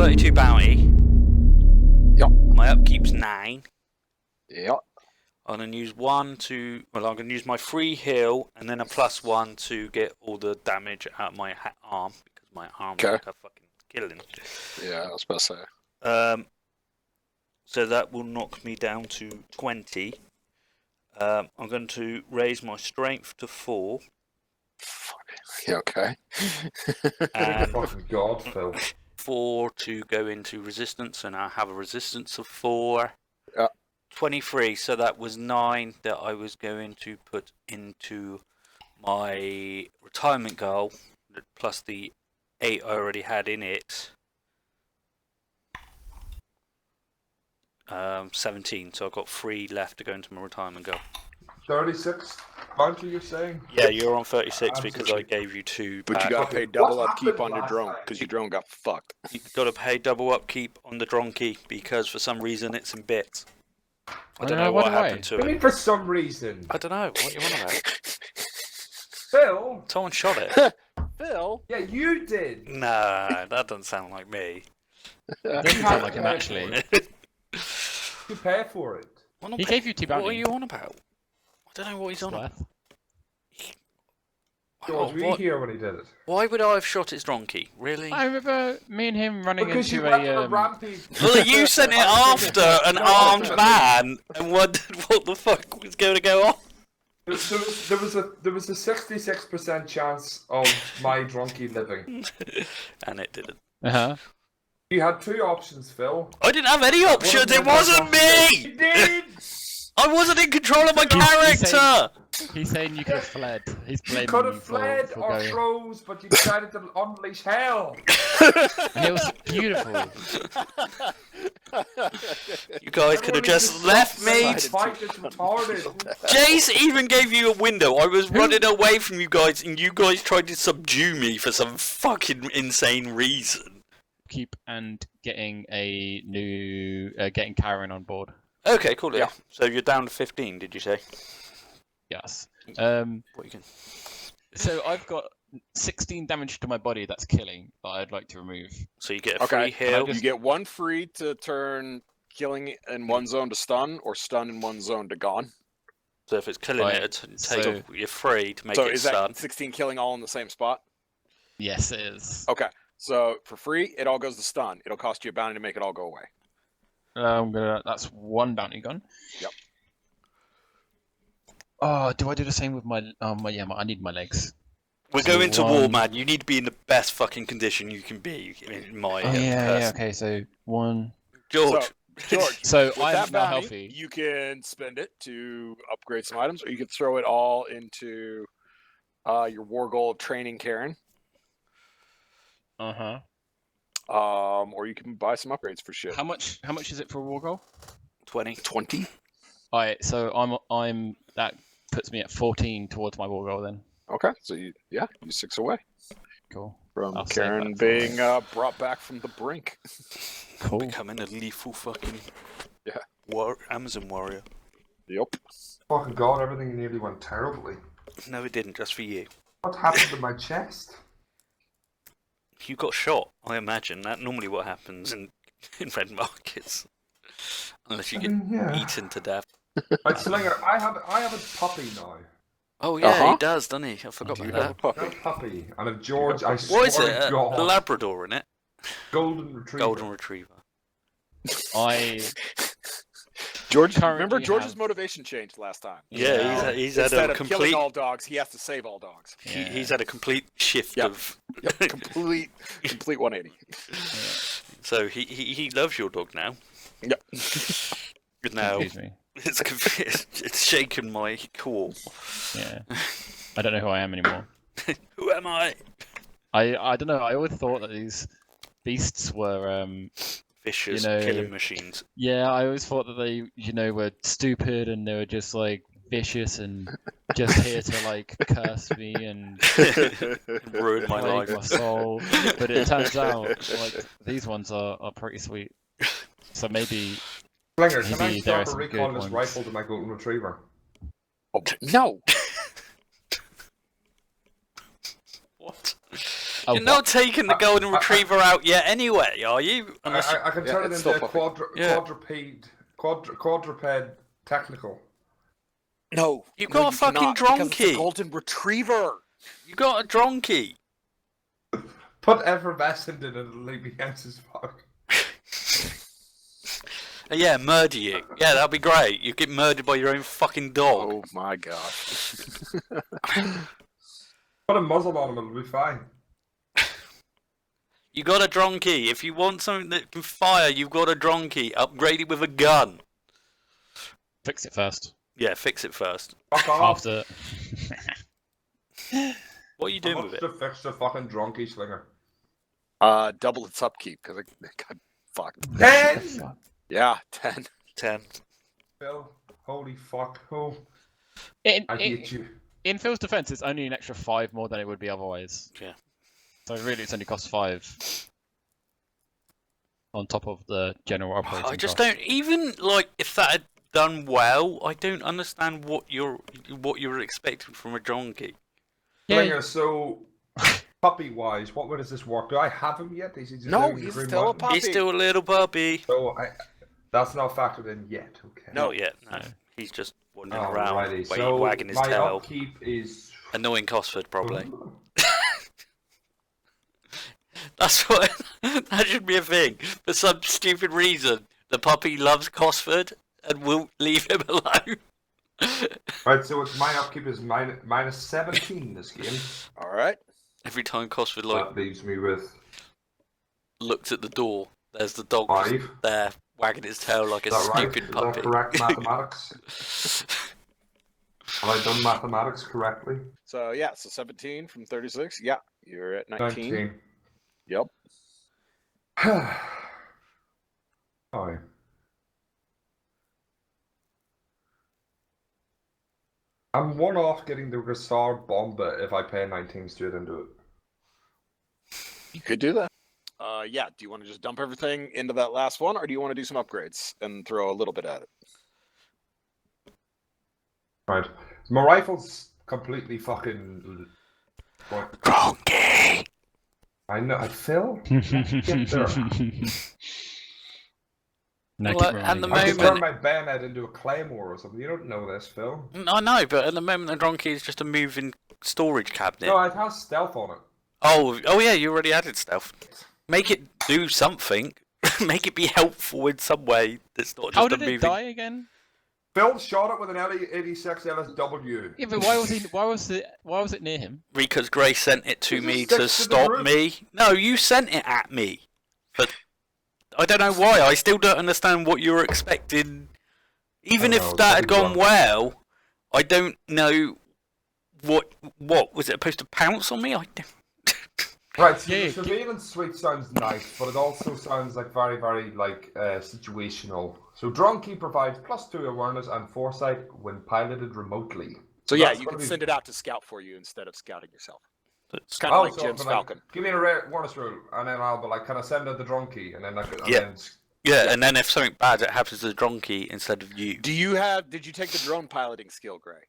32 bounty. Yep. My upkeep's 9. Yep. I'm going to use I'm going to use my free heal and then a +1 to get all the damage out of my arm because my arm's like a fucking killing. Yeah, I was about to say. So that will knock me down to 20. I'm going to raise my strength to 4. Yeah, okay. And Fucking God, Phil. 4 to go into resistance, and I have a resistance of 4. 23, so that was 9 that I was going to put into my retirement goal, plus the 8 I already had in it. 17, so I've got 3 left to go into my retirement goal. 36 bounty, you're saying? Yeah, you're on 36 because I gave you 2 But back. you gotta pay double upkeep on your drone, because your drone got fucked. You've got to pay double upkeep on the drone key because for some reason it's in bits. I don't know what happened to I mean, it. for some reason. I don't know. What are you on about? Phil? Someone shot it. Phil? Yeah, you did. Nah, that doesn't sound like me. Doesn't sound like him, actually. You pay for it. He gave you 2 bounty. What are you on about? I don't know what he's on about. George, were you here when he did it? Why would I have shot his donkey? Really? I remember me and him running Because you into went on a rampage. Well, you sent it after an armed man and wondered what the fuck was going to go on. There was a 66% chance of my drunkie living. And it didn't. Uh-huh. You had 2 options, Phil. I didn't have any options. It wasn't me. You did. I wasn't in control of my character. He's saying you could have fled. He's blaming You could you have fled for or going. froze, but you decided to unleash hell. And it was beautiful. You guys could have just left me. Fight is retarded. Jace even gave you a window. I was running away from you guys, and you guys tried to subdue me for some fucking insane reason. Keep and getting a new, getting Karen on board. Okay, cool. Yeah. So you're down to 15, did you say? Yes. What you can? So I've got 16 damage to my body that's killing that I'd like to remove. So you get a free heal. You get 1 free to turn killing in one zone to stun, or stun in one zone to gone. So if it's killing you're free to make so it is stun. that 16 killing all in the same spot? Yes, it is. Okay. So for free, it all goes to stun. It'll cost you a bounty to make it all go away. That's 1 bounty gun. Yep. Oh, do I do the same with my? I need my legs. We're going to war, man. You need to be in the best fucking condition you can be. In my yeah. Okay, so 1. George. So with I'm that now bounty, healthy. You can spend it to upgrade some items, or you can throw it all into your war goal of training Karen. Or you can buy some upgrades for shit. How much is it for a war goal? 20. 20. Alright, so I'm that puts me at 14 towards my war goal then. Okay, so you're 6 away. Cool. From I'll Karen save that being brought back from the brink. Cool. Becoming a lethal fucking Amazon warrior. Yep. Fucking God, everything nearly went terribly. No, it didn't. Just for you. What happened to my chest? You got shot. I imagine that normally what happens in red markets, unless you get eaten to death. Right, Slinger, I have a puppy now. Oh yeah, he does, doesn't he? I forgot about that. I have a puppy, and if George, I What is swear it? to God, A Labrador, in it? Golden Retriever. Golden Retriever. George, Currently remember George's have- motivation changed last time. Yeah, he's had Instead a of killing complete. all dogs, he has to save all dogs. He's had a complete shift of. complete 180. So he loves your dog now. Yep. Now Excuse me. it's shaken my core. Yeah. I don't know who I am anymore. Who am I? I don't know. I always thought that these beasts were Vicious killing machines. Yeah, I always thought that they, were stupid and they were just like vicious and just here to like curse me and ruin my plague life. my soul. But it turns out like these ones are pretty sweet. So maybe Slinger, can I maybe there are start a some recall good this ones. rifle to my Golden Retriever? Oh, no. What? Oh, You're not taking the golden retriever out yet, anyway, are you? Unless I can turn it it's into still a quadruped technical. No, You've no, got a fucking cannot, because it's a donkey. golden retriever. you got a donkey. Put effervescent in it and leave me against his fuck. Yeah, murder you. Yeah, that'd be great. You get murdered by your own fucking dog. Oh my gosh. Put a muzzle on him, it'll be fine. You got a donkey. If you want something that can fire, you've got a donkey. Upgrade it with a gun. Fix it first. Yeah, fix it first. Fuck off. After. What are you doing with it? To fix the fucking drunky slinger. Double its upkeep because it got fucked. 10! Yeah, 10. 10. Phil, holy fuck. Oh, In, I in, hate you. in Phil's defense, it's only an extra 5 more than it would be otherwise. Yeah. So really, it's only cost 5 on top of the general operating I just cost. don't even like if that had done well. I don't understand what you're expecting from a donkey. Yeah, Slinger, so puppy-wise, what way does this work? Do I have him yet? Is he just No, doing the he's green still a button? puppy. He's still a little puppy. So that's not factored in yet. Okay. Not yet. No, No. he's just wandering around, Alrighty, so wagging his my tail. upkeep is. Annoying Cosford, probably. That's what. That should be a thing. For some stupid reason, the puppy loves Cosford and won't leave him alone. Right, so it's my upkeep is minus 17 this game. All right. Every time Cosford That leaves me with looks at the door, there's the dog just 5. there wagging his tail like a Is that right? stupid Is puppy. that correct mathematics? Have I done mathematics correctly? So, yeah, so 17 from 36. Yeah, you're at 19. Yep. Oh. I'm one off getting the Hussar Bomba if I pay 19 straight into it. You could do that. Yeah, do you want to just dump everything into that last one, or do you want to do some upgrades and throw a little bit at it? Right. My rifle's completely fucking. Donkey! I know. Phil? Get there. No, Well, keep at the rolling. I can moment- turn my bayonet into a claymore or something. You don't know this, Phil. I know, but at the moment the donkey is just a moving storage cabinet. No, it has stealth on it. Oh yeah, you already added stuff. Make it do something. Make it be helpful in some way that's not just How a did moving. it die again? Phil shot it with an LE86 LSW. Yeah, but why was it near him? Because Gray sent it to It me just to sticks to the stop roof. me. No, you sent it at me. But I don't know why. I still don't understand what you were expecting. Even I if don't know, that it's had probably gone wrong. well, I don't know what was it supposed to pounce on me? I don't. Right, so Yeah, the surveillance suite sounds nice, but it also sounds like very, very situational. So Drunky provides +2 awareness and foresight when piloted remotely. So, yeah, that's you gonna can be- send it out to scout for you instead of scouting yourself. It's It's kind of like so Jim's but, like, Falcon. give me a awareness rule, and then I'll be like, can I send out the Drunky? And then Yeah. then yeah, and then if something bad happens to the donkey instead of you. Did you take the drone piloting skill, Gray?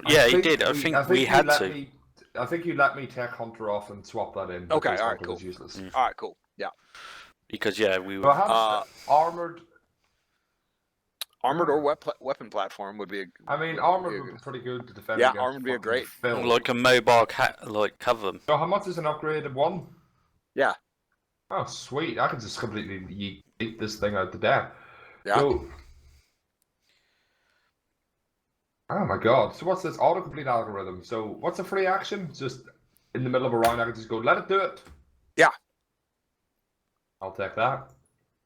Yeah, he did. I think we you had let to. me- I think you let me take Hunter off and swap that in. Okay, because alright, Hunter cool. was useless. Mm. All right, cool. Yeah. Because yeah, we So I were. have armored. Armored or weapon platform would be a. I mean, armored would be pretty good to defend. Yeah, against armored would be a fucking great- Phil. Like a mobile cover. So how much is an upgraded one? Yeah. Oh, sweet! I can just completely yeet this thing out the deck. Yeah. So, oh my god! So what's this autocomplete algorithm? So what's a free action? Just in the middle of a round, I can just go, let it do it. Yeah. I'll take that.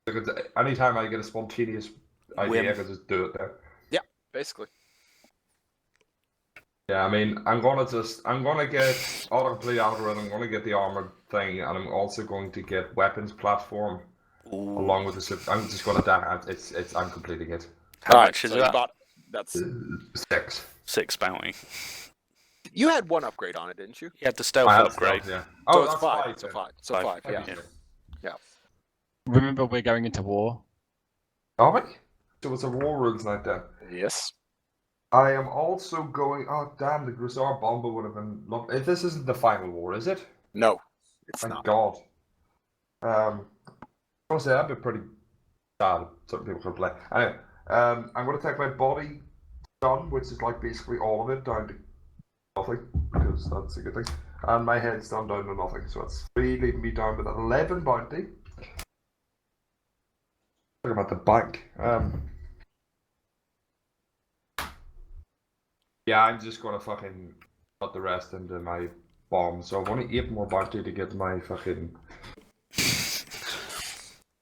Because anytime I get a spontaneous idea, Whim. I can just do it there. Basically. Yeah, I mean, I'm gonna get autocomplete algorithm. I'm gonna get the armored thing, and I'm also going to get weapons platform Ooh. along with the. I'm just gonna that. I'm completing it. How All right, much is so you that? bought- that's 6. 6 bounty. you had one upgrade on it, didn't you? You had the stealth I have upgrade. stuff, yeah. So Oh, it's that's 5. 5. So then. 5. So 5. 5. Yeah. Okay. Remember, we're going into war. Are we? So it's a war rules night then. Yes. I am also going. Oh damn! The Hussar Bomber would have been. If this isn't the final war, is it? No. It's Thank not. God. Honestly, I'd be pretty sad if certain people could play. Anyway, I'm going to take my body gun, which is like basically all of it, down to nothing, because that's a good thing. And my head's down to nothing, so it's 3, leaving me down with 11 bounty. Talking about the bank. Yeah, I'm just going to fucking put the rest into my bomb, so I've only 8 more bounty to get my fucking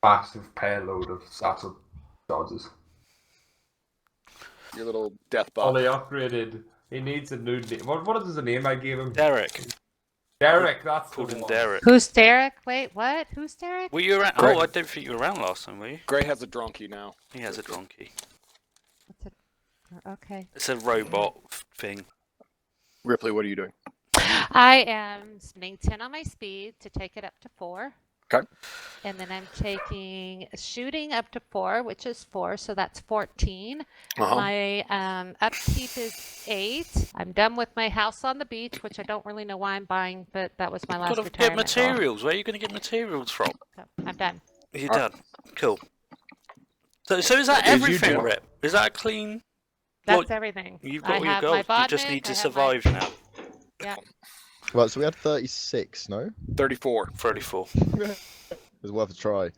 massive payload of Sassy dodges. Your little death bot. Ollie upgraded. He needs a new name. What is the name I gave him? Derek. Derek, that's the Called him one. Derek. Who's Derek? Wait, what? Who's Derek? Were you around? Greg. Oh, I don't think you were around last time, were you? Gray has a drunkie now. He has a donkey. What's it? Okay. It's a robot thing. Ripley, what are you doing? I am spending 10 on my speed to take it up to 4. Okay. And then I'm taking shooting up to 4, which is 4, so that's 14. Uh-huh. My upkeep is 8. I'm done with my house on the beach, which I don't really know why I'm buying, but that was my last Gotta get retirement goal. materials. Where are you going to get materials from? So I'm done. You're done. Cool. So is that What did you everything, do? Rip? Is that a clean? That's What? everything. You've I got all your have goals. my You just bodmin, need to I have my- survive now. Yeah. Well, so we had 36, no? 34. 34. It was worth a try.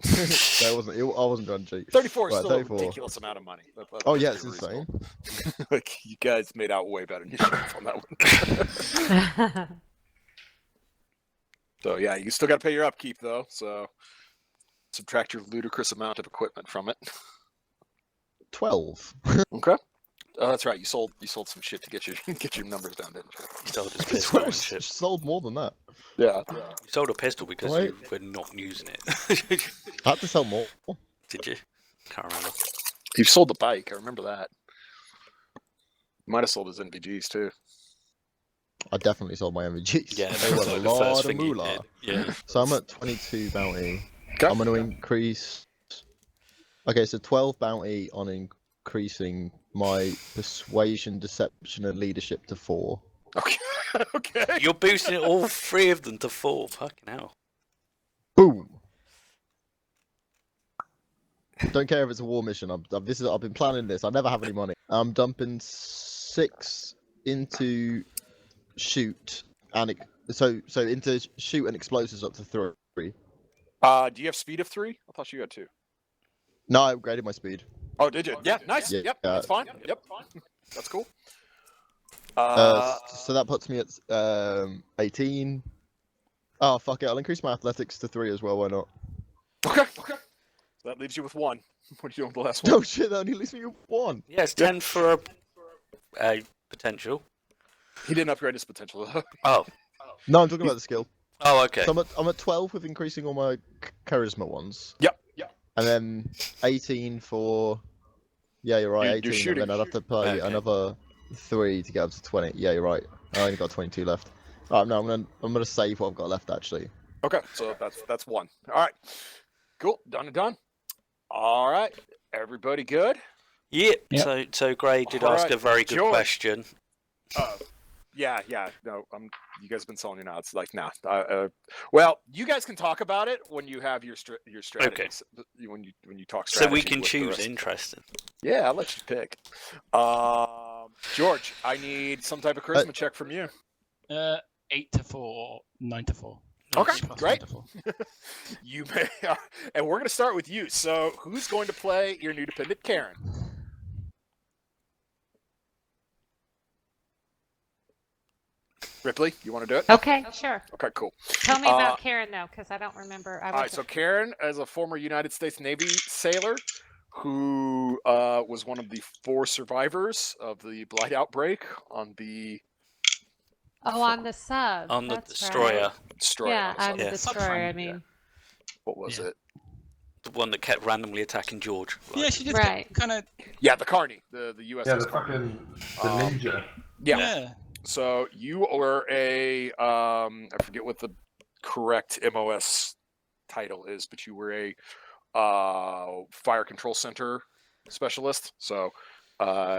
I wasn't going to cheat. 34 is Right, still 34. a ridiculous amount of money. Oh yeah, That's it's very insane. reasonable. Like, you guys made out way better than yourself on that one. So yeah, you still got to pay your upkeep though. So subtract your ludicrous amount of equipment from it. 12. Okay. Oh, that's right. You sold some shit to get your numbers down, didn't you? You sold his pistol and She shit. sold more than that. Yeah. You sold a pistol because Right. you were not using it. I had to sell more. Did you? Can't remember. You sold the bike. I remember that. You might have sold his NVGs too. I definitely sold my MVGs. Yeah, they that was were a like the first lot of thing you moolah. did. Yeah. So I'm at 22 bounty. Okay. I'm going to increase. Okay, so 12 bounty on increasing my persuasion, deception, and leadership to 4. Okay. Okay. You're boosting all 3 of them to 4. Fucking hell. Boom. Don't care if it's a war mission. I've been planning this. I never have any money. I'm dumping 6 into shoot and into shoot and explosives up to 3. Do you have speed of 3? I thought you had 2. No, I upgraded my speed. Oh, did you? Yeah, nice. Yeah, Yep, that's fine. Yep, that's cool. So that puts me at 18. Oh fuck it! I'll increase my athletics to 3 as well. Why not? Okay. So that leaves you with 1. What are you doing with the last one? No shit! That only leaves me with 1. Yeah, it's 10 for a potential. He didn't upgrade his potential though. Oh. No, I'm talking about the skill. Oh, okay. So I'm at 12 with increasing all my charisma ones. Yep. And then 18 for. Yeah, you're right. You're 18. shooting. And then I'd have to pay Okay. another 3 to get up to 20. Yeah, you're right. I only got 22 left. Right, no, I'm gonna save what I've got left actually. Okay, so that's 1. All right, cool. Done and done. All right, everybody good? Yep. Yep. So Gray did All ask right, a very good George. question. Yeah. No, you guys have been selling your nods. Like, nah. Well, you guys can talk about it when you have your strategies. When you talk So strategy. we can with the choose. rest. Interesting. Yeah, I'll let you pick. George, I need some type of charisma check from you. 8 to 4, 9 to 4. Okay, Plus great. 9 to 4. You may, and we're going to start with you. So, who's going to play your new dependent, Karen? Ripley, you want to do it? Okay, sure. Okay, cool. Tell me about Karen, though, because I don't remember. All right, so Karen is a former United States Navy sailor who was one of the 4 survivors of the Blight outbreak on the Oh, on the sub. On the that's destroyer. Right. destroyer. Yeah, on the Yeah. destroyer, I mean. What was Yeah. it? The one that kept randomly attacking George. Yeah, she did Right. kind of. Yeah, the Carney, the USS Yeah, the Carney. fucking ninja. Yeah. So you were a I forget what the correct MOS title is, but you were a fire control center specialist. So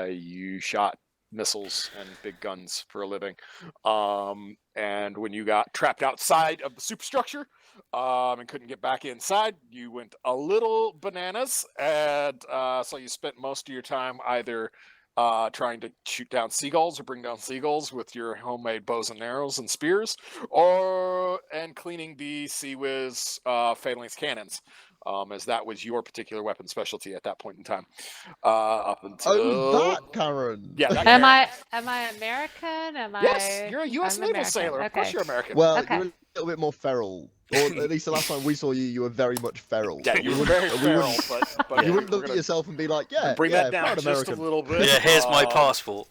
you shot missiles and big guns for a living. And when you got trapped outside of the superstructure and couldn't get back inside, you went a little bananas, and so you spent most of your time either trying to shoot down seagulls or bring down seagulls with your homemade bows and arrows and spears, and cleaning the Sea Whiz Phalanx cannons, as that was your particular weapon specialty at that point in time. Up until that Karen. Yeah, that Am Karen. I American? Yes, you're a U.S. I'm naval American. sailor. Of course, Okay. you're American. Well, Okay. you're a little bit more feral. Or at least the last time we saw you, you were very much feral. Yeah, you We were wouldn't- very we feral, wouldn't- but You we're wouldn't look at gonna yourself and be like, yeah, bring yeah, that down proud just American. a little bit. Yeah, here's my passport.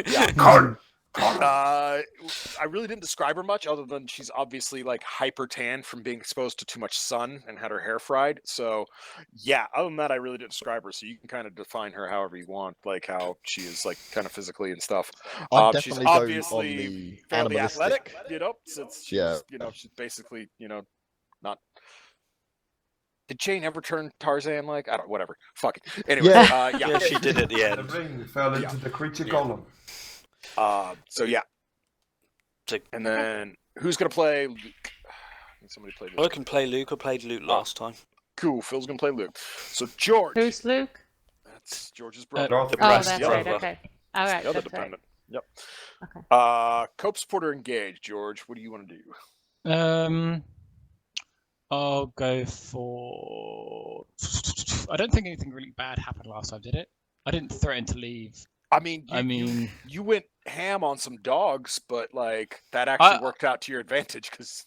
Yeah. I really didn't describe her much, other than she's obviously like hyper tan from being exposed to too much sun and had her hair fried. So, yeah, other than that, I really didn't describe her. So you can kind of define her however you want, like how she is, like kind of physically and stuff. I'd She's definitely go on obviously the fairly animalistic. athletic, since she's, Yeah. she's basically, not. Did Jane ever turn Tarzan like? I don't. Whatever. Fuck it. Anyway, Yeah. Yeah, she did at the The end. ring fell into Yeah. the creature Yeah. golem. So yeah. So- And then who's gonna play Luke? Somebody play Luke. I can play Luke. I played Luke last time. Cool. Phil's gonna play Luke. So George. Who's Luke? That's George's brother. Darth The Oh, breast that's the right. brother. Okay. All right. the other That's right. dependent. Yep. Okay. Cope supporter engaged. George, what do you want to do? I'll go for. I don't think anything really bad happened last time, did it? I didn't threaten to leave. I mean, you went ham on some dogs, but like that actually worked out to your advantage because.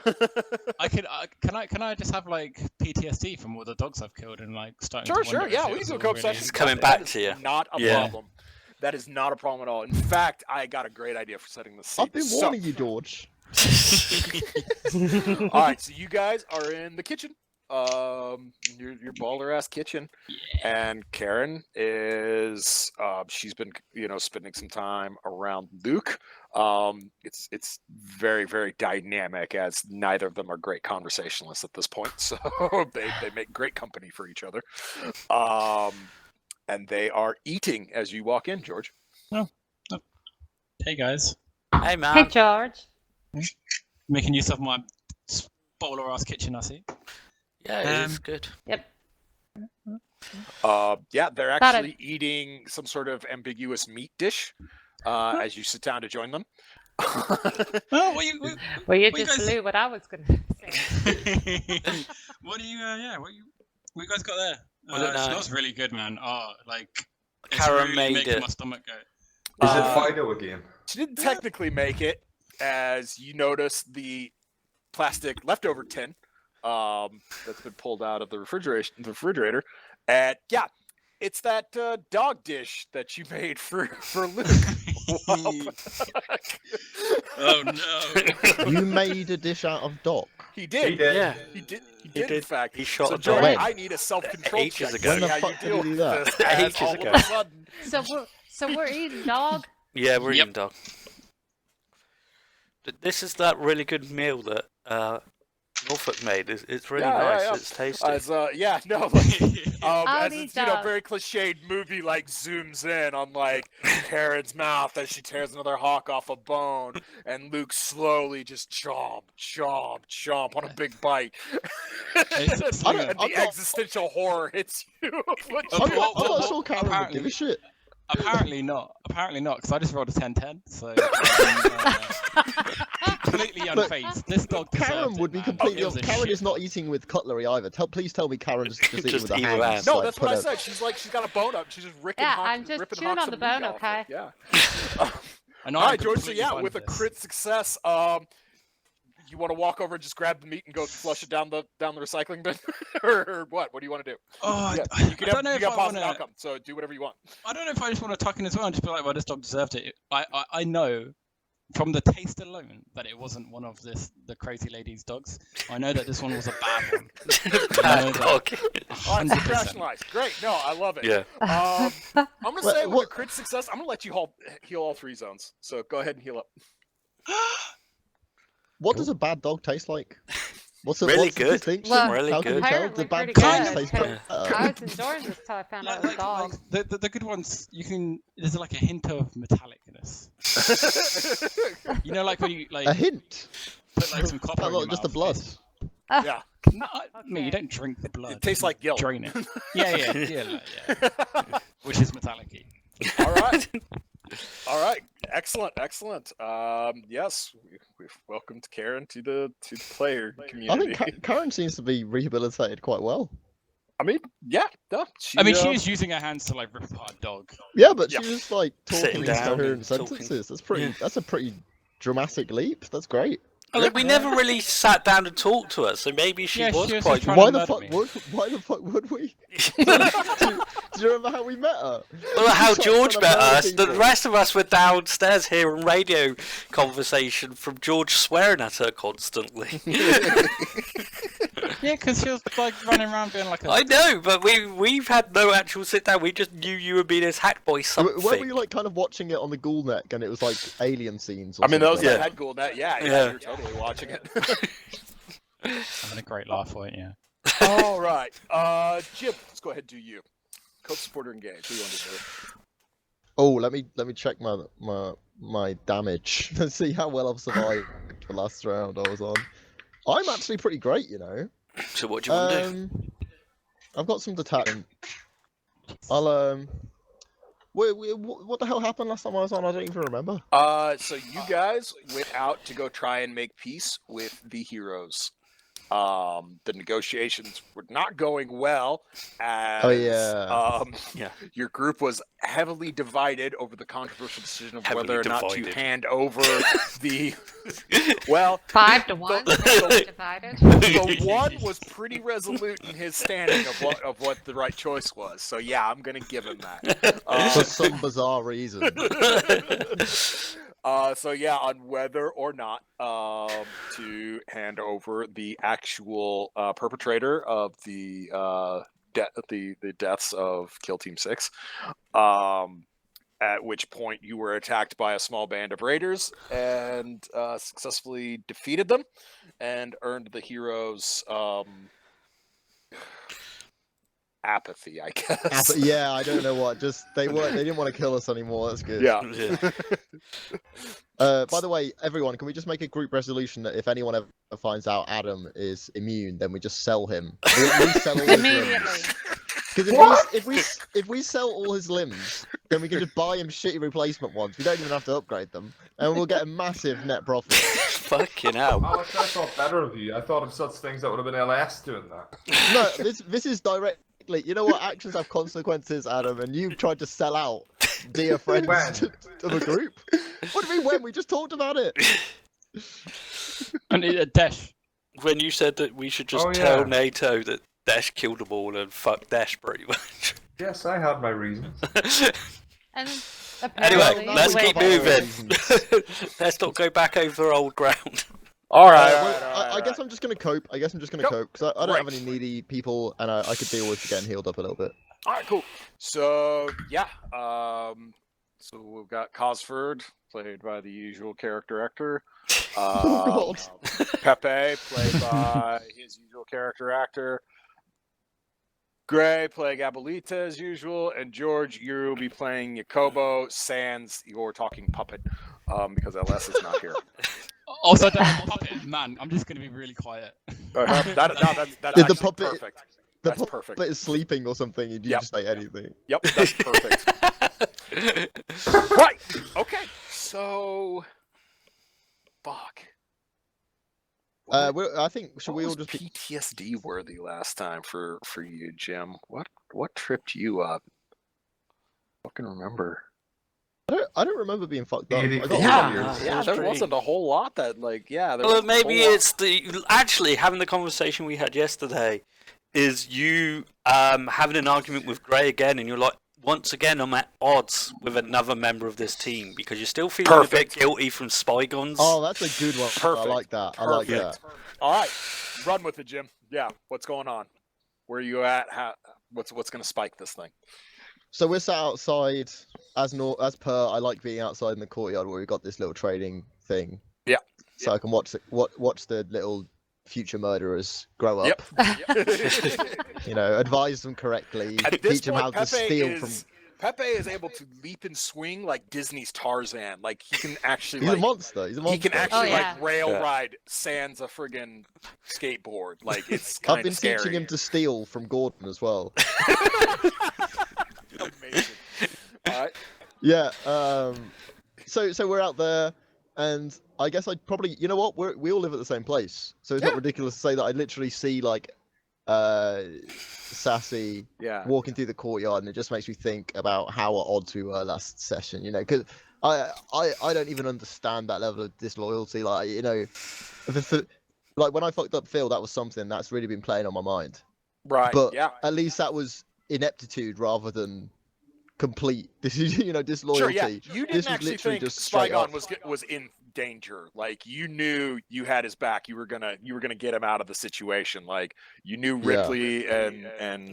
Can I just have like PTSD from all the dogs I've killed and like starting to Sure, wonder yeah, if it we was can do a all cope really- session. It's coming That back is to you. Not a Yeah. problem. That is not a problem at all. In fact, I got a great idea for setting the scene. I've been warning you, George. All right, so you guys are in the kitchen, your baller ass kitchen, and Karen is she's been spending some time around Luke. It's very, very dynamic, as neither of them are great conversationalists at this point, so they make great company for each other. And they are eating as you walk in, George. Hey guys, Hey, man. Hey, George. making use of my bowler ass kitchen, I see. Yeah, it's good. Yep. Yeah, they're Got it. actually eating some sort of ambiguous meat dish as you sit down to join them. Oh, what you Well, you Well, you just guys- blew what I was going to say. what do you what you guys got there? I don't It know. smells really good, man. Oh, like it's Karen really made making it. my stomach go. Is it Uh, Fido again? She didn't technically make it, as you notice the plastic leftover tin that's been pulled out of the refrigerator. And yeah, it's that dog dish that you made for Luke. Oh no! You made a dish out of dog. He did. He did. Yeah. He did. He He did. In did. fact, He shot so a George, dog. I need a self-control Ages check ago. to When see the how fuck you did deal he do with that? this. As Ages all ago. of a sudden, So we're eating dog. Yeah, we're Yep. eating dog. But this is that really good meal that Norfolk made. It's really Yeah, nice. yeah. It's tasty. as yeah, no, like, I'll as eat it's dog. very cliched movie like zooms in on like Karen's mouth as she tears another hawk off a bone, and Luke slowly just chomp, chomp, chomp on a big bite, It's- and I'm the not- existential horror hits you. What Oh, you- I'm not sure Karen would apparently- give a shit. Apparently not. Apparently not, because I just rolled a 10-10, so completely unfazed. This dog deserved Karen it, would be man. completely. It was a Karen shit is not dog. eating with cutlery either. Please tell me Karen's just eating Just with her eating with hands. hands. No, like, that's put what I a- said. She's like, she's got a bone up. She's just ripping Yeah, hawk, I'm just ripping chewing hawks on the of meat bone, off it. okay? Yeah. And All I'm right, George. So completely yeah, fine with a this. crit success, you want to walk over and just grab the meat and go flush it down the recycling bin, or what? What do you want to do? Oh, Yeah, I you can don't have know you if got I positive wanna. outcome, so do whatever you want. I don't know if I just want to tuck in as well and just be like, well, this dog deserved it. I know from the taste alone that it wasn't one of the crazy lady's dogs. I know that this one was a bad one. Bad No, dog. All right, so 100%. rationalize. Great. No, I love it. Yeah. I'm gonna say with What- a crit success, I'm gonna let you heal all 3 zones. So go ahead and heal up. What does a bad dog taste like? What's Really what's the good. distinction? Well, Really How can good. you tell? apparently The bad pretty kind good, taste 'cause better. I was enjoying this till I found out it was dog. The good ones, you can. There's like a hint of metallicness. You know, like when you A hint. put like some copper in your Just the mouth, blood. it's- Yeah, No, I mean, you Okay. don't drink the blood. it tastes you like guilt. Drain it. Yeah. Which is metallic-y. All right. All right. Excellent. Excellent. Yes, we've welcomed Karen to the player I community. think Karen seems to be rehabilitated quite well. I mean, yeah. I mean, she is using her hands to like rip apart a dog. Yeah, but Yeah. she was like Sitting talking in down coherent and talking. sentences. That's pretty. That's a pretty dramatic leap. That's great. Look, we never really sat down and talked to her, so maybe she Yeah, was she was quite. trying to Why the murder fuck me. would? Why the fuck would we? do you remember how we met her? Well, how She's George trying to met murder us. The people. rest of us were downstairs hearing radio conversation from George swearing at her constantly. Yeah, because she was like running around being like a. I know, but we've had no actual sit down. We just knew you were being as hacked by something. Weren't we like kind of watching it on the Ghoul Neck and it was like alien scenes? Or I mean, those something? that had Ghoul Net, yeah, Yeah. you're totally watching it. Having a great laugh for it, yeah. All right, Jim, let's go ahead and do you. Coach, supporter, engage. What do you want to do? Oh, let me check my damage. Let's see how well I've survived the last round I was on. I'm actually pretty great, you know. So what do you want to do? I've got some detachment. I'll what the hell happened last time I was on? I don't even remember. So you guys went out to go try and make peace with the heroes. The negotiations were not going well as Yeah. your group was heavily divided over the controversial decision of Heavily whether or not divided. to hand over the 5 to 1. the- Divided. the one was pretty resolute in his standing of what the right choice was. So yeah, I'm gonna give him that. For some bizarre reason. So yeah, on whether or not to hand over the actual perpetrator of the deaths of Kill Team 6. At which point you were attacked by a small band of raiders and successfully defeated them and earned the heroes apathy, I guess. Yeah, I don't know what. Just they didn't want to kill us anymore. That's good. Yeah. By the way, everyone, can we just make a group resolution that if anyone ever finds out Adam is immune, then we just sell him. We sell all his Immediately. limbs. Because if we sell all his limbs, then we can just buy him shitty replacement ones. We don't even have to upgrade them, and we'll get a massive net profit. Fucking hell. Alex, I thought better of you. I thought of such things that would have been LS doing that. No, this is directly. You know what? Actions have consequences, Adam, and you've tried to sell out dear friends When? to the group. What do you mean when? We just talked about it. And Dash. When you said that we should just Oh, tell yeah. NATO that Dash killed them all and fuck Dash pretty much. Yes, I had my reasons. And Anyway, apparently, now let's we keep got our moving. reasons. Let's not go back over old ground. All right. I guess I'm just gonna cope. I guess I'm just gonna Yep. cope because I don't Right. have any needy people, and I could deal with getting healed up a little bit. All right, cool. So yeah, so we've got Cosford, played by the usual character actor. Oh, God. Pepe, played by his usual character actor. Gray, playing Abuelita as usual, and George, you'll be playing Yakobo sans your talking puppet, because LS is not here. Also, I don't have a puppet. Man, I'm just gonna be really quiet. That's Did the actually puppet- perfect. The That's perfect. puppet is sleeping or something, and you Yep. just say anything. Yep, that's perfect. Right. Okay. So, fuck. I think should What we all was just be... PTSD worthy last time for you, Jim? What tripped you up? Fucking remember. I don't remember being fucked up. I 84 got Yeah. years. Yeah, there wasn't a whole lot that there Well, wasn't a maybe whole lot. it's the actually having the conversation we had yesterday is you having an argument with Gray again, and you're like, once again, I'm at odds with another member of this team because you're still feeling a bit Perfect. guilty from Spygons. Oh, that's a good one. Perfect. I like that. I like that. Perfect. All right, run with it, Jim. Yeah, what's going on? Where are you at? What's going to spike this thing? So we're sat outside, as per. I like being outside in the courtyard where we've got this little trading thing. Yeah. So I can watch the little future murderers grow up. Yep. You know, advise them correctly, At this teach them how point, to steal from. Pepe is able to leap and swing like Disney's Tarzan. Like he can actually He's a monster. He's a monster. he can actually Oh, yeah. like rail Yeah. ride sans a friggin' skateboard. Like it's kind I've been of scary. teaching him to steal from Gordon as well. Amazing. All right. Yeah. So we're out there, and I guess I'd probably, you know what, we all live at the same place, so it's not ridiculous to say that I literally see like Sassy Yeah. walking through the courtyard, and it just makes me think about how at odds we were last session. You know, because I don't even understand that level of disloyalty. Like, you know, like when I fucked up Phil, that was something that's really been playing on my mind. Right. But yeah. at least that was ineptitude rather than complete, you know, disloyalty. Sure. Yeah. You This was didn't actually literally think just straight Spygon up. was in danger. Like you knew you had his back. You were gonna get him out of the situation. Like you knew Ripley and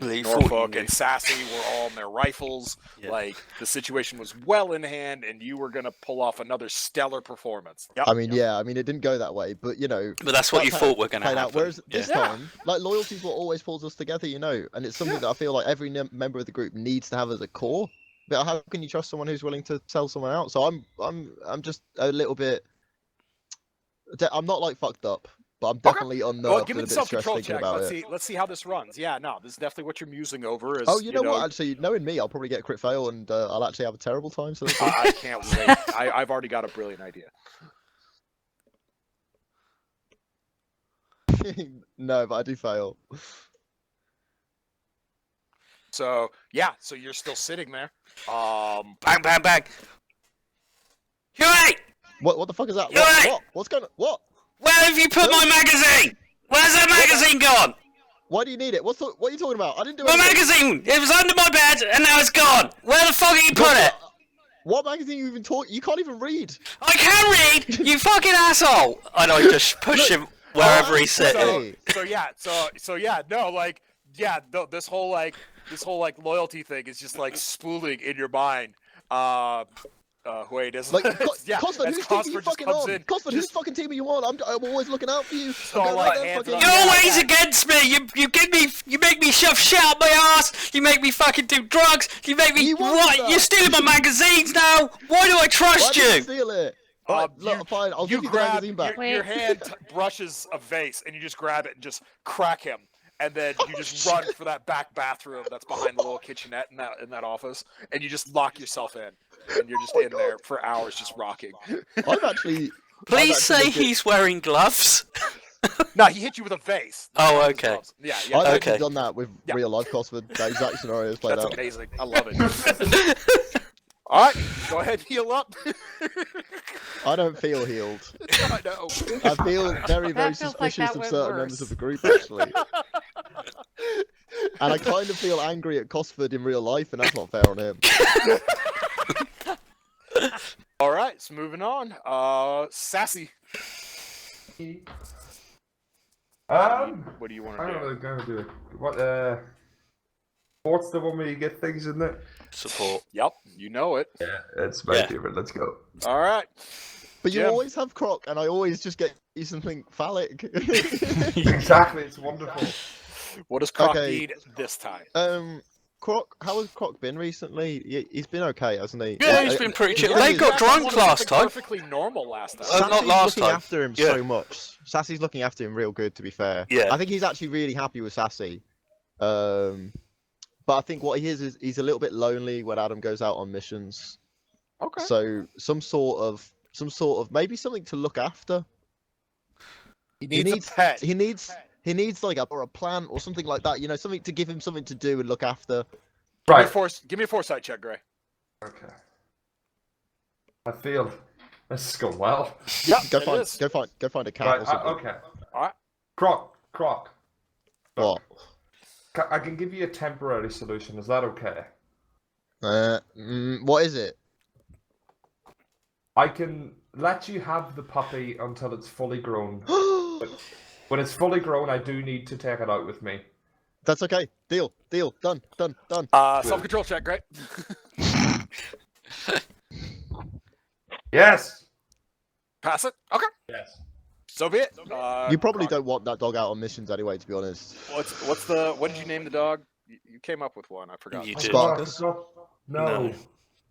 They thought you Norfolk knew. and Sassy were all in their rifles. Yeah. Like the situation was well in hand, and you were gonna pull off another stellar performance. Yep. I mean, yeah, I mean, it didn't go that way, but you know, But that's what you that's how thought were going to played happen. out. Whereas this Yeah. time, like, loyalty is what always pulls us together, you know, and it's something that I feel like every member of the group needs to have as a core. But how can you trust someone who's willing to sell someone out? So I'm just a little bit. I'm not like fucked up, but I'm definitely unnerved Well, give me and the a bit stressed self-control thinking check. about Let's it. see. Let's see how this runs. Yeah, no, this is definitely what you're musing over. Is, Oh, you know what? Actually, knowing me, I'll probably get a crit fail, and I'll actually have a terrible time. So that's good. I can't wait. I've already got a brilliant idea. No, but I do fail. So yeah, so you're still sitting there. Bang, bang, bang. Huate! What the fuck is that? Huate! What's going on? What? Where have you put my magazine? Where's that magazine gone? Why do you need it? What are you talking about? I didn't do My anything. magazine! It was under my bed and now it's gone. Where the fuck have you put it? What magazine you even talk? You can't even read. I can read, you fucking asshole! And I just push him wherever he's sitting. So yeah, no, like yeah, this whole loyalty thing is just like spooling in your mind. Wait, is Like, yeah, Cosford, as whose team are Cosford you just fucking comes on? in, Cosford, whose just- fucking team are you on? I'm always looking out for you. So, I'm going like, right there, hands fucking- up. You're Yeah, always yeah. against me. You make me shove shit up my ass. You make me fucking do drugs. You make me You wanted what? that. You're stealing my magazines now. Why do I Why trust did you you? steal it? Alright, look, fine. I'll you give you the grab magazine back. your hand brushes a vase, and you just grab it and just crack him. And then you just run for that back bathroom that's behind the little kitchenette in that office, and you just lock yourself in, and you're just in there for hours just rocking. I've actually. Please I've say actually he's wearing gloves. No, he hit you with a vase. Oh, Not with his okay. gloves. Yeah, I've yeah. actually Okay. done that with Yeah. real life Cosford. That exact scenario is played That's out. amazing. I love it. All right, go ahead, heal up. I don't feel healed. I know. I feel very, very That feels like suspicious that of went certain worse. members of the group, actually. And I kind of feel angry at Cosford in real life, and that's not fair on him. All right, so moving on. Sassy. What do you want I to don't do? know what I'm gonna do. What Sport's the one where you get things in it. Support. Yep, you know it. Yeah, it's my Yeah. favorite. Let's go. All right. But you Jim. always have Croc, and I always just get you something phallic. Exactly, it's wonderful. What does Croc Okay. need this time? Croc, how has Croc been recently? He's been okay, hasn't he? Yeah, he's been pretty chill. Yeah, They he's- got drunk Wanted last something time. Perfectly normal last time. Not Sassy's last looking time. after him Yeah. so much. Sassy's looking after him real good, to be fair. Yeah. I think he's actually really happy with Sassy. But I think what he is he's a little bit lonely when Adam goes out on missions. Okay. So some sort of maybe something to look after. He He needs a pet. He needs like a plant or something like that. You know, something to give him something to do and look after. Right. Give me a foresight check, Gray. Okay. I feel this is going well. Yep, Go it is. find a cat Right. or something. Okay. Alright. Croc. What? I can give you a temporary solution. Is that okay? What is it? I can let you have the puppy until it's fully grown. When it's fully grown, I do need to take it out with me. That's okay. Deal. Done. Self-control check, Gray. Yes. Pass it. Okay. Yes. So be it. You probably Croc, don't want that dog out on missions anyway, to be honest. what did you name the dog? You came up with one. I forgot. You Oh, did. Sparkus? No. No.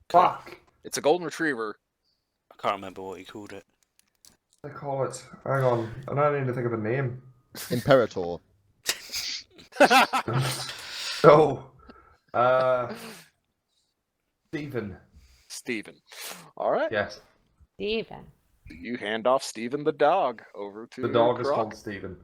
Fuck. It's a golden retriever. I can't remember what he called it. They call it. Hang on. I don't need to think of a name. Imperator. No. Stephen. Steven. All right. Yes. Steven. You hand off Steven the dog over to The dog is Croc. called Stephen.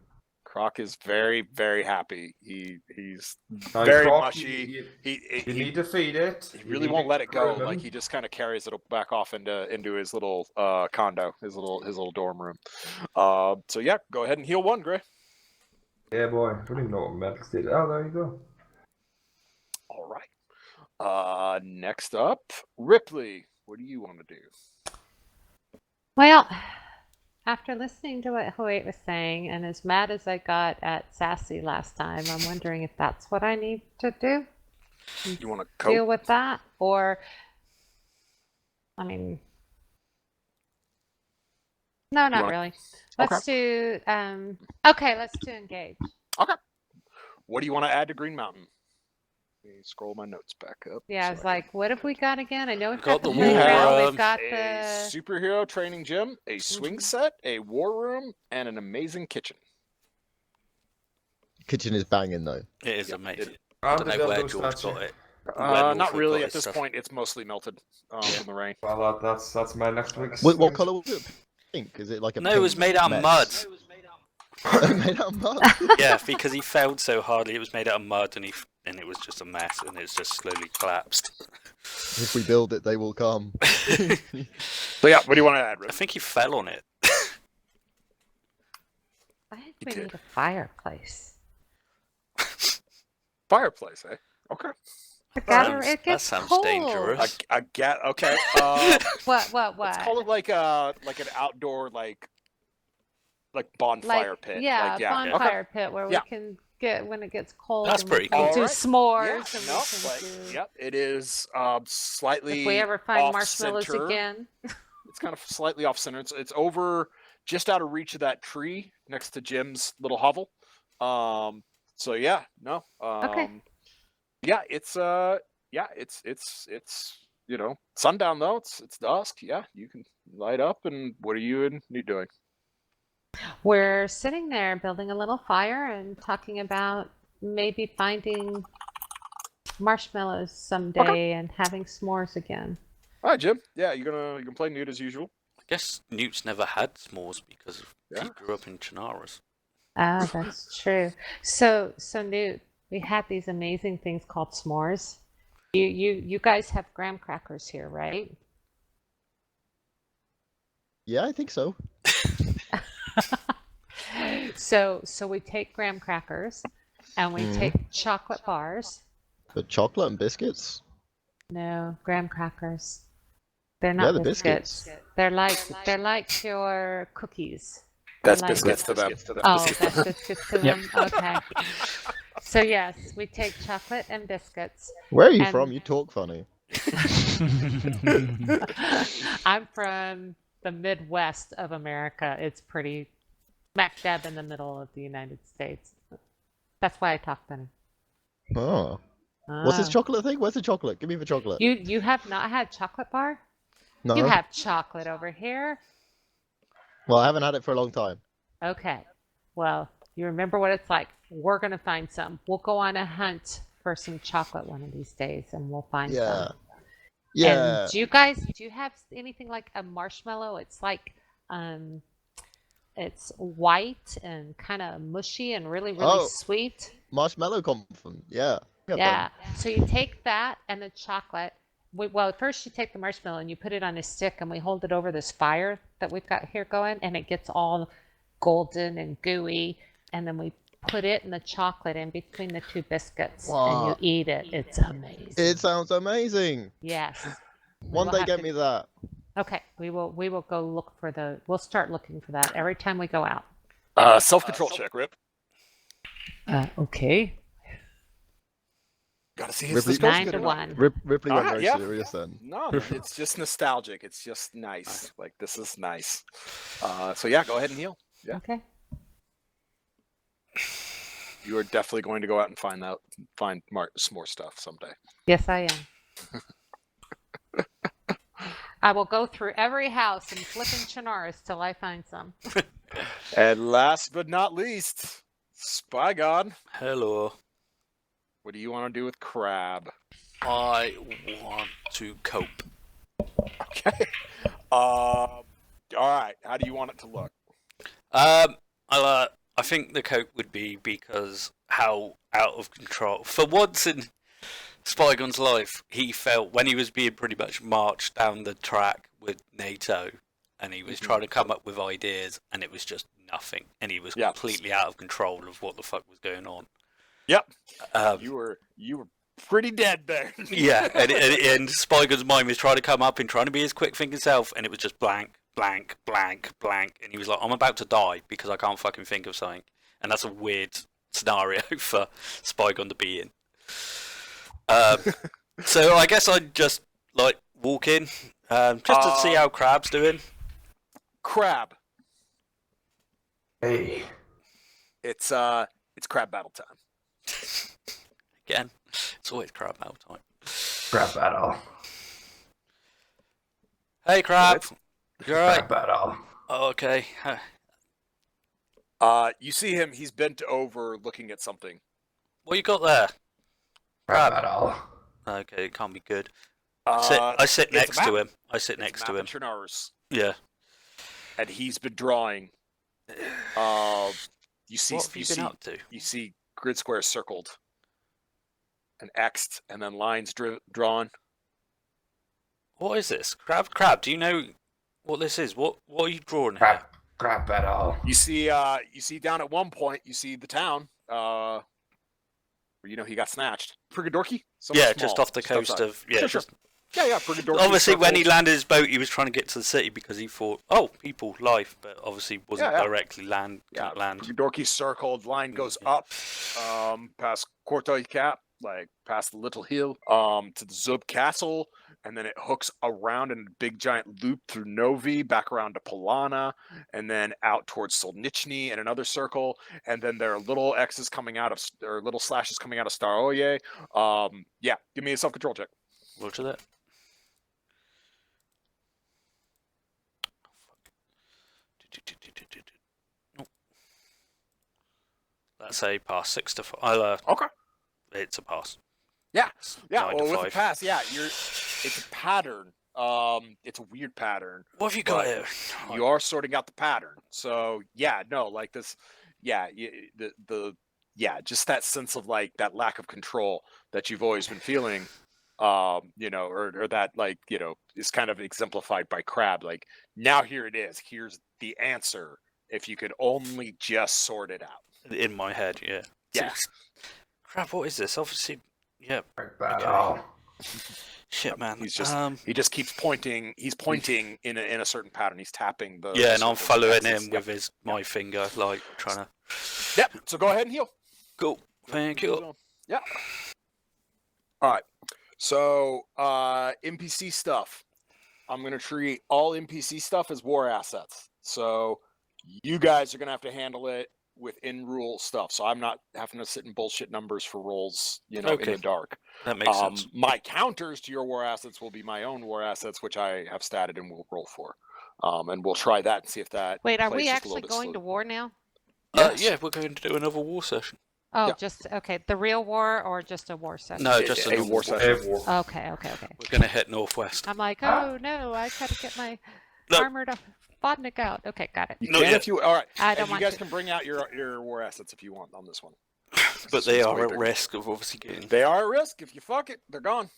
Croc is very, very happy. He's Now, very Croc, mushy. You He need to feed it. he You really need won't to let it go. groom Like him. he just kind of carries it back off into his little condo, his little dorm room. So yeah, go ahead and heal one, Gray. Yeah, boy. I don't even know what medics did. Oh, there you go. All right. Next up, Ripley. What do you want to do? Well, after listening to what Huate was saying, and as mad as I got at Sassy last time, I'm wondering if that's what I need to do. You want to Deal cope? with that, or I mean, no, not wanna- really. Let's do okay, let's do engage. Okay. What do you want to add to Green Mountain? Let me scroll my notes back up. Yeah, I so was can- like, what have we got again? I know we've Got got the the playground, war, we've got a the superhero training gym, a swing set, a war room, and an amazing kitchen. Kitchen is banging though. It is Yeah, amazing. And I the don't know where dildo George statue. got it. Not Norfolk really. got At his this stuff. point, it's mostly melted from the rain. Well, that's my next week's. What thing. colour was it? Pink? Is it like a No, it was pink made out of mess? mud. Made out of mud? Yeah, because he failed so hardly, it was made out of mud, and it was just a mess, and it's just slowly collapsed. If we build it, they will come. So yeah, what do you want to add, I Rick? think he fell on it. I think You we did. need a fireplace. Fireplace, eh? Okay. It got- Sounds- it that gets sounds cold. dangerous. I get. Okay. What? Let's call it like an outdoor like bonfire pit. Yeah, Like, bonfire pit where Yeah. we can get when it gets cold. That's and pretty we can cool. do Alright. s'mores. Yeah, and no, we can do... yep. It is slightly. If we ever find off marshmallows center. again. It's kind of slightly off center. It's over just out of reach of that tree next to Jim's little hovel. So yeah, no. Yeah, it's sundown though. It's dusk. Yeah, you can light up. And what are you and you doing? We're sitting there building a little fire and talking about maybe finding marshmallows someday and having s'mores again. All right, Jim. Yeah, you can play Newt as usual. I guess Newt's never had s'mores because Yeah. he grew up in Chinaras. Ah, that's true. So Newt, we had these amazing things called s'mores. You guys have graham crackers here, right? Yeah, I think so. So we take graham crackers and we Mhm. take chocolate bars. But chocolate and biscuits? No, graham crackers. They're Yeah, not the biscuits. They're like your cookies. That's like biscuits to them. Oh, that's biscuits to Yep. them. Okay. So yes, we take chocolate and biscuits. Where are you And- from? You talk funny. I'm from the Midwest of America. It's pretty smack dab in the middle of the United States. That's why I talk funny. Oh. What's this Ah. chocolate thing? Where's the chocolate? Give me the chocolate. You have not had chocolate bar? No. You have chocolate over here? Well, I haven't had it for a long time. Okay. Well, you remember what it's like. We're going to find some. We'll go on a hunt for some chocolate one of these days and we'll find Yeah. some. Yeah. And do you have anything like a marshmallow? It's like it's white and kind of mushy and really Oh. sweet. Marshmallow confident. Yeah. Got Yeah. So you take that and the chocolate. Well, first you take the marshmallow and you put it on a stick and we hold it over this fire that we've got here going and it gets all golden and gooey and then we put it and the chocolate in between the two biscuits and you Wow. eat it. It's amazing. It sounds amazing. Yes. One will day have get to- me that. Okay. We will go look for we'll start looking for that every time we go out. Self-control check, Rip. Okay. Gotta see his Ripley- discretion. 9 to 1. Ripley went very yeah. serious then. No, it's just nostalgic. It's just nice. Like this is nice. So yeah, go ahead and heal. Yeah. Okay. You are definitely going to go out and find some more stuff someday. Yes, I am. I will go through every house in flipping Chinaris till I find some. And last but not least, Spygon. Hello. What do you want to do with Crab? I want to cope. Okay. All right. How do you want it to look? I think the cope would be because how out of control. For once in Spygon's life, he felt when he was being pretty much marched down the track with NATO, and he was trying to come up with ideas, and it was just nothing, and he was completely out of control of what the fuck was going on. Yep. You were pretty dead there. Yeah, and Spygon's mind was trying to come up and trying to be his quick thinking self, and it was just blank, blank, blank, blank, and he was like, I'm about to die because I can't fucking think of something. And that's a weird scenario for Spygon to be in. So I guess I'd just like walk in just to see how Crab's doing. Crab. Hey. It's crab battle time. Again, it's always Crab battle time. Crab battle. Hey, Crab. You alright? Crab battle. Oh, okay. You see him. He's bent over looking at something. What you got there? Crab battle. Okay, it can't be good. I sit next to him. I sit next to him. Chinaris. Yeah. And he's been drawing. You see. What have you been up to? You see grid squares circled, and X'd, and then lines drawn. What is this? Crab, do you know what this is? What are you drawing here? Crab battle. You see down at one point, you see the town, where he got snatched. Prigidorki? Yeah, just off the coast of, Sure. Yeah, Prigidorki. Obviously, when he landed his boat, he was trying to get to the city because he thought, people, life, but obviously wasn't directly land. Yeah, land. Prigidorki circled, line goes up, past Kortoi Cap, like past the little hill, to the Zub Castle, and then it hooks around in a big giant loop through Novi, back around to Polana, and then out towards Solnichny in another circle, and then there are little X's coming out of, or little slashes coming out of Staroye. Yeah, give me a self-control check. Roger that. That's a pass. 6 to 5. Okay. It's a pass. Yeah. Yeah. 9 Well, to with 5. the pass, it's a pattern. It's a weird pattern. What have you got here? You are sorting out the pattern. So like this. Yeah. Just that sense of like that lack of control that you've always been feeling. Or that is kind of exemplified by Crab. Like now, here it is. Here's the answer. If you could only just sort it out. In my head, yeah. Yeah. Crap, what is this? Obviously, yeah. Crab battle. Shit, man. He's just he just keeps pointing. He's pointing in a certain pattern. He's tapping the. Yeah, and I'm following him Yep. with my finger, like trying to. Yep. So go ahead and heal. Cool. Thank you. Yeah. All right. So NPC stuff. I'm gonna treat all NPC stuff as war assets. So you guys are gonna have to handle it with in-rule stuff. So I'm not having to sit in bullshit numbers for rolls, in the dark. That makes sense. My counters to your war assets will be my own war assets, which I have statted and will roll for. And we'll try that and see if that. Wait, are plays we just a little actually bit going slow. to war now? Yes. Yeah, we're going to do another war session. Oh, Yeah. just okay. The real war or just a war session? No, just a a war session. session. Okay. We're going to hit northwest. I'm like, oh no, I gotta get my armored Vodnik out. Okay, got it. You No, can yeah. if you all right. I don't And you want guys to. can bring out your war assets if you want on this one. But they are at risk of obviously getting. They are at risk. If you fuck it, they're gone.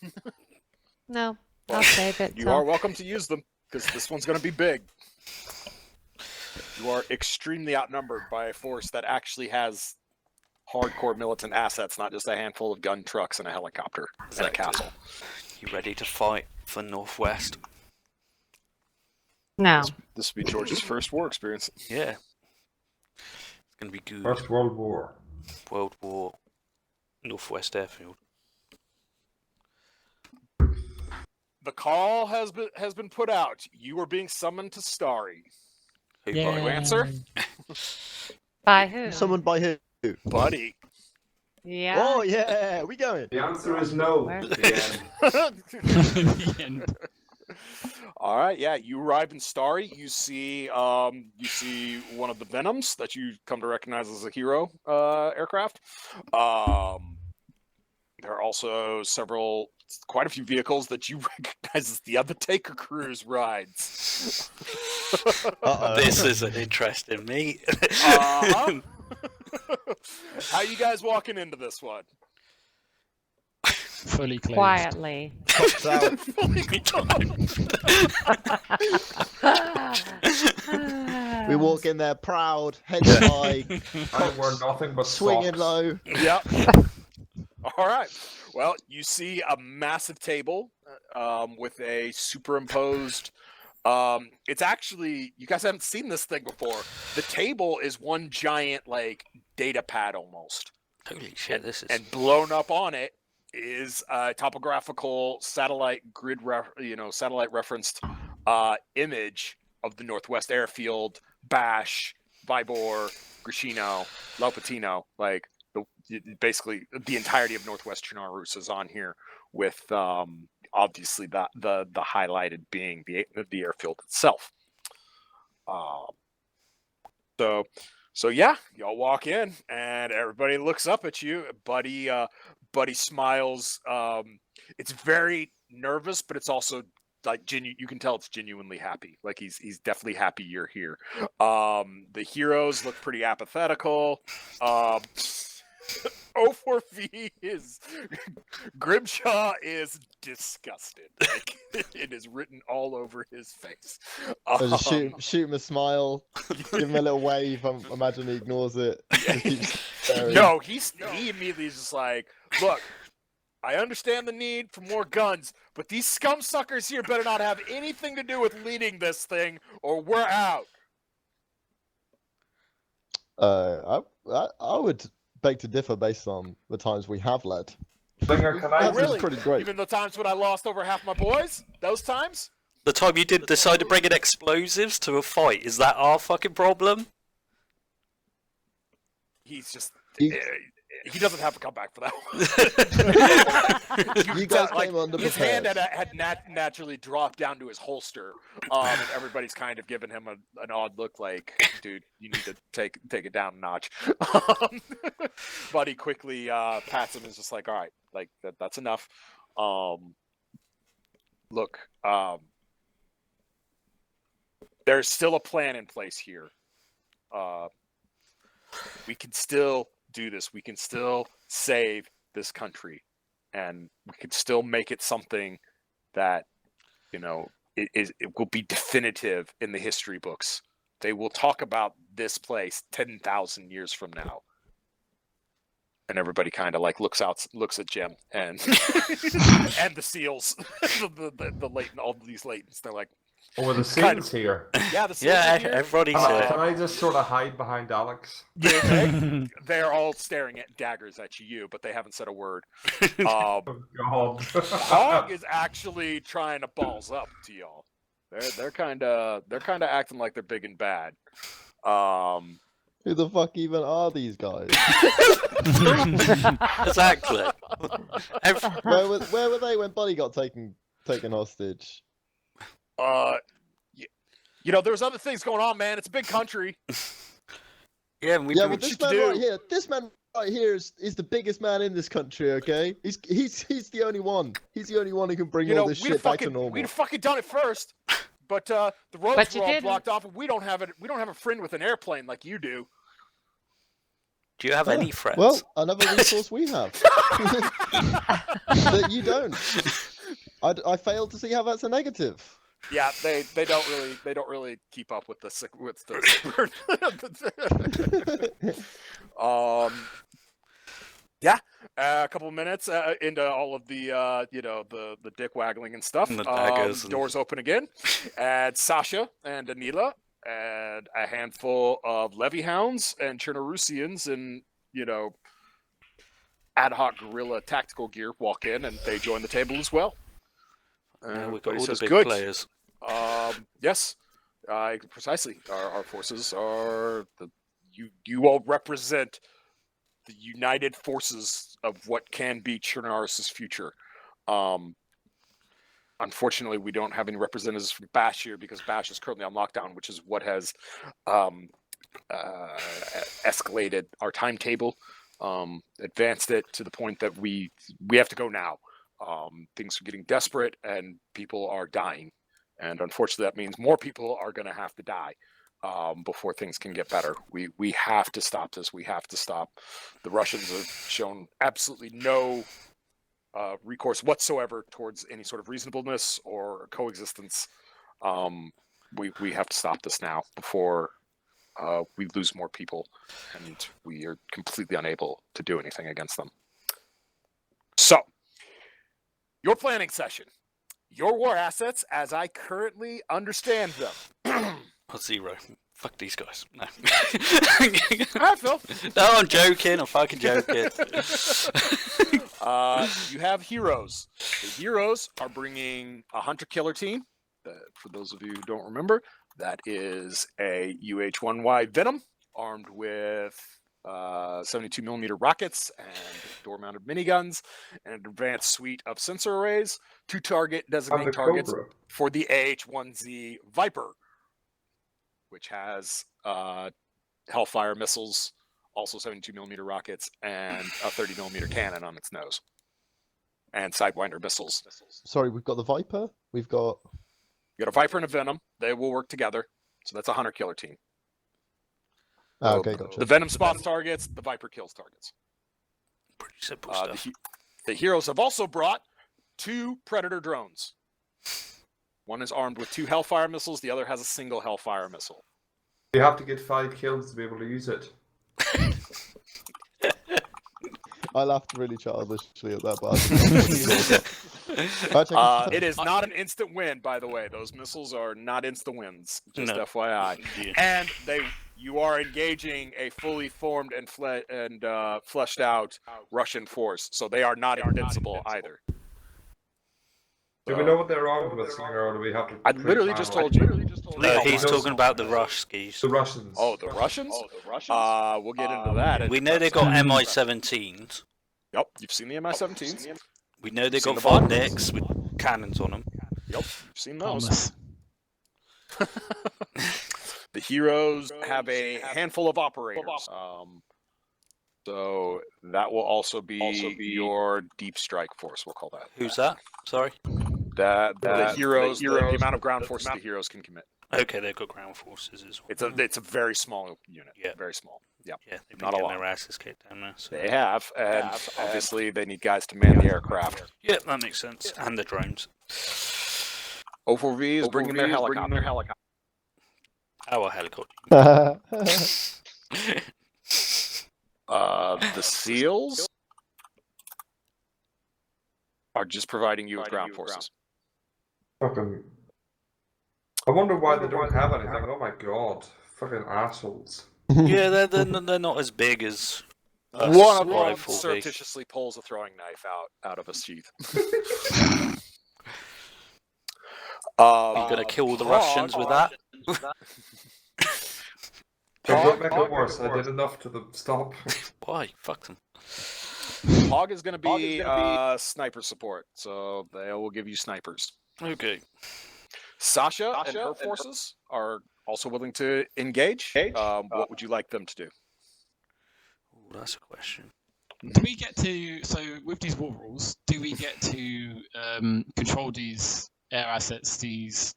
No, I'll save it. You till- are welcome to use them because this one's going to be big. You are extremely outnumbered by a force that actually has hardcore militant assets, not just a handful of gun trucks and a helicopter and a castle. You ready to fight for northwest? No. This would be George's first war experience. Yeah. It's going to be good. First World War. World War. Northwest Airfield. The call has been put out. You are being summoned to Starry. Who Yeah. by You answer? By who? Someone by who? Buddy. Yeah. Oh yeah, we going. The answer is no. Where? The end. The end. All right, yeah. You arrive in Starry. You see one of the Venoms that you come to recognize as a hero aircraft. There are also quite a few vehicles that you recognize as the Undertaker Cruise rides. Uh-oh. This is an interesting meet. Uh-huh. How you guys walking into this one? Fully clothed. Quietly. Pops out. We walk in there proud, heads high, I wear nothing but swinging socks. low. Yep. All right. Well, you see a massive table with a superimposed. It's actually, you guys haven't seen this thing before. The table is one giant like data pad almost. Holy shit, this is... And blown up on it is a topographical satellite grid, satellite referenced image of the Northwest Airfield, Bash, Vibor, Grishino, Laupatino, like basically the entirety of Northwest Chernarus is on here, with obviously the highlighted being the airfield itself. So yeah, y'all walk in and everybody looks up at you. Buddy smiles. It's very nervous, but it's also like you can tell it's genuinely happy. Like he's definitely happy you're here. The heroes look pretty apathetical. O4V is Grimshaw is disgusted. Like it is written all over his face. So just shoot him a smile, give him a little wave. I imagine he ignores it. Just keeps staring. No, he immediately is just like, look, I understand the need for more guns, but these scum suckers here better not have anything to do with leading this thing, or we're out. I would beg to differ based on the times we have led. Slinger, can I That's really? pretty great. Even the times when I lost over half my boys, those times. The time you did decide to bring in explosives to a fight, is that our fucking problem? He's just He- he doesn't have to come back for that one. You guys like, came under his hand prepared. had naturally dropped down to his holster, and everybody's kind of giving him an odd look, like, dude, you need to take it down a notch. Buddy quickly pats him and is just like, all right, like that's enough. Look, there's still a plan in place here. We can still do this. We can still save this country, and we can still make it something that, it will be definitive in the history books. They will talk about this place 10,000 years from now. And everybody kind of like looks at Jim and and the seals, the latent, all these latents. They're like, Oh, were the Kind seals here? yeah, the seals Yeah, are here. everybody's Can I just sort of hide behind Alex? Yeah, they're all staring at daggers at you, but they haven't said a word. Oh, God. Hog is actually trying to balls up to y'all. They're kind of acting like they're big and bad. Who the fuck even are these guys? Exactly. Where were they when Buddy got taken hostage? There's other things going on, man. It's a big country. Yeah, and we Yeah, do but this man right here is the biggest man in this country. Okay, he's the only one. He's the only one who can bring all this shit back to normal. We'd have fucking done it first, but the roads But you were all didn't. blocked off, and we don't have a friend with an airplane like you do. Do you have any friends? Well, another resource we have that you don't. I failed to see how that's a negative. Yeah, they don't really keep up with the yeah, a couple of minutes into all of the the dick waggling and stuff. And the daggers and- Doors open again, and Sasha and Anila and a handful of levy hounds and Chernorusians and ad hoc guerrilla tactical gear walk in, and they join the table as well. Yeah, we've got Everybody all the says, big "Good." players. Yes. Precisely. Our forces are you all represent the united forces of what can be Chernarus' future. Unfortunately, we don't have any representatives from Bash here because Bash is currently on lockdown, which is what has escalated our timetable, advanced it to the point that we have to go now. Things are getting desperate and people are dying. And unfortunately, that means more people are going to have to die before things can get better. We have to stop this. We have to stop. The Russians have shown absolutely no recourse whatsoever towards any sort of reasonableness or coexistence. We have to stop this now before we lose more people and we are completely unable to do anything against them. So, your planning session. Your war assets, as I currently understand them. 0. Fuck these guys. No. Hi, Phil. No, I'm joking. I'm fucking joking. You have heroes. The heroes are bringing a hunter-killer team. For those of you who don't remember, that is a UH-1Y Venom armed with 72mm rockets and door-mounted miniguns, and an advanced suite of sensor arrays to target designate targets Cobra. for the AH-1Z Viper, which has Hellfire missiles, also 72mm rockets, and a 30mm cannon on its nose, and Sidewinder missiles. Sorry, we've got the Viper. We've got. You got a Viper and a Venom. They will work together, so that's a hunter-killer team. Oh, okay, gotcha. The Venom spots targets, the Viper kills targets. Pretty simple stuff. The heroes have also brought 2 Predator drones. One is armed with 2 Hellfire missiles, the other has a single Hellfire missile. You have to get 5 kills to be able to use it. I laughed really childishly at that, but it is not an instant win, by the way. Those missiles are not instant wins, just No. FYI. Yeah. And you are engaging a fully formed and fleshed out Russian force, so they are not invincible either. Do we know what they're armed with, Slinger, or do we have to? I literally just told you. No, he's talking about the Ruskies. The Russians. Oh, the Russians? We'll get into that. We know they got MI-17s. Yep, you've seen the MI-17s. We know they Seen got the Bandits with cannons on them. Yep, you've seen those. Thomas. The heroes have a handful of operators. So that will also be your deep strike force, we'll call that. Who's that? Sorry. The heroes, the amount of ground force the heroes can commit. Okay, they've got ground forces as well. It's a very small unit. Yeah. Very small. Yeah. Yeah, they've Not been a getting lot. their asses kicked down there. So. They have, and obviously they need guys to man the aircraft. Yeah, that makes sense. And the drones. O4V is bringing their helicopter. Our helicopter. The SEALs are just providing you with ground forces. Fucking. I wonder why they don't have anything. Oh my god. Fucking assholes. Yeah, they're not as big as us. One of them rifle big. surreptitiously pulls a throwing knife out of a sheath. You're gonna kill the Russians with that? They won't make it worse. I did enough to stop. Why? Fuck them. Hog is going to be sniper support, so they will give you snipers. Okay. Sasha and her forces are also willing to engage. What would you like them to do? Ooh, that's a question. Do we get to, so with these war rules, do we get to control these air assets, these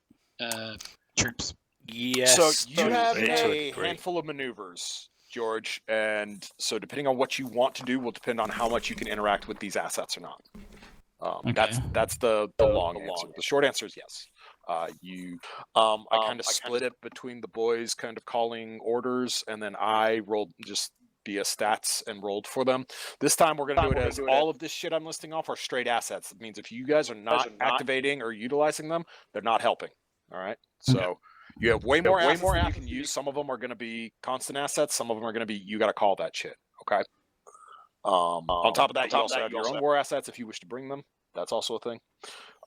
troops? Yes. So you have to a degree. handful of maneuvers, George, and so depending on what you want to do will depend on how much you can interact with these assets or not. That's the long answer. The short answer is yes. I kind of split it between the boys kind of calling orders, and then I rolled just via stats and rolled for them. This time we're going to do it as all of this shit I'm listing off are straight assets. It means if you guys are not activating or utilizing them, they're not helping. All right? So you have way more assets than you can use. Some of them are going to be constant assets. Some of them are going to be, you got to call that shit. Okay? On top of that, you also have your own war assets if you wish to bring them. That's also a thing.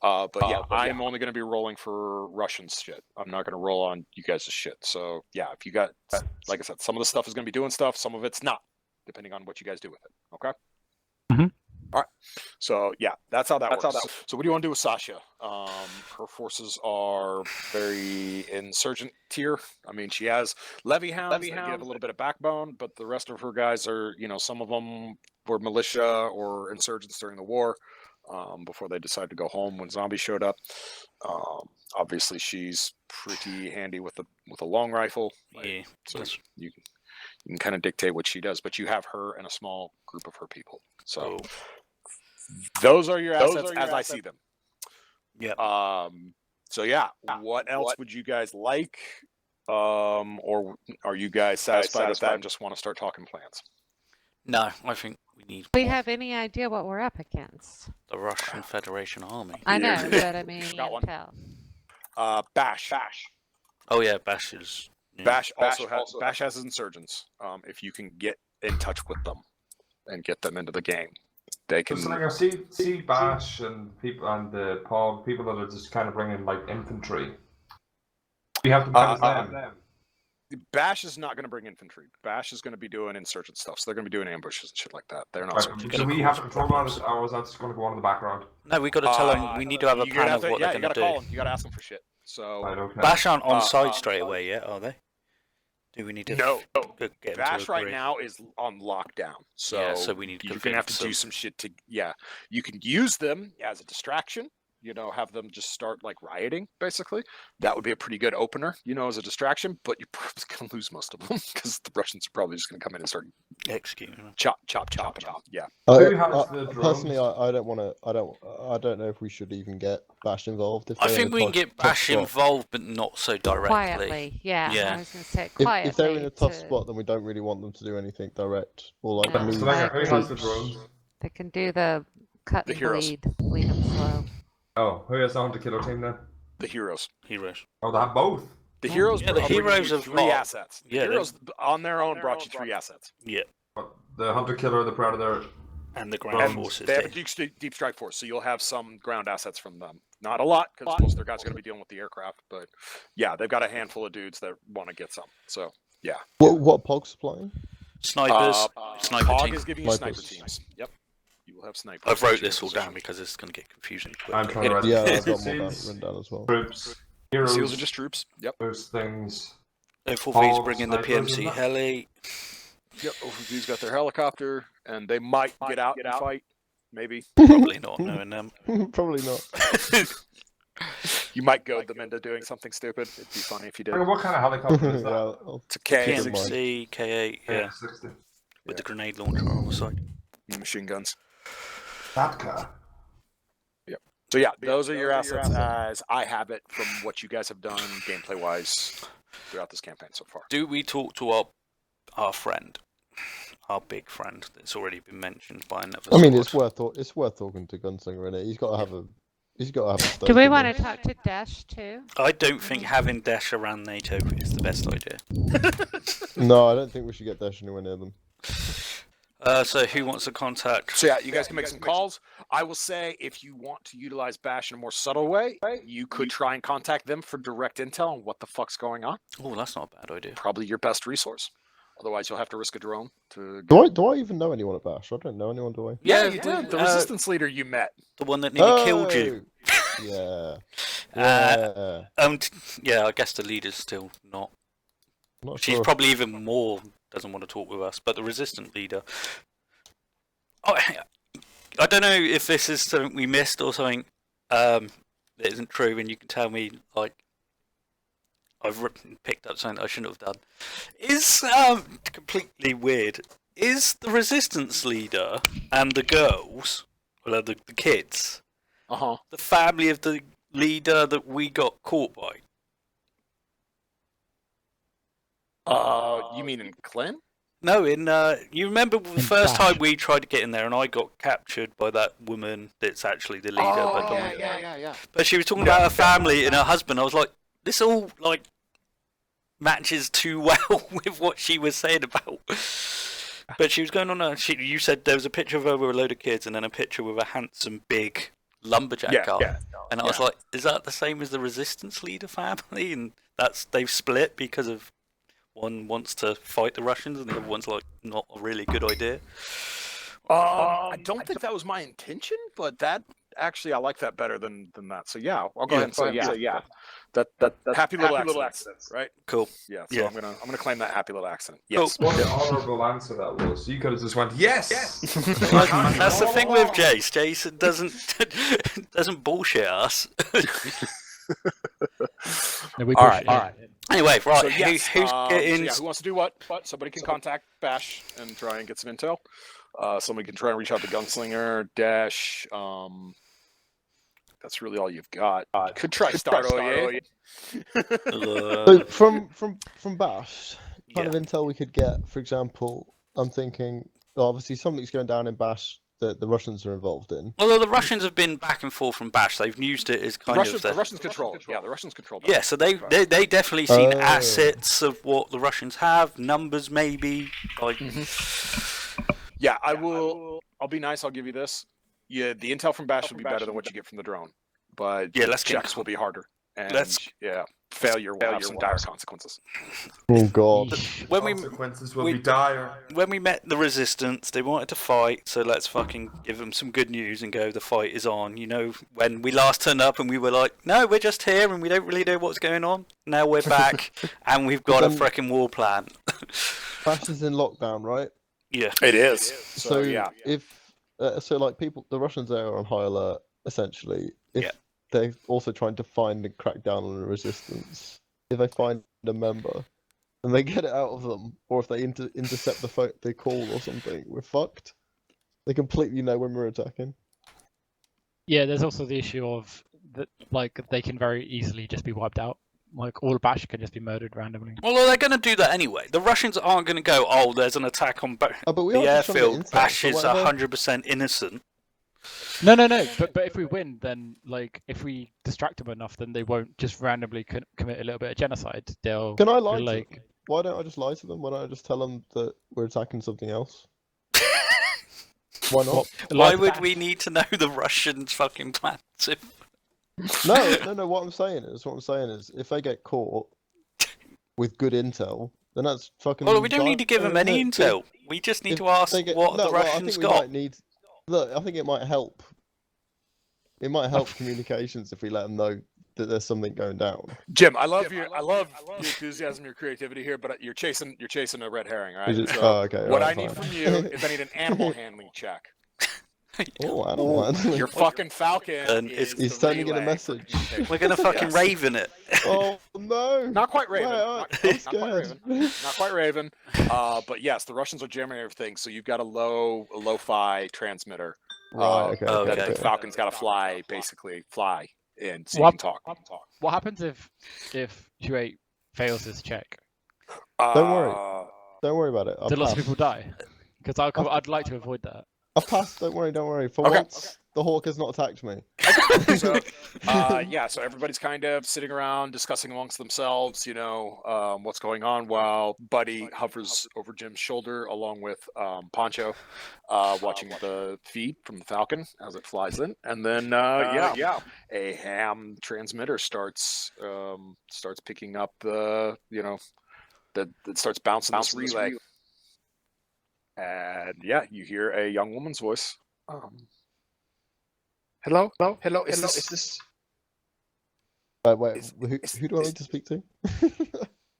But I'm only going to be rolling for Russian shit. I'm not going to roll on you guys' shit. So yeah, if you got, like I said, some of the stuff is going to be doing stuff, some of it's not, depending on what you guys do with it. Okay. Mhm. All right. So yeah, that's how that works. So what do you want to do with Sasha? Her forces are very insurgent tier. I mean, she has levy hounds that give a little bit of backbone, but the rest of her guys are, some of them were militia or insurgents during the war. Before they decided to go home when zombies showed up. Obviously, she's pretty handy with a long rifle. Yeah, so you can kind of dictate what she does, but you have her and a small group of her people. So those are your assets as I see them. Yeah. So yeah, what else would you guys like? Or are you guys satisfied with that and just want to start talking plans? No, I think we need. Do we have any idea what we're up against? The Russian Federation Army. I know, but I mean, Got one. tell. Bash. Oh yeah, Bash is. Yeah. Bash has insurgents. If you can get in touch with them and get them into the game, they can. So I see Bash and people and the Pog, people that are just kind of bringing like infantry. We have to manage them. Bash is not going to bring infantry. Bash is going to be doing insurgent stuff. So they're going to be doing ambushes and shit like that. They're not. Do we have to control that, or is that just going to go on in the background? No, we got to tell them. We need to have a plan of what they're going to do. You got to ask them for shit. So okay. Bash aren't on side straight away yet, are they? Do we need to? No. Get Bash right now is on lockdown. So yeah, so we need to. You're going to have to do some shit to. Yeah, you can use them as a distraction. Have them just start like rioting, basically. That would be a pretty good opener, as a distraction, but you're probably going to lose most of them because the Russians are probably just going to come in and start executing them. Chop. Yeah. Personally, I don't want to. I don't know if we should even get Bash involved. I think we can get Bash involved, but not so directly. Quietly, yeah. I was going to say quietly. If they're in a tough spot, then we don't really want them to do anything direct or like move. Who has the drones? They can do the cut and bleed them slow. Oh, who has the hunter killer team then? The heroes. Oh, they have both. The heroes. Yeah, the heroes have 3 assets. The yeah, heroes on their own brought you 3 assets. Yeah. The hunter killer, the predator, and the ground forces. They have a deep strike force, so you'll have some ground assets from them. Not a lot, because most of their guys are going to be dealing with the aircraft. But yeah, they've got a handful of dudes that want to get some. So yeah. What Pog's supplying? Snipers. Sniper Pog team. is giving you sniper teams. Yep. You will have snipers. I've wrote this all down because it's going to get confusing. I'm trying to write I've got more written down as well. Troops, heroes. SEALs are just troops. Yep. Those things. O4V's bringing the PMC heli. Yep. O4V's got their helicopter, and they might get out and fight. Maybe. Probably not, knowing them. Probably not. You might goad them into doing something stupid. It'd be funny if you did. What kind of helicopter is that? It's a K. PMC, K8, yeah. With the grenade launcher on the side. Machine guns. That car. Yep. So yeah, those are your assets as I have it from what you guys have done gameplay-wise throughout this campaign so far. Do we talk to our friend, our big friend that's already been mentioned by another? I mean, it's worth talking to Gunslinger, isn't it? He's got to have a. Do we want to talk to Dash too? I don't think having Dash around NATO is the best idea. No, I don't think we should get Dash anywhere near them. So who wants to contact? So yeah, you guys can make some calls. I will say if you want to utilize Bash in a more subtle way, you could try and contact them for direct intel on what the fuck's going on. Oh, that's not a bad idea. Probably your best resource. Otherwise, you'll have to risk a drone to. Do I even know anyone at Bash? I don't know anyone, do I? Yeah, you did. The resistance leader you met. The one that nearly killed you. Yeah. Yeah, I guess the leader's still not. She's sure. probably even more doesn't want to talk with us, but the resistant leader. Oh, I don't know if this is something we missed or something that isn't true, and you can tell me, like, I've picked up something I shouldn't have done. Is completely weird. Is the resistance leader and the girls, well, the kids, the family of the leader that we got caught by? You mean in Clint? No, in you remember the first time we tried to get in there, and I got captured by that woman that's actually the leader. Yeah. But she was talking about her family and her husband. I was like, this all like matches too well with what she was saying about. But she was going on. You said there was a picture of her with a load of kids, and then a picture with a handsome, big lumberjack guy. yeah. And I was like, is that the same as the resistance leader family? And they've split because of one wants to fight the Russians and the other one's like not a really good idea. I don't think that was my intention, but that actually I like that better than that. So yeah, I'll go ahead and say yeah. That happy little accident, right? Cool. Yeah. So I'm gonna claim that happy little accident. Cool. Yes. What an honourable answer that was. You could have just went, yes! That's the thing with Jace. Jason doesn't bullshit us. No, we All push right. it. Anyway, right. So, yes, Who's getting? who wants to do what? Somebody can contact Bash and try and get some intel. Somebody can try and reach out to Gunslinger, Dash. That's really all you've got. Could try Start OEA. So from Bash, kind of intel we could get, for example, I'm thinking obviously something's going down in Bash that the Russians are involved in. Although the Russians have been back and forth from Bash, they've used it as kind of The Russians control it. Yeah, the Russians control that. Yeah, so they definitely seen assets of what the Russians have, numbers maybe. Like, Yeah, I'll be nice. I'll give you this. Yeah, the intel from Bash will be better than what you get from the drone, but Yeah, let's checks will be harder. And Let's- failure will have some dire consequences. Oh god. when we Consequences will be dire. when we met the Resistance, they wanted to fight, so let's fucking give them some good news and go, the fight is on. You know, when we last turned up and we were like, no, we're just here and we don't really know what's going on. Now we're back and we've got a freaking war plan. Bash is in lockdown, right? Yeah. It is. So yeah. if like the Russians are on high alert essentially. If Yeah. they're also trying to find and crack down on the Resistance, if they find a member and they get it out of them, or if they intercept the call or something, we're fucked. They completely know when we're attacking. Yeah, there's also the issue of that, like they can very easily just be wiped out. Like all Bash can just be murdered randomly. Well, they're going to do that anyway. The Russians aren't going to go, oh, there's an attack on Oh, but we the are just trying to get airfield. intel, Bash so is whatever- 100% innocent. No. But if we win, then like if we distract them enough, then they won't just randomly commit a little bit of genocide. They'll Can I lie to like. them? Why don't I just lie to them? Why don't I just tell them that we're attacking something else? Why not? Why would we need to know the Russians' fucking plans? No. What I'm saying is, if they get caught with good intel, then that's fucking. Well, we don't need to give them any no, intel. We just need if to ask they get- what no, the well, Russians I think we got. might need. Look, I think it might help. It might help communications if we let them know that there's something going down. Jim, I love your enthusiasm, your creativity here, but you're chasing a red herring, all right? Is it? So Oh, okay. what I alright, need fine. from you is I need an animal handling check. Oh, I don't mind. Your fucking falcon And is He's the sending in a relay for message. communication. We're gonna fucking Yes. raven it. Oh no! Not quite Raven. Right, Not I'm quite scared. Raven. Not quite Raven. But yes, the Russians are jamming everything, so you've got a lo-fi transmitter. Right. Okay. Oh, That okay. the Falcon's got to fly in, so What- you can talk. What happens if Huate fails this check? Don't worry. Don't worry about it. Do lots of I've people die? Because I'd like to avoid that. passed. Don't worry. For Okay. once, the hawk has not attacked me. So, so everybody's kind of sitting around discussing amongst themselves, what's going on, while Buddy hovers over Jim's shoulder along with Poncho, watching the feed from the Falcon as it flies in, and then a ham transmitter starts picking up that starts bouncing this relay, and you hear a young woman's voice. Hello. Is this? Wait. Who do I need to speak to?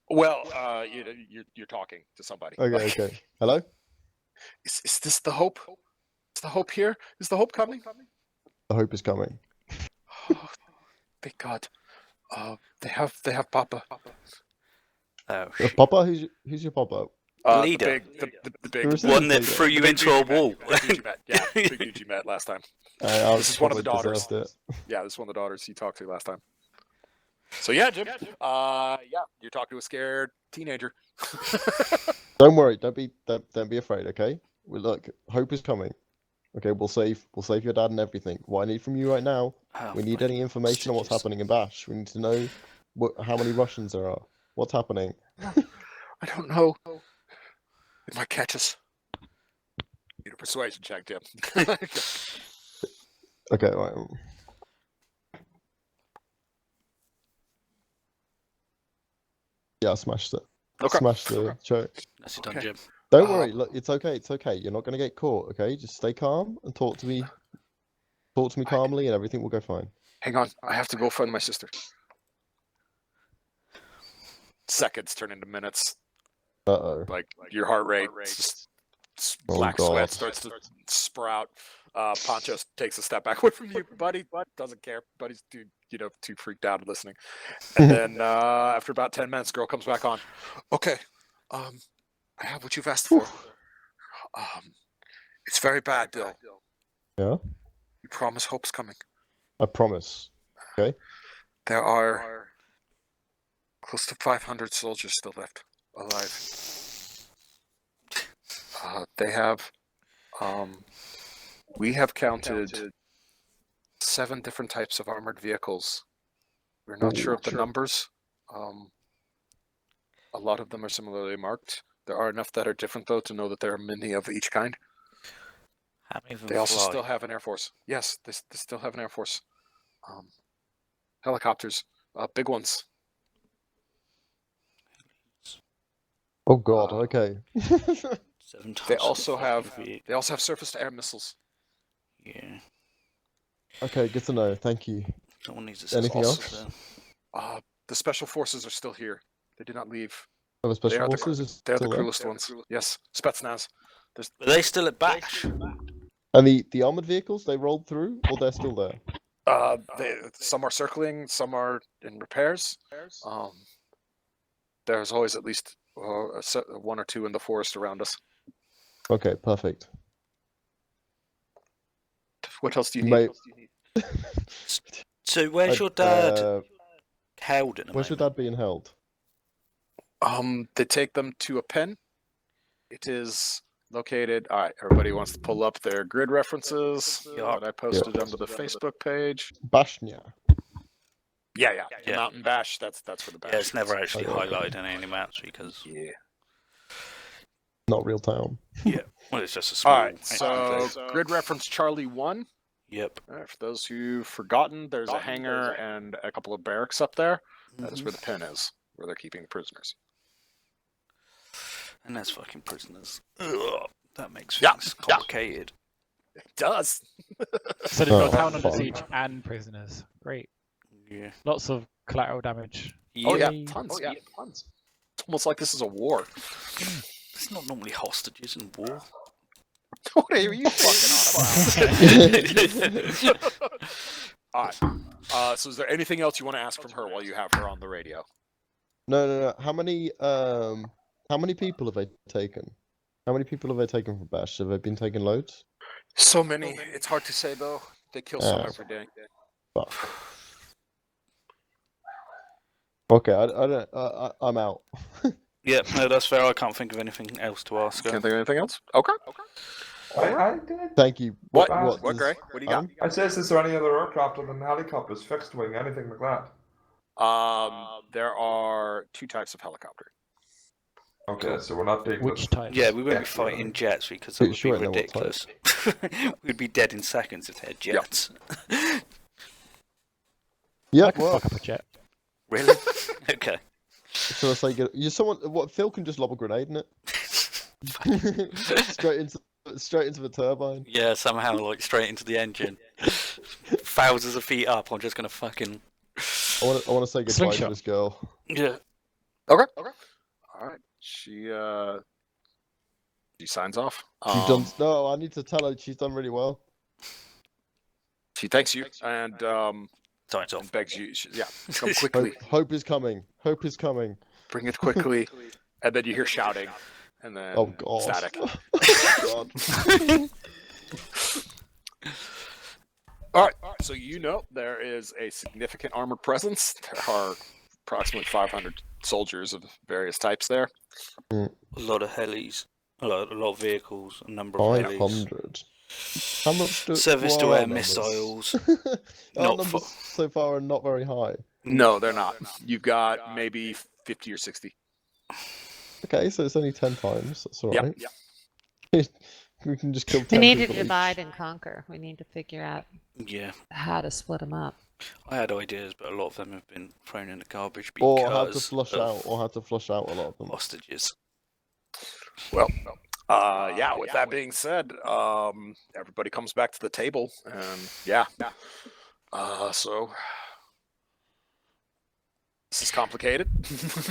Well, you're talking to somebody. Okay. Hello. Is this the Hope? Is the Hope here? Is the Hope coming? The hope is coming. Oh, thank God. They have Papa. Oh, Papa, who's your Papa? Leader. The big Who's one that leader? threw you into a wall. Big dude you met. Yeah, big dude you met last time. This is one of the daughters. Yeah, this is one of the daughters you talked to last time. So yeah, Jim. You're talking to a scared teenager. Don't worry. Don't be afraid. Okay. Look, hope is coming. Okay, we'll save your dad and everything. What I need from you right now, Oh, we need any information on what's happening in Bash. We need to know how many Russians there are. What's happening? I don't know. It might catch us. Need a persuasion check, Jim. Okay, right. Yeah, I smashed it. Okay. Smashed the choke. That's it done, Jim. Don't worry. Look, it's okay. It's okay. You're not gonna get caught. Okay, just stay calm and talk to me. Talk to me calmly, and everything will go fine. Hang on, I have to go find my sister. Seconds turn into minutes. Uh-oh. Like your heart rate, black sweat starts to sprout. Poncho takes a step back away from you, buddy. Doesn't care. Buddy's too freaked out and listening. And then after about 10 minutes, girl comes back on. Okay, I have what you've asked for. It's very bad, Bill. Yeah. You promise hope's coming. I promise. Okay. There are close to 500 soldiers still left alive. They have, we have counted 7 different types of armored vehicles. We're not sure of the numbers. A lot of them are similarly marked. There are enough that are different, though, to know that there are many of each kind. How many of them They also fly? still have an air force. Yes, they still have an air force. Helicopters, big ones. Oh God. Okay. 7 They tons also of have fucking surface-to-air missiles. Yeah. Okay. Good to know. Thank you. Someone needs to Anything also else? The special forces are still here. They did not leave. Oh, the special They are the forces is They're the still there? coolest ones. Yes, Spetsnaz. Are they still at Bash? And the armored vehicles, they rolled through, or they're still there? Some are circling, some are in repairs. There's always at least 1 or 2 in the forest around us. Okay, perfect. What else do you need? So where's your dad held at the Where's your moment? dad being held? They take them to a pen. It is located. All right, everybody wants to pull up their grid references that I posted onto the Facebook page. Bashnia. Yeah. The Yeah. Mountain Bash. That's for the bash. Yeah, it's never actually Okay. highlighted in any maps because Not real town. well, it's just a small. All right, action so place. grid reference Charlie 1. Yep. All right, for those who've forgotten, there's a hangar and a couple of barracks up there. That is where the pen is, where they're keeping prisoners. And that's fucking prisoners. Ugh, that makes Yeah, things yeah. complicated. It does. So they've got a Oh, town under fuck. siege and prisoners. Great. Yeah. Lots of collateral damage. Oh yeah, Yay. tons. Tons. It's almost like this is a war. It's not normally hostages in war. What are you fucking on about? All right. So is there anything else you want to ask from her while you have her on the radio? No. How many people have they taken? How many people have they taken from Bash? Have they been taking loads? So many. It's hard to say though. They kill some every day. Fuck. Okay, I'm out. Yeah, no, that's fair. I can't think of anything else to ask her. Can't think of anything else. Okay. I did. Thank you. What, does- Gray? What do you got? I says, is there any other aircraft other than helicopters, fixed wing, anything like that? There are 2 types of helicopter. Okay, so we're not taking Which type? Yeah, we won't be Yeah. fighting jets because that would Sure, be I know what type. ridiculous. We'd be dead in seconds if they had jets. Yeah, I can well, fuck up a jet. Really? Okay. should I say you someone? What Phil can just lob a grenade in it straight into the turbine. Yeah, somehow like straight into the engine. Thousands of feet up. I'm just gonna fucking. I want to say goodbye Slingshot. to this girl. Yeah. Okay. All right. She signs off. She's done. No, I need to tell her she's done really well. She thanks you and Signs off. and begs you. Come quickly. Hope is coming. Hope is coming. Bring it quickly. And then you hear shouting, and then Oh God. static. God. All right. So there is a significant armored presence. There are approximately 500 soldiers of various types there. A lot of helis. A lot of vehicles. A number of helis. 500. How much do Service what to are air our numbers? missiles. Our Not numbers for- so far are not very high. No, they're not. You've got maybe 50 or 60. Okay, so it's only 10 times. That's all Yep. right. We can just kill 10 We need to people each. divide and conquer. We need to figure out Yeah. how to split them up. I had ideas, but a lot of them have been thrown in the garbage Or because had to flush of out, or had to flush out a lot of them. hostages. Well, yeah. With that being said, everybody comes back to the table, and so this is complicated.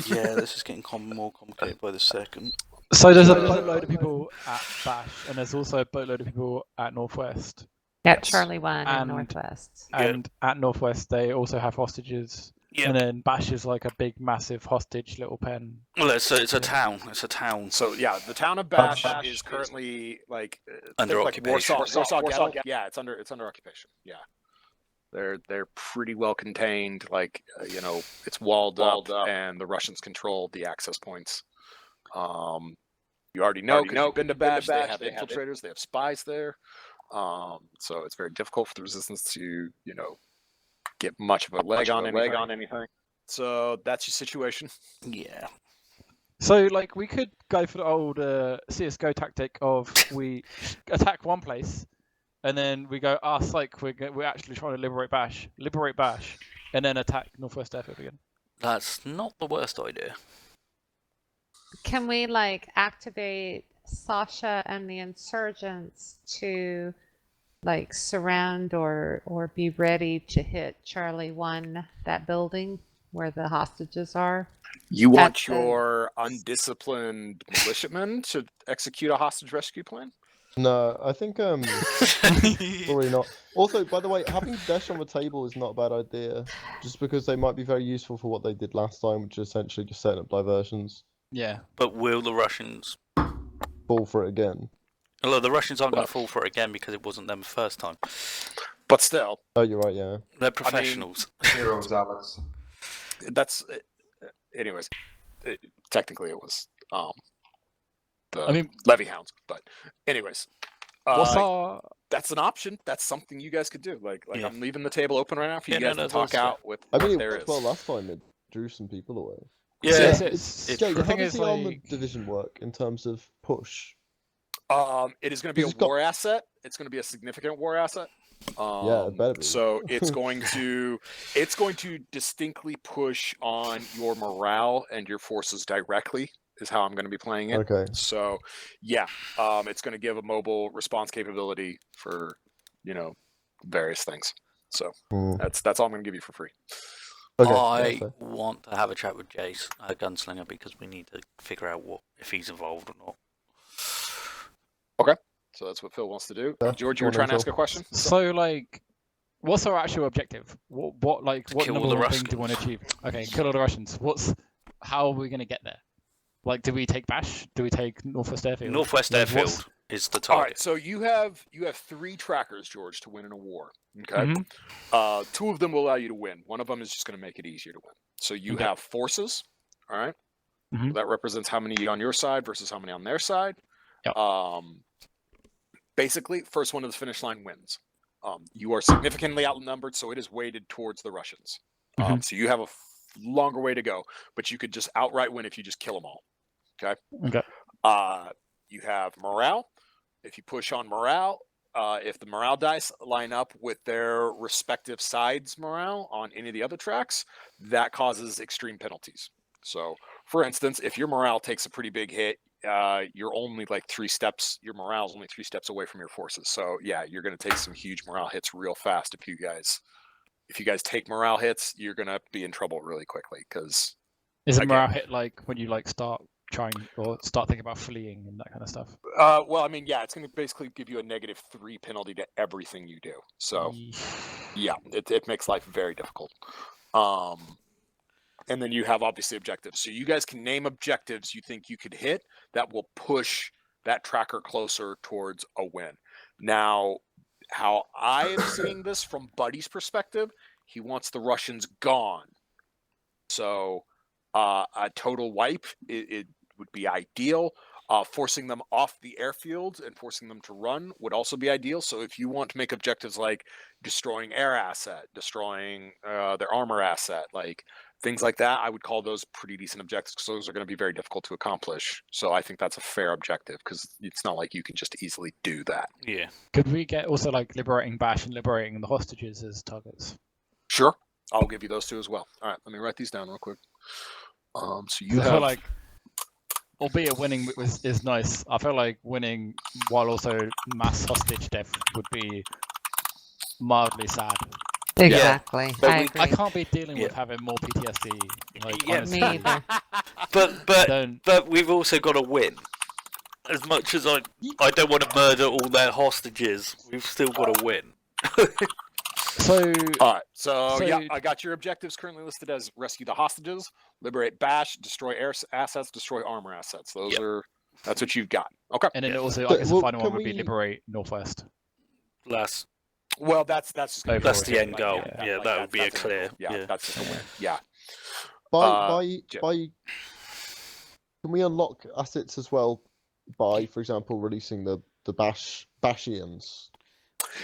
Yeah, this is getting more complicated by the second. So there's a boatload of people at Bash, and there's also a boatload of people at Northwest. Yeah, Yes. Charlie 1 And- in Northwest. And at Northwest, they also have hostages. Yep. And then Bash is like a big, massive hostage little pen. Well, it's a town. It's a town. So yeah, the town of Bash is currently like Under think occupation. Like Warsaw Ghetto. Yeah, it's under occupation. Yeah, they're pretty well contained. Like it's walled up, and the Russians control the access points. You already know because you've been to Bash. They have infiltrators. They have spies there. So it's very difficult for the resistance to get much of a leg on anything. So that's your situation. Yeah. So like we could go for the old CS:GO tactic of we attack one place, and then we go, psych, we're actually trying to liberate Bash, and then attack Northwest Airfield again. That's not the worst idea. Can we like activate Sasha and the insurgents to like surround or be ready to hit Charlie 1, that building where the hostages are? You want your undisciplined militiamen to execute a hostage rescue plan? No, I think probably not. Also, by the way, having Dash on the table is not a bad idea, just because they might be very useful for what they did last time, which is essentially just setting up diversions. Yeah. But will the Russians Fall for it again. Although the Russians aren't going to fall for it again because it wasn't them the first time. But still, Oh, you're right. Yeah. They're professionals. Heroes, Alex. that's anyways. Technically, it was the Levy Hounds, but anyways, What's our? that's an option. That's something you guys could do. Like Yeah. I'm leaving the table open right now for you Yeah, guys no, to that's talk awesome. out with I what mean, it there worked is. well last time. It drew some people away. Yeah. Yes, It's the how thing does is, the armored like, division work in terms of push? It is going to be a Because it's got- war asset. It's going to be a significant war asset. Yeah, it better be. So it's going to distinctly push on your morale and your forces directly. Is how I'm going to be playing it. Okay. So yeah, it's going to give a mobile response capability for various things. So Hmm. that's all I'm going to give you for free. Okay. I that's fair. want to have a chat with Jace, Gunslinger, because we need to figure out if he's involved or not. So that's what Phil wants to do. Yeah, George, you were go on trying then, to ask a Phil. question. So like, what's our actual objective? What Kill all number the one thing do you want to Russians. achieve? Okay, kill all the Russians. How are we going to get there? Like, do we take Bash? Do we take Northwest Airfield? Northwest Like, Airfield what's- is the All right, target. so you have 3 trackers, George, to win in a war. Okay, Mhm. 2 of them will allow you to win. One of them is just going to make it easier to win. So you Okay. have forces. All right, Mhm. So that represents how many on your side versus how many on their side. Yep. Basically, first one to the finish line wins. You are significantly outnumbered, so it is weighted towards the Russians. So you have a longer way to go, but you could just outright win if you just kill them all. Okay. Okay. You have morale. If you push on morale, if the morale dice line up with their respective sides' morale on any of the other tracks, that causes extreme penalties. So, for instance, if your morale takes a pretty big hit, you're only like 3 steps. Your morale is only 3 steps away from your forces. So, yeah, you're going to take some huge morale hits real fast. If you guys take morale hits, you're going to be in trouble really quickly because. Is a again- morale hit like when you like start trying or start thinking about fleeing and that kind of stuff? Well, I mean, yeah, it's going to basically give you a -3 penalty to everything you do. So, yeah, it makes life very difficult. And then you have obviously objectives. So you guys can name objectives you think you could hit that will push that tracker closer towards a win. Now, how I am seeing this from Buddy's perspective, he wants the Russians gone. So a total wipe, it would be ideal. Forcing them off the airfield and forcing them to run would also be ideal. So if you want to make objectives like destroying air asset, destroying their armor asset, like things like that, I would call those pretty decent objectives because those are going to be very difficult to accomplish. So I think that's a fair objective because it's not like you can just easily do that. Yeah. Could we get also like liberating Bash and liberating the hostages as targets? Sure, I'll give you those 2 as well. All right, let me write these down real quick. So you I feel have like, albeit winning is nice, I feel like winning while also mass hostage death would be mildly sad. Exactly. But I we- agree. I can't be dealing with Yeah. having more PTSD. Like, Yeah, honestly, Me either. But we've also got to win. As much as I don't want to murder all their hostages, we've still got to win. So, All right, so yeah, So- I got your objectives currently listed as rescue the hostages, liberate Bash, destroy air assets, destroy armor assets. Those Yep. are that's what you've got. Okay. and then Yeah. also, So, I guess the well, final one can would be we- liberate Northwest. That's Well, that's just gonna be That's a the win. end goal. Like, Yeah, that would be a that's clear- goal. Yeah, yeah. that's just a win. Yeah. Jim. By can we unlock assets as well by, for example, releasing the Bashians?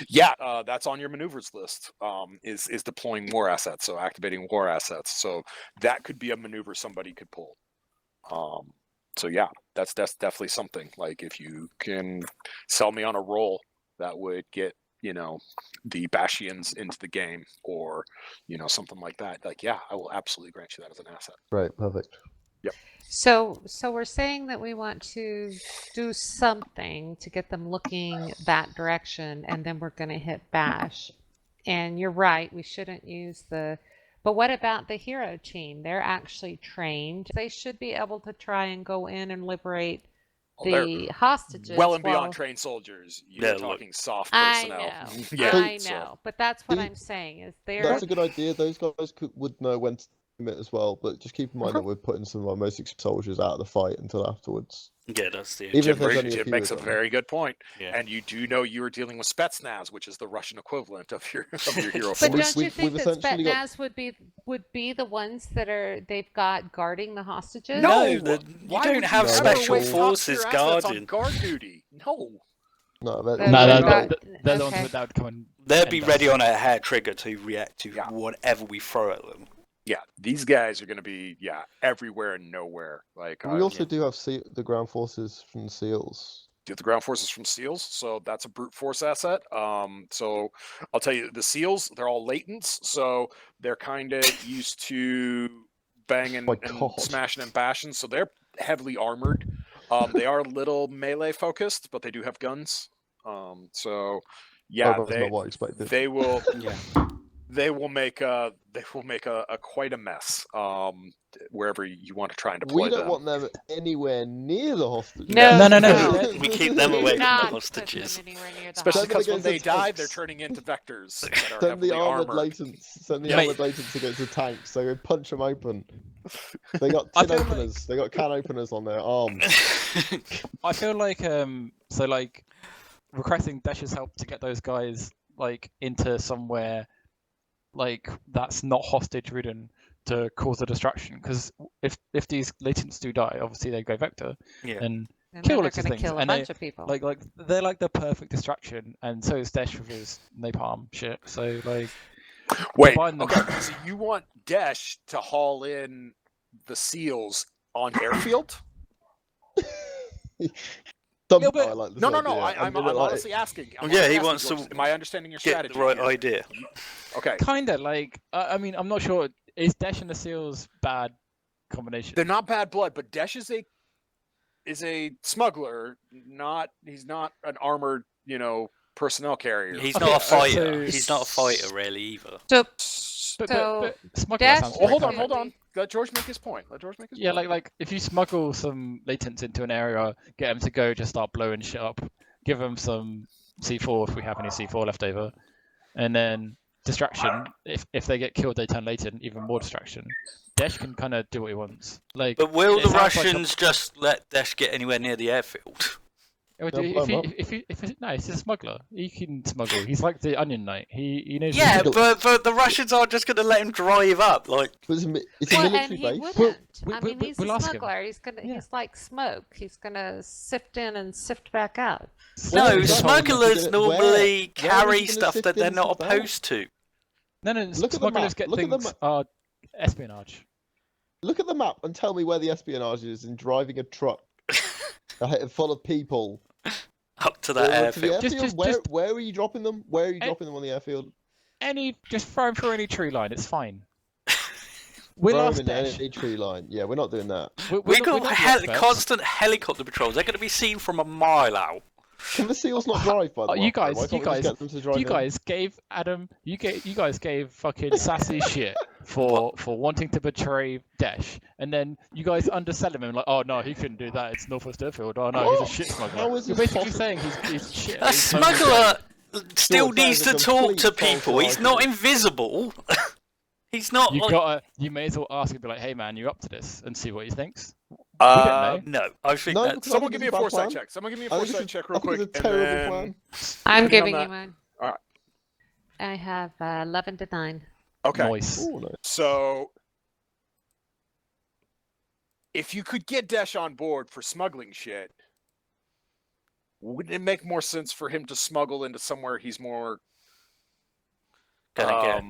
Yeah, that's on your maneuvers list. Is deploying war assets, so activating war assets. So that could be a maneuver somebody could pull. So yeah, that's definitely something. Like if you can sell me on a roll, that would get the Bashians into the game, or something like that. Like yeah, I will absolutely grant you that as an asset. Right, perfect. So we're saying that we want to do something to get them looking that direction, and then we're going to hit Bash. And you're right, we shouldn't use the. But what about the hero team? They're actually trained. They should be able to try and go in and liberate the hostages. Well and beyond trained soldiers. You're Yeah, look. talking soft I personnel. know, Yeah, I so- know, but that's what The- I'm saying is they're. That's a good idea. Those guys would know when to commit as well, but just keep in mind that we're putting some of our most experienced soldiers out of the fight until afterwards. Yeah, that's the Even if Jim, there's only a Jim few makes a of them. very good point. Yeah. And you do know you were dealing with Spetsnaz, which is the Russian equivalent of your hero But force. don't you we've think that essentially got- Spetsnaz would be the ones that they've got guarding the hostages? No, you you don't have special forces guarding. on guard duty. No. No, They're they're, No, really they're- got- they're the ones okay. that would come and They'll be end ready us. on a hair trigger to react to Yeah. whatever we throw at them. Yeah, these guys are going to be everywhere and nowhere. Like we also do have the ground forces from the SEALs. do the ground forces from SEALs, so that's a brute force asset. So I'll tell you, the SEALs, they're all latents, so they're kind of used to banging My and God. smashing and bashing, so they're heavily armored. They are a little melee focused, but they do have guns. So yeah, That's not what I expected. they will Yeah. they will make a quite a mess wherever you want to try and deploy We don't them. want them anywhere near the hostages. No, No. We keep them Do away from the not put hostages. them anywhere near the Especially Send them because when against they the die, tanks. they're turning into vectors that are Send the heavily armored armored. latents. Send the Mate. armored latents against the tanks. So we punch them open. They got I tin feel like- openers. They got can openers on their arms. I feel like requesting Dash's help to get those guys into somewhere that's not hostage ridden to cause a distraction, because if these latents do die, obviously they go vector Yeah. and And kill then lots they're of going to things, kill a and bunch of people. they're like the perfect distraction, and so is Dash with his napalm shit. So Wait, combine them. okay, so you want Desh to haul in the SEALs on Airfield? Somehow but- I like this No, idea. I'm gonna, like- honestly asking. I'm Yeah, honestly he asking, wants to George, am I understanding your Get strategy? the right here? idea. Okay, Kinda I mean, I'm not sure. Is Dash and the Seals bad combination? they're not bad blood, but Desh is a smuggler. He's not an armored, personnel carrier. He's Okay, not a fighter. so- He's not a fighter really either. So But So, smuggler Dash- sounds Oh, pretty hold cool. on. Let George make his point. Yeah, like if you smuggle some latents into an area, get them to go, just start blowing shit up. Give them some C4 if we have any C4 left over, and then distraction. If they get killed, they turn latent. Even more distraction. Dash can kind of do what he wants. But will it the sounds like Russians just let Dash get anywhere near the airfield? If They'll blow 'em up. no, he's a smuggler. He can smuggle. He's like the Onion Knight. He knows. Yeah, what but the Russians aren't just going to let him drive up. Like, It's a well, and military he base. wouldn't. we- I we- mean, we- he's we'll a ask him. smuggler. Yeah. He's like smoke. He's gonna sift in and sift back out. no, exactly. smugglers Where? normally Where is he carry gonna stuff sift that they're in not and sift out? opposed to. No, Look at the smugglers map. get Look at the things espionage. Look at the map and tell me where the espionage is in driving a truck full of people. Up to that To the airfield. Just- airfield? Where are you dropping them? Where are you dropping them on the airfield? just throw him through any tree line. It's fine. We're Throw last him in dash. any tree line. Yeah, we're not doing that. We we're not got the experts. constant helicopter patrols. They're going to be seen from a mile out. Can the seals not drive, by the way? You guys, Why can't we just get them to drive you in? guys gave Adam, you guys gave fucking Sassy shit for wanting to betray Desh, and then you guys undersell him like, oh no, he couldn't do that. It's Northwest Airfield. Oh no, he's a shit smuggler. How is You're this basically possible? saying he's shit. A He's smuggler still George, that needs is a to talk complete to false people. He's not argument. invisible. He's not. You may as well ask him, be like, hey man, you up to this, and see what he thinks. Uh, know. No, I think No, that's. because I Someone think give me a it's a bad foresight plan. check. Someone give me a I think foresight it's check real quick. a and terrible then... plan. I'm Depending giving on you that- one. All right. I have 11 to 9. Okay. Nice. Ooh, no. So, if you could get Desh on board for smuggling shit, wouldn't it make more sense for him to smuggle into somewhere he's more, Gonna get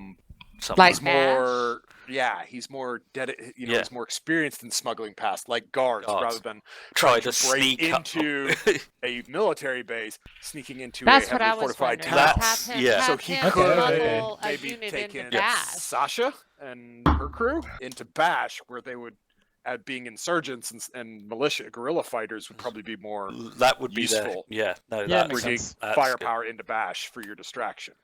something. Like he's more, yeah, he's more Yeah. he's more experienced in smuggling past, like guards, Guards. rather than Try trying to break sneak up. into a military base, sneaking into That's a what I heavily was fortified wondering. town. That's- Have him, yeah. So have he him could smuggle a maybe unit take into in Bash. Sasha and her crew into Bash, where they would, being insurgents and militia guerrilla fighters, would probably be more That would be useful. Yeah, no, Yeah, that's, makes bringing sense. that's firepower into Bash for your distraction.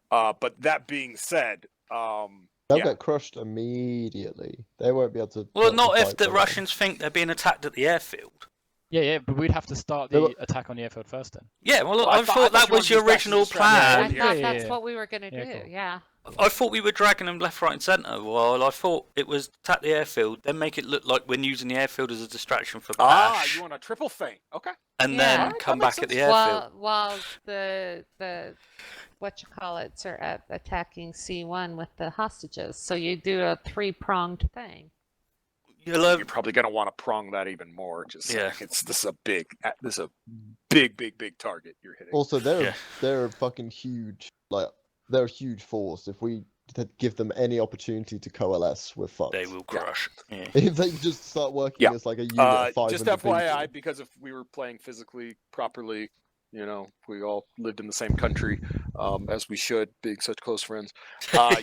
But that being said, They'll yeah. get crushed immediately. They won't be able to. good. Well, not to if fight the for long. Russians think they're being attacked at the airfield. Yeah, but we'd have to start They the were- attack on the airfield first then. Yeah, well, Well, I thought that you was wanted your to distract original the distraction. I plan. Yeah, thought yeah, that's yeah. what we were going to do, Yeah, cool. yeah. I thought we were dragging them left, right, and centre. Well, I thought it was attack the airfield, then make it look like we're using the airfield as a distraction for Bash, You want a triple feint? Okay. and Yeah. then Alright, come that makes back at the sense. airfield. While the whatchamacallits are attacking C1 with the hostages. So you do a 3-pronged thing. You'll have- You're probably going to want to prong that even more. Just Yeah. saying. This is a big target you're hitting. Also, Yeah. they're a fucking huge, like, they're a huge force. If we give them any opportunity to coalesce, we're fucked. they will crush. Yeah. If they just start working Yeah. as like a unit of 500 just FYI, people. because if we were playing physically properly, we all lived in the same country, as we should, being such close friends,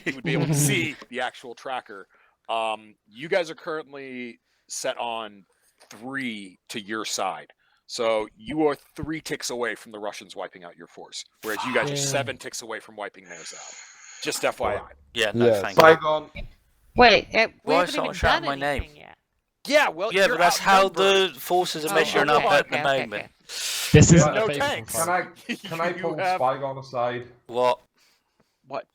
you would be able to see the actual tracker. You guys are currently set on 3 to your side. So you are 3 ticks away from the Russians wiping out your force, whereas you guys are Yeah. 7 ticks away from wiping theirs out. Just FYI. Yeah, no, Yeah, thank you. Spygon. Wait, we Why haven't someone even shouting done my name? anything yet. Yeah, well, Yeah, you're but that's how outnumbered. the forces are Oh, measuring okay, up at okay, the okay, moment. okay. This isn't No a favorable tanks. fight. Can I You pull have- Spygon aside? What? What?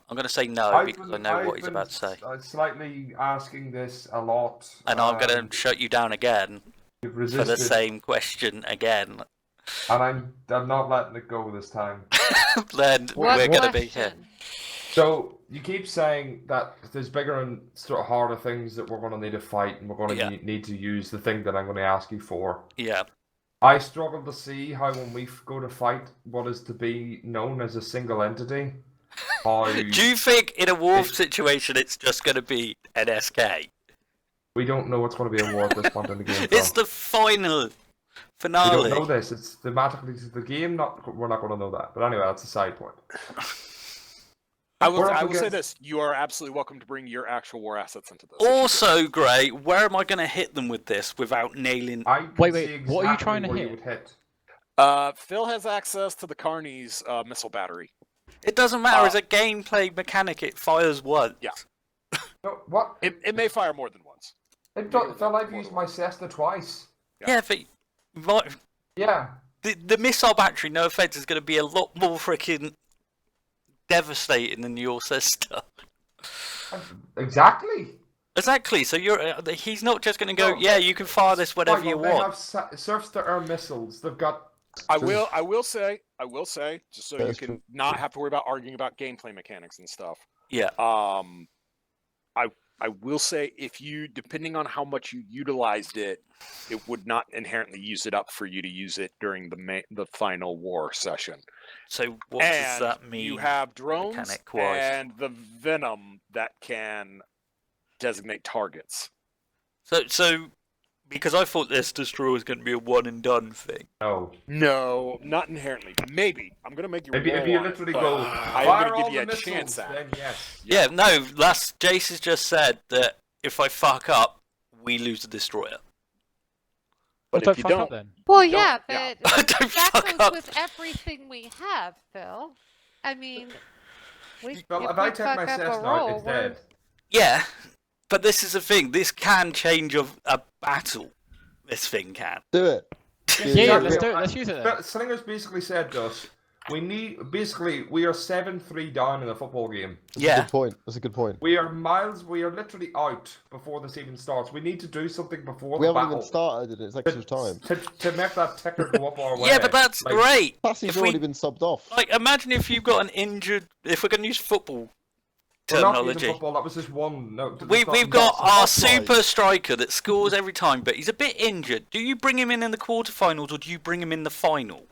I'm going to say no I've because I been- know I've what he's been about to say. Slightly asking this a lot. And I'm going to shut you down again You've for resisted, the same question again. and I'm not letting it go this time. Then What we're going to be here. question? So you keep saying that there's bigger and sort of harder things that we're going to need to fight, and we're going to Yeah. need to use the thing that I'm going to ask you for. Yeah. I struggle to see how when we go to fight what is to be known as a single entity, how Do you think in a war situation it's just going to be an SK? we don't know what's going to be a war at this point in the game. It's Phil. the final We finale. don't know this. It's thematically to the game. We're not going to know that. But anyway, that's a side point. I will We're up say against- this: you are absolutely welcome to bring your actual war assets into this. if you Also, Gray, where am I going to hit them with this without nailing? I can Wait, see what are you exactly trying to where hit? You would hit. Phil has access to the Carney's missile battery. It doesn't matter. As a gameplay mechanic, it fires once. Yeah. No, what? It may fire more than once. Phil, I've used my Cessna twice. Yeah, but Yeah. the missile battery, no offense, is going to be a lot more freaking devastating than your system. Exactly. Exactly. So he's not just going to go. No, Yeah, you can fire this whenever you They want. have surface-to-air missiles. They've got. I will say, just so you That's can true. not have to worry about arguing about gameplay mechanics and stuff. Yeah. I will say, depending on how much you utilized it, it would not inherently use it up for you to use it during the final war session. So what does And that mean? you have drones mechanic-wise? and the venom that can designate targets. So Because I thought this destroyer was going to be a one and done thing. No. No, not inherently. Maybe. I'm gonna make you roll If you on it, literally but go, I'm fire gonna all give you the a chance missiles, at. then yes. Yeah, no, Jace has just said that if I fuck up, we lose the destroyer. But Well, if you fuck up don't, then. Well, Don't- yeah, yeah. but Don't that fuck goes up. with everything we have, Phil. I mean, Well, if if I we take fuck my up a Cessna, roll, it's we're- dead. Yeah, but this is the thing. This can change a battle. This thing can. Do it. Yeah, Exactly. let's do it. Let's use it then. But Slinger's basically said to us, we are 7-3 down in a football game. That's a Yeah. good point. That's a good point. We are literally out before this even starts. We need to do something before We the haven't battle. even started and it's extra time. To make that ticker go up our way. Yeah, but that's Like, great. Sassy's If we- already been subbed off. Like, imagine if you've got an injured. If we're going to use football We're not using terminology. football, that was just one. No, We've got our that's right. super striker that scores every time, but he's a bit injured. Do you bring him in the quarterfinals or do you bring him in the final?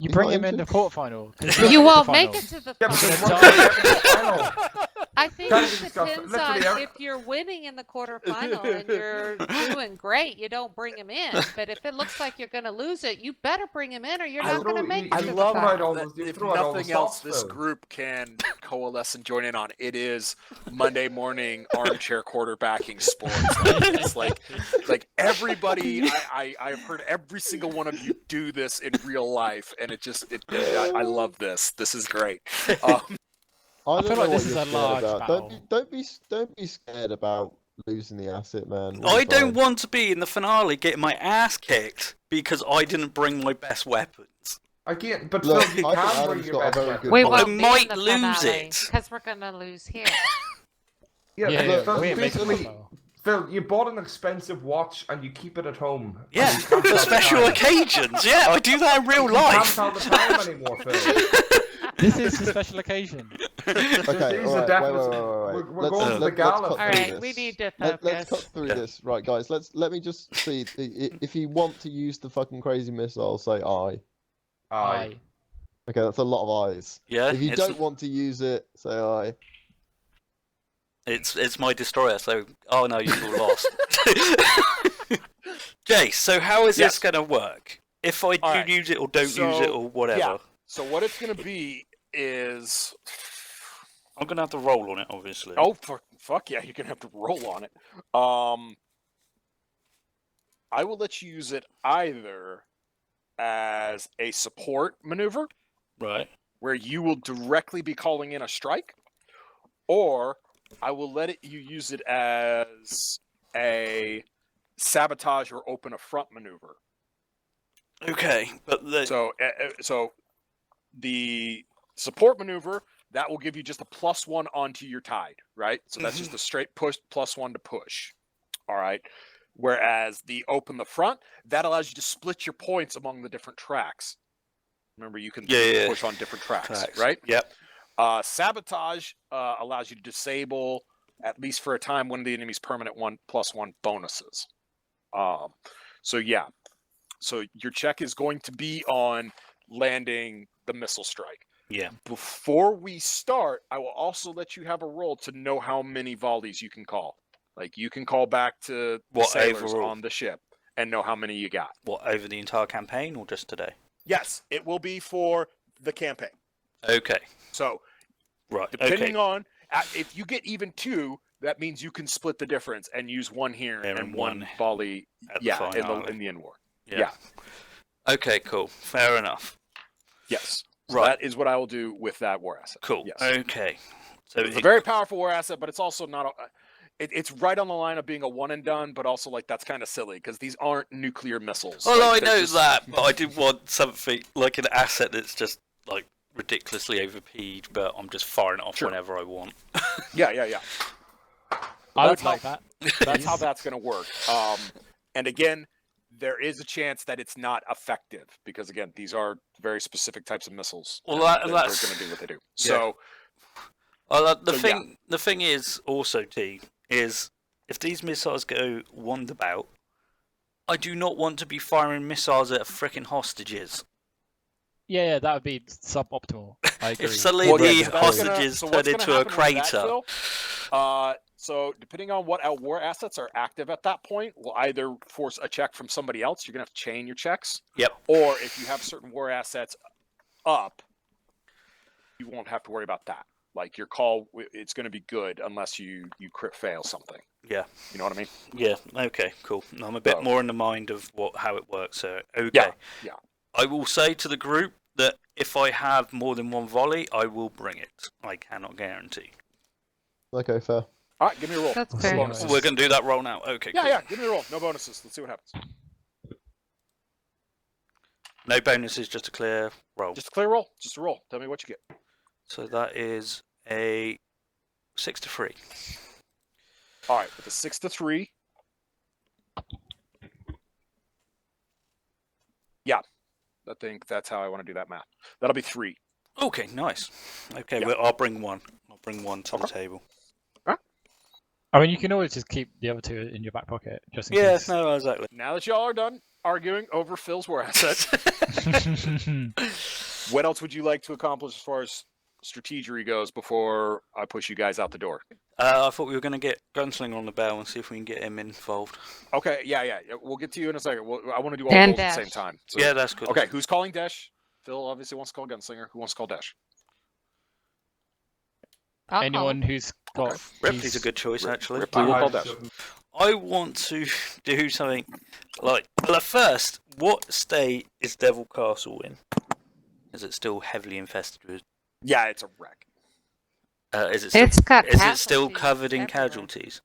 You He's bring not him in the injured. quarterfinal. 'cause You he's in won't the make final. it to the Yeah, but final. there's one game in the final. I think Can't it even discuss it. depends Literally, on every- if you're winning in the quarterfinal and you're doing great, you don't bring him in. But if it looks like you're going to lose it, you better bring him in or you're I not going to know, make you- it I to the love throw out final. all that the- you if throw out all the nothing else, stops, this though. group can coalesce and join in on. It is Monday morning armchair quarterbacking sports. It's like everybody. I've heard every single one of you do this in real life, and I love this. This is great. I feel don't like know this what is you're a scared large about. battle. Don't be scared about losing the asset, man. We'll I be don't fine. want to be in the finale getting my ass kicked because I didn't bring my best weapons. Again, but Look, Phil, you I think can bring Adam's your got a best very weapon. good We point. I won't might be in the lose finale it. because we're going to lose here. Yeah, Yeah, but yeah, Phil, we ain't making the basically, final. Phil, you bought an expensive watch and you keep it at home. and Yeah, you can't for tell the special time. occasions. Yeah, I do that in real You can't life. tell the time anymore, Phil. This is a special occasion. Okay, These are alright, definitely- wait. we're going to the let's gala. cut All through right, this. we need to Let's cut focus. through Yeah. this. Right, guys, let me just see. If you want to use the fucking crazy missile, say aye. Aye. Okay, that's a lot of ayes. Yeah, If you don't want to use it, say aye. it's my destroyer. So, oh no, you've all lost. Jace, so how is Yes. this going to work? If I do All right, use it or don't use so, it or whatever, yeah. So what it's gonna be is I'm going to have to roll on it, obviously. fuck yeah, you're gonna have to roll on it. I will let you use it either as a support maneuver, Right. where you will directly be calling in a strike, or I will let you use it as a sabotage or open a front maneuver. Okay, but So the support maneuver, that will give you just a +1 onto your tide, right? So that's just a straight push, +1 to push. All right. Whereas the open the front, that allows you to split your points among the different tracks. Remember, you can Yeah. push on different tracks, Tracks. right? Yep. Sabotage allows you to disable, at least for a time, one of the enemy's permanent +1 bonuses. So yeah. So your check is going to be on landing the missile strike. Yeah. Before we start, I will also let you have a roll to know how many volleys you can call. Like you can call back to the What sailors overall? on the ship and know how many you got. What, over the entire campaign or just today? Yes, it will be for the campaign. Okay. So Right. depending Okay. on if you get even 2, that means you can split the difference and use 1 here Yeah, and and 1 one volley. at the Yeah, in finale. the end war. Yeah. Okay, cool. Fair enough. Yes. So Right. that is what I will do with that war asset. Cool. Yes. Okay. So It's a very powerful war asset, but it's also not a. It's right on the line of being a one and done, but also like that's kind of silly because these aren't nuclear missiles. Well, Like, I they're know just- that, but I did want something like an asset that's just like ridiculously overpeed, but I'm just firing it off Sure. whenever I want. Yeah. I would That's how- like that. That's how please. that's going to work. And again, there is a chance that it's not effective because again, these are very specific types of missiles. Well, and that's- they're going to do what they do. Yeah. So The thing is also, T, is if these missiles go wondabout, I do not want to be firing missiles at frickin' hostages. Yeah, that would be suboptimal. I agree. If suddenly Well, the yeah, so that's hostages so turn what's gonna into a happen with that, crater. Phil, So depending on what war assets are active at that point, will either force a check from somebody else. You're gonna have to chain your checks. Yep. Or if you have certain war assets up, you won't have to worry about that. Like your call, it's going to be good unless you crit fail something. Yeah. You know what I mean? Yeah. Okay. Cool. I'm a bit more in the mind of how it works. So okay. Yeah. I will say to the group that if I have more than one volley, I will bring it. I cannot guarantee. Okay, fair. All right, give me a roll. That's No fair. bonuses. We're going to do that roll now. Okay. Yeah, cool. yeah. Give me a roll. No bonuses. Let's see what happens. No bonuses, just a clear roll. Just a clear roll. Just a roll. Tell me what you get. So that is a 6 to 3. All right, with a 6 to 3. Yeah, I think that's how I want to do that math. That'll be 3. Okay, nice. Okay, Yeah. well, I'll bring one. I'll bring one to the table. I mean, you can always just keep the other 2 in your back pocket, just in Yeah, case. no, exactly. Now that y'all are done arguing over Phil's war assets, what else would you like to accomplish as far as strategery goes before I push you guys out the door? I thought we were going to get Gunslinger on the bell and see if we can get him involved. Okay, yeah. We'll get to you in a second. I want to do all And those at the Dash. same time. So, Yeah, that's good. okay, who's calling Dash? Phil obviously wants to call Gunslinger. Who wants to call Dash? I'll call Anyone him. who's got. Ripley's a good choice, actually. Ripley will I call Dash. shouldn't- I want to do something like... Well, first, what state is Devil Castle in? Is it still heavily infested with... Yeah, it's a wreck. Is it still, It's got is it still casualties covered in everywhere. casualties?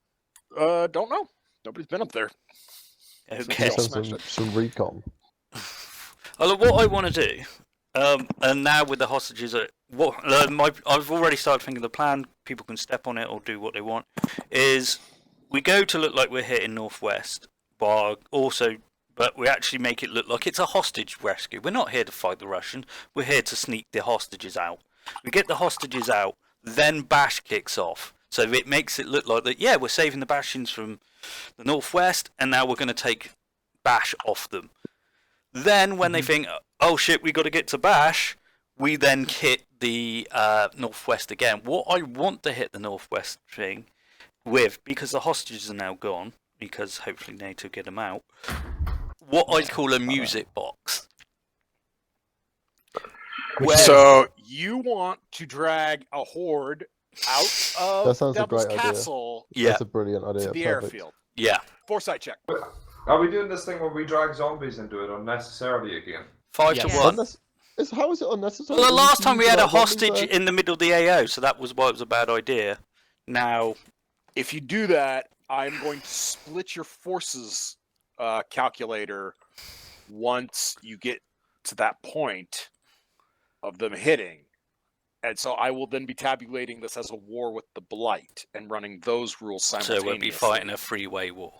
Don't know. Nobody's been up there. Okay. Just have some recon. Well, what I want to do, and now with the hostages, I've already started thinking the plan. People can step on it or do what they want. Is we go to look like we're hitting northwest, but we actually make it look like it's a hostage rescue. We're not here to fight the Russian. We're here to sneak the hostages out. We get the hostages out, then Bash kicks off. So it makes it look like that. Yeah, we're saving the Bashins from the northwest, and now we're going to take Bash off them. Then when they think, oh shit, we got to get to Bash, we then hit the northwest again. What I want to hit the northwest thing with, because the hostages are now gone, because hopefully NATO get them out, what I call a music box. So you want to drag a horde out That of sounds a Devil's great idea. Castle Yeah, That's a brilliant idea. to the Perfect. airfield? yeah. Foresight check. Are we doing this thing where we drag zombies into it unnecessarily again? 5 Yes. to 1. How is it unnecessary? Well, the last time we had a Zombies hostage there? in the middle of the AO, so that was why it was a bad idea. Now, If you do that, I'm going to split your forces calculator once you get to that point of them hitting. And so I will then be tabulating this as a war with the Blight and running those rules so simultaneously. we'll be fighting a three-way war.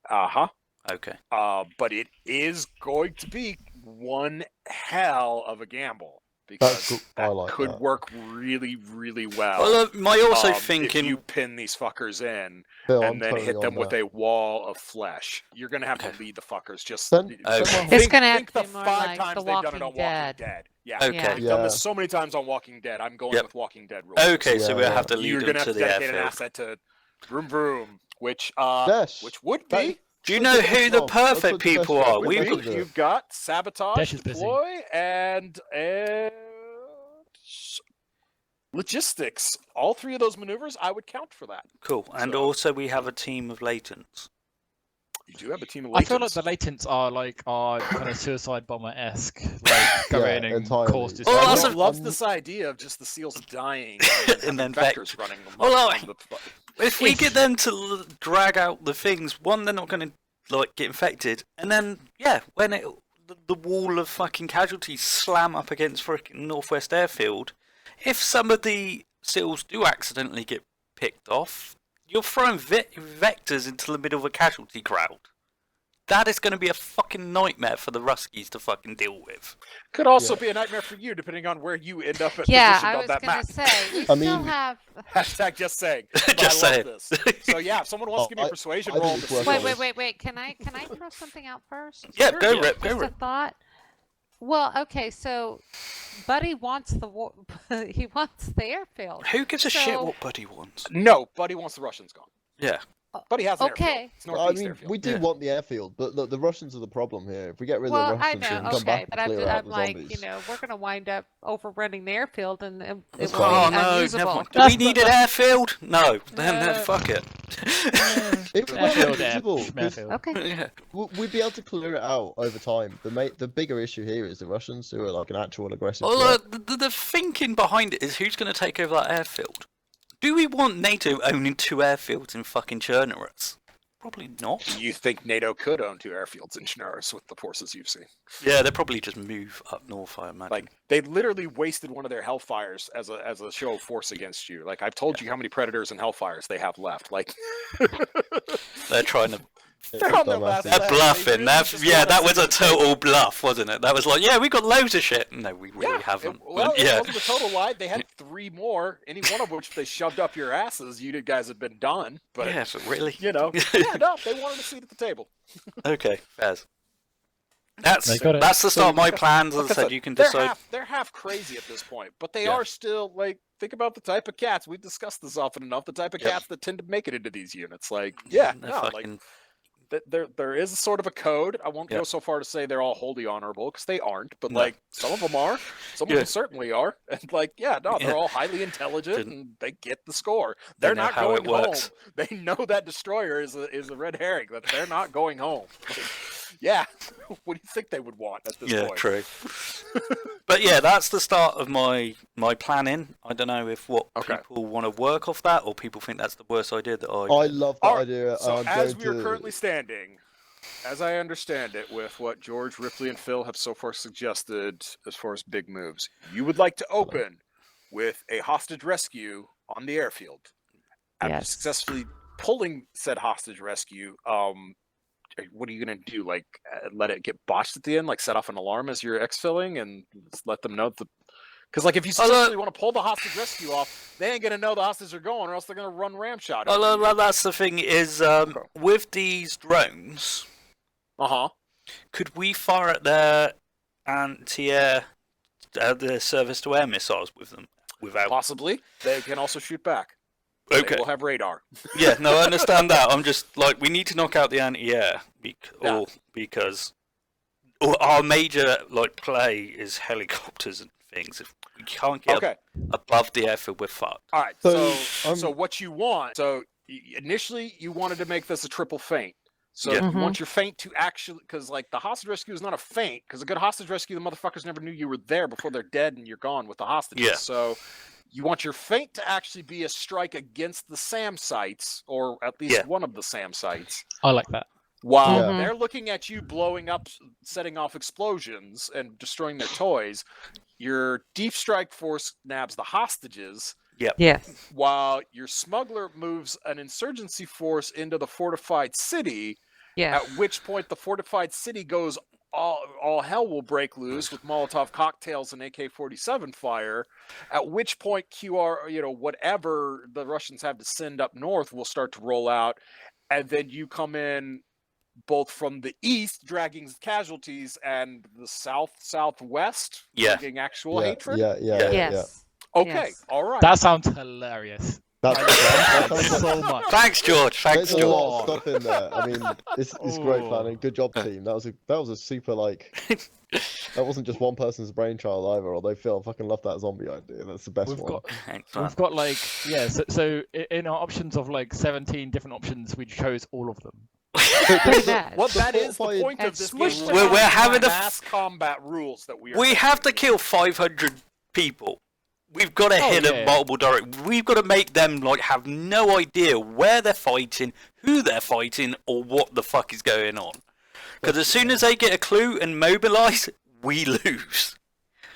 Uh-huh. Okay. But it is going to be one hell of a gamble That's because cool. I that like could that. work really, really well. Well, my also if thinking... you pin these fuckers in Phil, and I'm then totally hit them on with that. a wall of flesh, you're gonna have Okay. to lead the fuckers. Just Send Okay. my It's horse- gonna have think to the be more 5 like times The they've done it on Walking Dead. Walking Dead. Yeah, Okay. Yeah. I've done this Yeah. so many times on Walking Dead. I'm going Yep. with Walking Dead rules. Okay, so Yeah, we'll yeah. have to lead You're them gonna have to to the dedicate an airfield. asset to Vroom Vroom, which Dash. would That- be. Do you know who the Oh, perfect that's what people Dash are? does. We, Dash we, does it. You've got sabotage, Dash is busy. deploy, and logistics. All 3 of those maneuvers, I would count for that. cool. And So- also we have a team of latents. You do have a team of I feel like latents. the latents are kind of suicide bomber-esque. Like, go Yeah, in and entirely. cause Oh, destruction. that's Everyone a- loves this idea of just the seals dying And then vectors running them. Oh, on the- If we get them to drag out the things, one, they're not going to get infected, and then when the wall of fucking casualties slam up against freaking Northwest Airfield, if some of the seals do accidentally get picked off, you're throwing vectors into the middle of a casualty crowd. That is going to be a fucking nightmare for the Ruskies to fucking deal with. Could also Yeah. be a nightmare for you, depending on where you end up at Yeah, positioned I on was that gonna map. say we I still mean- have. Hashtag just saying. But Just I love saying. this. So yeah, if someone wants to give me a I persuasion think roll, it's to worth see- it. Wait. Can I throw something out first? Yeah, Sure, go yeah. Rip, go Just a Rip. thought. Well, okay, so Buddy wants the he wants the airfield. Who gives a shit So- what Buddy wants? No, Buddy wants the Russians gone. Yeah. But he has an Okay. airfield. It's Well, I northeast mean, airfield. we do Yeah. want the airfield, but look, the Russians are the problem here. If we get rid of Well, the I Russians, we know, can come back but and clear out I'm the like, zombies. we're going to wind up overrunning the airfield and it That's will fine. Oh be no, unusable. never mind. Do That's we need not- an airfield? No. Then No. fuck it. It would Airfield, be usable, 'cause airfield. Okay. Yeah. we'd be able to clear it out over time. The bigger issue here is the Russians, who are like an actual aggressive Well, threat. the thinking behind it is who's going to take over that airfield? Do we want NATO owning 2 airfields in fucking Chernobyl? Probably not. You think NATO could own 2 airfields in Chernarus with the forces you've seen? Yeah, they'll probably just move up north, I imagine. Like, they literally wasted one of their Hellfires as a show of force against you. Like, I've told you how many Predators and Hellfires they have left. Like, They're trying to... they're on their last Dumbasses. They're leg. bluffing. They really That's, just yeah, want that us was a to take total over. bluff, wasn't it? That was like, yeah, we got loads of shit. No, we really haven't. Well, yeah. it wasn't a total lie. They had 3 more, any one of which they shoved up your asses. You guys had been done. But, Yeah, but really? you know, yeah, no, they wanted a seat at the table. Okay, fairs. That's They got it. that's the start of my Like plans. As I Like I said, said, you can they're decide. they're half crazy at this point, but they Yeah. are still, like, think about the type of cats. We've discussed this often enough. The type of Yeah. cats that tend to make it into these units. Like, yeah, They're no, like, fucking... there is a sort of a code. I won't Yeah. go so far to say they're all wholly honorable, because they aren't, but No. like some of them are, some of Yeah. them certainly are, and like, yeah, no, they're Yeah. all highly intelligent Didn't- and they get the score. They They're know not how it going home. works. They know that destroyer is a red herring, that they're not going home. Like, yeah, what do you think they would want at this Yeah, point? true. But yeah, that's the start of my planning. I don't know if Okay. people want to work off that, or people think that's the worst idea that I. I love that Alright, idea. So I'm as going we are to... currently standing, as I understand it, with what George, Ripley, and Phil have so far suggested as far as big moves, you would like to open with a hostage rescue on the airfield. After Yes. successfully pulling said hostage rescue, what are you going to do? Like, let it get botched at the end? Like, set off an alarm as you're exfilling and just let them know because, like, if you successfully want to pull the hostage rescue off, they ain't going to know the hostages are going, or else they're going to run ramshot. Well, that's the thing is with these drones, could we fire at their anti-air, the surface-to-air missiles with them without? Possibly. They can also shoot back. They Okay. will have radar. Yeah, no, I understand that. I'm just like, we need to knock out the anti-air because our major play is helicopters and things. If we can't get above the airfield, we're fucked. All right. So, So what you want? So initially, you wanted to make this a triple feint. So Yeah. you want your feint to actually, because like the hostage rescue is not a feint. Because a good hostage rescue, the motherfuckers never knew you were there before they're dead and you're gone with the hostages. Yeah. So you want your feint to actually be a strike against the SAM sites, or at least one of the SAM sites. I like that. While Yeah. they're looking at you blowing up, setting off explosions, and destroying their toys, your deep strike force nabs the hostages, Yes. while your smuggler moves an insurgency force into the fortified city, Yeah. at which point the fortified city goes all hell will break loose with Molotov cocktails and AK-47 fire, at which point whatever the Russians have to send up north will start to roll out, and then you come in both from the east, dragging casualties, and the southwest, dragging actual hatred. Yeah. Yes. Okay, Yes. all right. That sounds hilarious. That's That that sounds so much. Thanks, George. Thanks, There's a George. lot of stuff in there. I mean, it's great Oh. planning. Good job, team. That was a super that wasn't just one person's brainchild either. Although Phil, I fucking love that zombie idea. That's the best We've one. got Excellent. we've got so in our options of 17 different options, we chose all of them. Pretty much. What that is the fortified- point of And this smushed game. them We're all having a mass combat rules that we are. We have to kill 500 people. We've got to hit yeah. them multiple directions. We've got to make them have no idea where they're fighting, who they're fighting, or what the fuck is going on. Because as soon as they get a clue and mobilise, we lose.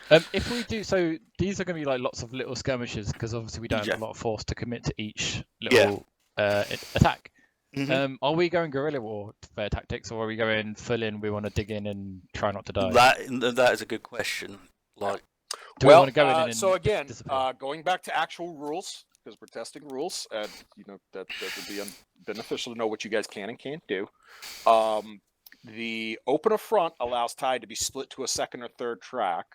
If we do so, these are going to be lots of little skirmishes because obviously we don't have a lot of force to commit to each little attack. Mhm. Are we going guerrilla warfare tactics, or are we going full in? We want to dig in and try not to die. That is a good question. Do we want to go in and so again, disappear? going back to actual rules, because we're testing rules, and that would be beneficial to know what you guys can and can't do. The opener front allows tide to be split to a second or third track.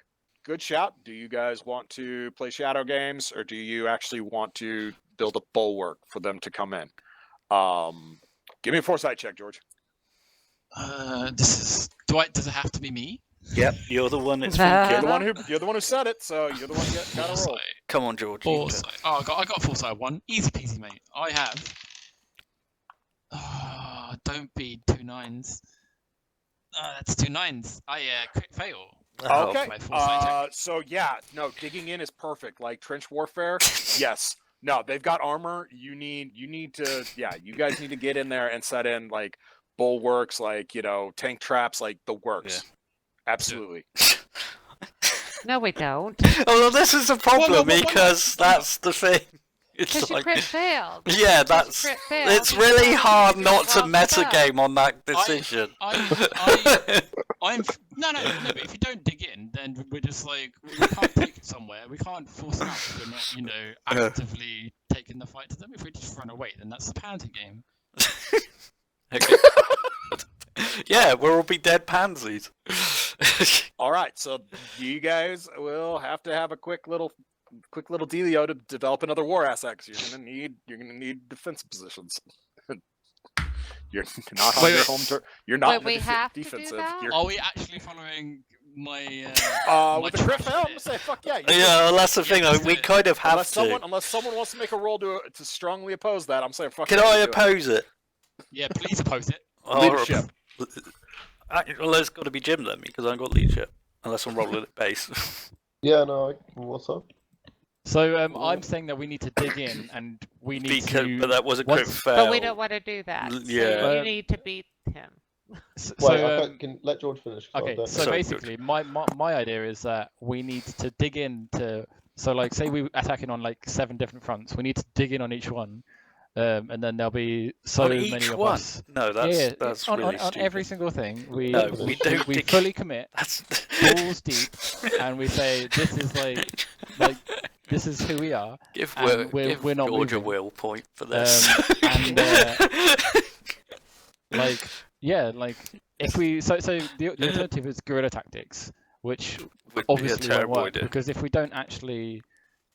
Good shout. Do you guys want to play shadow games, or do you actually want to build a bulwark for them to come in? Give me a foresight check, George. Does it have to be me? Yep, you're the one that's You're thinking. the one who said it, so you're the one that got to roll. Foresight. Come on, George. you can do it. Foresight. Oh, I got a foresight 1. Easy peasy, mate. I have. Oh, don't be 2 9s. That's 2 9s. I crit fail. Oh, Okay. My foresight check. So yeah, no, digging in is perfect. Like trench warfare, yes. No, they've got armor. You need to. Yeah, you guys need to get in there and set in like bulwarks, like tank traps, like the works. Yeah. Absolutely. No, we don't. Well, this is a problem Well, because that's the thing. It's Because you like, crit failed. yeah, Because that's. you crit failed, It's you really can't hard use not to your wild stuff. metagame on that decision. I'm no, but if you don't dig in, then we're just like we can't take it somewhere. We can't force them out if we're not, actively taking the fight to them. If we just run away, then that's the pansy game. Okay. Yeah, we'll all be dead pansies. All right, so you guys will have to have a quick little dealio to develop another war asset. 'Cause you're gonna need defensive positions. You're not on your home turf. You're not Wait, in we the have to do defensive. that? You're, Are we actually following my? with the crit fail, I'm gonna say fuck yeah. Yeah, well, that's the thing. Yeah, We kind of have Unless someone wants to make a roll to strongly oppose that, I'm saying fuck. Can yeah, I you do it. oppose it? Yeah, please oppose it. Leadership. Well, there's got to be Jim then, because I haven't got leadership. Unless I'm rolling at base. Yeah, no. What's up? So I'm saying that we need to dig in and we need to. But that was a crit once- fail. But we don't want to do that. So Yeah. you need to beat him. Wait, can let George finish. 'cause I Okay, don't so know. basically, my idea is that we need to dig into. So, like, say we're attacking on like 7 different fronts. We need to dig in on each one, and then there'll be so On many each of one? us. No, that's on, really on stupid. every single thing. We No, we don't we dig- fully commit, That's balls deep, and we say this is like this is who we are. give and we're not George a moving. will point for this. And like if we so the alternative is guerrilla tactics, which Would be a obviously won't terrible work idea. because if we don't actually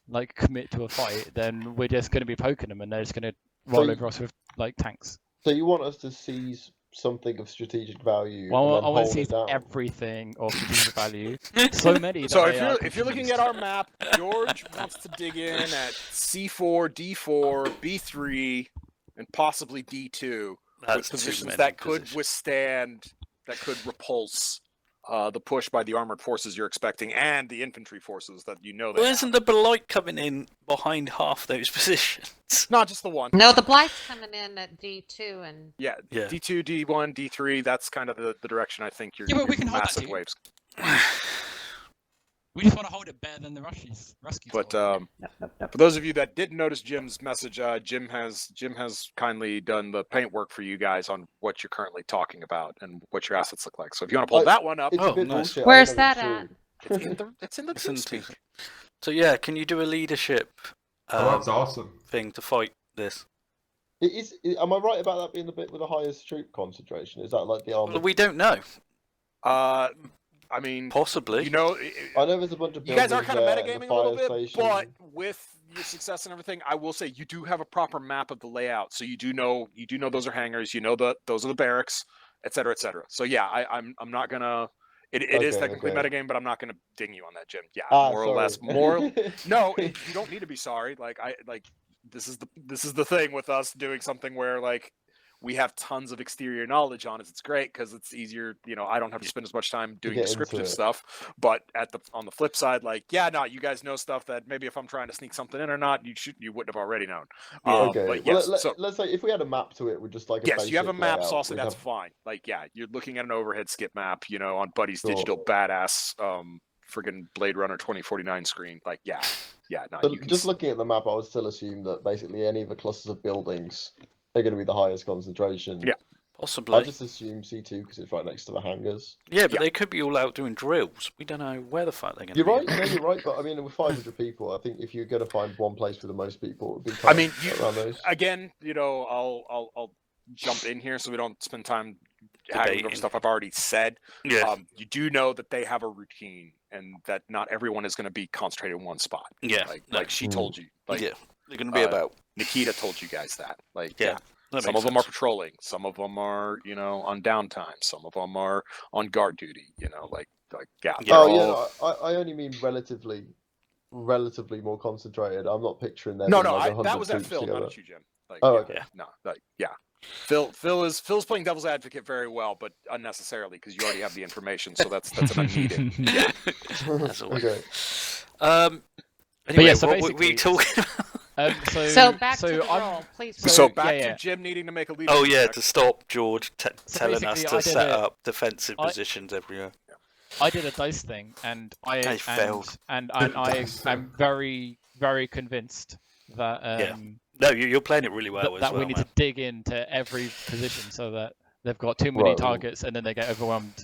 like commit to a fight, then we're just going to be poking them and they're just going to roll over us with like tanks. So you want us to seize something of strategic value? Well, and then I want to hold see it down? everything of strategic value. So many. So that if you're looking at our map, George wants to dig in at C4, D4, B3, and possibly D2 That's with too positions many that could positions. withstand, that could repulse the push by the armored forces you're expecting and the infantry forces that they Well, have. isn't the Blight coming in behind half those positions? Not just the one. No, the Blight's coming in at D2 and Yeah, Yeah. D2, D1, D3. That's kind of the direction I think you're. Yeah, but we you're can hold that massive too. waves. We just want to hold it better than the Ruskies. But Nope. for those of you that didn't notice Jim's message, Jim has kindly done the paintwork for you guys on what you're currently talking about and what your assets look like. So if you want to pull that one up, It's Oh, a bit nice. bullshit. I Where's don't know if that it's at? true. it's in the It's in TeamSpeak. So yeah, can you do a leadership Oh, that's awesome. thing to fight this? Am I right about that being the bit with the highest troop concentration? Is that like the armor? Well, we don't know. I mean, Possibly. you know, I know there's a bunch of you guys are buildings kind of there and metagaming the a little fire bit, station. but with your success and everything, I will say you do have a proper map of the layout, so you do know those are hangars, you know those are the barracks, et cetera, et cetera. So yeah, I'm not gonna. It is Okay, technically okay. metagame, but I'm not gonna ding you on that, Jim. Yeah, more or sorry. less. No, you don't need to be sorry. This is the thing with us doing something where like we have tons of exterior knowledge on it. It's great because it's easier. I don't have to spend as much time doing get into descriptive it. stuff. But on the flip side, like you guys know stuff that maybe if I'm trying to sneak something in or not, you wouldn't have already known. Yeah. Okay. But Well, yes, so let's say if we had a map to it with just like a yes, you have a basic map, layout, Saucy. we'd That's have- fine. Like you're looking at an overhead skip map, on Buddy's Sure. digital badass friggin' Blade Runner 2049 screen. Like no, So you can just looking at the map, I would still assume that basically any of the clusters of buildings are going to be the highest concentration. Yeah. Possibly. I just assume C2 because it's right next to the hangars. Yeah, but Yeah. they could be all out doing drills. We don't know where the fuck they're going to You're be. right. No, you're right. But I mean, with 500 people, I think if you're going to find one place with the most people, it would be. I mean, around those. again, I'll jump in here so we don't spend time haggling over Debating. stuff I've already said. Yeah. You do know that they have a routine and that not everyone is going to be concentrated in one spot. Yeah. Like no. she told you. Like yeah. They're going to be uh, about. Nikita told you guys that. Like Yeah. Some of them are patrolling. Some of them are, on downtime. Some of them are on guard duty. Yeah. I only mean relatively more concentrated. I'm not picturing there being like 100 that was at troops Phil, together. not at you, Jim. Okay. No, Phil's playing devil's advocate very well, but unnecessarily because you already have the information, so that's an unneeded. Yeah. Okay. Anyway, so what were we talking about? So back to the roll, please. So back to Jim needing to make a leadership Oh yeah, check. to stop George telling us basically, to set up defensive positions everywhere. I did a dice thing, and I failed. And I'm very, very convinced that No, you're playing it really well that we need to dig into every position so that they've got too many targets, and then they get overwhelmed,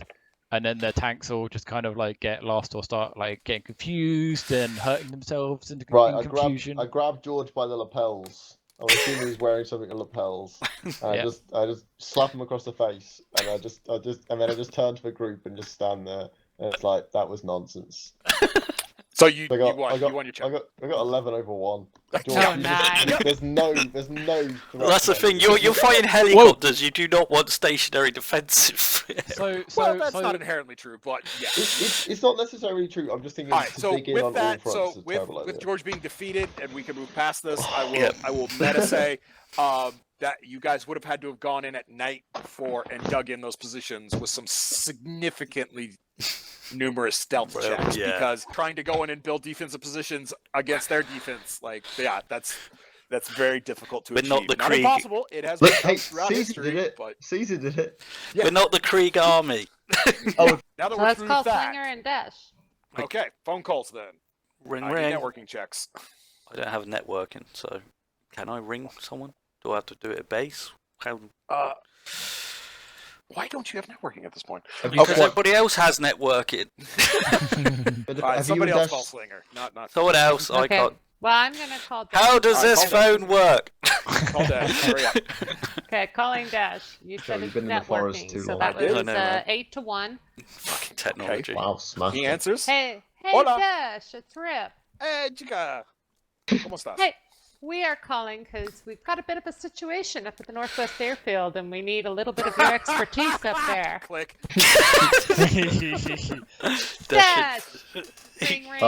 and then their tanks all just kind of like get lost or start like getting confused and hurting themselves into confusion. I grabbed George by the lapels. I'm assuming he's wearing something in lapels. And I just slap him across the face, and I just turn to the group and just stand there. And it's like, that was nonsense. So you won your check. I got 11 over 1. Oh, nice. There's no. Well, that's the thing. You're fighting helicopters. You do not want stationary defensive. That's not inherently true, but yeah. It's not necessarily true. I'm just thinking. All right. So with that, with George being defeated, and we can move past this, I will meta say that you guys would have had to have gone in at night before and dug in those positions with some significantly numerous stealth checks, because trying to go in and build defensive positions against their defense, that's very difficult to achieve. Not impossible. It has been throughout history, but Caesar did it. Yeah. We're not the Krieg army. Now that we're let's through call that. Slinger and Dash. Okay, phone calls then. Ring. Networking checks. I don't have networking, so can I ring someone? Do I have to do it at base? Why don't you have networking at this point? Because everybody else has networking. Somebody else call Slinger. Not someone else. Okay. I can't. Well, I'm gonna call Dash. How does this phone work? Call Dash. Hurry up. Okay, calling Dash. You said it's you've been in the forest networking, too so long. that I know, was right? 8 to 1. Fucking technology. Wow, smash. He answers. Hey, Hola. Dash, it's Rip. Hey, chica. ¿Cómo estás? Hey, we are calling because we've got a bit of a situation up at the Northwest Airfield, and we need a little bit of your expertise up there. Click. Dash! Ring, ring.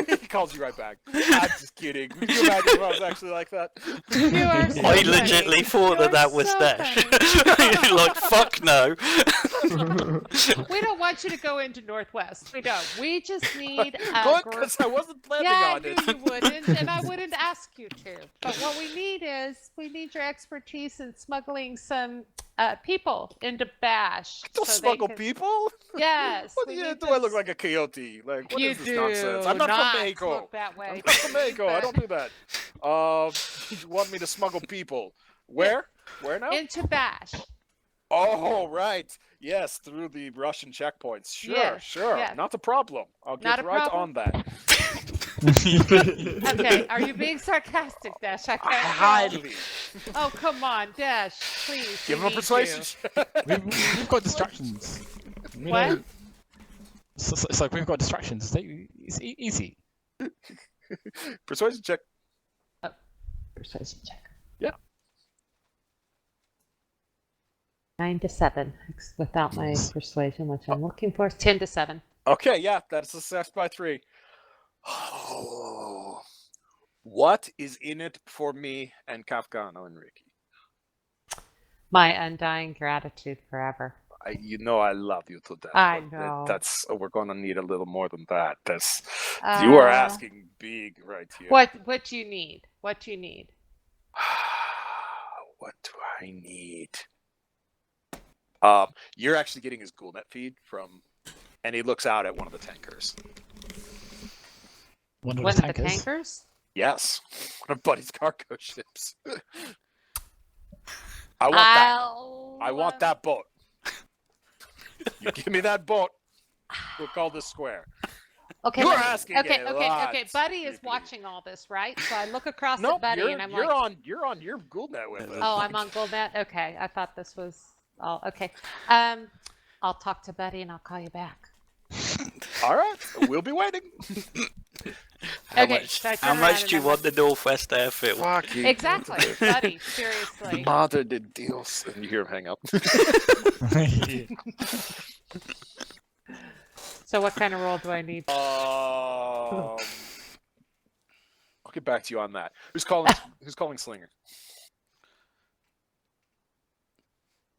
He calls you right back. I'm just kidding. Could you imagine if I was actually like that? You are so I funny. legitimately thought You that are was so Dash. funny. Like, fuck no. We don't want you to go into Northwest. We don't. We just need a Good, group. because I wasn't planning Yeah, I on knew it. you wouldn't, and I wouldn't ask you to. But what we need is, we need your expertise in smuggling some people into Bash. Don't so they smuggle can- people. Yes. What we do need I look this- like a coyote? Like, what You is this do nonsense? I'm not from Mexico. look that way. I'm not from Mexico. I don't do that. You want me to smuggle people? Where? Where now? Into Bash. Oh, right. Yes, through the Russian checkpoints. Sure, Yes, sure. yes. Not a problem. I'll Not get a right problem? on that. Okay, are you being sarcastic, Dash? I can't tell. Highly. Oh, come on, Dash, please. Give we him a need persuasion check. We've got distractions. you. What? It's like we've got distractions. It's easy. Persuasion check. Persuasion check. Yeah. 9 to 7, without my persuasion, which I'm looking for. 10 to 7. Okay, yeah, that's a success by 3. Oh. What is in it for me and Kafkano and Ricky? My undying gratitude forever. You know I love you to death. I but know. That's we're gonna need a little more than that. You are asking big right here. What do you need? What do you need? What do I need? You're actually getting his GhoulNet feed from, and he looks out at one of the tankers. One of One the of the tankers? Yes, one of Buddy's cargo ships. I want that. I want that boat. You give me that boat, we'll call this square. Okay, You're but- asking okay, a okay, lot, okay. Buddy is Ripley. watching all this, right? So I look across No, at Buddy you're, and I'm you're like, on your GhoulNet with us. oh, I'm on GoldNet? Okay, I thought this was all okay. I'll talk to Buddy and I'll call you back. All right, we'll be waiting. How Okay, much, so I how turn much around do you and want the Northwest Airfield? Fuck you. Exactly, buddy. Seriously. Mother de Dios. And you hear him hang up. So what kind of roll do I need? I'll get back to you on that. Who's calling Slinger?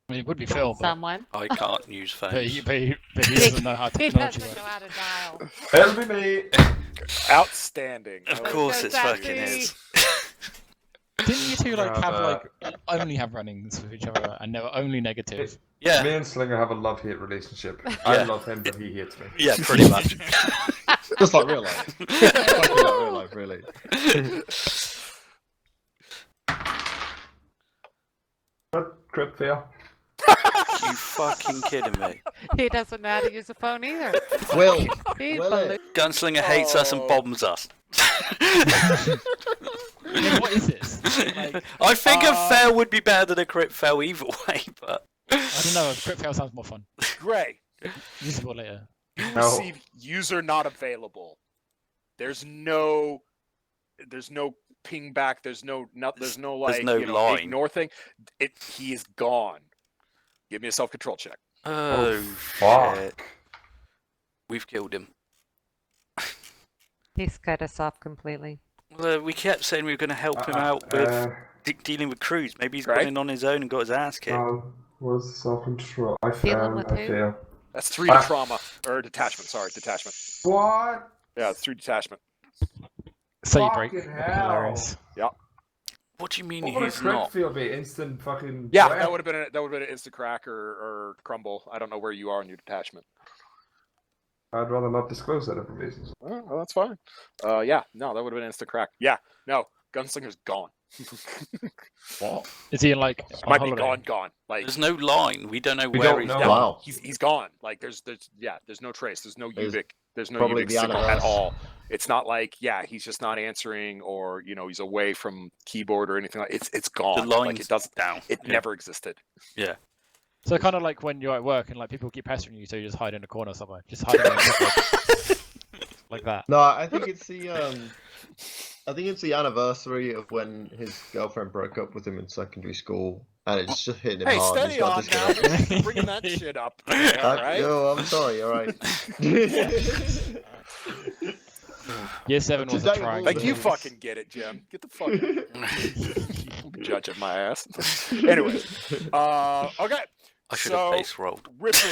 I mean, it would be Phil, but, Someone. I can't use but, phones. he doesn't know how He technology doesn't know works. how to dial. It'll be me. Outstanding. Of I like course So it fucking Sassy. is. Didn't you two like Yeah, have but- like only have run-ins with each other and they were only negative? Yeah, Me and Slinger have a love-hate relationship. I love him, but he hates me. yeah, pretty much. Just like real life. Fucking like real life, really. Crit fail. You fucking kidding me? He doesn't know how to use a phone either. Will, He's Will baloo- it? Gunslinger hates us and bombs us. Yeah, what is this? Like, I think a fail would be better than a crit fail either way, but I don't know. Crit fail sounds more fun. Gray, Usable later. you No. receive user not available. There's no ping back. There's no like there's no you know, line. ignore thing. He is gone. Give me a self-control check. oh, fuck. shit. We've killed him. He's cut us off completely. Well, we kept saying we were going to help him out with dealing with crews. Maybe he's gone Right. in on his own and got his ass kicked. Was self-control. I Dealing fail. with I who? fail. That's 3 to trauma or detachment. Sorry, detachment. What? Yeah, it's 3 detachment. So you break. Fucking That'd be hell. hilarious. What do you mean What would a he's crit not? fail be? Instant fucking. Yeah, death? that would have been an instant crack or crumble. I don't know where you are in your detachment. I'd rather not disclose that information. Oh, well, that's fine. Yeah, no, that would have been an instant crack. Yeah, no, Gunslinger's gone. What? Is he in like on Might be holiday? gone. Like There's no line. We don't know We where don't he's know. gone. Wow. he's gone. Like there's no trace. There's no There's UVic. There's no probably UVic the signal at anniversary. all. It's not like he's just not answering or he's away from keyboard or anything like. It's gone. The Like line's it doesn't. down. It Yeah. never existed. So kind of like when you're at work and like people keep pestering you, so you just hide in a corner somewhere, just hide in a corner, like that. No, I think it's the anniversary of when his girlfriend broke up with him in secondary school, and it's just hitting him Hey, hard. steady He's got on now. disconnected. You're bringing that shit up. All right. Yo, I'm sorry. All right. Year 7 was a Today trying. will Like you Thanks. fucking get it, Jim. Get the fuck judging my ass. Anyway, okay. I should So, have base rolled. Ripley,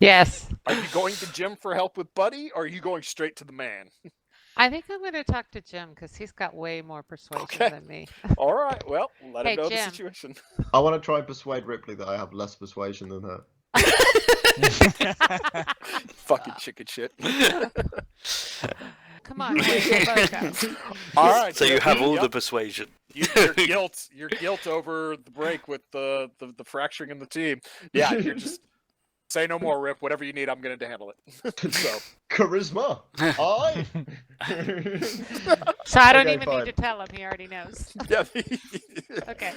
Yes. are you going to Jim for help with Buddy, or are you going straight to the man? I think I'm going to talk to Jim because he's got way more persuasion Okay. than me. All right. Well, let Hey, him know Jim. the situation. I want to try and persuade Ripley that I have less persuasion than her. Fucking chicken shit. Come on, wait, we'll go. All right. So you Jim. have all the Yep. persuasion. Your guilt over the break with the fracturing in the team. Yeah, you're just say no more, Rip. Whatever you need, I'm going to handle it. So Charisma. I. So I don't Okay, even fine. need to tell him. He already knows. yeah. Okay.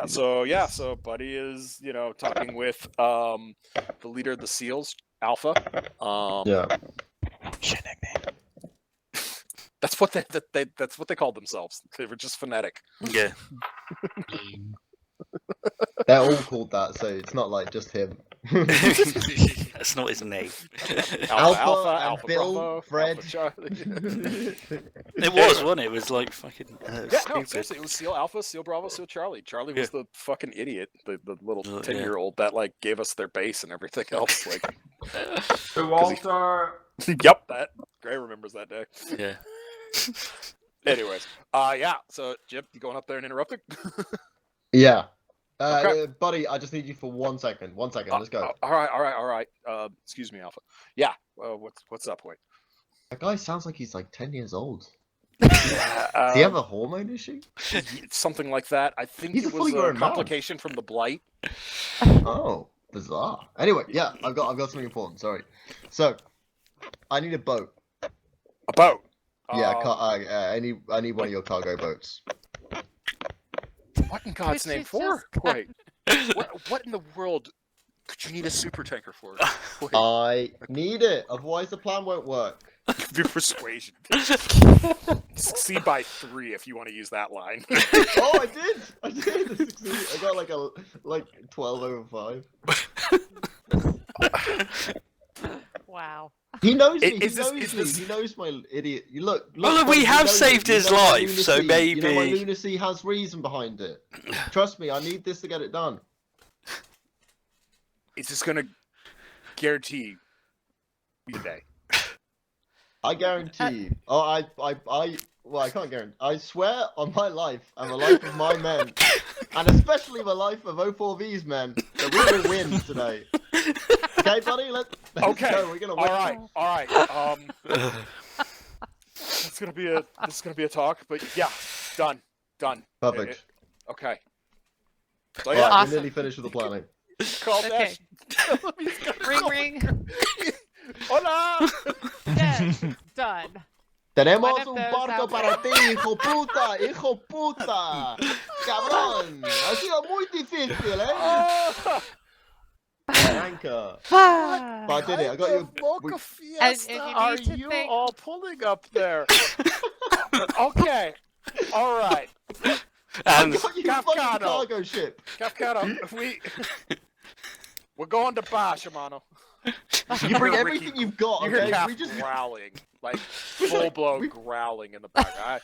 So Buddy is talking with the leader of the SEALs, Alpha. Yeah. Shit nickname. That's what they called themselves. They were just phonetic. Yeah. They're all called that, so it's not like just him. That's not his name. Alpha and Bill, Bravo, Fred. Alpha Charlie. It was, wasn't it? It was like fucking Yeah, no, stupid. seriously, it was Seal Alpha, Seal Bravo, Seal Charlie. Charlie was the fucking idiot, the little Yeah. 10-year-old that like gave us their base and everything else. Like, Walter. yep, that Gray remembers that day. Yeah. Anyways, yeah. So Jim, you going up there and interrupting? Yeah. Okay. Buddy, I just need you for 1 second. 1 second. Let's go. All right. Excuse me, Alpha. Yeah. What's up, Wait? That guy sounds like he's like 10 years old. Does Does he have a hormone issue? something like that? I think He's it a was fully a grown man. complication from the blight. Oh, bizarre. Anyway, yeah, I've got something important. Sorry. So, I need a boat. A boat. Yeah, I need one of your cargo boats. What in God's Could you name for? just- Wait. What in the world could you need a super tanker for? Wait. I need it, otherwise the plan won't work. Do persuasion. Succeed by 3 if you want to use that line. Oh, I did succeed. I got like 12 over 5. Wow. He knows me. Is He this- knows me. He knows my idiot. You look. Well, look, we you have know saved me. You his know my life, so lunacy. You know my maybe- lunacy has reason behind it. Trust me, I need this to get it done. It's just gonna guarantee you today. I guarantee you. Oh, well, I can't guarantee. I swear on my life and the life of my men, and especially the life of 04V's men, that we will win today. Okay, buddy? Let's Okay. go. We're gonna win. All right. This is gonna be a talk, but yeah, done. Perfect. Okay. So All yeah, right, Awesome. we're nearly finished with the planning. call Okay. Dash. Tell him he's gonna Ring, call- ring. Hola. Yes. Done. Tenemos One of un those barco out para ti, hijo puta, hijo puta. Cabrón, ha sido muy difícil, eh? Anchor. Ah. But I did it. I got you. Mocha And Fiesta you are need to you think- all pulling up there? Okay. All right. I And got you a fucking Capcado. cargo ship. Capcado, we're going to Bash, Amano. You bring Ricky- everything you've got, You hear okay? Cap We just growling, like full blown growling in the back.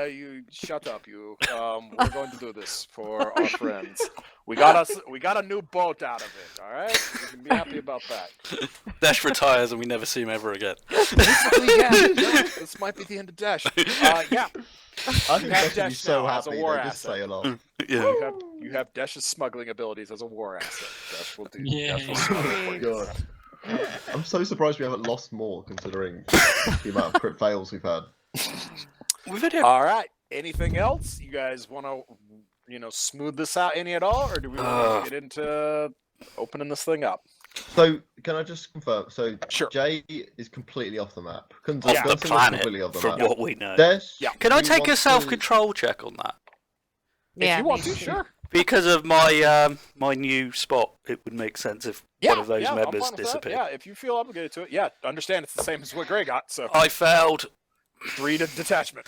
You shut up, you. We're going to do this for our friends. We got a new boat out of it. All right, you can be happy about that. Dash retires and we never see him ever again. This might be the end of Dash. Yeah, I think You have Becky would be Desh so now as a happy. war They just asset. say a lot. Yeah. you have Dash's smuggling abilities as a war asset. Dash will do. Yeah. Dash will smuggle for you. God. I'm so surprised we haven't lost more, considering the amount of crit fails we've had. We've had a All right. Anything else? You guys want to, smooth this out any at all, or do we want to get into opening this thing up? So, can I just confirm? So, Sure. Jay is completely off the map. off the Gunslinger's planet, completely off the from map. what we know. Desh, Yeah. Can I do you take a want self-control check on that? Yeah, if you want me to, too. sure. Because of my my new spot, it would make sense if one of those I'm members fine with that. disappeared. Yeah, if you feel obligated to it, yeah. Understand it's the same as what Gray got, so I failed. 3 to detachment.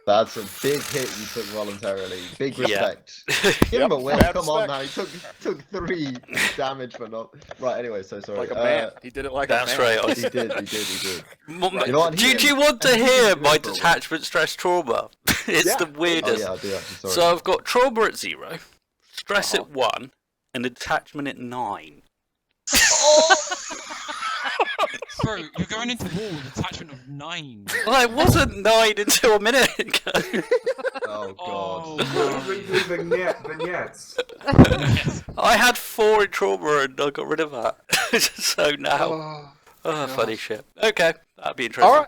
That's a big hit you took voluntarily. Big Yeah. respect. Give him a win. Mad Come on, respect. man. He took 3 damage for not. Right. Anyway, so sorry. Like a man. He did it like That's a man. right. He did. You know what, do he- you want to and he hear did my it for a while. detachment stress trauma? It's Yeah. the Oh weirdest. yeah, I do actually. Sorry. So I've got trauma at 0, stress Uh-huh. at 1, and a detachment at 9. Bro, you're going into war with a attachment of 9. Well, it wasn't 9 until a minute ago. Oh Oh, god. no. Vignettes. Yes. I had 4 in trauma and I got rid of that. So now, funny shit. Okay, that'd be interesting.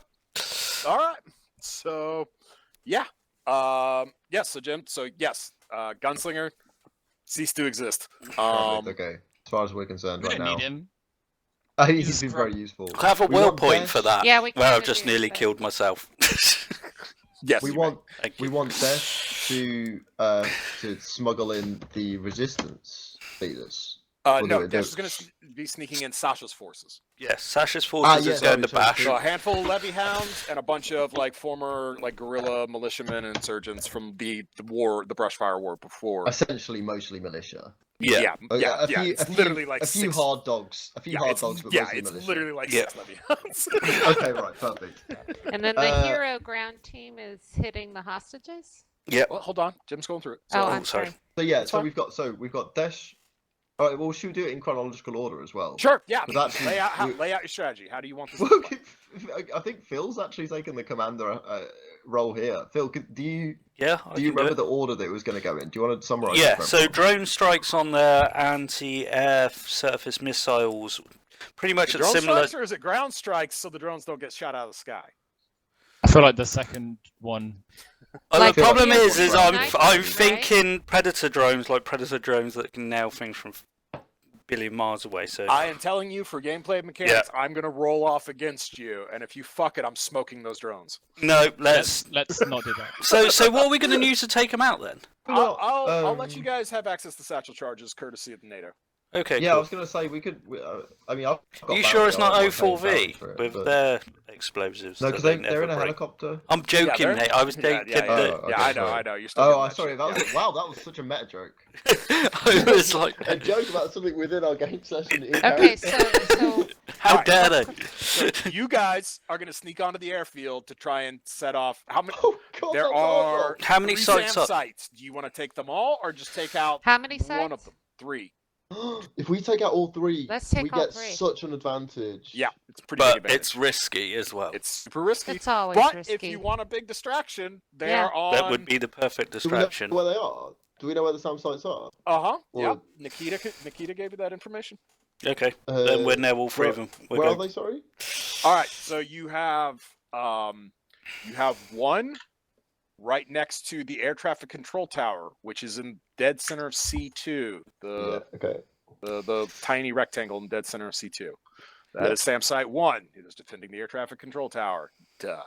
All right. So, yeah. Yes. So Jim. So yes. Gunslinger cease to exist. Perfect, okay. As far as we're concerned We right don't now, need him. I think He's he's been scrub. very useful. I have a We will want point Desh. for that. Yeah, we Where can I've just do nearly that. killed myself. Yes. We you want Thank we you. want Desh to smuggle in the resistance leaders. may. We'll No. do it, Dash do is going to be sneaking in Sasha's forces. Yes, Sasha's forces yeah, is going to sorry, bash. So a handful of levy hounds and a bunch of former guerrilla militiamen and insurgents from the brushfire war before. Essentially, mostly militia. Yeah. A yeah. few, It's a few, literally like a few 6 hard dogs. A few hard dogs, but mostly it's militia. literally like Yeah. 6 levy hounds. Okay, right, perfect. And then the Uh, hero ground team is hitting the hostages. Yep. Well, hold on. Jim's going through it. Oh, So, I'm sorry. sorry. So yeah, That's so fine. we've got Desh. All right, well, should we do it in chronological order as well? sure. Yeah. But actually, lay out we- lay out your strategy. How do you want this? Well, to play? I think Phil's actually taken the commander role here. Phil, do you Yeah. do you remember the order that it was going to go in? Do you want to summarise? it Yeah, for so everyone? drone strikes on their anti-air surface missiles, pretty much The at drone similar. strikes, or is it ground strikes so the drones don't get shot out of the sky? I feel like the second one. Like the problem the is Airfield I'm snipers, right? thinking predator drones, like predator drones that can nail things from a billion miles away. So I am telling you, for gameplay mechanics, I'm gonna roll off against you, and if you fuck it, I'm smoking those drones. no, let's. Let's not do that. So what are we going to use to take them out then? I'll let um, you guys have access to satchel charges, courtesy of the NATO. Okay, Yeah, I cool. was gonna say we could. I mean, I've got You sure it's not barrels, I might take O4V damage for it, with but- their explosives? No, that because they they're in never a break? helicopter. I'm joking, they're- mate. I was yeah, thinking yeah, that. Oh, yeah, okay, I know, sorry. I know. You're still. Oh, sorry. That was wow. That was such a meta joke. I was like, A joke about something within our game session. is Okay, very- so how Alright. dare they? So you guys are gonna sneak onto the airfield to try and set off. How many? Oh God, There that's are awful. How many 3 sites SAM up? sites. Do you want to take them all, or just take out how many one of sites? them? 3. If we take out all 3, Let's take we all get 3. such an advantage. Yeah, it's a pretty big But advantage. it's risky as well. It's super risky. It's always But risky. if you want a big distraction, they're Yeah. on. That would be the perfect Do we know distraction. where they are? Do we know where the SAM sites are? Yeah. Or- Nikita gave you that information. Okay, then we're now all 3 where- of them. We're Where are going. they? Sorry. All right. So you have one right next to the air traffic control tower, which is in dead center of C2. Yeah. Okay. The tiny rectangle in dead center of C2. That Yeah. is SAM Site 1. It is defending the air traffic control tower. Duh.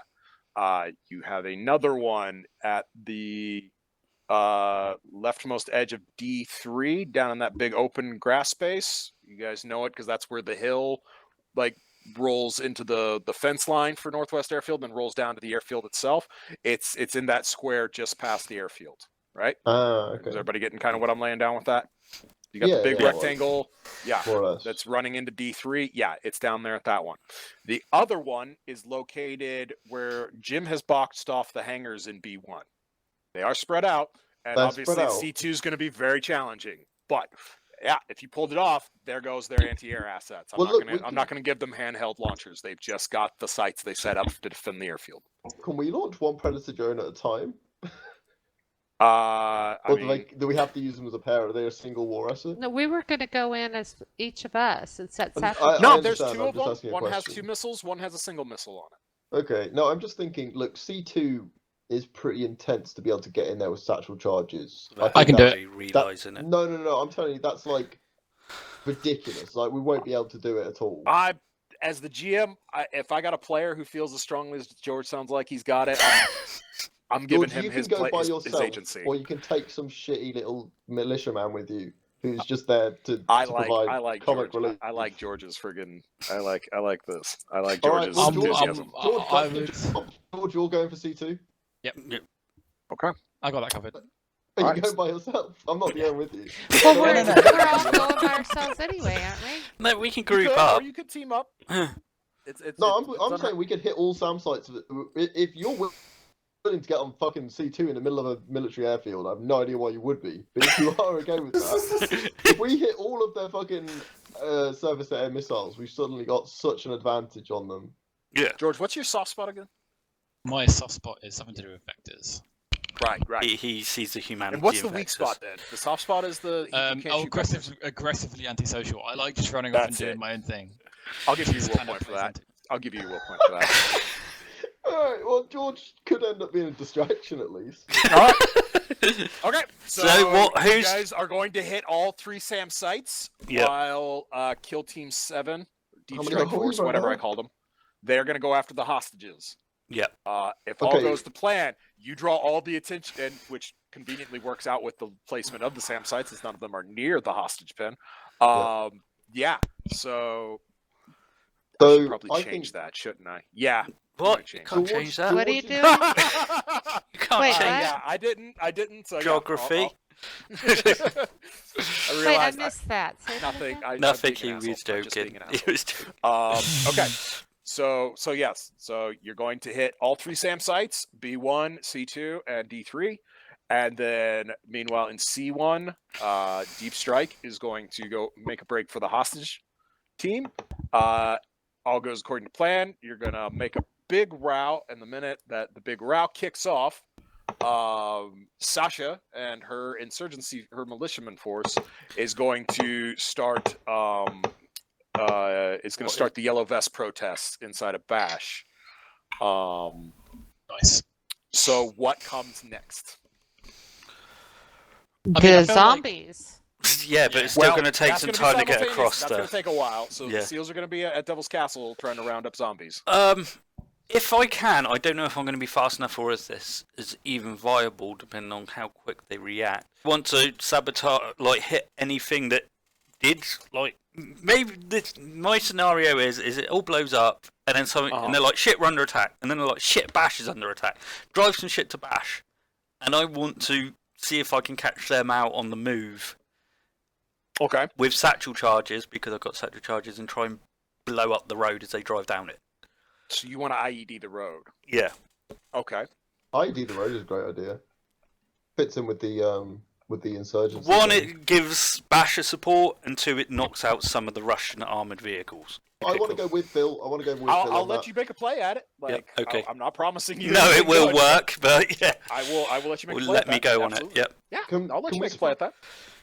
You have another one at the leftmost edge of D3 down in that big open grass space. You guys know it because that's where the hill rolls into the fence line for Northwest Airfield and rolls down to the airfield itself. It's in that square just past the airfield, right? Is Okay. everybody getting kind of what I'm laying down with that? You got Yeah, the big yeah. rectangle, More or less. that's running into D3. Yeah, it's down there at that one. The other one is located where Jim has boxed off the hangars in B1. They are spread out, and They're obviously spread out. C2 is going to be very challenging. But yeah, if you pulled it off, there goes their anti-air assets. Well, look, we I'm not going to give them handheld launchers. They've just got the sites they set up to defend the airfield. Can we launch one Predator drone at a time? I Or mean, do we have to use them as a pair? Are they a single war asset? No, we were going to go in as each of us and set I- Sassy. no, I there's understand, 2 I'm of just them. asking a One has question. 2 missiles. One has a single missile on it. Okay, no, I'm just thinking. Look, C2 is pretty intense to be able to get in there with satchel charges. I can do that- it. Realizing it. No, I'm telling you, that's like ridiculous. Like we won't be able to do it at all. As the GM, if I got a player who feels as strongly as George sounds like he's got it, I'm giving George, him you his can go by his yourself, agency. or you can take some shitty little militiaman with you who's just there to I provide like comic George. relief. I like George's friggin'. I like this. I like All right, George's well, enthusiasm. George, I that's would- George, you're going for C2. Yep. Okay. I got that covered. Are you Alright. going by yourself? I'm not going with you. Well, No, we're, no, no. we're all going by ourselves anyway, aren't we? No, we can You group could, up. or you could team up. It's No, it's I'm unheard- saying we could hit all SAM sites. If you're willing to get on fucking C2 in the middle of a military airfield, I have no idea why you would be. But if you are okay with that, if we hit all of their fucking surface to air missiles, we've suddenly got such an advantage on them. Yeah, George, what's your soft spot again? My soft spot is something to do with vectors. Right. he sees the humanity. And what's the in weak Vexus. spot then? The soft spot is the you can't shoot vectors. Aggressively antisocial. I like just running off and That's doing it. my own thing. I'll give you a It's will kind of point for plays that. into- I'll give you a will point for that. Alright, well, George could end up being a distraction at least. All right. Okay. So, what- you who's- guys are going to hit all 3 SAM sites Yep. while Kill Team 7, Deep How many Strike are we Force, right whatever now? I called them, they're going to go after the hostages. Yep. If all Okay. goes to plan, you draw all the attention, and which conveniently works out with the placement of the SAM sites, as none of them are near the hostage pen. Yeah. So I should So probably I change think that, shouldn't I? Yeah. What? might You change can't George- change that. What are you George- doing? You can't Wait, change what? Yeah, I didn't. So yeah, geography. I Wait, I realized missed that. Say that nothing. again? Nothing. I'm He being an was asshole. I'm just being joking. an He asshole. was joking. Okay. So yes. So you're going to hit all 3 SAM sites: B1, C2, and D3. And then, meanwhile, in C1, Deep Strike is going to go make a break for the hostage team. All goes according to plan. You're going to make a big row, and the minute that the big row kicks off, Sasha and her insurgency, her militiaman force, is going to start. It's going to start the Yellow Vest protests inside of Bash. Nice. So what comes next? I mean, I The feel like- zombies. Yeah, but it's still Well, going to take that's some gonna be time to get simultaneous. across That's there. going to take a while. So Yeah. the SEALs are going to be at Devil's Castle trying to round up zombies. If I can, I don't know if I'm going to be fast enough, or if this is even viable, depending on how quick they react. Want to sabotage, like hit anything that did like maybe my scenario is it all blows up and then something and they're like shit, we're under attack, and then they're like shit, Bash is under attack. Drive some shit to Bash, and I want to see if I can catch them out on the move. Okay. With satchel charges, because I've got satchel charges, and try and blow up the road as they drive down it. So you want to IED the road? Yeah. Okay. IED the road is a great idea. Fits in with the insurgency. One, it gives Bash a support, and two, it knocks out some of the Russian armored vehicles. I want to go with Bill. I'll let you make a play at it. Like, okay. I'm not promising you. No, it will work, but yeah. I will let you make a play. Let me go on it. Yep. Yeah. I'll let you make a play at that.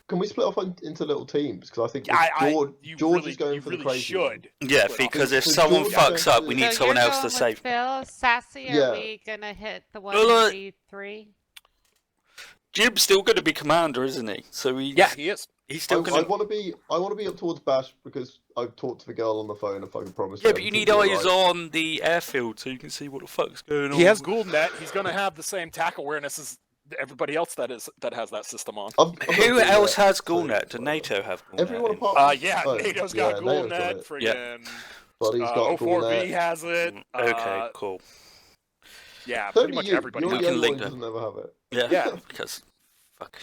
Can we split off into little teams? Because I think George is going for the crazy should. Yeah, because if someone fucks up, we need someone else to save. Phil, Sassy, are we gonna hit the one in D3? Jim's still going to be commander, isn't he? So he is. He's still going I want to be up towards Bash because I've talked to the girl on the phone if I can promise. Yeah, but you need eyes on the airfield so you can see what the fuck's going on. He has Ghoul Net. He's going to have the same tack awareness as everybody else that has that system on. Who else has Ghoul Net? Does NATO have Ghoul Net? Everyone apart. NATO's got Ghoul Net. Friggin' O4V has it. Okay, cool. Yeah, pretty much everybody. You can link doesn't ever have it. Yeah, because fuck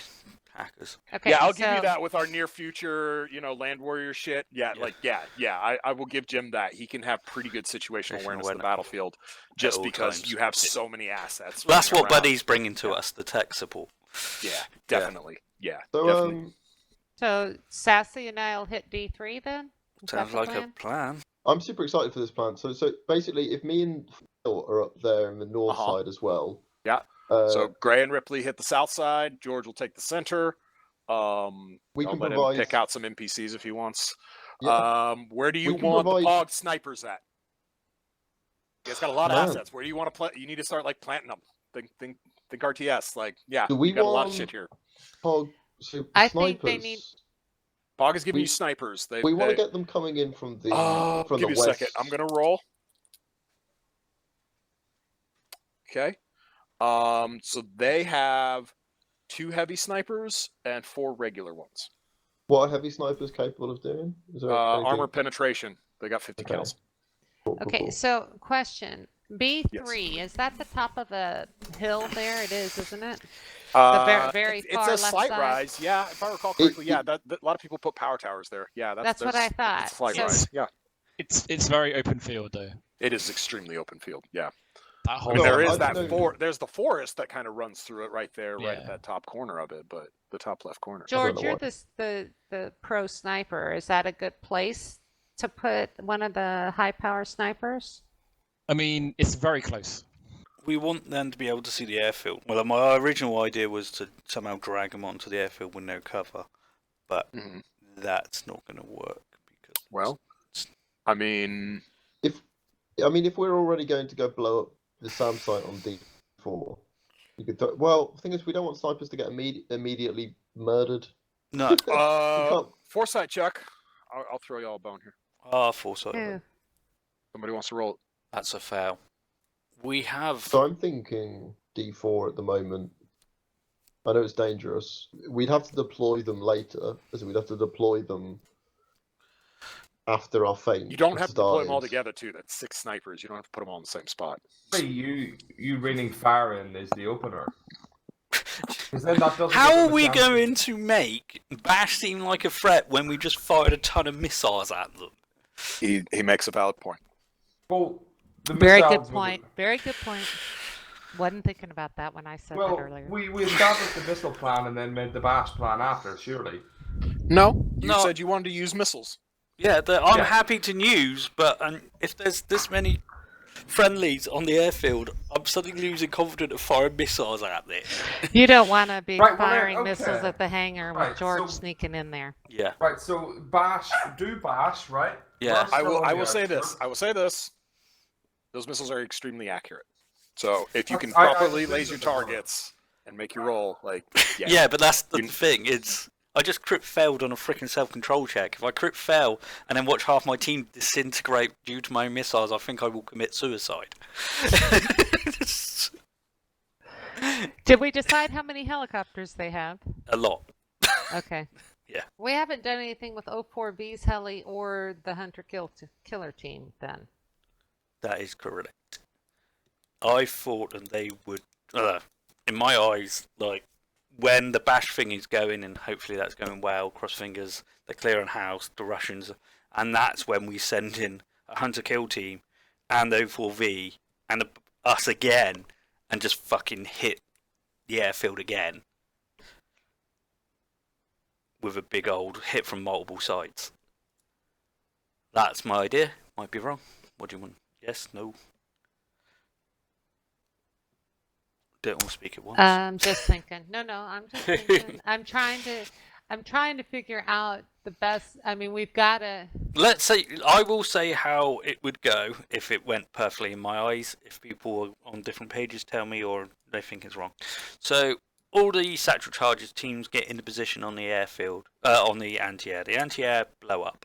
hackers. Okay, I'll give you that with our near future, land warrior shit. I will give Jim that. He can have pretty good situational awareness in the battlefield, just because you have so many assets. That's what Buddy's bringing to us, the tech support. Yeah, definitely. Yeah, so, definitely. So Sassy and I'll hit D3 then. Sounds like a plan. I'm super excited for this plan. So basically, if me and Phil are up there in the north side as well. Yeah. So Gray and Ripley hit the south side. George will take the center. We can let provide... him pick out some NPCs if he wants. Yeah. Where do you want the POG snipers at? You guys got a lot of assets. Where do you want to play? You need to start planting them. Think RTS. We got a lot of shit here. POG, I think they need. POG is giving you snipers. We want to get them coming in from the from give the me west. A second. I'm gonna roll. Okay. So they have 2 heavy snipers and 4 regular ones. What are heavy snipers capable of doing? Is there armor penetration. They got 50 kills. Okay, so question. B3, is that the top of a hill there? It is, isn't it? The very far it's a slight left rise. side? Yeah, if I recall correctly, a lot of people put power towers there. Yeah, that's what I thought. It's a slight rise. Yeah. It's very open field though. It is extremely open field. Yeah. That whole There's the forest that kind of runs through it right there, right at that top corner of it, but the top left corner. George, you're the pro sniper. Is that a good place to put one of the high power snipers? I mean, it's very close. We want them to be able to see the airfield. Well, my original idea was to somehow drag them onto the airfield with no cover, but that's not going to work because. If we're already going to go blow up the SAM site on D4, you could. The thing is, we don't want snipers to get immediately murdered. No. Foresight check. I'll throw y'all a bone here. Foresight. Yeah. Somebody wants to roll. That's a fail. We have. So I'm thinking D4 at the moment. I know it's dangerous. We'd have to deploy them later, so we'd have to deploy them after our feint. You don't have to deploy them all together, too. That's 6 snipers. You don't have to put them all in the same spot. You raining fire in is the opener. Then that how are we going to make Bash seem like a threat when we just fired a ton of missiles at them? He makes a valid point. Well, very good point. Very good point. Wasn't thinking about that when I said that earlier. We established the missile plan and then made the Bash plan after, surely. No, you said you wanted to use missiles. Yeah, I'm happy to use, but if there's this many friendlies on the airfield, I'm suddenly losing confidence of firing missiles at it. You don't want to be firing missiles at the hangar with George sneaking in there. Yeah. Right, so Bash, right? Yeah. I will say this. Those missiles are extremely accurate. So if you can properly laser targets and make your roll, yeah, but that's the thing. I just crit failed on a freaking self-control check. If I crit fail and then watch half my team disintegrate due to my missiles, I think I will commit suicide. Did we decide how many helicopters they have? A lot. Okay. We haven't done anything with 04B's heli or the killer team then. That is correct. I thought that they would, in my eyes, like when the bash thing is going, and hopefully that's going well, cross fingers, they're clearing house, the Russians, and that's when we send in a hunter kill team and the 04V and us again and just fucking hit the airfield again with a big old hit from multiple sides. That's my idea. Might be wrong. What do you want? Yes? No? Don't all speak at once. I'm just thinking. No, I'm just thinking. I'm trying to figure out the best. I mean, we've got to. Let's say, I will say how it would go if it went perfectly in my eyes. If people on different pages tell me or they think it's wrong. So, all the satchel charges teams get into position on the airfield, on the anti-air. The anti-air blow up.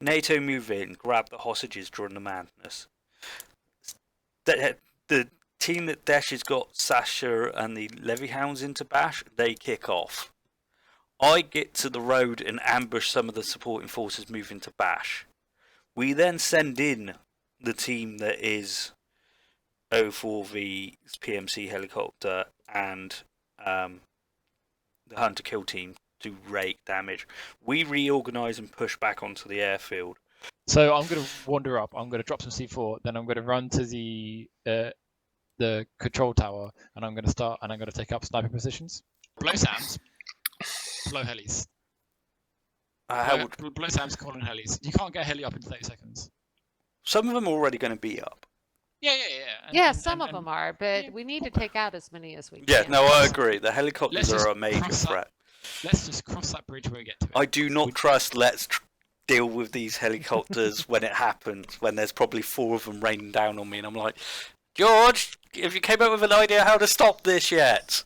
NATO move in, grab the hostages during the madness. The team that Dash got Sasha and the Levy Hounds into Bash, they kick off. I get to the road and ambush some of the supporting forces moving to Bash. We then send in the team that is 04V's PMC helicopter and the hunter kill team to rake damage. We reorganise and push back onto the airfield. So I'm going to wander up. I'm going to drop some C4. Then I'm going to run to the control tower, and I'm going to take up sniper positions. Blow Sam's. Blow helis. Blow Sam's calling helis. You can't get a heli up in 30 seconds. Some of them are already going to be up. Yeah. Some of them are, but we need to take out as many as we can. Yeah, no, I agree. The helicopters are a major threat. Let's just cross that bridge when we get to it. I do not trust let's deal with these helicopters when it happens, when there's probably 4 of them raining down on me, and I'm like, George, have you came up with an idea how to stop this yet?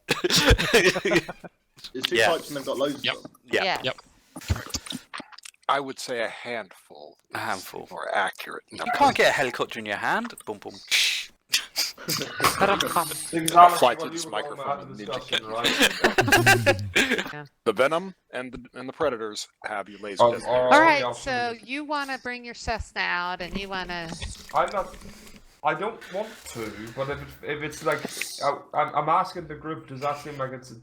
It's two types and they've got loads of them. Yeah. Yep. I would say a handful. A handful. More accurate. You can't get a helicopter in your hand. Boom, boom. Fly to this microphone and The Venom and the Predators have you laser designated. All right, so you want to bring your Cessna out, and you want to. I don't want to, but if it's like, I'm asking the group, does that seem like it's a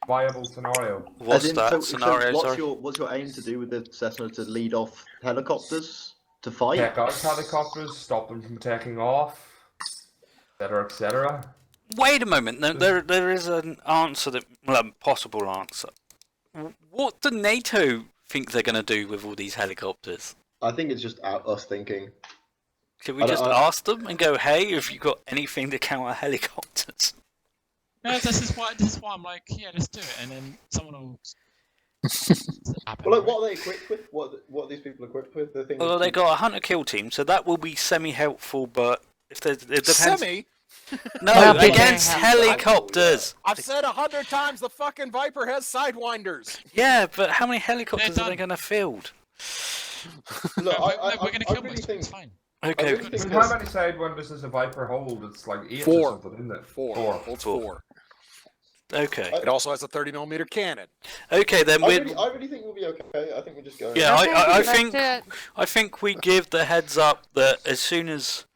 viable scenario? What's that scenario? What's your aim to do with the Cessna to lead off helicopters to fight? Take out helicopters, stop them from taking off, etc., etc. Wait a moment. No, there is an answer possible answer. What do NATO think they're going to do with all these helicopters? I think it's just us thinking. Can we just ask them and go, hey, have you got anything to counter helicopters? No, this is why I'm like, yeah, let's do it, and then someone will. Well, like, what are they equipped with? What are these people equipped with? Well, they got a hunter kill team, so that will be semi-helpful. But if it depends. Semi? No, against helicopters. I've said 100 times the fucking Viper has sidewinders. Yeah, but how many helicopters are they going to field? Look, we're going to kill really most. It's fine. Okay. How many sidewinders does a Viper hold? It's like 8 4. or something, isn't it? 4. Holds 4. Okay. It also has a 30mm cannon. Okay, then I really think we'll be okay. I think we'll just go. Yeah, I think we give the heads up that as soon as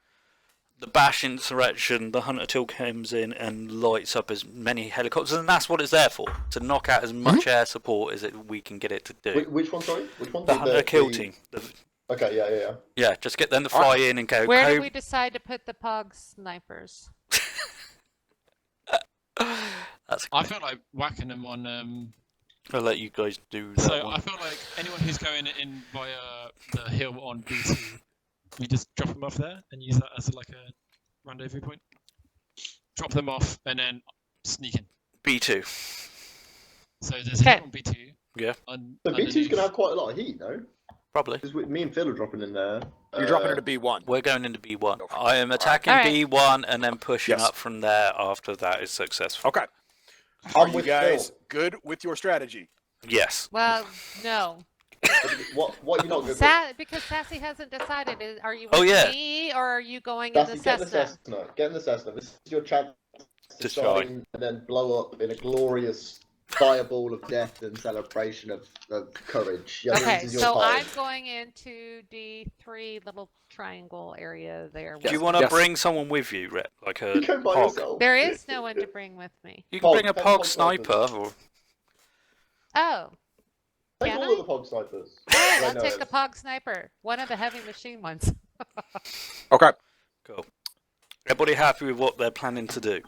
the Bash insurrection, the Hunter Till comes in and lights up as many helicopters, and that's what it's there for, to knock out as much air support as we can get it to do. Which one, sorry? Which one? The Hunter Kill team. Okay, yeah. Yeah, just get them to fly in and go. Where did we decide to put the Pug snipers? I feel like whacking them on. I'll let you guys do that. So one. I feel like anyone who's going in via the hill on B2, we just drop them off there and use that as like a rendezvous point. Drop them off and then sneak in. B2. So there's a hill on B2. Yeah. So B2's gonna have quite a lot of heat, no? Probably. Because me and Phil are dropping in there. You're dropping into B1. We're going into B1. I am attacking B1 and then pushing up from there after that is successful. Okay. Are you guys good with your strategy? Yes. Well, no. What are you not good with? Because Sassy hasn't decided. Are you with me or are you going in the Cessna? Get in the Cessna. This is your chance to shine and then blow up in a glorious fireball of death and celebration of courage. Yeah, Okay, this is your so time. I'm going into the 3 little triangle area there. Do you Yes. want to Yes. bring someone with you, Rhett? Like a You go by pog? yourself. There is no one to bring with me. You can Pog, bring a take pog pog sniper, snipers. or Oh, Take Can all I? of the pog snipers. alright, I I'll know take it. a Pog Sniper. One of the heavy machine ones. Okay. cool. Everybody happy with what they're planning to do?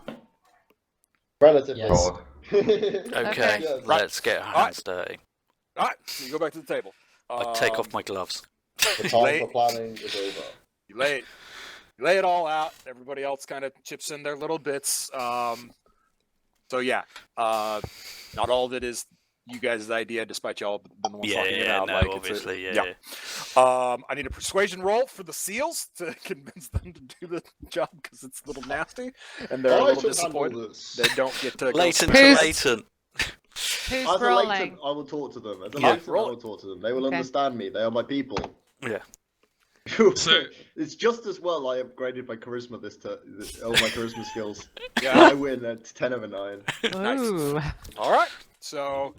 Relatively. Yes. God. Okay, Yes. let's get our hands dirty. All right. So you go back to the table. I take off my gloves. The time Late. for planning is over. You lay it all out. Everybody else kind of chips in their little bits. So yeah, not all of it is you guys' idea, despite y'all been the ones talking it out. no, like, obviously, it's I need a persuasion roll for the seals to convince them to do the job because it's a little nasty and they're a I little should handle disappointed. this. They don't get to go Latent smash to Who's- latent. Who's As a rolling? latent, I will talk to them. As a Yeah. latent, I will talk to them. They will Okay. understand me. They are my people. Yeah. So- It's just as well I upgraded my charisma all my charisma skills. Yeah. I win at 10 over 9. Nice. Ooh. All right. So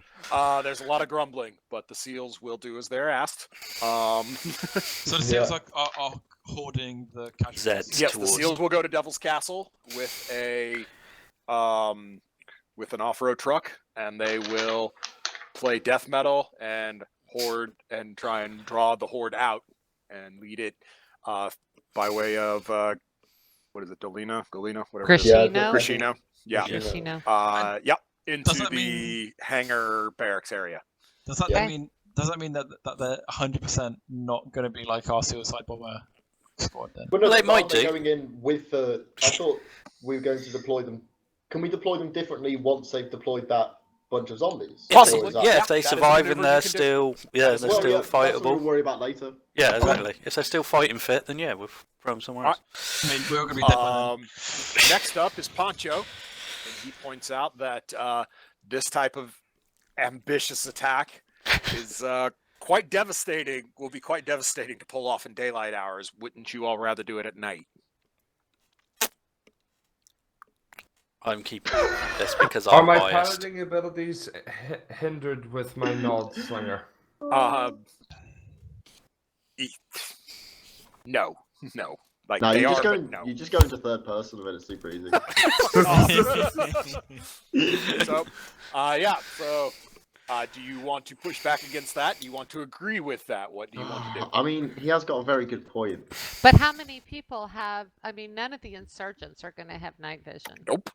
there's a lot of grumbling, but the seals will do as they're asked. So the seals are hoarding the casualties. Zeds Yes, the towards. seals will go to Devil's Castle with a with an off-road truck, and they will play death metal and horde and try and draw the horde out and lead it by way of what is it, Galena, whatever. it is. Krishino? Krishino. Yeah. Krishino. Yep. Into Does that the mean- hangar barracks area. Does that Yeah. mean? Does that mean that they're 100% not going to be like our suicide bomber squad then? But no, Well, they but might aren't they do. going in with the. I thought we were going to deploy them. Can we deploy them differently once they've deployed that bunch of zombies? Possibly, Or is that- Yeah, if they that is a survive maneuver and you they're can do. still, yeah, That is they're Well, still yeah, that's what we'll fightable. worry about later. Yeah, exactly. If they're still fighting fit, then yeah, we'll throw them somewhere Alright. else. I mean, we're going to be dead by then. Next up is Poncho, and he points out that this type of ambitious attack is quite devastating. Will be quite devastating to pull off in daylight hours. Wouldn't you all rather do it at night? I'm keeping this because Are I'm my biased. piloting abilities hindered with my nod slinger? No. Like No, they you are, just go. but no. You just go into third person of it. It's super easy. So, yeah. So, do you want to push back against that? Do you want to agree with that? What do you want to do? I mean, he has got a very good point. But how many people have? I mean, none of the insurgents are going to have night vision. Nope.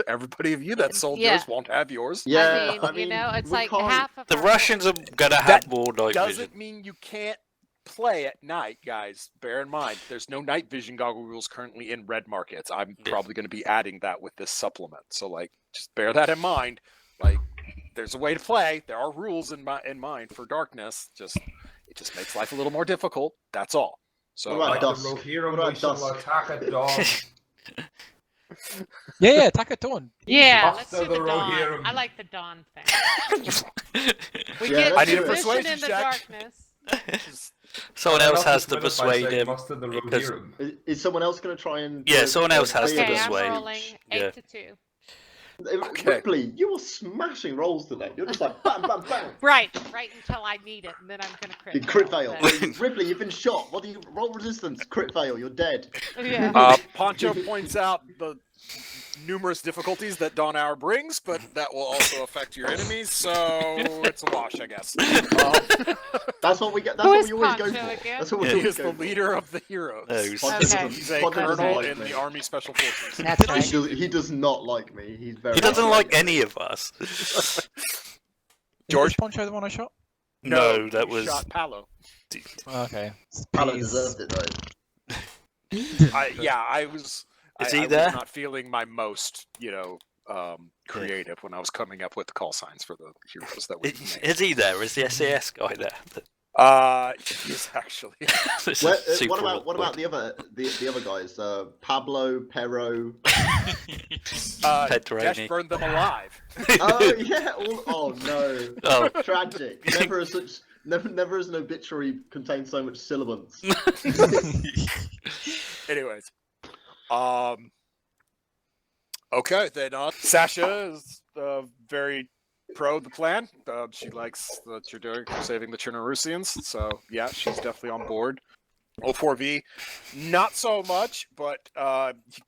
Everybody of you that sold Yeah. yours won't have yours. Yeah, I mean, you know, it's we like can't- half of The our- Russians are gonna have That more night vision. Doesn't mean you can't play at night, guys. Bear in mind, there's no night vision goggle rules currently in red markets. I'm Yeah. probably going to be adding that with this supplement. So, like, just bear that in mind. Like, there's a way to play. There are rules in mind for darkness. It just makes life a little more difficult. That's all. So, What Like about the dusk? Rohirrim, What about we shall dusk? attack at dawn. Yeah, attack at dawn. Yeah, Master let's do the the dawn. Rohirrim. I like the dawn thing. We Yeah, get let's I need a do it. position persuasion in the check. darkness. Someone I'll else has to win it by persuade saying him. Master the because- Rohirrim. Is someone else going to try and? Yeah, someone else has to Okay, I'm persuade. rolling 8 Yeah. to 2. Okay. Ripley, you were smashing rolls today. You're just like bam, bam, bam. Right until I need it, and then I'm gonna crit. You crit fail, fail. Ripley, you've been shot. What do you roll resistance? Crit fail. You're dead. but- Yeah. Poncho points out the numerous difficulties that Dawn Hour brings, but that will also affect your enemies, so it's a wash, I guess. That's what we get. That's Who what is we always go Poncho for. again? That's what we He always is the go for. leader of the heroes. Oh, he's- Poncho Okay. doesn't- He's a Poncho doesn't colonel like in me. the Army Special Forces. That's right. He does not like me. He's very. He doesn't like frustrated. any of us. George? Is Poncho the one I shot? No, that you was. shot Palo. Okay. Palo Peas. deserved it though. I was. Is I he was there? not feeling my most, creative when I was coming up with the call signs for the heroes that we Is he there? Is the SAS guy there? Yes, actually. This Where, is super what about awkward. the other guys? Pablo, Perro. Desh Pedroni. burned them alive. Oh yeah. Oh no. Oh, Tragic. Never has an obituary contained so much syllabants. Anyways, okay, then Sasha is very pro the plan. She likes that you're doing for saving the Chernorusians. So yeah, she's definitely on board. O4V, not so much, but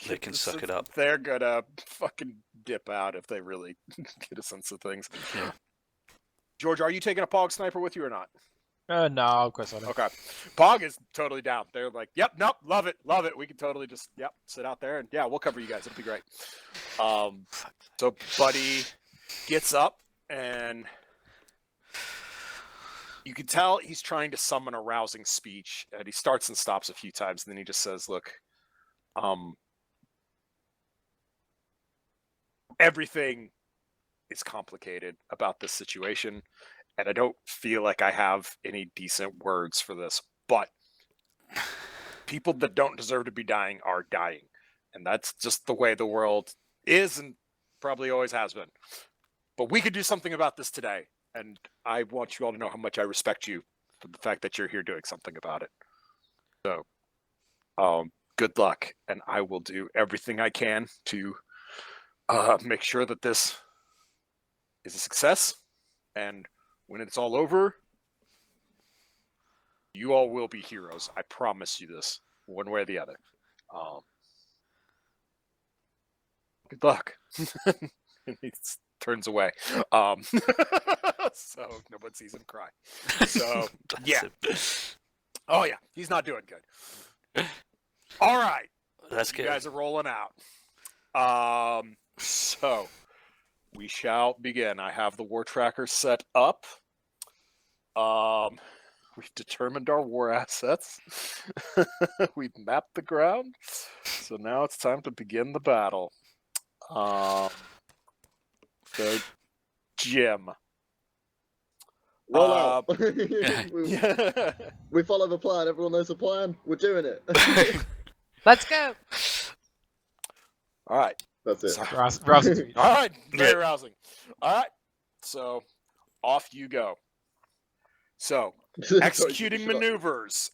They can suck it up. They're gonna fucking dip out if they really get a sense of things. Yeah. George, are you taking a Pog sniper with you or not? No, of course I don't. Okay. Pog is totally down. They're like, yep, nope, love it. We can totally just, sit out there and yeah, we'll cover you guys. It'll be great. So Buddy gets up and you can tell he's trying to summon a rousing speech, and he starts and stops a few times, and then he just says, look, everything is complicated about this situation, and I don't feel like I have any decent words for this, but people that don't deserve to be dying are dying, and that's just the way the world is and probably always has been. But we could do something about this today. And I want you all to know how much I respect you for the fact that you're here doing something about it. So, good luck, and I will do everything I can to make sure that this is a success. And when it's all over, you all will be heroes. I promise you this, one way or the other. Good luck. And he turns away. So no one sees him cry. So yeah. Oh yeah, he's not doing good. All right. That's You good. guys are rolling out. So we shall begin. I have the war tracker set up. We've determined our war assets. We've mapped the ground. So now it's time to begin the battle. So Jim. Roll out. Yeah. We follow the plan. Everyone knows the plan. We're doing it. Let's go. All right. That's it. So- Rousing speech. All right. Very Yeah. rousing. All right. So off you go. So executing Should I- maneuvers.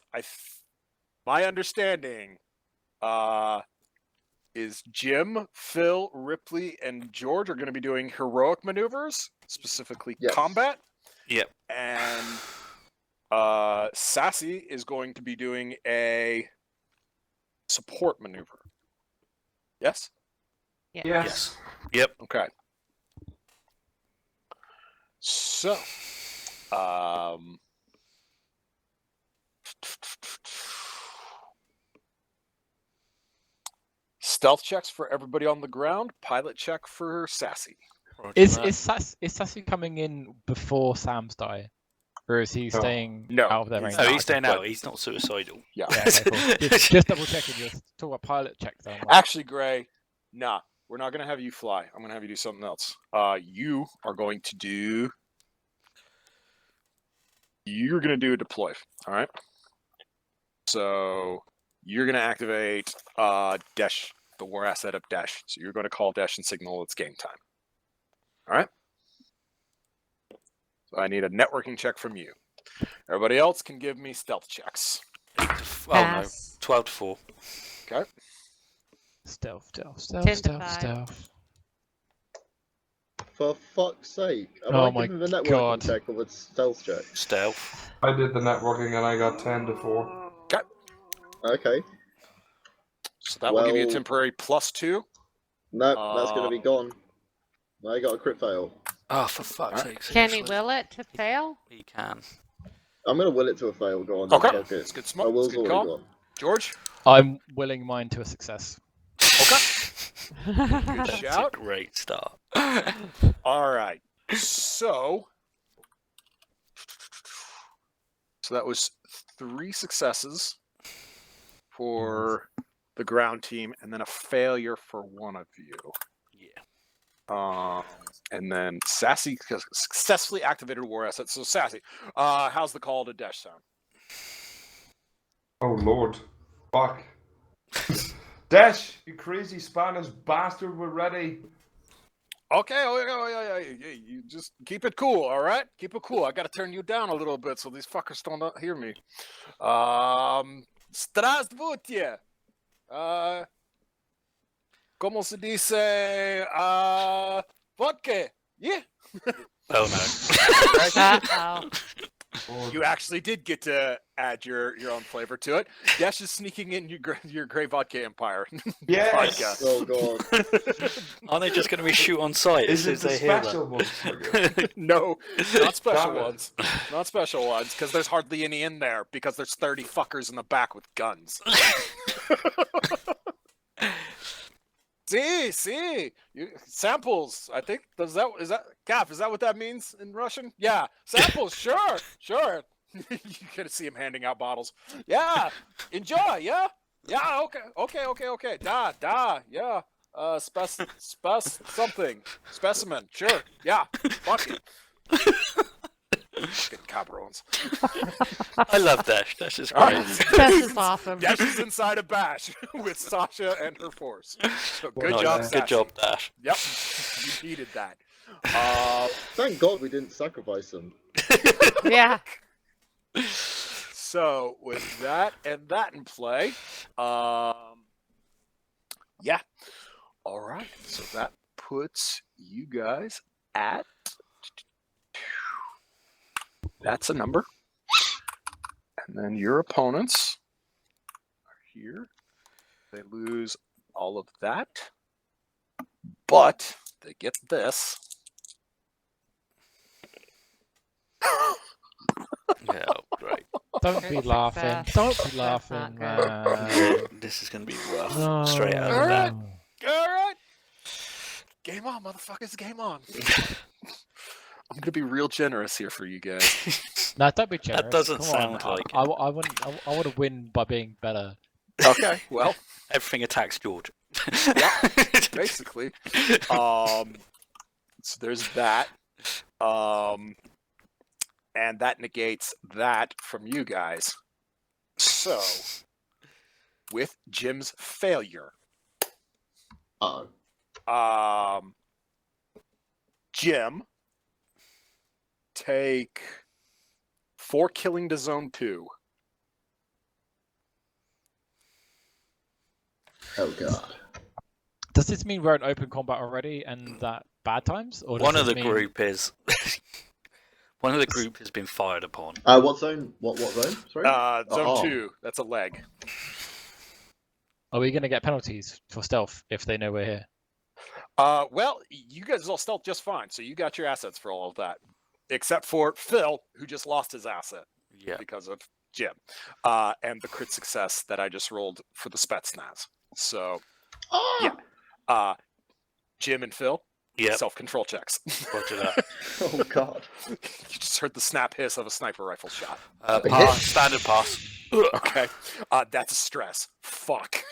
My understanding is Jim, Phil, Ripley, and George are going to be doing heroic maneuvers, specifically Yes. combat. Yep. And Sassy is going to be doing a support maneuver. Yes? Yes. Yep. Okay. So, stealth checks for everybody on the ground. Pilot check for Sassy. Roger Is that. Sassy coming in before Sam's die, or is he staying No, out of their he's range? No, not. he's staying but- out. He's not suicidal. Yeah. Yeah, okay, cool. just double checking. Just talk about pilot check though. Actually, Gray, nah. We're not going to have you fly. I'm going to have you do something else. You are going to do... You're going to do a deploy. All right? So you're going to activate Dash, the war asset of Dash. So you're going to call Dash and signal it's game time. All right? So I need a networking check from you. Everybody else can give me stealth checks. 8 to oh no, Pass. 12 to 4. Okay? Stealth. 10 to 5. For fuck's sake. Am Oh I my giving the networking God. check or the stealth check? Stealth. I did the networking and I got 10 to 4. Okay. So that will give you a Well- temporary +2. No, that's going to be gone. I got a crit fail. Oh, for fuck's Alright. sake. Can he seriously. will it to fail? He can. I'm going to will it to a fail. Go on. Okay. Fuck it. That's good My smoke. That's will's good already call. gone. George? I'm willing mine to a success. Good That's shout. a great start. All right. So that was 3 successes for the ground team, and then a failure for one of you. Yeah. And then Sassy successfully activated war asset. So Sassy, how's the call to Dash sound? Oh lord. Fuck. Dash, you crazy Spanish bastard, we're ready. Okay, yeah, you just keep it cool, all right? Keep it cool. I got to turn you down a little bit so these fuckers don't hear me. Здравствуйте. ¿Cómo se dice? Vodka. Yeah. Oh no. Uh-oh. You actually did get to add your own flavor to it. Dash is sneaking in your Grey Vodka Empire. Yes! Oh god. Aren't they just going to be shoot on sight as Is soon it as the they hear special that? ones? No, not special Damn it. ones. Not special ones, because there's hardly any in there, because there's 30 fuckers in the back with guns. See, samples. I think is that Cap? Is that what that means in Russian? Yeah, samples. Sure. You gotta see him handing out bottles. Yeah, enjoy. Yeah. Okay. Da. Yeah. Something. Specimen. Sure. Yeah. Fuck it. Fucking cabrones. I love Dash. Dash is All great. right. This is awesome. Dash is inside a bash with Sasha and her force. So good Nice. job, Good Sassy. job, Dash. Yep, you needed that. Thank God we didn't sacrifice them. Yeah. So with that and that in play, yeah. All right. So that puts you guys at. That's a number. And then your opponents are here. They lose all of that. But they get this. Yeah, great. Don't be Great laughing. success. Don't be That's laughing, not good. man. This is going to be rough. No. Straight out of All the right. bat. All right. Game on, motherfuckers. Game on. I'm going to be real generous here for you guys. No, don't be generous. That doesn't Come sound on. like it. I want to win by being better. Okay, well, Everything attacks George. yeah, basically. So there's that. And that negates that from you guys. So, with Jim's failure, Uh-oh. Jim, take 4 killing to zone 2. Oh god. Does this mean we're in open combat already and that bad times? Or does One of this the mean... group is. One of the group has been fired upon. What zone? What zone? Sorry? Zone Oh. 2, that's a leg. Are we going to get penalties for stealth if they know we're here? Well, you guys all stealth just fine, so you got your assets for all of that. Except for Phil, who just lost his asset Yeah. because of Jim. And the crit success that I just rolled for the Spetsnaz. So, yeah. Jim and Phil, Yep. self-control checks. Roger that. Oh god. You just heard the snap hiss of a sniper rifle shot. Pass. Standard pass. Okay. That's a stress. Fuck.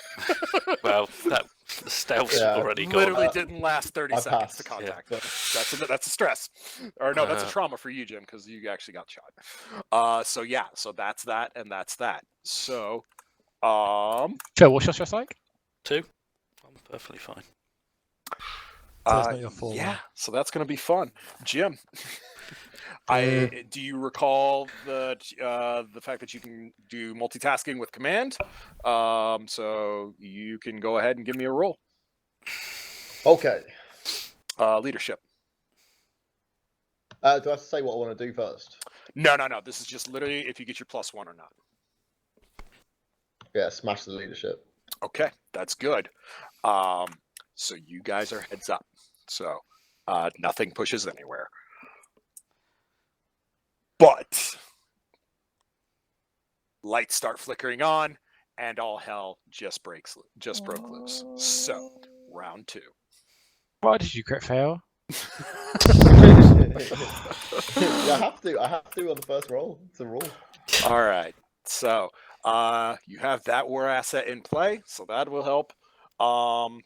Well, the stealth's Yeah. already gone. Literally didn't last 30 I seconds to passed. contact. That's a stress. Or no, that's a trauma for you, Jim, because you actually got shot. So yeah, so that's that and that's that. So Sure, what's your stress like? 2. I'm perfectly fine. So it's not your fault. yeah, so that's gonna be fun. Jim. Do you recall the fact that you can do multitasking with command? So you can go ahead and give me a roll. Okay. Leadership. Do I have to say what I want to do first? No. This is just literally if you get your +1 or not. Yeah, smash the leadership. Okay, that's good. So you guys are heads up. So nothing pushes anywhere. But lights start flickering on, and all hell just broke loose. So round 2. Why did you crit fail? Yeah, I have to on the first roll. It's a rule. All right. So you have that war asset in play, so that will help. All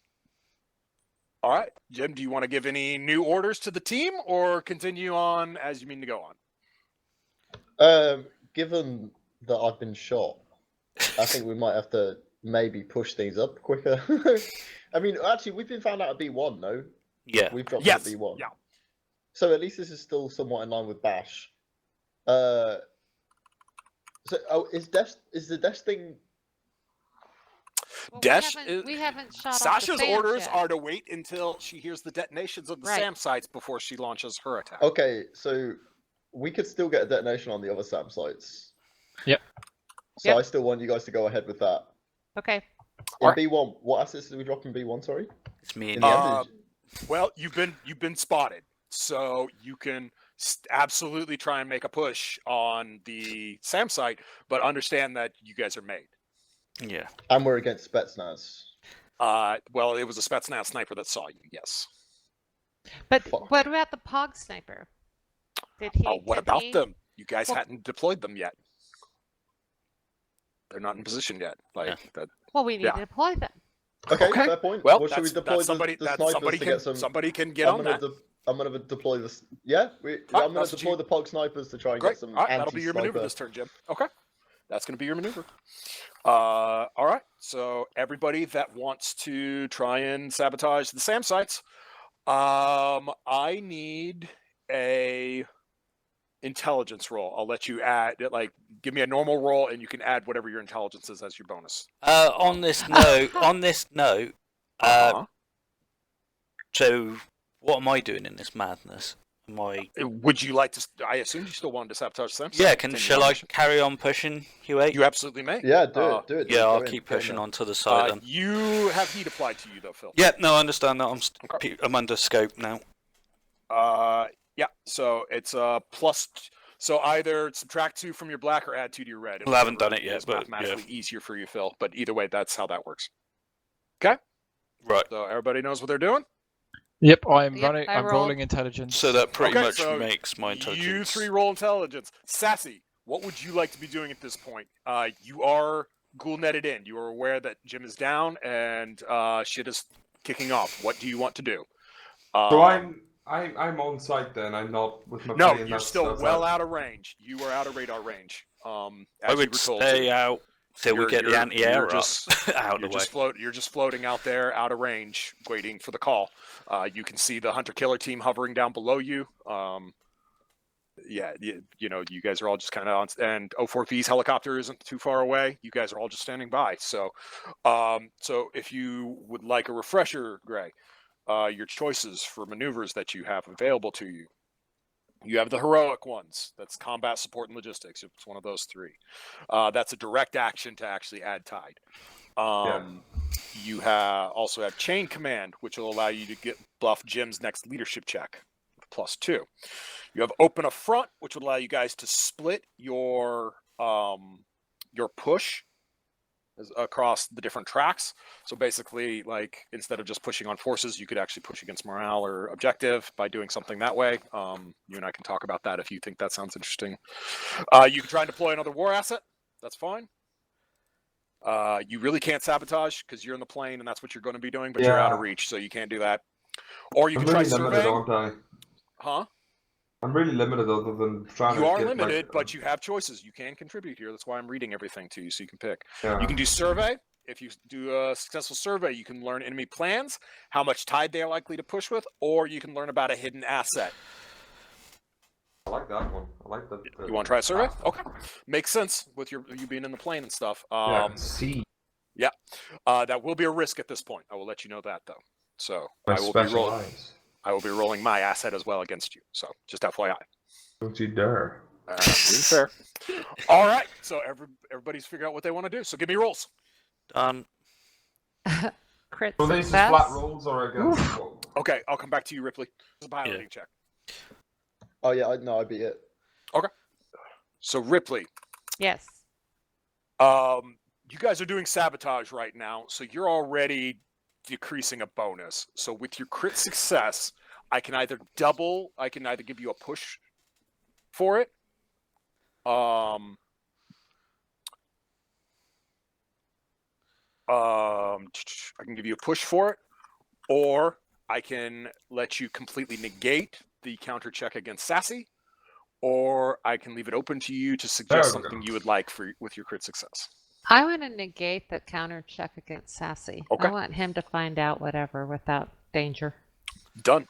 right, Jim, do you want to give any new orders to the team or continue on as you mean to go on? Given that I've been shot, I think we might have to maybe push things up quicker. I mean, actually, we've been found out to B1, no? Yeah. We've dropped Yes. to B1. Yeah. So at least this is still somewhat in line with Bash. So, is the Death thing? Well, Desh we haven't shot off the Sasha's SAMs orders yet. are to wait until she hears the detonations of the Right. SAM sites before she launches her attack. Okay, so we could still get a detonation on the other SAM sites. Yep. So Yep. I still want you guys to go ahead with that. Okay. In Alright. B1, what assets did we drop in B1? Sorry. It's me In and the you. end, Well, you've been spotted, so you can absolutely try and make a push on the SAM site, but understand that you guys are made. Yeah. and we're against Spetsnaz. Well, it was a Spetsnaz sniper that saw you. Yes. But Fuck. what about the Pog sniper? Did he? What did about he- them? You guys Well- hadn't deployed them yet. They're not in position yet. Like Yeah. that. Well, we need Yeah. to deploy them. Okay, Okay. fair point. Well, should we that's deploy somebody. the That snipers somebody to can. get some? Somebody can get on that. I'm gonna deploy this. Yeah, I'm Alright, gonna that's what deploy you- the Pog snipers to try and Great. get some All right, that'll be your maneuver anti-sniper. this turn, Jim. Okay, that's going to be your maneuver. All right. So everybody that wants to try and sabotage the SAM sites, I need a intelligence roll. I'll let you add, like, give me a normal roll, and you can add whatever your intelligence is as your bonus. On this note, Uh-huh. so what am I doing in this madness? Am I? Would you like to? I assume you still wanted to sabotage SAM. Yeah. Continue Shall on I mission. carry on pushing, Huate? You absolutely may. Yeah, do Uh, it. Do it. Yeah, go I'll in, keep go in pushing there. onto the side then. You have heat applied to you though, Phil. Yeah, no, I understand that. Okay. I'm under scope now. Yeah. So it's plus. So either subtract 2 from your black or add 2 to your red. Well, I haven't Whatever done it yet, is but, mathematically yeah. easier for you, Phil. But either way, that's how that works. Right. So everybody knows what they're doing. Yep, I'm Yep, running. I I'm rolled. rolling intelligence. So that pretty Okay, much so makes my intelligence. You 3 roll intelligence. Sassy, what would you like to be doing at this point? You are ghoul netted in. You are aware that Jim is down and shit is kicking off. What do you want to do? So I'm on site then. I'm not with my No, plane. you're still well out of range. You are out of radar range. I As you would were told stay to. out till we get the anti-air up out You're of the way. You're just floating out there, out of range, waiting for the call. You can see the hunter-killer team hovering down below you. You know, you guys are all just kind of on, and O4V's helicopter isn't too far away. You guys are all just standing by. So, so if you would like a refresher, Gray, your choices for maneuvers that you have available to you. You have the heroic ones. That's combat, support, and logistics. It's one of those 3. That's a direct action to actually add tide. You also have chain command, which will allow you to buff Jim's next leadership check, +2. You have open a front, which would allow you guys to split your push across the different tracks. So basically, like, instead of just pushing on forces, you could actually push against morale or objective by doing something that way. You and I can talk about that if you think that sounds interesting. You can try and deploy another war asset. That's fine. You really can't sabotage because you're in the plane and that's what you're going to be doing, but you're out of reach, so you can't do that. Or you I'm can try really limited, surveying. aren't I? Huh? I'm really limited other than trying You to are get, limited, like, but you have choices. You can contribute here. That's why I'm reading everything to you, so you can pick. yeah. You can do survey. If you do a successful survey, you can learn enemy plans, how much tide they are likely to push with, or you can learn about a hidden asset. I like that one. I like that. You want to try a survey? Okay, makes sense with you being in the plane and stuff. See. That will be a risk at this point. I will let you know that though. So My I will special eyes. I will be rolling my asset as well against you. So just FYI. Don't you dare. Being fair. All right. So everybody's figured out what they want to do. So give me rolls. Crit So these are success. flat rolls or against? Okay, I'll come back to you, Ripley. It's a piloting check. Oh yeah, I beat it. So Ripley, Yes. you guys are doing sabotage right now, so you're already decreasing a bonus. So with your crit success, I can either give you a push for it. I can give you a push for it, or I can let you completely negate the counter check against Sassy, or I can leave it open to you to suggest There we go. something you would like with your crit success. I want to negate the counter check against Sassy. Okay. I want him to find out whatever without danger. Done.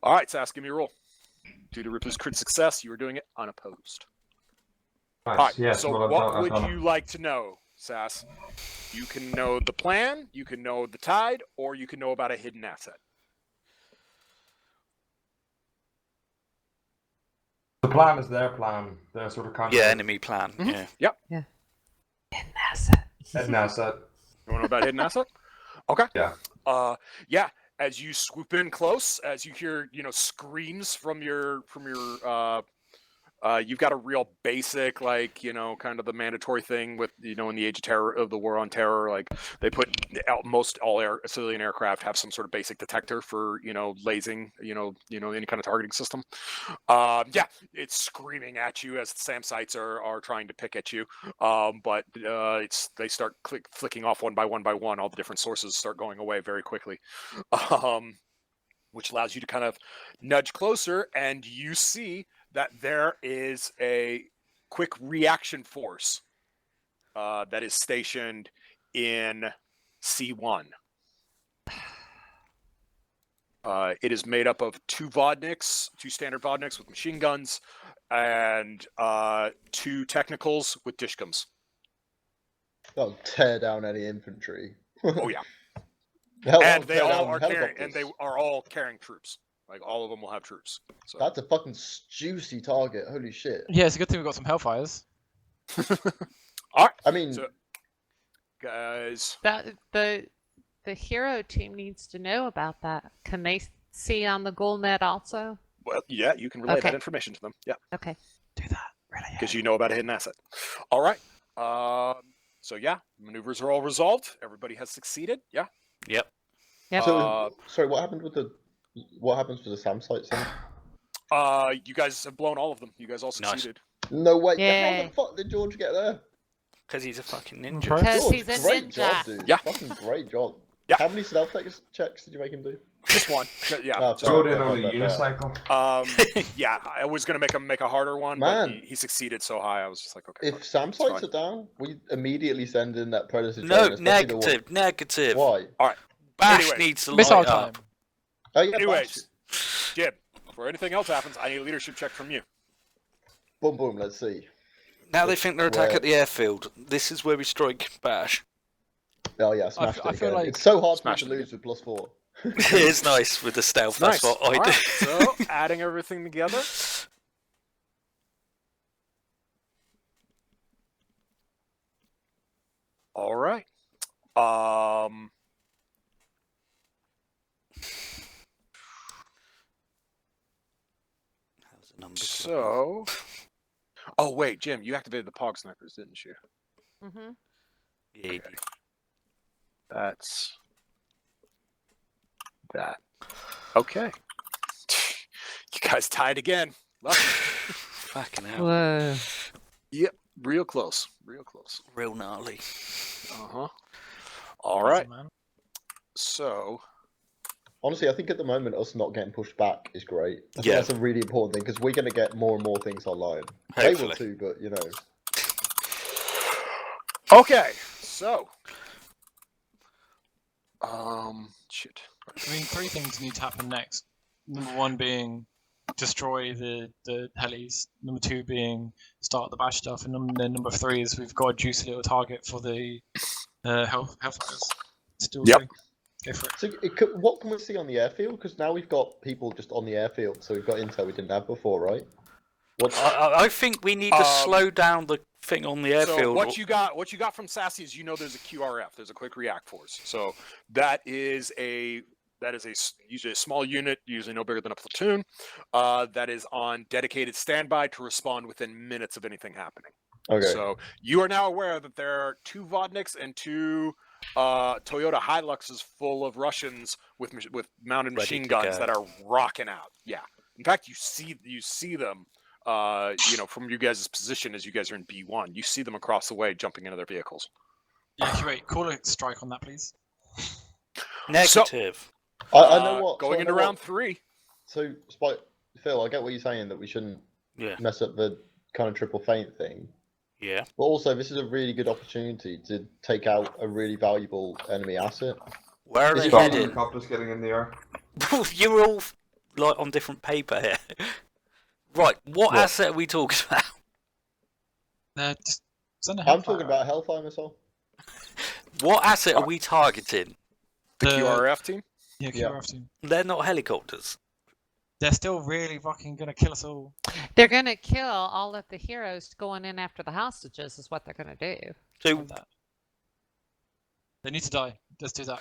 All right, Sass, give me a roll. Due to Ripley's crit success, you are doing it unopposed. Nice. All right, Yes, so well, what I've would done it. you like to know, Sass. You can know the plan, you can know the tide, or you can know about a hidden asset. The plan is their plan. Their sort of counter. Yeah, enemy plan. Mhm. Yeah. Hidden asset. Hidden asset. You want to know about hidden asset? Okay. Yeah. Yeah. As you swoop in close, as you hear, screams from your you've got a real basic, like, kind of the mandatory thing with, in the age of terror, of the war on terror, like they put most all civilian aircraft have some sort of basic detector for, lasing, any kind of targeting system. Yeah, it's screaming at you as the SAM sites are trying to pick at you. But they start flicking off one by one. All the different sources start going away very quickly. Which allows you to kind of nudge closer, and you see that there is a quick reaction force that is stationed in C1. It is made up of two standard Vodniks with machine guns, and 2 technicals with dishkums. That'll tear down any infantry. Oh yeah. Hell, And that'll they tear all down are carrying, and they helicopters. are all carrying troops. Like all of them will have troops. So. That's a fucking juicy target. Holy shit. Yeah, it's a good thing we've got some Hellfires. All right. I mean, So, guys. That the hero team needs to know about that. Can they see on the goal net also? Well, yeah, you can relay Okay. that information to them. Yeah, Okay. Do that. Really. because you know about a hidden asset. All right. So yeah, maneuvers are all resolved. Everybody has succeeded. Yeah. Yep. Yep. so sorry, what happens with the SAM sites then? You guys have blown all of them. You guys all Nice. succeeded. No way. How Yay. the fuck did George get there? Because he's a fucking ninja. Right. Because George, he's a great ninja. job, dude. Yeah. Fucking great job. Yeah. How many stealth checks did you make him do? Just one. Yeah. Oh, just- Rode in on a unicycle. Yeah. I was gonna make him make a harder one, Man. but he succeeded so high. I was just like, okay. If fine. SAM It's sites fine. are down, we immediately send in that Predator No, train, especially the one- negative. Why? Bash Anyways. needs to light Missile up. time. Oh yeah. Anyways, Jim, before anything else happens, I need a leadership check from you. Boom, boom. Let's see. Now they think they're attacking Where- at the airfield. This is where we strike Bash. Oh yeah, smashed I it feel again. like- It's so hard for me Smashed to it again. lose with +4. It is nice with the stealth. Nice. That's what I All do. right, so adding everything together. All right. How's the numbers So. Oh wait, Jim, you activated the Pog snipers, didn't you? Mm-hmm. looking? Yeah, you do. That's that. Okay. You guys tied again. Lucky. Fucking hell. Whoa. Yep, real close. Real close. Real gnarly. Uh-huh. All right. Man. So, Honestly, I think at the moment us not getting pushed back is great. I think Yeah. that's a really important thing because we're going to get more and more things online. They will Hopefully. too, but you know. okay. So, shit. I mean, 3 things need to happen next. Number 1 being destroy the helis. Number 2 being start the bash stuff, and then number 3 is we've got a juicy little target for the Hellfires. Still Yep. doing. Go for it. So what can we see on the airfield? Because now we've got people just on the airfield, so we've got intel we didn't have before, right? What? I think we need to slow down the thing on the So airfield. what you got from Sassy is there's a QRF, there's a quick react force. So that is usually a small unit, usually no bigger than a platoon, that is on dedicated standby to respond within minutes of anything happening. Okay. So you are now aware that there are 2 Vodniks and 2 Toyota Hiluxes full of Russians with mounted Ready machine to guns go. that are rocking out. Yeah. In fact, you see them. From you guys' position as you guys are in B1, you see them across the way jumping into their vehicles. Yeah, Huate, call a strike on that, please. Negative. I know what. Going I into know round what. 3. So, Phil, I get what you're saying that we shouldn't Yeah. mess up the kind of triple feint thing. Yeah. But also, this is a really good opportunity to take out a really valuable enemy asset. Where are Is they it Stop heading? helicopters getting in the air. You're all like on different paper here. Right, what asset are we talking about? Send a I'm Hellfire talking out. about a Hellfire missile. What asset are we targeting? The QRF team? Yeah, QRF team. They're not helicopters. They're still really fucking gonna kill us all. They're going to kill all of the heroes going in after the hostages is what they're going to do. So Like that. They need to die. Let's do that.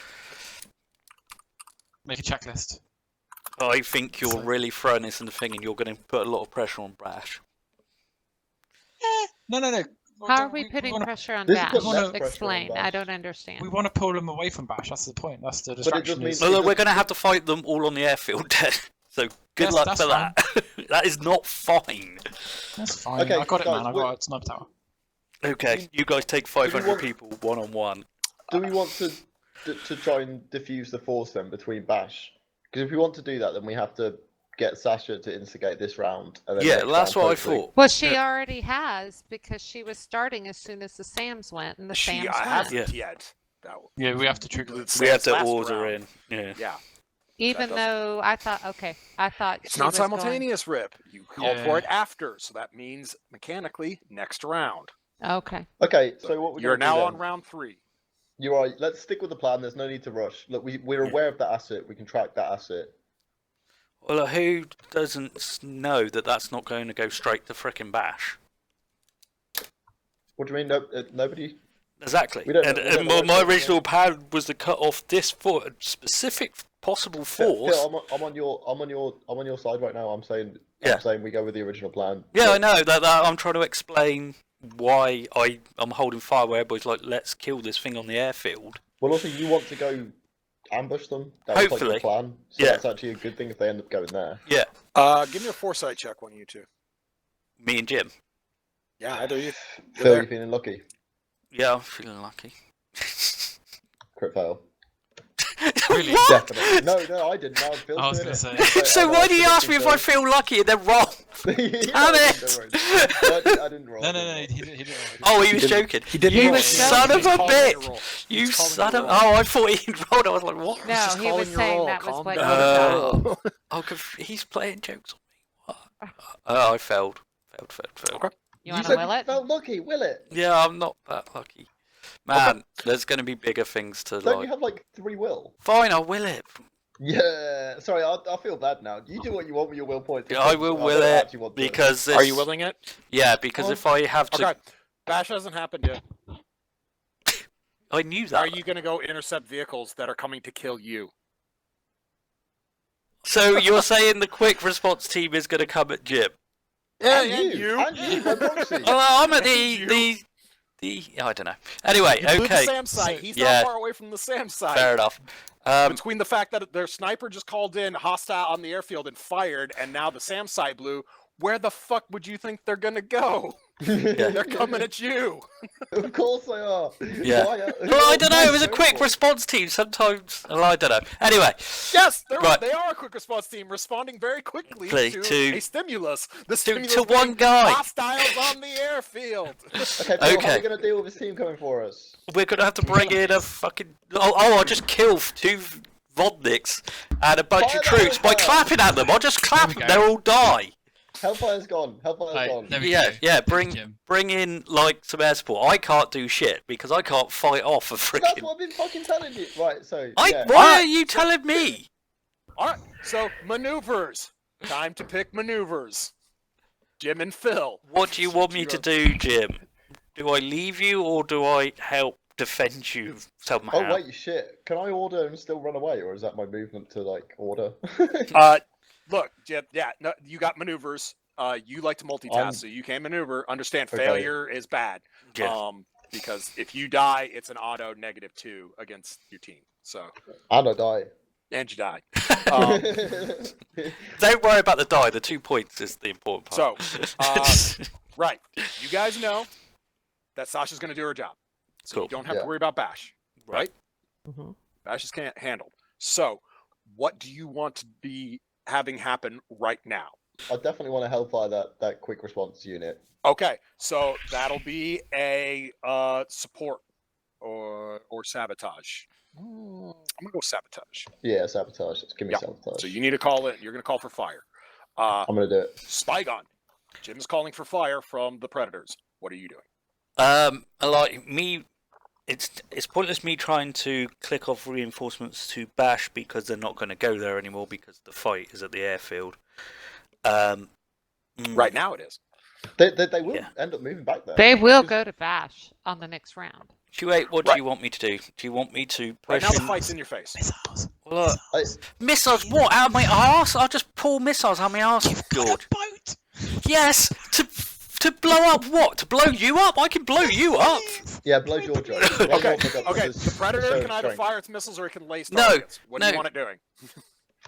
Make a checklist. I think you're So- really throwing this in the thing, and you're going to put a lot of pressure on Bash. No. How are we putting pressure on This is Bash? putting less pressure on Explain. I Bash. don't understand. We want to pull them away from Bash. That's the point. That's the it just distraction. means- So we're going to have to fight them all on the airfield then. So good luck That's for that. That is not fine. That's fine. Okay, I got it, guys, man. I got it. Sniper tower. Okay, you guys take 500 want- people one-on-one. Do we want to try and diffuse the force then between Bash? Because if we want to do that, then we have to get Sasha to instigate this round. And then Yeah, next that's round, what I hopefully- thought. Well, she already has because she was starting as soon as the Sams went, and the She Sams went. hasn't yet. That, Yeah, we have to trigger the it. We had Sam's to last order round. in. Yeah. Yeah. Even doesn't- though I thought It's she not was going- simultaneous, Rip. You called for Yeah. it after, so that means mechanically next round. Okay. Okay, so what we're You're gonna do now then- on round 3. You're right. Let's stick with the plan. There's no need to rush. Look, we're aware of that asset. We can track that asset. Well, who doesn't know that that's not going to go straight to frickin' Bash? What do you mean? No, nobody. Exactly. We don't know- And, we don't and know my, what's my going on. original plan was to cut off this for a specific possible force. Phil, I'm on your side right now. I'm saying we go with the original plan. Yeah, But I know that I'm trying to explain why I'm holding fire where everybody's like, let's kill this thing on the airfield. Well, also you want to go ambush them. That was like Hopefully. your plan. So Yeah. that's actually a good thing if they end up going there. Yeah, Give me a foresight check, one of you two. me and Jim. Yeah, I do. You. Phil, there. you feeling lucky? Yeah, I'm feeling lucky. Crit fail. Really? What? Definitely. No, I didn't. No, Phil's I was doing gonna it. say. So why do you ask me if I feel lucky and then wrong? Yeah, Damn I it! didn't roll. No, I didn't roll. he didn't. Oh, he was joking. He didn't You roll. son of He's a calling it bitch! roll. You He's calling son it of... roll. Oh, I thought he rolled. I was like, what? No, just he was calling your saying roll. that was Calm what down. he was Oh, oh, he's playing jokes on me. What? Oh, I failed. Failed. Okay. You want to said will you it? felt lucky, will it? Yeah, I'm not that lucky. Man, there's going to be bigger things to Don't like... you have like 3 will? Fine, I'll will it. Yeah. Sorry, I feel bad now. You do what you want with your will points. Yeah, I will will don't it actually want to. because Are you it's- willing it? Yeah, because if I have to, Okay. Bash hasn't happened yet. I knew that. Are you going to go intercept vehicles that are coming to kill you? So you're saying the quick response team is going to come at Jim? And you, by proxy. Oh, I'm at You. the I don't know. Anyway, You blew okay, the SAM site. He's yeah. not far away from the SAM site. fair enough. Between the fact that their sniper just called in hostile on the airfield and fired, and now the SAM site blew, where the fuck would you think they're gonna go? They're coming at you. Of course they are. Yeah. Well, I don't know. It was a quick response team. Sometimes, well, I don't know. Anyway, Yes, Right. they are a quick response team, responding very quickly To- a stimulus. The to stimulus one being guy. hostiles on the airfield. Okay, Phil, how are Okay. we going to deal with this team coming for us? we're gonna have to bring in a fucking. I'll just kill 2 Vodniks and a bunch Fire of them troops by with fire. clapping at them. I'll just clap There we them. go. They'll all die. Hellfire's gone. Hellfire's Right, gone. there we Yeah, go. yeah. Thanks, Jim. Bring in like some air support. I can't do shit because I can't fight off a That's freaking. what I've been fucking telling you. Right, so Why yeah. are you telling me? All right, so maneuvers. Time to pick maneuvers. Jim and Phil. What do you want me to do, Jim? Do I leave you or do I help defend you somehow? Oh wait, shit. Can I order and still run away, or is that my movement to like order? Look, Jim. Yeah, no, you got maneuvers. You like to multitask, I'm- so you can maneuver. Understand, Okay. failure is bad. Yeah. Because if you die, it's an auto -2 against your team. So, And I die. and you die. Um, Don't worry about the die. The 2 points is the important part. So, right, you guys know that Sasha's going to do her job, so Cool. you don't have Yeah. to worry about Bash. Right? Mm-hmm. Bash is handled. So, what do you want to be having happen right now? I definitely want to hellfire that quick response unit. Okay, so that'll be a support or sabotage. I'm gonna go sabotage. Yeah, sabotage. Just give me Yeah. sabotage. So you need to call in. You're gonna call for fire. I'm gonna do it. Spygon. Jim is calling for fire from the predators. What are you doing? Like me it's pointless me trying to click off reinforcements to Bash because they're not going to go there anymore because the fight is at the airfield. Right now it is. They will Yeah. end up moving back there. They will go to Bash on the next round. Huate, what do you want me to do? Do you want me to Right push now the in? fight's in your face. Missiles. Well, I- missiles? What? Out of my arse? I'll just pull missiles out of my arse, You've got George. a boat. Yes, to blow up what? To blow you up? I can blow you up. Yeah, blow George up. Blow Okay, Norfolk up okay. with The his Predator show can either strength. fire its missiles or it can lace No, targets. What do no. you want it doing?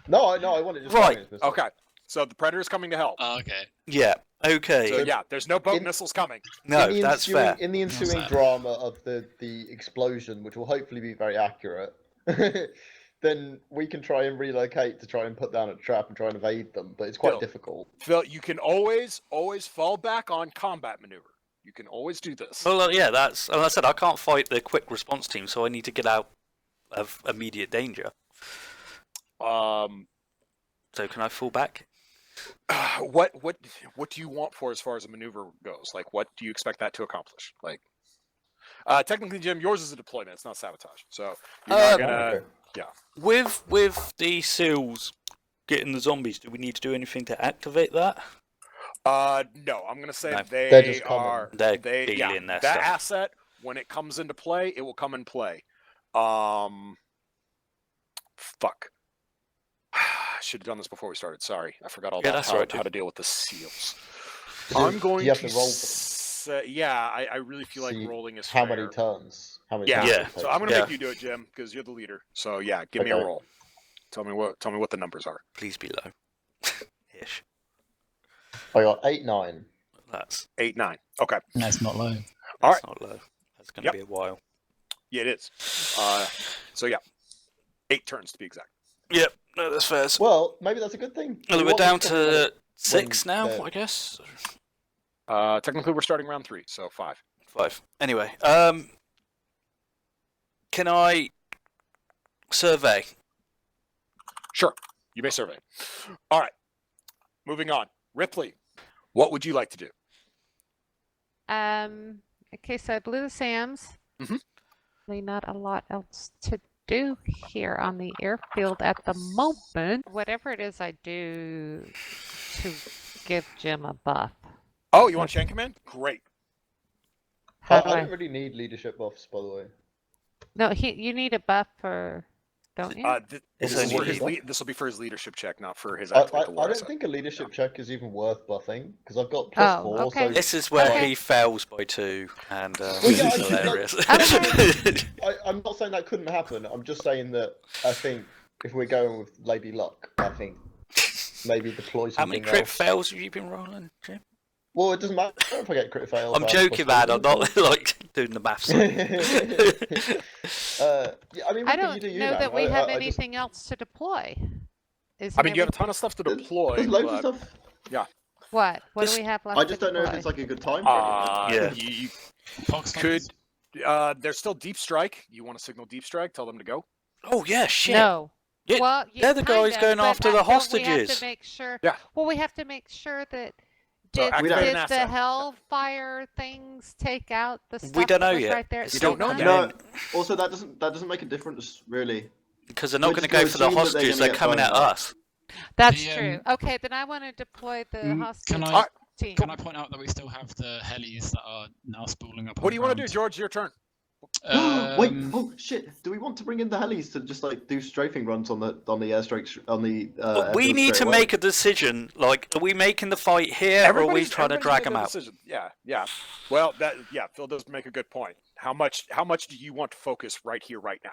No, I want it just Right. firing its missiles. Okay, so the Predator's coming to help. Okay. Yeah. Okay. So yeah, there's no boat in- missiles coming. No, in the that's ensuing, fair. In the ensuing fair. drama of the explosion, which will hopefully be very accurate, then we can try and relocate to try and put down a trap and try and evade them. But it's quite Phil. difficult. Phil, you can always fall back on combat maneuver. You can always do this. Well, yeah, that's. As I said, I can't fight the quick response team, so I need to get out of immediate danger. So can I fall back? What do you want for as far as a maneuver goes? Like, what do you expect that to accomplish? Like, technically, Jim, yours is a deployment. It's not sabotage. So you're not gonna. Okay. With the SEALs getting the zombies, do we need to do anything to activate that? No, I'm gonna say No. They're just coming. are They're they dealing their that stuff. asset when it comes into play, it will come in play. Fuck. Should have done this before we started. Sorry, I forgot all Yeah, about that's all right, how dude. to deal with the SEALs. Do I'm going you have to to roll for them? say, yeah, I really feel like See rolling is How fair. many turns? How many Yeah. turns Yeah. it So takes? I'm gonna Yeah. make you do it, Jim, because you're the leader. So yeah, give me a Okay. roll. Tell me what the numbers are. Please be low. Ish. I got 8, 9. That's 8, 9. Okay. That's not low. All that's not low. That's going to Yep. be a while. Yeah, it is. So yeah, 8 turns to be exact. Yep. No, that's fair. Well, maybe that's a good thing. Well, We we're want down them to- to 6 now, they're- I guess. Technically, we're starting round 3, so 5. 5. Anyway, can I survey? Sure, you may survey. All right, moving on. Ripley, what would you like to do? Okay, so I blew the SAMs. Mhm. Really not a lot else to do here on the airfield at the moment. Whatever it is I do to give Jim a buff. Oh, you want Shank him in? Great. How I do I? don't really need leadership buffs, by the way. No, you need a buff for, don't you? It's This only- will be for his leadership check, not for his I athlete lore don't asset. think a leadership check is even worth buffing because I've got Oh, +4. okay. So This is where Okay. he fails by 2, and yeah, it's I think hilarious. I'm not saying that couldn't happen. I'm just saying that I think if we're going with Lady Luck, I think maybe deploy How many something crit else. fails have you been rolling, Jim? Well, it doesn't matter if I get crit fails. I'm I have joking, man. I'm not like doing the maths. Yeah, I mean, I Ricky, don't you do you, know man. that we have I just- anything else to deploy. I mean, you have a ton of stuff to deploy. There's loads but, of stuff. What? What Just- do we have left? I just to don't know if deploy? it's like a good time for it. Yeah. You Fox could. There's still deep strike. You want to signal deep strike? Tell them to go. Oh yeah, shit. No. Yeah, Well, they're the guys kind of, going but after the don't We have hostages. to make sure. Yeah. Well, we have to make sure that So did, activate an did the asset. Hellfire things take out the stuff We don't know that was yet. right there? It's You still don't know coming yet. in, No. Also, that doesn't make a difference really. because they're not We're going to just go for the gonna assume that they're hostages. gonna They're get coming at boned. us. That's The, true. Okay, then I want to deploy the hostage Can I- team. Can I point out that we still have the helis that are now spooling up? What do you want to do, ground? George? Your turn. Wait, oh shit! Do we want to bring in the helis to just like do strafing runs on the airstrike on the? But we airfield need to straight away? make a decision. Like, are we making the fight here, or are we Everybody's- trying to everybody's drag made them their out? decision. Yeah. Well, Phil does make a good point. How much do you want to focus right here, right now,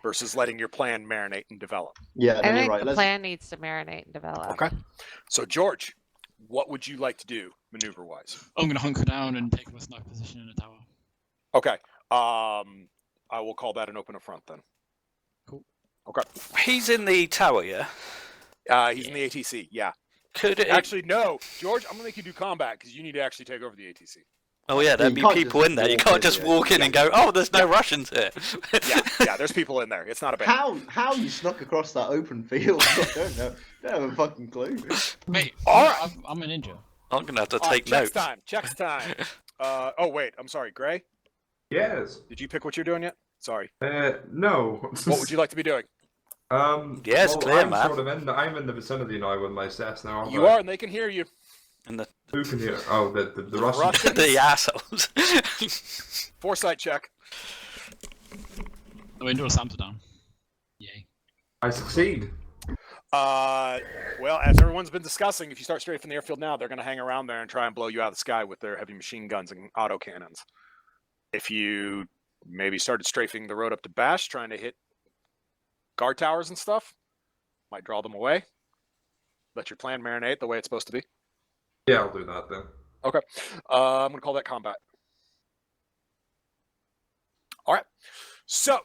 versus letting your plan marinate and develop? Yeah, I no, you're think right. the Let's, plan needs to marinate and develop. Okay. So, George, what would you like to do maneuver-wise? I'm going to hunker down and take up a sniper position in the tower. Okay. I will call that an open affront then. Cool. Okay. He's in the tower, yeah. He's in the ATC. Yeah. Could it? Actually, no, George. I'm gonna make you do combat because you need to actually take over the ATC. Oh yeah, there'd you be can't people just in there. You walk can't in, just yeah. walk in and go, "Oh, there's no Russians here." Yeah. There's people in there. It's not a bad. how you snuck across that open field? I don't know. Don't have a fucking clue. Mate, All right. I'm a ninja. I'm gonna have to All right, take notes. Checks time. Oh wait, I'm sorry, Gray. Yes. Did you pick what you're doing yet? Sorry. No. What would you like to be doing? Yeah, it's clear, I'm man. sort of I'm in the vicinity now with my sets now. You are, and they can hear you. And the Who can hear? Oh, the Russian. Russians. the assholes. Foresight check. The window of Amsterdam. Yay. I succeed. Well, as everyone's been discussing, if you start straight from the airfield now, they're going to hang around there and try and blow you out of the sky with their heavy machine guns and autocannons. If you maybe started strafing the road up to Bash, trying to hit guard towers and stuff, might draw them away. Let your plan marinate the way it's supposed to be. Yeah, I'll do that then. Okay. I'm going to call that combat. All right. So,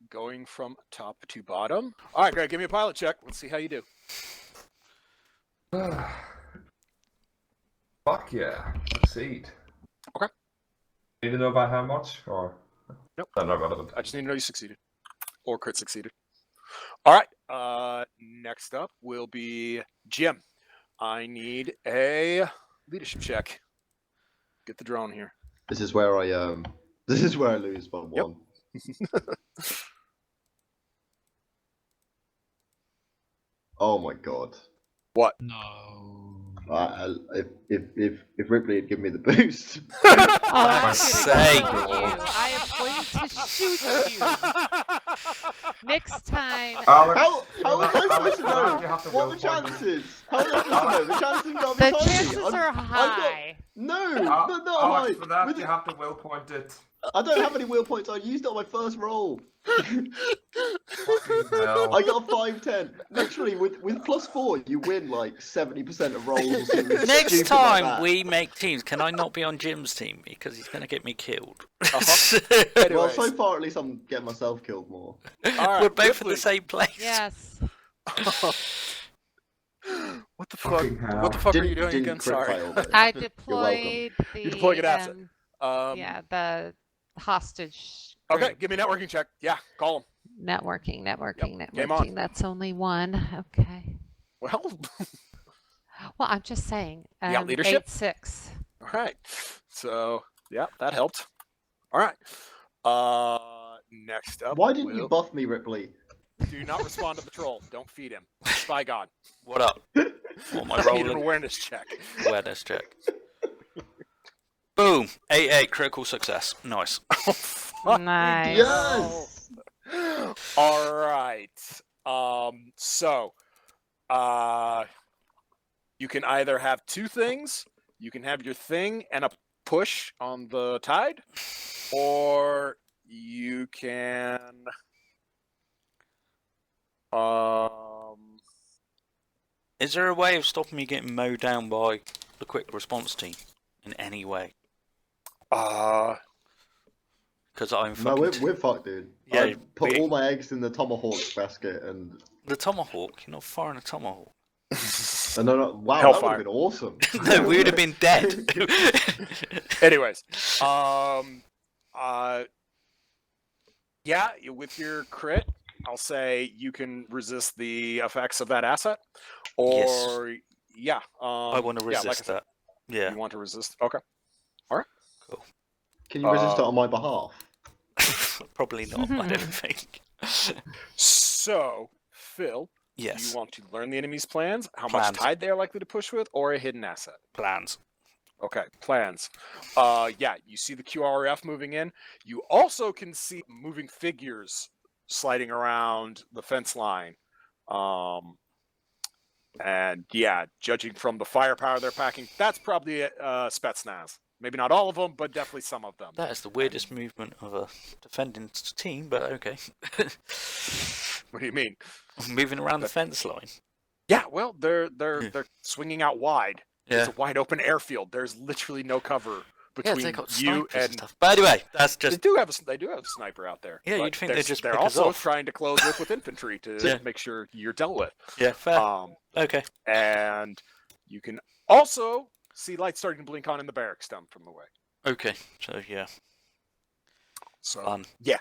going from top to bottom. All right, Greg, give me a pilot check. Let's see how you do. Fuck yeah. Succeed. Okay. Need to know about how much? Or... Nope. That's not relevant. I just need to know you succeeded. Or crit succeeded. All right. Next up will be Jim. I need a leadership check. Get the drone here. This is where I This is where I lose by one. Oh my god. What? No. If Ripley had given me the boost. Oh, I'm sake. gonna kill you. I am going to shoot you. Next time. How am I supposed to You know? have to What are will the point. chances? How am I supposed to know? The chances got The me tiny. chances are high. No, Alex, not high. for that, With- you have to will point it. I don't have any wheel points. I used it on my first roll. Fucking hell. I got a 5-10. Literally, with +4, you win like 70% of rolls. Or something Next stupid time like that. we make teams, can I not be on Jim's team because he's gonna get me killed? Uh-huh. Well, Anyways. so far at least I'm getting myself killed more. All right, We're both in Ripley. the same place. Yes. What the fuck? Fucking hell. What the fuck are you Didn't doing again? crit Sorry. fail, but- I deployed the. You deployed an asset. Yeah, the hostage. Okay, group. give me a networking check. Yeah, call him. Networking. game on. That's only one. Okay. Well, Well, I'm just saying. You got leadership? 8-6. all right. So, yeah, that helped. All right. Next up. Why didn't you will- buff me, Ripley? Do not respond to the troll. Don't feed him. Spygon. What up? What am I I need an rolling? awareness check. Awareness check. Boom! 8-8 critical success. Nice. Nice. Yes. All right. So, you can either have two things. You can have your thing and a push on the tide, or you can. Is there a way of stopping me getting mowed down by the quick response team in any way? Because I'm No, fucking. we're fucked, dude. Yeah, I put we- all my eggs in the tomahawk basket and. The tomahawk. You're not firing a tomahawk. No. Wow, that would Hellfire. have been awesome. No, we would have been dead. Anyways, yeah, with your crit, I'll say you can resist the effects of that asset, or yeah, I want to resist like I said, that. Yeah. You want to resist? Okay. Can you resist it on my behalf? Probably not. I don't think. So, Phil, do Yes. you want to learn the enemy's plans? How Plans. much tide they are likely to push with, or a hidden asset? Plans. Okay, plans. Yeah, you see the QRF moving in. You also can see moving figures sliding around the fence line. And yeah, judging from the firepower they're packing, that's probably Spetsnaz. Maybe not all of them, but definitely some of them. That is the weirdest movement of a defending team, but okay. What do you mean? Moving around the fence line. Yeah, well, they're swinging out wide. Yeah. It's a wide open airfield. There's literally no cover Yeah, between they got you snipers and and. stuff. But anyway, that's They just. do have a sniper out there. Yeah, but you'd think they'd just they're pick us also off. trying to close with infantry to Yeah. make sure you're dealt with. Yeah, fair. Okay. And you can also see lights starting to blink on in the barracks down from the way. Okay. So yeah. So Fun. yeah.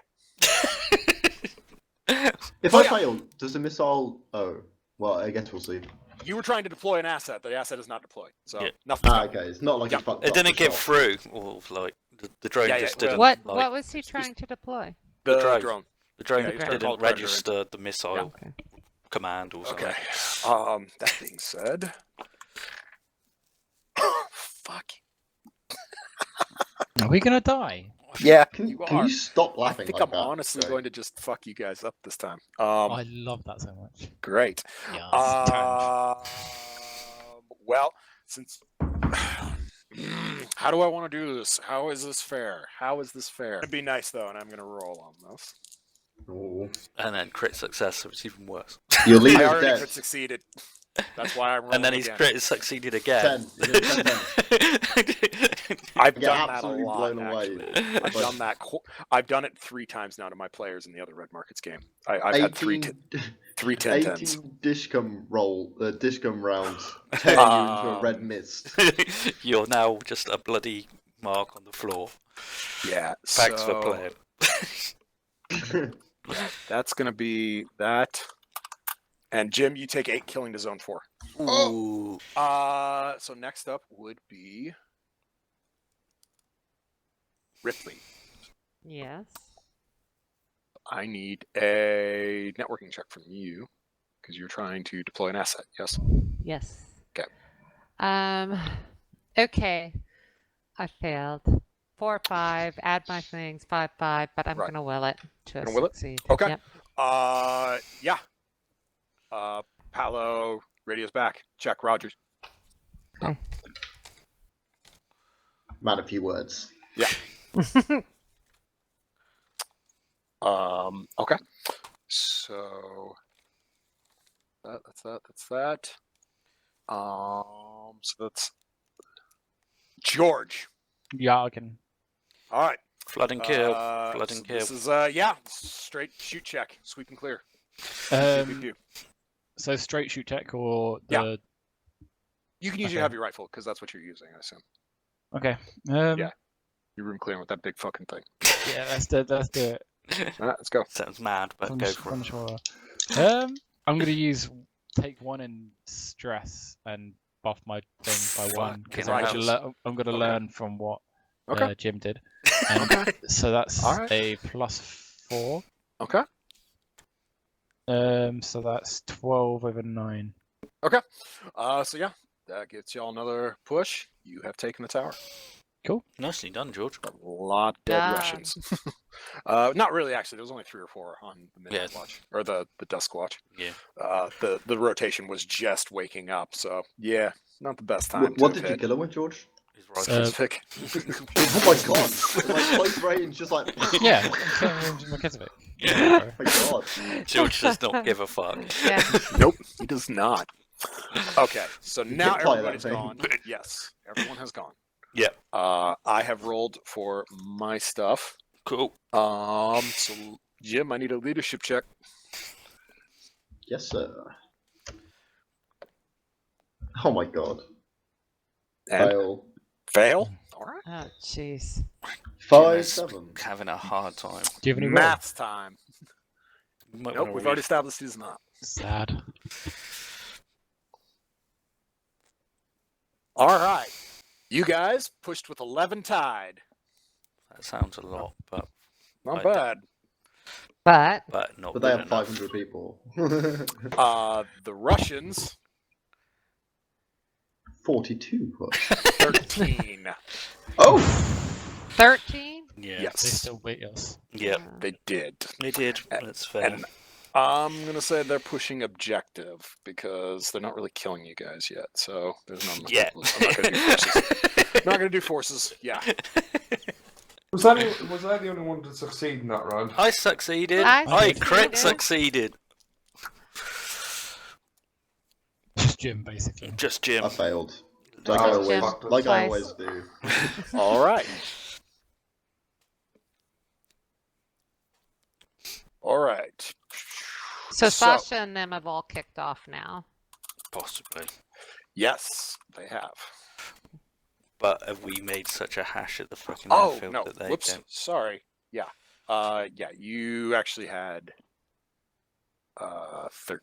If Oh, I yeah. fail, does the missile? Oh, well, I guess we'll see. You were trying to deploy an asset. The asset is not deployed. So Yeah. nothing. Ah, okay. It's not like Yeah. it's fucked It up didn't for get sure. through, or like The drone Yeah, just yeah, didn't. What like, was he trying to deploy? The drone. drone. The drone Yeah, he was trying to didn't call Predator in. register the missile Okay. command or something. Okay. That being said, fuck. Are we gonna die? Yeah, Can you can are. you stop I laughing think like I'm that? honestly Jay? going to just fuck you guys up this time. I love that so much. Great. Yes. Well, since how do I want to do this? How is this fair? How is this fair? It'd be nice though, and I'm gonna roll on this. Oh. And then crit success, so it's even worse. Your I leader's already dead. crit succeeded. That's why I'm rolling And then he's again. crit succeeded again. 10. You get 10. I've Get done that a absolutely lot. blown away. Actually. I've done that. I've done it 3 times now to my players in the other Red Markets game. I've had 3 10-10s. 18 dishcum rounds, tearing you into a red mist. You're now just a bloody mark on the floor. Yeah. Thanks for so playing. That's gonna be that. And Jim, you take 8 killing to zone 4. Ooh. So next up would be Ripley. Yes. I need a networking check from you because you're trying to deploy an asset. Yes. Yes. Okay. Okay. I failed. 4, 5. Add my things. 5, 5. But I'm Right. gonna will it to Gonna will it? succeed. Okay. Yep. Yeah. Palo, radio's back. Check, Rogers. Man, a few words. Okay. So that's that. So that's George. Yeah, I can. All right. Flood and kill. So Flood and kill. this is straight shoot check, sweep and clear. Um, so straight shoot tech or the. Yeah. You can use your Okay. heavy rifle because that's what you're using, I assume. Okay. Yeah. You're room clearing with that big fucking thing. Yeah, let's do it. All right, let's go. Sounds mad, but go for it. Sure. I'm gonna use take 1 in stress and buff my thing by 1 because Fucking hell. I'm gonna learn from what Okay. Jim did. Okay. So that's All right. a +4. Okay. So that's 12 over 9. Okay. So yeah, that gets y'all another push. You have taken the tower. Nicely done, George. A lot dead Done. Russians. Not really, actually. There was only 3 or 4 on the midnight Yeah. watch or the dusk watch. Yeah. The rotation was just waking up, so yeah, not the best time. What to did you hit. kill him with, George? He's right. Just pick. Oh my god! Like close range, just like. Yeah, my kids of it. Oh my god! George does not give a fuck. Yeah. Nope, he does not. Okay, so now can't play that everybody's thing. gone. Yes, everyone has gone. Yeah. I have rolled for my stuff. Cool. So Jim, I need a leadership check. Yes, sir. Oh my god. And Fail. fail. All right. Oh, jeez. 5, Jim is 7. Having a hard time. Do you have any Maths time. You might Nope, wanna we've read- already established he's not. Sad. All right. You guys pushed with 11 tied. That sounds a lot, but Not I bad. not But they good have enough. 500 people. The Russians, 42 push. 13. Oh! 13? Yeah. They Yes, still beat us. Yeah, they did. they did. That's fair. And I'm going to say they're pushing objective because they're not really killing you guys yet. So there's not much. Yeah. I'm not going to do forces. Not going to do forces. Yeah. Was I the only one to succeed in that round? I succeeded. I I crit succeeded. succeeded. Just Jim, basically. Just Jim. I failed. Oh, Like I Jim. always, like I Twice. always do. All right. All right. So Sasha and them have all kicked off now. Possibly. Yes, they have. But have we made such a hash at the fucking Oh airfield no! that they Whoops. don't? Sorry. Yeah. Yeah. You actually had 13.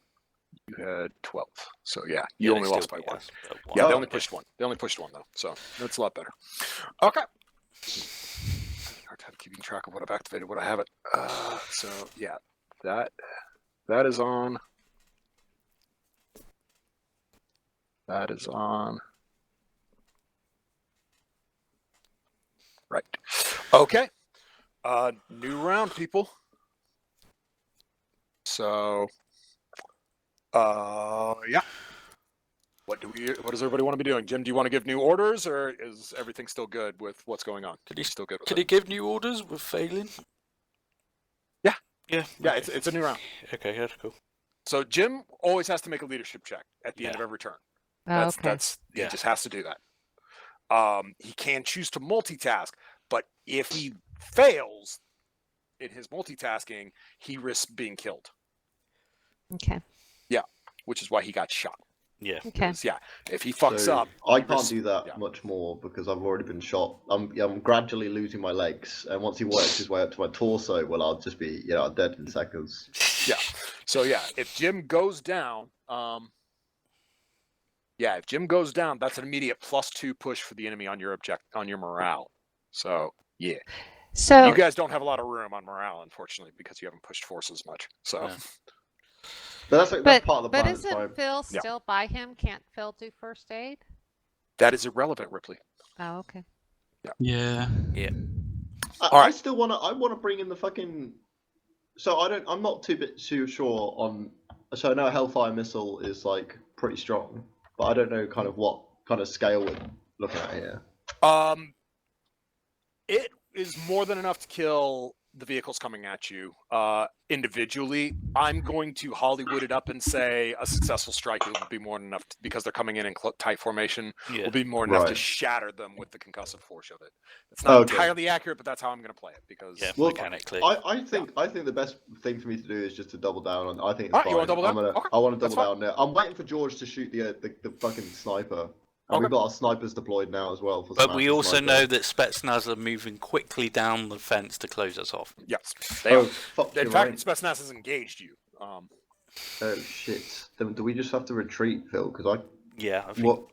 You had 12. So yeah, you Yeah, only they lost still by beat 1. us, but Yeah, one. they only pushed 1. They only pushed 1 though, so that's a lot better. Okay. Hard time keeping track of what I've activated, what I haven't. So yeah, that is on. That is on. Right. Okay. New round, people. So, yeah. What does everybody want to be doing? Jim, do you want to give new orders, or is everything still good with what's going on? Could he still good with Could he give new orders with failing? Yeah. Yeah. Yeah, Okay. it's a new round. Okay, that's cool. So Jim always has to make a leadership check at the end of every turn. Oh, okay. He just has to do that. He can choose to multitask, but if he fails in his multitasking, he risks being killed. Okay. Yeah, which is why he got shot. Yeah. Okay. Yeah, if he fucks up, I he can't risks- do that yeah. much more because I've already been shot. I'm gradually losing my legs, and once he works his way up to my torso, well, I'll just be dead in seconds. Yeah. So yeah, if Jim goes down, if Jim goes down, that's an immediate +2 push for the enemy on your morale. So yeah, So you guys don't have a lot of room on morale, unfortunately, because you haven't pushed forces much. So. Yeah. But that's part of the but plan. it's fine. isn't Phil Yeah. still by him? Can't Phil do first aid? That is irrelevant, Ripley. Oh, okay. Yeah. I still wanna bring in the fucking. So I'm not too sure on. So I know a Hellfire missile is like pretty strong, but I don't know kind of what kind of scale we're looking at here. It is more than enough to kill the vehicles coming at you individually. I'm going to Hollywood it up and say a successful strike will be more than enough because they're coming in tight formation. Yeah. Will be more than enough to Right. shatter them with the concussive force of it. It's not Okay. entirely accurate, but that's how I'm going to play it because Yeah. Well, Mechanically. I think the best thing for me to do is just to double down on. I think it's Alright, fine. you wanna double down? Okay, I want to that's double fine. down there. I'm waiting for George to shoot the fucking sniper. And Okay. we've got our snipers deployed now as well. For But some we active also sniper. know that Spetsnaz are moving quickly down the fence to close us off. yes, they Oh, are. fuck, In you're fact, right. Spetsnaz has engaged you. Oh shit! Then do we just have to retreat, Phil? Because Yeah, I think. what?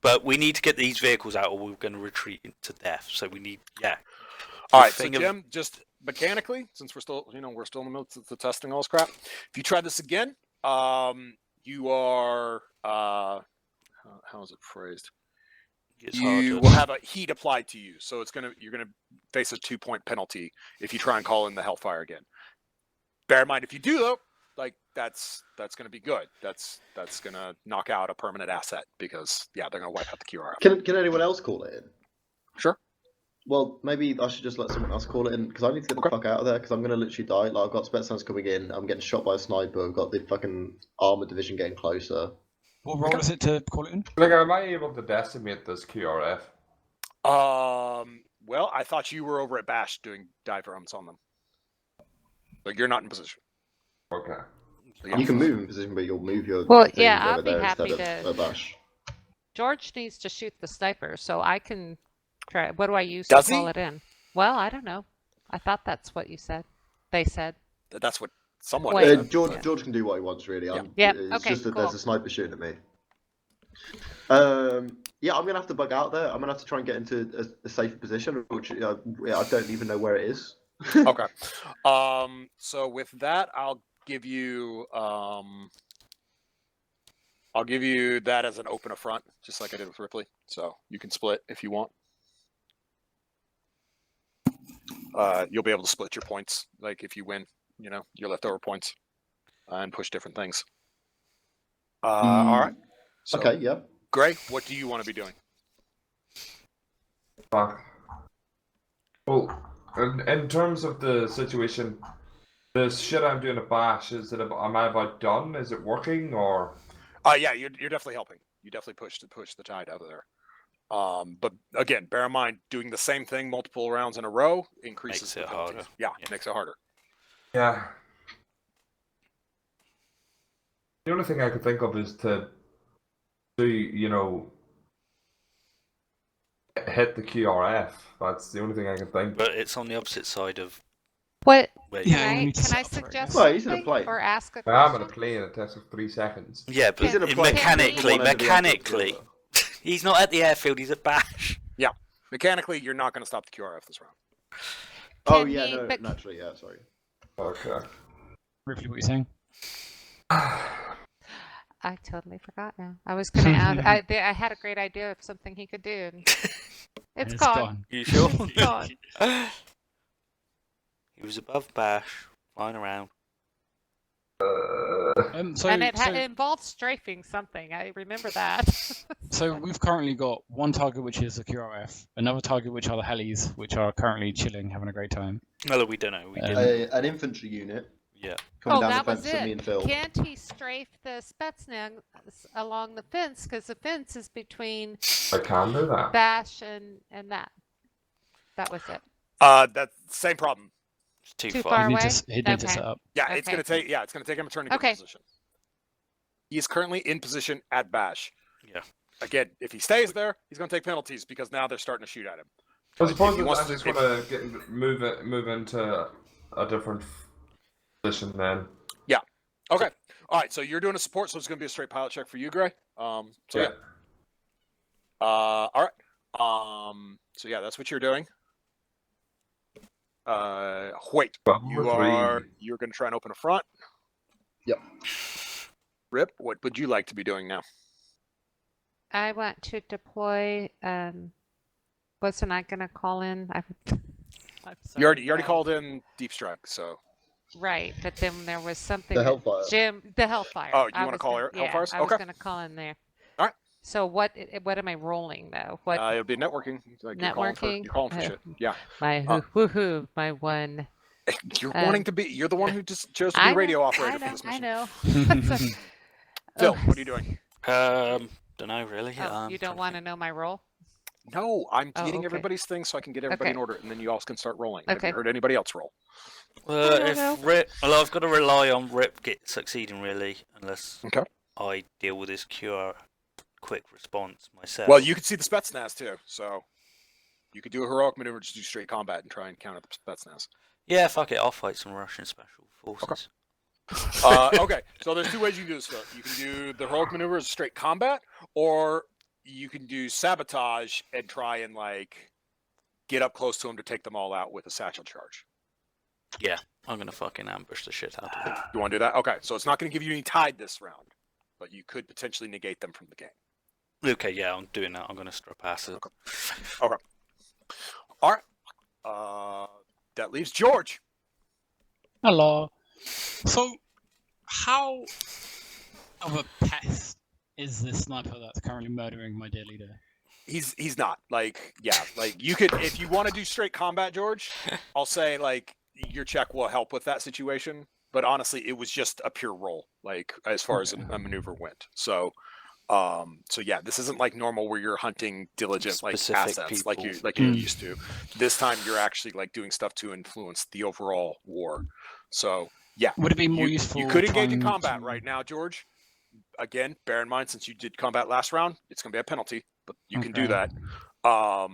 But we need to get these vehicles out, or we're going to retreat to death. So we need, All right, so thing of- Jim, just mechanically, since we're still in the middle of the testing all this crap. If you try this again, you are how is it phrased? It's You harder. will have a heat applied to you, so you're gonna face a 2-point penalty if you try and call in the Hellfire again. Bear in mind, if you do though, like that's gonna be good. That's gonna knock out a permanent asset because they're gonna wipe out the QRF. Can anyone else call it in? Sure. Well, maybe I should just let someone else call it in because I need to get the fuck out of there because I'm gonna literally die. Like I've got Spetsnaz coming in. I'm getting shot by a sniper. I've got the fucking armored division getting closer. What role is it to call it in? Like, am I able to decimate this QRF? Well, I thought you were over at Bash doing dive runs on them. Like you're not in position. Okay. So, yeah. You can move in position, but you'll move your. Well, things yeah, over I'll be there happy instead of to- a bash. George needs to shoot the sniper, so I can try. What do I use Does to call he? it in? Well, I don't know. I thought that's what you said. They said. That's what someone Wait. said. George Yeah. George can do what he wants really. Yeah, It's okay, just that cool. there's a sniper shooting at me. Yeah, I'm gonna have to bug out there. I'm gonna have to try and get into a safer position, which I don't even know where it is. Okay. So with that, I'll give you that as an open affront, just like I did with Ripley. So you can split if you want. You'll be able to split your points, like if you win, your leftover points, and push different things. All right. So, Okay, yeah. Gray, what do you want to be doing? Fuck. Well, in terms of the situation, the shit I'm doing at Bash, am I about done? Is it working or? Yeah, you're definitely helping. You definitely push the tide out of there. But again, bear in mind, doing the same thing multiple rounds in a row increases Makes the it penalties. harder. Yeah, Yeah. makes it harder. Yeah. The only thing I could think of is to do, hit the QRF. That's the only thing I can think. But it's on the opposite side of What? where Yeah, you Can you I, need to can set I up for it, suggest yeah. Well, he's in a something plane. or ask a I'm question? in a plane. It takes 3 seconds. Yeah, but He's in a Can- plane. can we- mechanically, One end of the airfield to the mechanically, other. he's not at the airfield. He's at Bash. Mechanically, you're not going to stop the QRF this round. Oh Can yeah, he- no, but- naturally, yeah. Sorry. Okay. Ripley, what are you saying? I totally forgot now. I was gonna add. I had a great idea of something he could do. And it's gone. You sure? It's gone. He was above Bash, flying around. So, And it so, involved strafing something. I remember that. so we've currently got one target which is a QRF, another target which are the helis, which are currently chilling, having a great time. No, we don't know. We didn't. An infantry unit Yeah. coming Oh, down that the was fence at me it. and Phil. Can't he strafe the Spetsnaz along the fence? Because the fence is between I can do that. Bash and that. That was it. That's same problem. It's too Too far. far He'd away? need to Okay. set up. Yeah, it's Okay. gonna take him a turn to get Okay. in position. He is currently in position at Bash. Yeah. Again, if he stays there, he's gonna take penalties because now they're starting to shoot at him. I If suppose he I wants just to- want to move into a different position then. Okay. All right. So you're doing a support, so it's gonna be a straight pilot check for you, Gray. Yeah. All right. So yeah, that's what you're doing. Wait. You're gonna try and open a front. Yep. Rip, what would you like to be doing now? I want to deploy. Wasn't I gonna call in? I'm You already sorry, called in Deep Strike, so Right, but then there was something. The that Hellfire. The Hellfire. Oh, you I wanna was call gonna- Hellfires? I was Okay. gonna call in there. All right. So what am I rolling though? What it'll be networking. Like Networking? You're calling for shit. Yeah. my woohoo, my one. You're wanting to be. You're the one who just chose to be I a radio know, operator I for know, this I mission. know. Phil, what are you doing? Don't know really. Oh, you don't want to know my role? No, I'm Oh, getting okay. everybody's thing so I can get everybody in Okay. order, and then you all can start rolling. Have Okay. you heard anybody else roll? If know. Rip, well, I've got to rely on Rip succeeding really, unless Okay. I deal with his QR quick response myself. Well, you can see the Spetsnaz too, so you could do a heroic maneuver, just do straight combat and try and counter the Spetsnaz. Yeah, fuck it. I'll fight some Russian special forces. Okay, so there's two ways you can do this. Phil. You can do the heroic maneuver as straight combat, or you can do sabotage and try and like get up close to them to take them all out with a satchel charge. Yeah, I'm gonna fucking ambush the shit out of it. You want to do that? Okay, so it's not going to give you any tide this round, but you could potentially negate them from the game. Okay, yeah, I'm doing that. I'm gonna strap acid. Okay. All right. That leaves George. Hello. So, how of a pest is this sniper that's currently murdering my dear leader? He's not like you could if you want to do straight combat, George. I'll say like your check will help with that situation. But honestly, it was just a pure roll, like as far as a maneuver went. So yeah, this isn't like normal where you're hunting diligent like Specific assets people. like you're used to. This time you're actually like doing stuff to influence the overall war. So yeah, Would it be more you, useful? you could engage in trying combat to- right now, George. Again, bear in mind since you did combat last round, it's going to be a penalty, but you can do Okay. that.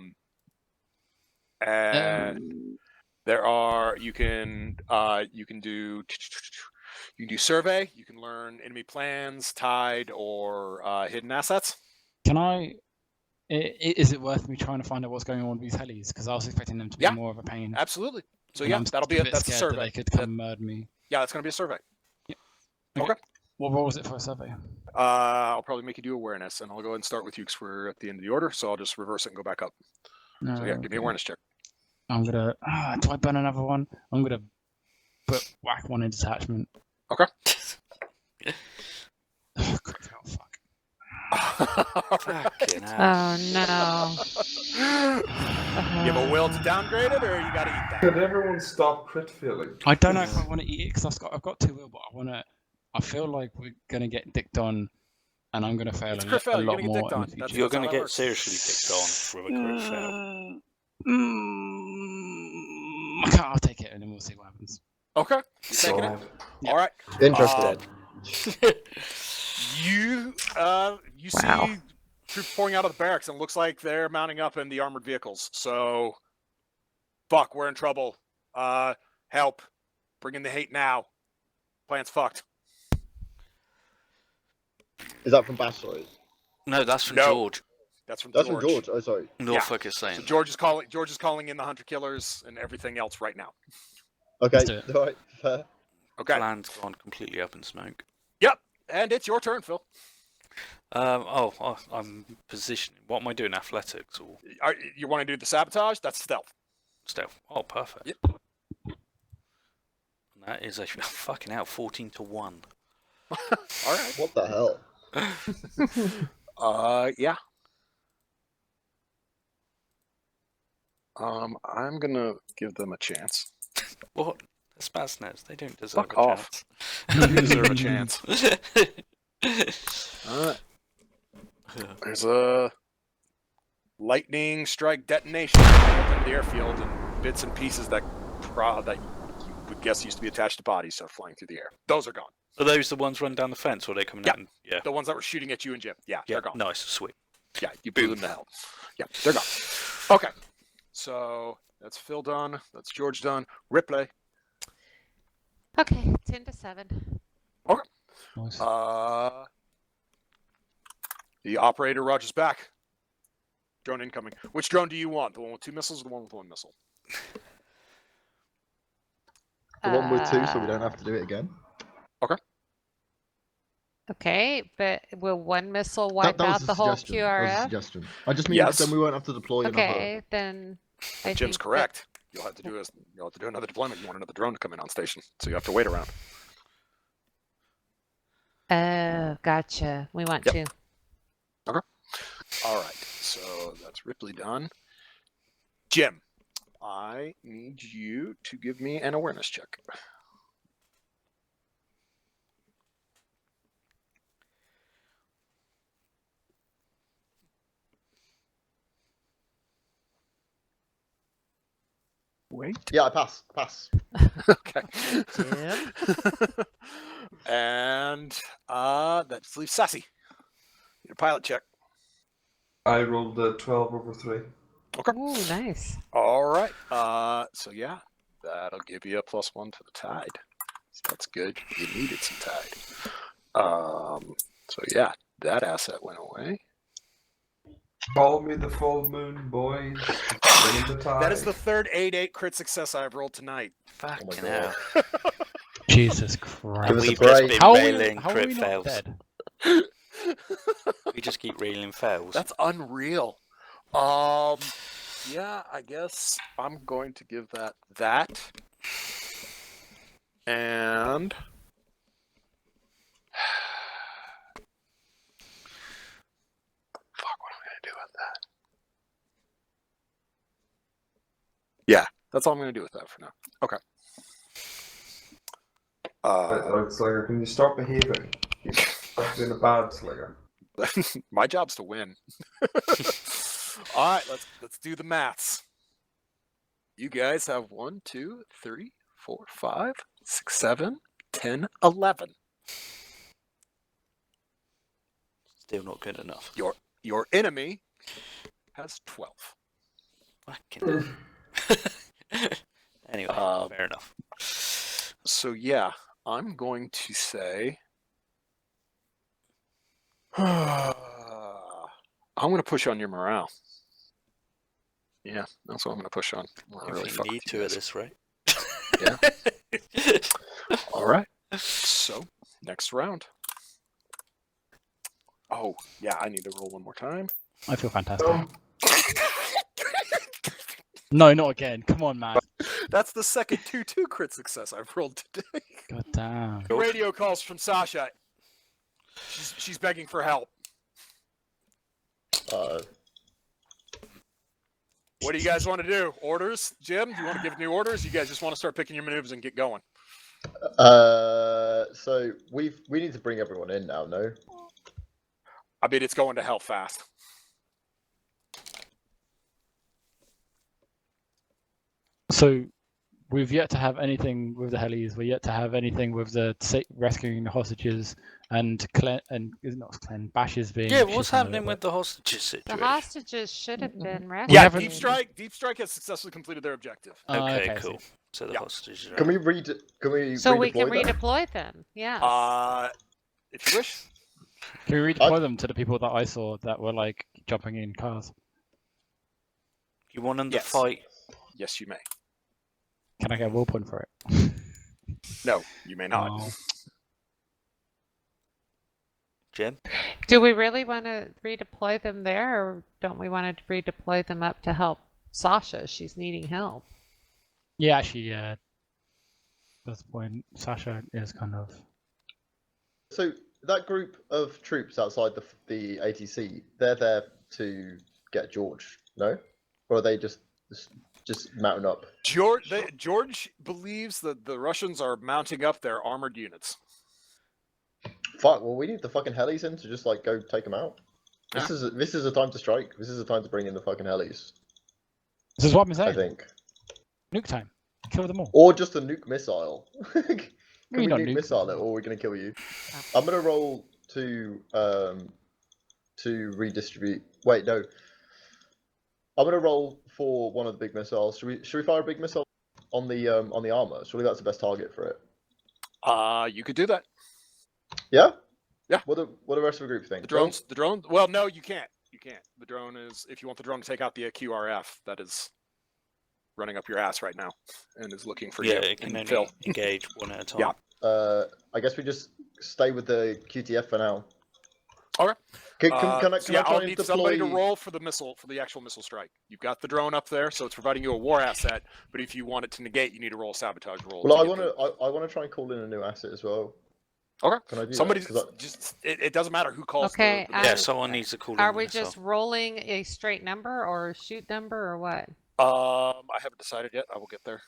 And there are you can do survey. You can learn enemy plans, tide, or hidden assets. Can I? Is it worth me trying to find out what's going on with these helis? Because I was expecting them to be Yeah. more of a pain. Absolutely. So and yeah, I'm that'll be a bit that's a scared survey. that they could come murder me. Yeah, that's going to be a survey. What role was it for a survey? I'll probably make you do awareness, and I'll go ahead and start with you because we're at the end of the order. So I'll just reverse it and go back up. So yeah, give me Okay. an awareness check. I'm gonna. Do I burn another one? I'm gonna whack one in detachment. Okay. Oh, fuck. Fucking hell. Oh no. You have a will to downgrade it, or you got to eat that? Could everyone stop crit feeling? I don't know if I want to eat it because I've got 2 will, but I feel like we're gonna get dicked on, and I'm gonna fail It's a crit fail, you're lot gonna get more dicked in on. the That's- future. You're how gonna that get works. seriously picked on with a crit fail. I'll take it, and then we'll see what happens. Okay, you taking it? Yeah. All right. Interesting. You Wow. see troops pouring out of the barracks, and it looks like they're mounting up in the armored vehicles. So, fuck, we're in trouble. Help! Bring in the hate now. Plan's fucked. Is that from Bash? Sorry. Oh, No, that's from No. George. That's from That's George. from George. Oh, sorry. Norfolk is saying. So George is calling in the hunter killers and everything else right now. Okay. do it. All right. Fair. Okay. Plan's gone completely up in smoke. Yep. And it's your turn, Phil. I'm positioning. What am I doing? Athletics or You want to do the sabotage? That's stealth. stealth? Oh, perfect. Yep. And that is a fucking hell, 14 to 1. All right. What the hell? Yeah. I'm gonna give them a chance. What? The Spasnets, they don't deserve Fuck a off. You deserve a chance. Alright. There's a lightning strike detonation in the airfield, and bits and pieces that you would guess used to be attached to bodies start flying through the air. Those are gone. Are those the ones running down the fence, or are they coming Yeah. out? Yeah. The ones that were shooting at you and Jim. Yeah, Yeah. they're gone. Nice, sweet. Yeah, you blew them to hell. Yeah, they're gone. Okay. So that's Phil done. That's George done. Ripley. Okay, 10 to 7. Nice. The operator Roger's back. Drone incoming. Which drone do you want? The one with 2 missiles or the one with 1 missile? The one with 2, so we don't have to do it again. Okay, but will 1 missile That wipe was out a the whole suggestion. That was a QRF? suggestion. I just mean Yes. then we won't have to deploy another. Okay, then I Jim's think correct. You'll have to do another deployment. You want another drone to come in on station, so you have to wait around. Oh, gotcha. We want Yep. 2. All right. So that's Ripley done. Jim, I need you to give me an awareness check. Wait. Yeah, I pass. Pass. Okay. Jim? And that leaves Sassy. Need a pilot check. I rolled a 12 over 3. Ooh, nice. All right. So yeah, that'll give you a +1 to the tide. So that's good. You needed some tide. So yeah, that asset went away. Call me the full moon, boys. Bring in the tide. That is the third 8-8 crit success I've rolled tonight. Fucking God. hell. Jesus Give Christ. us a We've just break. been How are railing we crit not fails. dead? We just keep railing fails. That's unreal. Yeah, I guess I'm going to give that. And fuck, what am I gonna do with that? Yeah, that's all I'm gonna do with that for now. Okay. Gunslinger, can you stop behaving? Stop being a bad slinger. My job's to win. All right, let's do the maths. You guys have 1, 2, 3, 4, 5, 6, 7, 10, 11. Still not good enough. Your enemy has 12. Fucking Anyway, fair enough. So yeah, I'm going to say I'm going to push on your morale. Yeah, that's what I'm going to push on. If Really you fuck need with to you at guys. this rate. Yeah. All right. So next round. Oh yeah, I need to roll one more time. I feel fantastic. No, not again. Come on, man. That's the second 2-2 crit success I've rolled today. God damn. Radio calls from Sasha. She's begging for help. What do you guys want to do? Orders? Jim, you want to give new orders? You guys just want to start picking your maneuvers and get going? So we need to bring everyone in now, no? I mean, it's going to hell fast. So we've yet to have anything with the helis. We're yet to have anything with the rescuing the hostages and Bash's being. Yeah, what's shit on happening it. with the hostages The situation? hostages should have been We rescued. Yeah, haven't- Deep Strike has successfully completed their objective. Okay, I see. cool. So the Yeah. hostages are Can out. we read? Can we? So we can redeploy them? redeploy them. Yeah. If you wish. Can we redeploy them to the people that I saw that were like jumping in cars. You want them to Yes. fight? Yes, you may. Can I get a will point for it? No, you may not. Oh. Jim? Do we really want to redeploy them there, or don't we want to redeploy them up to help Sasha? She's needing help. Yeah, actually, that's the point. Sasha is kind of. So that group of troops outside the ATC, they're there to get George, no? Or are they just mounting up? George believes that the Russians are mounting up their armored units. Fuck. Well, we need the fucking helis in to just like go take them out. This is a time to strike. This is a time to bring in the fucking helis. This is what I'm I saying. think, Nuke time. Kill them all. or just a nuke missile. Can we not nuke nuke missile it, or we're gonna kill you? I'm gonna roll to redistribute. Wait, no. I'm gonna roll for one of the big missiles. Should we fire a big missile on the armor? Surely that's the best target for it. You could do that. Yeah. Yeah. What the rest of the group think? The drone. Well, no, you can't. You can't. The drone is, if you want the drone to take out the QRF, that is running up your ass right now and is looking for you. Yeah, it can and only Phil. engage one at a time. Yeah. I guess we just stay with the QTF for now. Okay. Can I try I'll and need deploy... somebody to roll for the actual missile strike. You've got the drone up there, so it's providing you a war asset. But if you want it to negate, you need to roll a sabotage roll. Well, to I want to try and call in a new asset as well. Okay. Can I do Somebody that? just it doesn't matter who calls. Okay, Yeah, someone needs to call in Are we themselves. just rolling a straight number or a shoot number or what? I haven't decided yet. I will get there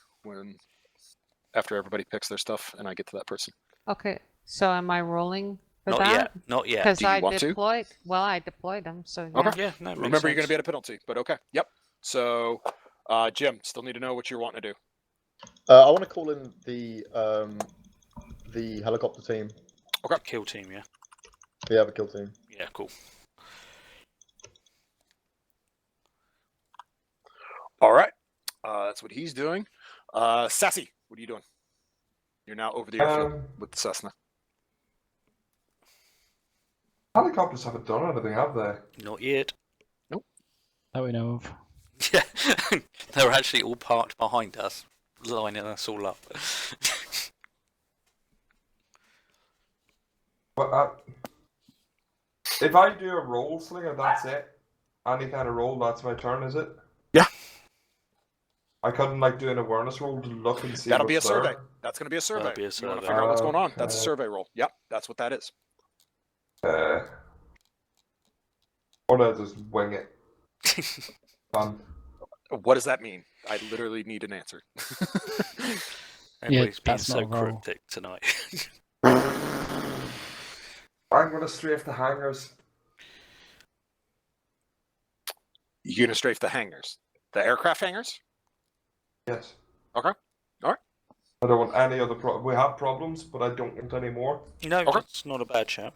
after everybody picks their stuff and I get to that person. Okay, so am I rolling for Not that? yet. Not yet. Because Do you I want to? deployed. Well, I deployed them, so yeah. Okay. Yeah, no, it makes Remember, you're going to sense. be at a penalty, but okay. Yep. So, Jim, still need to know what you're wanting to do. I want to call in the helicopter team. Okay. Kill team, yeah. We have a kill team. Yeah, cool. All right. That's what he's doing. Sassy, what are you doing? You're now over the airfield with the Cessna. Helicopters haven't done anything, have they? Not yet. That we know of. Yeah, they're actually all parked behind us, lining us all up. But if I do a roll, Slinger, that's it. Any kind of roll, that's my turn, is it? Yeah. I couldn't like do an awareness roll to look and see. That'll be a what's there. survey. That's going to be a survey. That'll be a You want to survey. figure out what's going on? That's a Okay. survey roll. Yep, that's what that is. Or do I just wing it? Fun. What does that mean? I literally need an answer. Everybody's been that's so not a roll. cryptic tonight. I'm gonna strafe the hangars. You're going to strafe the hangars. The aircraft hangars? Yes. Okay. Alright. I don't want any other we have problems, but I don't want any more. No, Okay. it's not a bad shout.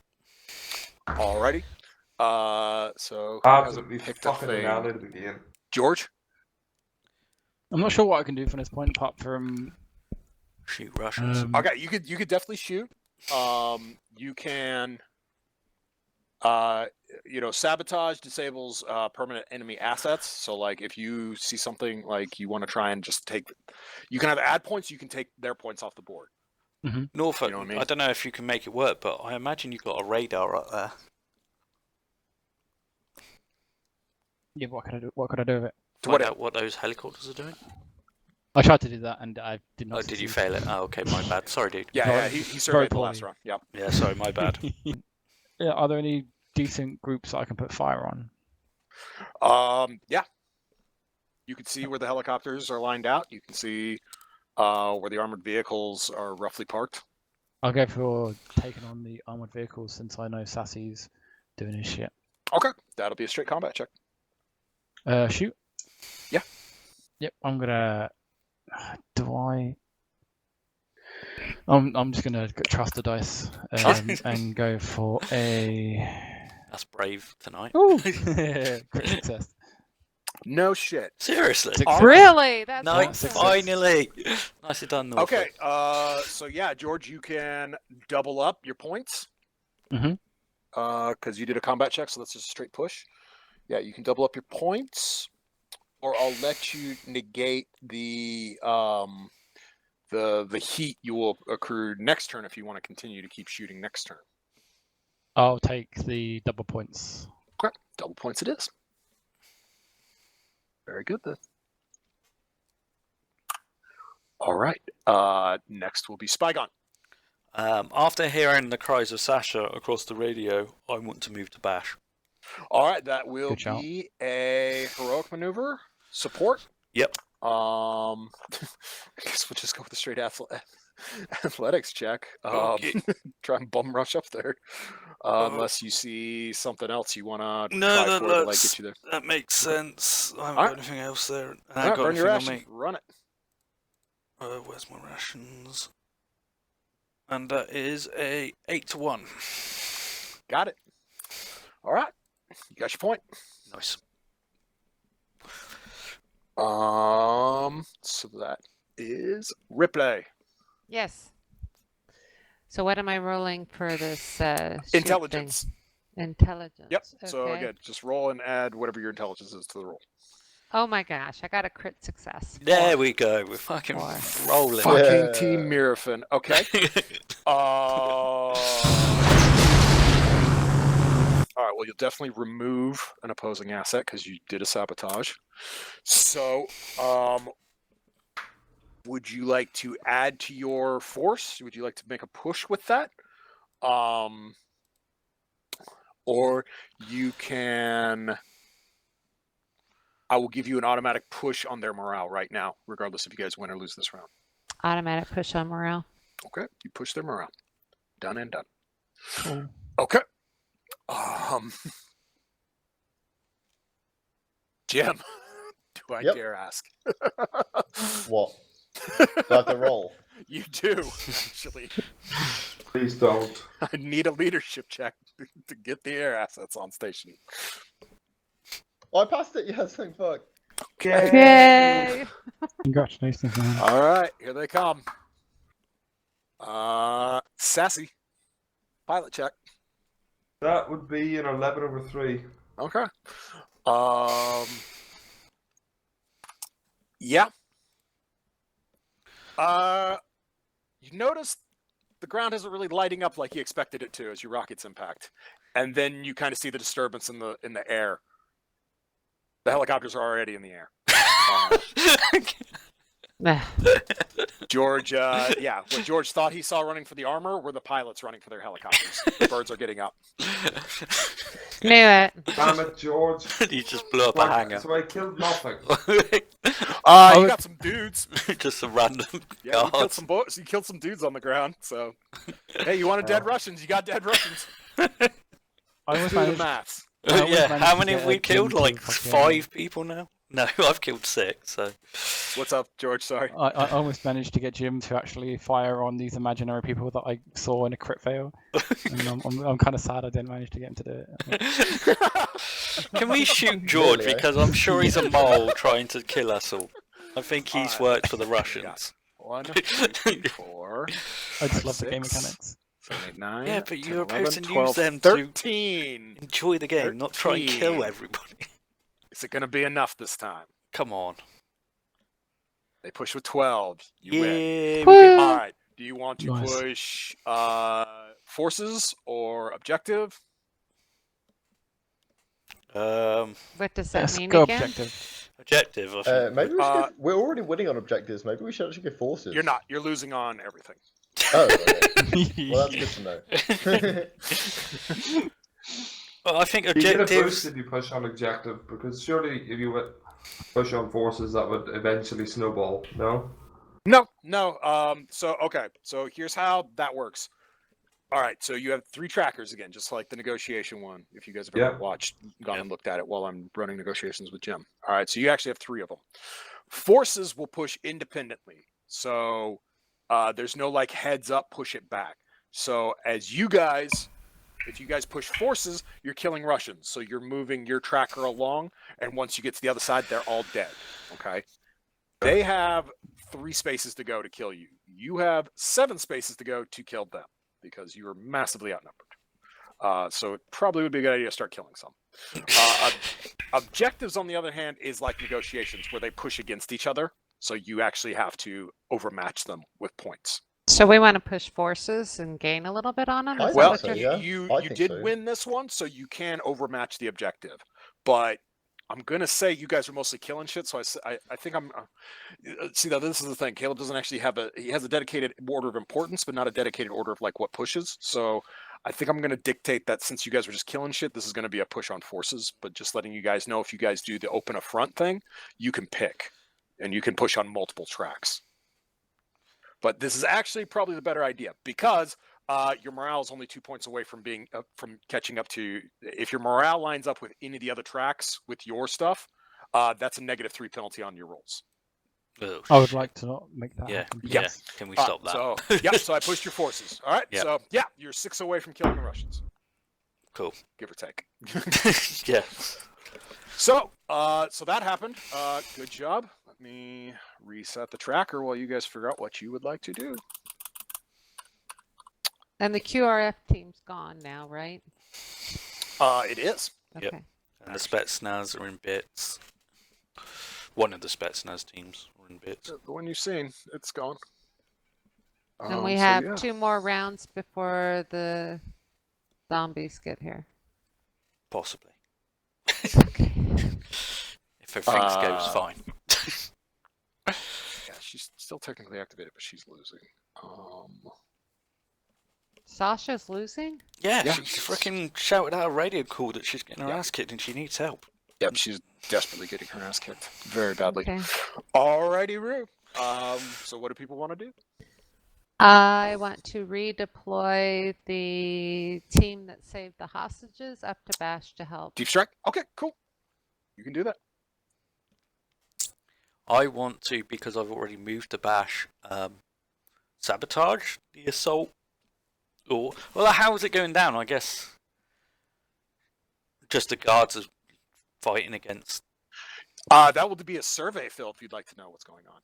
Alrighty. So who hasn't Absolutely picked a fucking thing? nailed the game. George? I'm not sure what I can do from this point apart from. Shoot Russians. Okay, you could definitely shoot. You can sabotage disables permanent enemy assets. So like if you see something like you want to try and just take, you can have add points, you can take their points off the board. Norfolk, you know what I mean? I don't know if you can make it work, but I imagine you've got a radar up there. Yeah, what can I do? What could I do with it? Find out what those helicopters are doing. I tried to do that and I did not. Oh, did you succeed. fail it? Oh, okay, my bad. Sorry, dude. Yeah, he surveyed the last poorly. round. Yep. Yeah, sorry, my bad. Yeah, are there any decent groups that I can put fire on? Yeah. You can see where the helicopters are lined out. You can see where the armored vehicles are roughly parked. I'll go for taking on the armored vehicles since I know Sassy's doing his shit. Okay, that'll be a straight combat check. Shoot. Yeah. Yep, I'm gonna. I'm just gonna trust the dice and go for a. That's brave tonight. Ooh, crit success. No shit. Seriously? Success. Really? That's No, Nice. awesome. finally. Nicely done, Norfolk. Okay, so yeah, George, you can double up your points. Mhm. Because you did a combat check, so that's just a straight push. Yeah, you can double up your points, or I'll let you negate the heat you will accrue next turn if you want to continue to keep shooting next turn. I'll take the double points. Okay, double points it is. Very good then. All right. Next will be Spygon. After hearing the cries of Sasha across the radio, I want to move to Bash. All right, that will Good shout. be a heroic maneuver support. Yep. I guess we'll just go with a straight athletics check. Okay. Try and bum rush up there, unless you see something else you want to No, try for to like get you there. that makes sense. I haven't All got right. anything else there. And I All haven't right, got burn your anything on rations. me. Run it. Where's my rations? And that is a 8 to 1. Got it. All right, you got your point. Nice. So that is Ripley. Yes. So what am I rolling for this shoot thing? Intelligence. Intelligence. Yep. So okay. again, just roll and add whatever your intelligence is to the roll. Oh my gosh, I got a crit success. There we go. We're fucking Four. rolling. Fucking Yeah. Team Mirafin. Okay. All right. Well, you'll definitely remove an opposing asset because you did a sabotage. So, would you like to add to your force? Would you like to make a push with that? Or you can. I will give you an automatic push on their morale right now, regardless if you guys win or lose this round. Automatic push on morale. Okay, you push their morale. Done and done. Cool. Okay. Jim, do I Yep. dare ask? What? Do I have to roll? You do, actually. Please don't. I need a leadership check to get the air assets on station. Oh, I passed it. Yes, thank fuck. Yay! Congratulations, man. All right, here they come. Sassy, pilot check. That would be an 11 over 3. Okay. Yeah. You notice the ground isn't really lighting up like you expected it to as your rockets impact, and then you kind of see the disturbance in the air. The helicopters are already in the air. George, what George thought he saw running for the armor were the pilots running for their helicopters. The birds are getting up. Knew it. Damn it, George. You just blew up a hangar. So I killed nothing. You got some dudes. Just a random Yeah, you killed guard. some you killed some dudes on the ground. So, hey, you wanted dead Russians? You got dead Russians. I always Do the managed. maths. I always Yeah, managed how to many get have we a killed? Jim Like to fucking- 5 people now? No, I've killed 6, so. What's up, George? Sorry. I almost managed to get Jim to actually fire on these imaginary people that I saw in a crit fail. And I'm kind of sad I didn't manage to get him to do it. Can we shoot George? Really, eh? Because I'm sure he's a mole trying to kill us all. I think he's Alright. worked for the Russians. 1, 2, 3, 4, I just love the game 6, mechanics. 7, 8, 9. Yeah, but 10, you're 11, supposed to 12, use them to 13. enjoy the game, not try and 13. kill everybody. Is it going to be enough this time? Come on. They push with 12. You win. Yeah. Woo! All right. Do you want to Nice. push forces or objective? What does that Let's mean go again? objective. Objective, I think. Maybe we should. We're already winning on objectives. Maybe we should actually go forces. You're not. You're losing on everything. Oh, okay. Well, that's good to know. Well, I think You get a boost objectives. if you push on objective, because surely if you would push on forces, that would eventually snowball, no? No. Okay. So here's how that works. All right. So you have 3 trackers again, just like the negotiation one. If you guys have ever Yeah. watched, gone and looked at it while I'm running negotiations with Jim. All right. So you actually have 3 of them. Forces will push independently. So there's no like heads up, push it back. So as you guys. If you guys push forces, you're killing Russians. So you're moving your tracker along, and once you get to the other side, they're all dead. Okay? They have 3 spaces to go to kill you. You have 7 spaces to go to kill them because you are massively outnumbered. So it probably would be a good idea to start killing some. Objectives, on the other hand, is like negotiations where they push against each other. So you actually have to overmatch them with points. So we want to push forces and gain a little bit on them? I Is that Well, what think so, you're... yeah. you I think did so. win this one, so you can overmatch the objective. But I'm gonna say you guys are mostly killing shit, so I think I'm. See, now this is the thing. Caleb doesn't actually have he has a dedicated order of importance, but not a dedicated order of like what pushes. So I think I'm gonna dictate that since you guys are just killing shit, this is gonna be a push on forces. But just letting you guys know, if you guys do the open a front thing, you can pick, and you can push on multiple tracks. But this is actually probably the better idea because your morale is only 2 points away from being from catching up to. If your morale lines up with any of the other tracks with your stuff, that's a -3 penalty on your rolls. Oh, I would shit. like to not make that Yeah, happen. yeah. Yes. Can we stop that? So yeah, so I pushed your forces. All right. Yeah. So yeah, you're 6 away from killing the Russians. Cool. Give or take. Yeah. So so that happened. Good job. Let me reset the tracker while you guys figure out what you would like to do. And the QRF team's gone now, right? It is. Yep. Okay. And the Spetsnaz are in bits. One of the Spetsnaz teams are in bits. The one you've seen, it's gone. And we So, have yeah. 2 more rounds before the zombies get here. Possibly. Okay. If everything goes fine. Yeah, she's still technically activated, but she's losing. Sasha's losing? Yeah, Yeah. she freaking shouted out a radio call that she's getting her Yeah. ass kicked and she needs help. Yep, she's desperately getting her ass kicked very badly. Okay. Alrighty, Rue. So what do people want to do? I want to redeploy the team that saved the hostages up to Bash to help. Deep strike? Okay, cool. You can do that. I want to, because I've already moved to Bash, sabotage the assault. Or, well, how is it going down? I guess just the guards are fighting against. That will be a survey, Phil, if you'd like to know what's going on.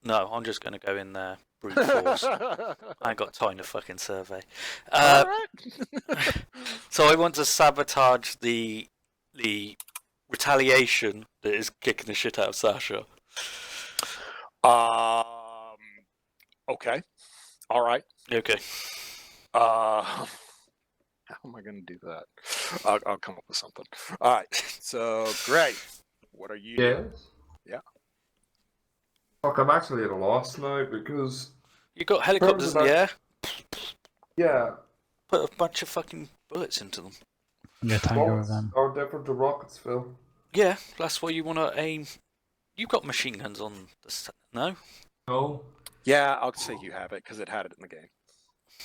No, I'm just going to go in there, brute force. I ain't got time to fucking survey. Alright. So I want to sabotage the retaliation that is kicking the shit out of Sasha. Okay. Alright. Okay. How am I going to do that? I'll come up with something. All right. So, Gray, what are you doing? Yes. Yeah. Fuck, I'm actually at a loss now because You got helicopters in the air. yeah, Put a bunch of fucking bullets into them. Yeah, tango with rockets them. are different to rockets, Phil. Yeah, that's why you want to aim. You've got machine guns on the no? No. Yeah, I'll say you have it because it had it in the game.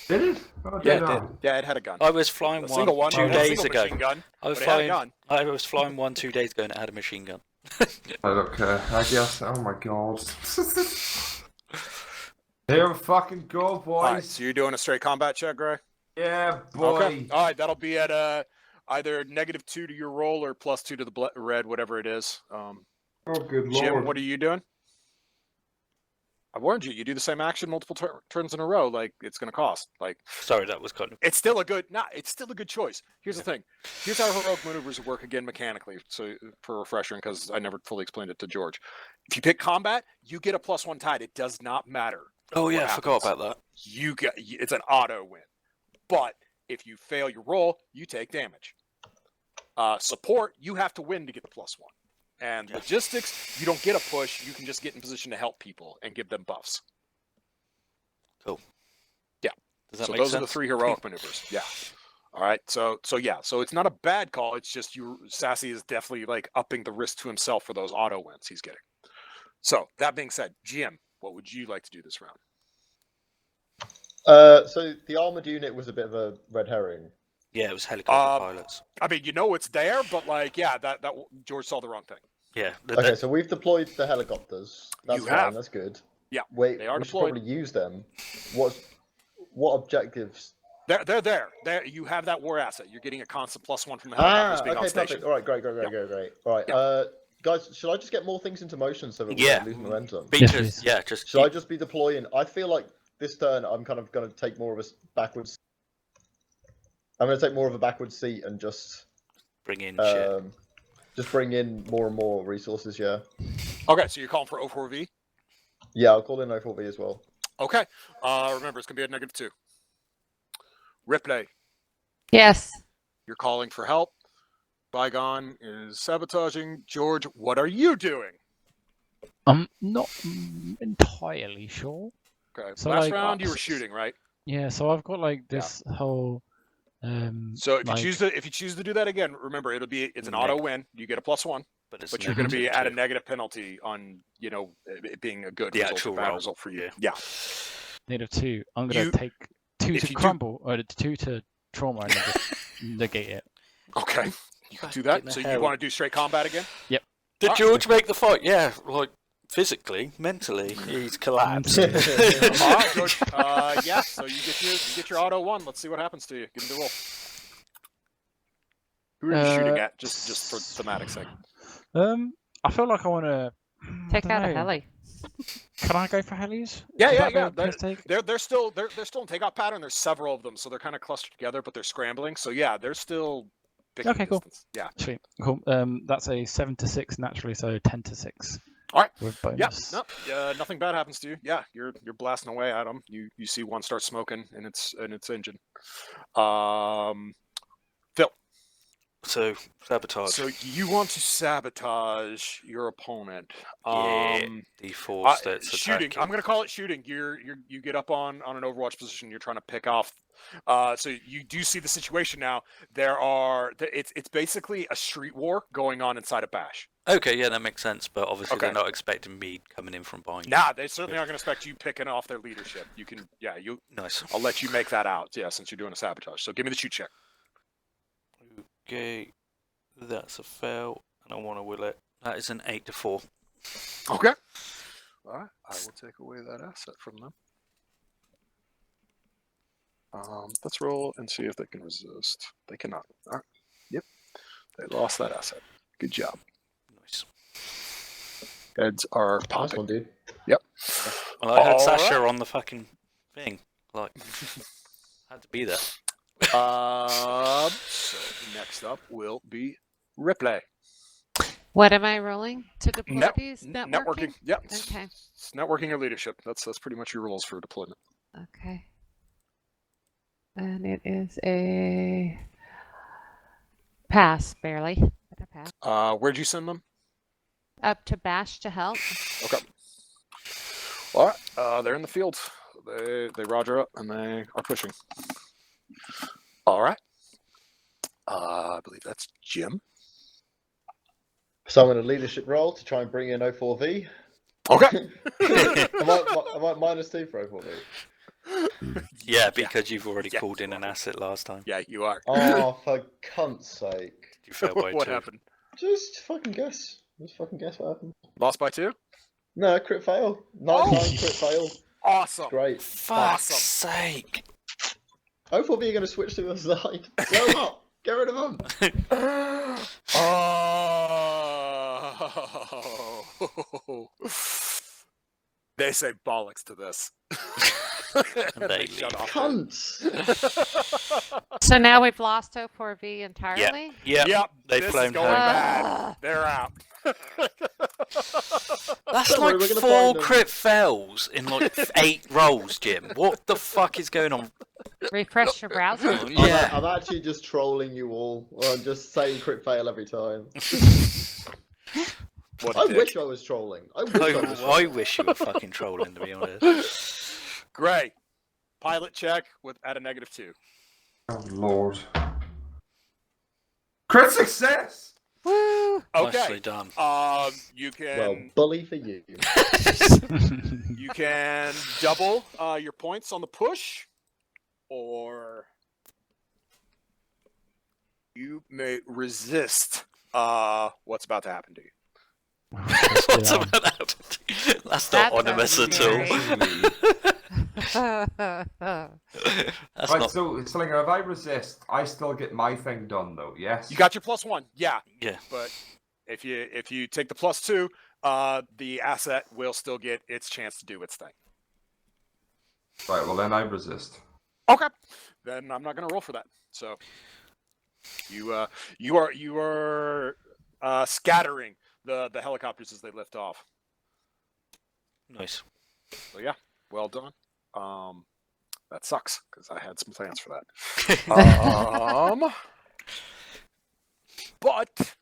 Did it? Oh, Yeah, did it I? did. Yeah, it had a gun. I was flying A single one. 2 a days single ago. machine gun, I was but it had a flying. gun. I was flying 1 2 days ago and it had a machine gun. Okay, I guess. Oh my god. Here we fucking go, boys. All right, so you're doing a straight combat check, Gray? Yeah, boy. Okay. All right, that'll be at either -2 to your roll or +2 to the red, whatever it is. Oh, good Jim, lord. what are you doing? I warned you. You do the same action multiple turns in a row, like it's going to cost. Like Sorry, that was kind of. it's still a good. It's still a good choice. Here's the thing. Here's how heroic maneuvers work again mechanically. So for refreshing, because I never fully explained it to George. If you pick combat, you get a +1 tide. It does not matter. Oh yeah, what I forgot happens. about that. You get. It's an auto win. But if you fail your roll, you take damage. Support, you have to win to get the +1. And Yeah. logistics, you don't get a push. You can just get in position to help people and give them buffs. Cool. Yeah. Does that So make those sense? are the 3 heroic maneuvers. Yeah. All right. So yeah. So it's not a bad call. It's just Sassy is definitely like upping the risk to himself for those auto wins he's getting. So that being said, GM, what would you like to do this round? So the armored unit was a bit of a red herring. Yeah, it was helicopter Um, pilots. I mean, you know it's there, but like, yeah, that George saw the wrong thing. Yeah. Okay, so we've deployed the helicopters. That's You fine, have. that's good. Yeah, Wait, they are we should deployed. probably use them. What objectives? They're there. There, you have that war asset. You're getting a constant +1 from the helicopters being on Okay, station. perfect. All right, great. All right, Yeah. Guys, should I just get more things into motion so that we're Yeah. not losing momentum? Yes, Because please. yeah, just Should I just be deploying? I feel like this turn I'm kind of going to take more of a backwards. I'm going to take more of a backward seat and just Bring in shit. just bring in more and more resources. Yeah. Okay, so you're calling for O4V. Yeah, I'll call in O4V as well. Okay. Remember, it's gonna be a -2. Ripley, Yes. you're calling for help. Spygon is sabotaging. George, what are you doing? I'm not entirely sure. Okay. So, Last like, round you were shooting, right? Yeah, so I've got like this whole. So if like, you choose to do that again, remember it's an auto win. You get a +1, but you're going to be at a negative penalty on it being a good result, or bad result for you. Yeah. -2. I'm gonna take 2 to crumble or 2 to trauma and then just negate it. Okay. You can do that. So you want to do straight combat again? Yep. Did George make the fight? Yeah, like physically, mentally, he's collapsed. All right, George. Yeah. So you get your auto 1. Let's see what happens to you. Give me the roll. Who are you shooting at? Just for thematic sake. I feel like I want to take out a heli. Can I go for helis? Yeah. They're still in takeoff pattern. There's several of them, so they're kind of clustered together, but they're scrambling. So yeah, they're still. Okay, cool. Distance. Yeah. Sweet. Cool. That's a 7 to 6 naturally, so 10 to 6. All right. With bonus. Yeah. No. Nothing bad happens to you. Yeah. You're blasting away at them. You see one start smoking in its engine. Phil. So sabotage. So you want to sabotage your opponent? D4 starts shooting. attacking. I'm going to call it shooting. You get up on an Overwatch position. You're trying to pick off. So you do see the situation now. It's basically a street war going on inside a bash. Okay, yeah, that makes sense. But obviously, they're not expecting me coming in from behind. Nah, they certainly aren't going to expect you picking off their leadership. You can, Nice. I'll let you make that out. Yeah, since you're doing a sabotage. So give me the shoot check. Okay, that's a fail, and I want to will it. That is an 8 to 4. Okay. All right, I will take away that asset from them. Let's roll and see if they can resist. They cannot. All right. Yep. They lost that asset. Good job. Nice. Heads are popping. Nice one, dude. Yep. Well, I had Sasha on the fucking thing. Like, had to be there. So next up will be Ripley. What am I rolling to deploy these? Networking. Yep. Okay. It's networking or leadership. That's pretty much your rules for deployment. Okay. And it is a pass, barely. But a pass. Where'd you send them? Up to Bash to help. Okay. All right. They're in the field. They roger up and they are pushing. All right. I believe that's Jim. So I'm in a leadership role to try and bring in O4V. Okay. am I -2 for O4V? Yeah, because you've already called in an asset last time. Yeah, you are. Oh, for cunt's sake. You failed by 2. What happened? Just fucking guess. Just fucking guess what happened. Lost by 2? No, crit fail. 9-9 crit fail. Awesome. Great. Fuck's sake. O4V are going to switch to the side. Blow them up. Get rid of them. Oh. They say bollocks to this. They shut off. Cunts. So now we've lost O4V entirely? Yep. They've this flown is going home. bad. They're out. That's Don't worry, like we're gonna 4 find them. crit fails in like 8 rolls, Jim. What the fuck is going on? Refresh your browser. Yeah. I'm actually just trolling you all. I'm just saying crit fail every time. What a I dick. wish I was trolling. I wish you were fucking trolling, to be honest. Gray, pilot check at a -2. Oh Lord. Crit success. Woo! Okay. Nicely done. You can Well, bully for you. you can double your points on the push, or you may resist what's about to happen to you. What's about that? That's not ominous at all. That's Right, not. so Slinger, if I resist, I still get my thing done though, yes? You got your +1, yeah. Yeah. But if you take the +2, the asset will still get its chance to do its thing. Right, well then I resist. Okay, then I'm not going to roll for that. So you are scattering the helicopters as they lift off. Nice. So yeah, well done. That sucks because I had some plans for that. But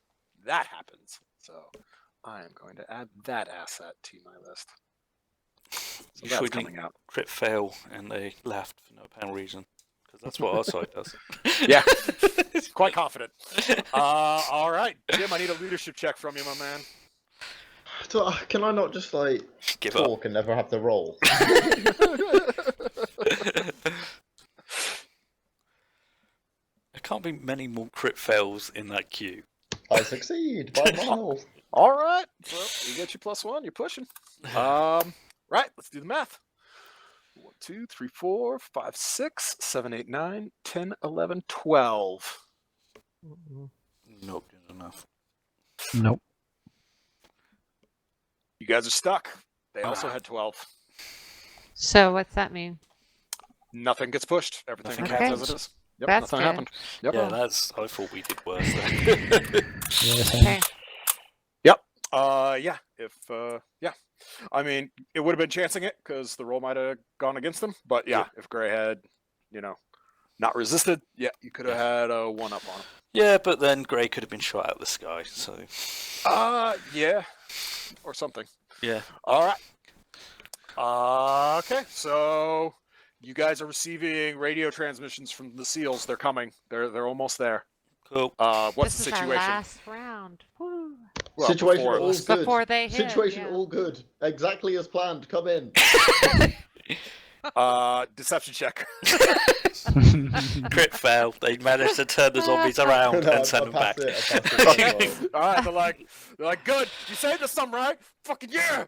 that happens. So I am going to add that asset to my list. So that's coming out. Crit fail and they left for no apparent reason. Because that's what our side does. Yeah, quite confident. All right, Jim, I need a leadership check from you, my man. So, can I not just like Give talk up. and never have to roll? There can't be many more crit fails in that queue. I succeed by miles. All right, so you get your +1. You're pushing. Right, let's do the math. 1, 2, 3, 4, 5, 6, 7, 8, 9, 10, 11, 12. Not good enough. Nope. You guys are stuck. They also had 12. So what's that mean? Nothing gets pushed. Everything Nothing happens as happens. it is. Yep, That's nothing good. happened. Yep. Yeah, I thought we did worse then. Okay. Yeah. I mean, it would have been chancing it because the roll might have gone against them. But yeah, if Gray had, not resisted, yeah, you could have had a 1-up on him. Yeah, but then Grey could have been shot out of the sky, so. Yeah, or something. Yeah. All right. Okay, so you guys are receiving radio transmissions from the SEALs. They're coming. They're almost there. Cool. What's This the is our situation? last round. Woo. Well, Situation before all this. good. Before they hit, Situation yeah. all good. Exactly as planned. Come in. Deception check. Crit fail. They managed to turn the zombies around No, and send I them back. passed it. All right, they're like, good. You saved us some, right? Fucking yeah.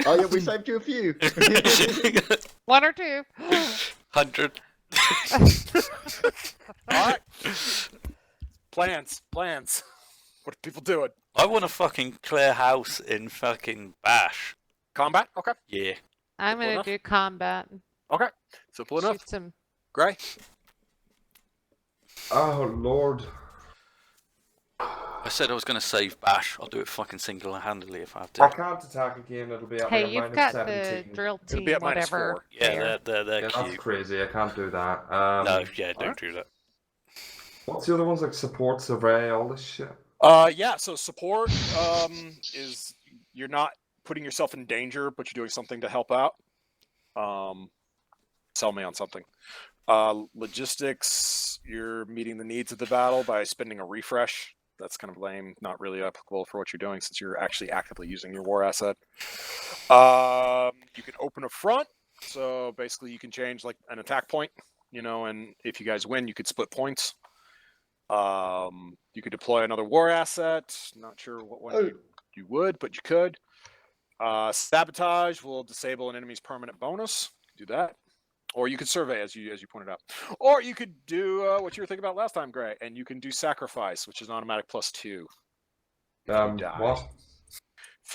Oh yeah, we saved you a few. 1 or 2. 100. All right. Plans. What are people doing? I want to fucking clear house in fucking Bash. Combat? Okay. Yeah. I'm Simple gonna enough. do combat. Okay. Simple enough. Shoot some. Gray? Oh Lord. I said I was going to save Bash. I'll do it fucking single-handedly if I have I to. can't attack again. It'll be at Hey, like a you've minus got 17. the drill It'll team, be at minus whatever. 4. Yeah, there. they're Yeah, that's cute. crazy. I can't do that. No, yeah, don't Alright. do that. What's the other ones like support, survey, all this shit? Yeah, so support is you're not putting yourself in danger, but you're doing something to help out. Sell me on something. Logistics, you're meeting the needs of the battle by spending a refresh. That's kind of lame, not really applicable for what you're doing since you're actually actively using your war asset. You can open a front, so basically you can change like an attack point, and if you guys win, you could split points. You could deploy another war asset. Not sure what one you would, but you could. Sabotage will disable an enemy's permanent bonus. Do that. Or you could survey, as you pointed out. Or you could do what you were thinking about last time, Gray, and you can do sacrifice, which is an automatic +2. die. What?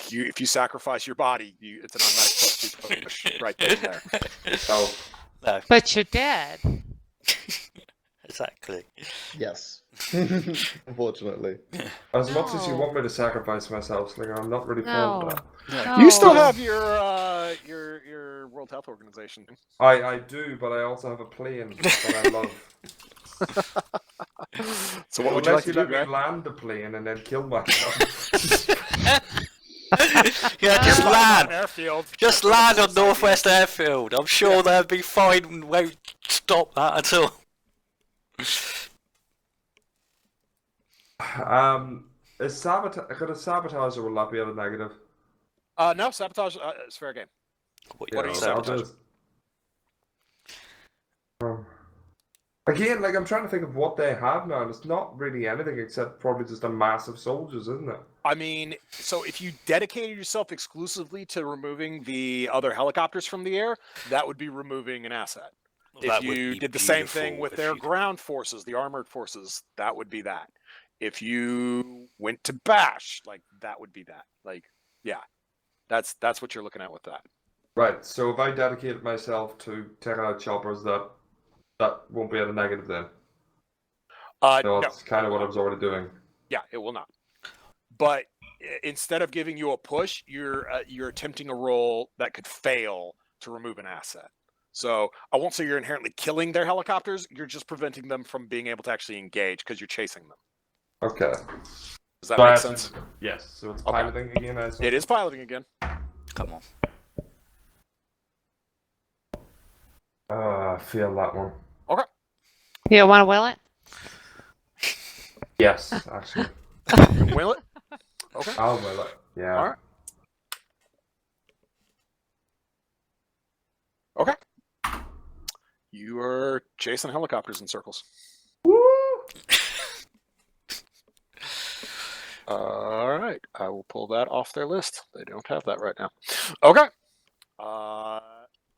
If you sacrifice your body, it's an automatic +2 push right there. Oh, No, But you're dead. exactly. Yes. Unfortunately. as much as you No. want me to sacrifice myself, Slinger, I'm not really fond of No. that. No. You still No. have your World Health Organization. I do, but I also have a plane that I love. So what would you like to do, let Gray? me land the plane and then kill myself? Yeah, just On land. Airfield. Just land on Northwest Airfield. I'm sure they'll be fine and won't stop that at all. Is sabotage? Could a sabotage or will that be at a negative? No, sabotage is fair game. What What are you I'll sabotage? just- Again, like I'm trying to think of what they have now, and it's not really anything except probably just a mass of soldiers, isn't it? I mean, so if you dedicated yourself exclusively to removing the other helicopters from the air, that would be removing an asset. That If would you be did the same thing beautiful with if their you- ground forces, the armored forces, that would be that. If you went to bash, like that would be that. Like, yeah, that's what you're looking at with that. Right, so if I dedicated myself to taking out choppers, that won't be at a negative then. No, That's kind of what I was already doing. Yeah, it will not. But instead of giving you a push, you're attempting a roll that could fail to remove an asset. So I won't say you're inherently killing their helicopters. You're just preventing them from being able to actually engage because you're chasing them. Okay. Does that So I make have sense? Yes. So it's Okay. piloting again. I assume? It is piloting again. Come on. I feel that one. Okay. You want to will it? Yes, actually. You can will it? Okay. I'll will it. Yeah. All right. Okay. You are chasing helicopters in circles. All right. I will pull that off their list. They don't have that right now. Okay.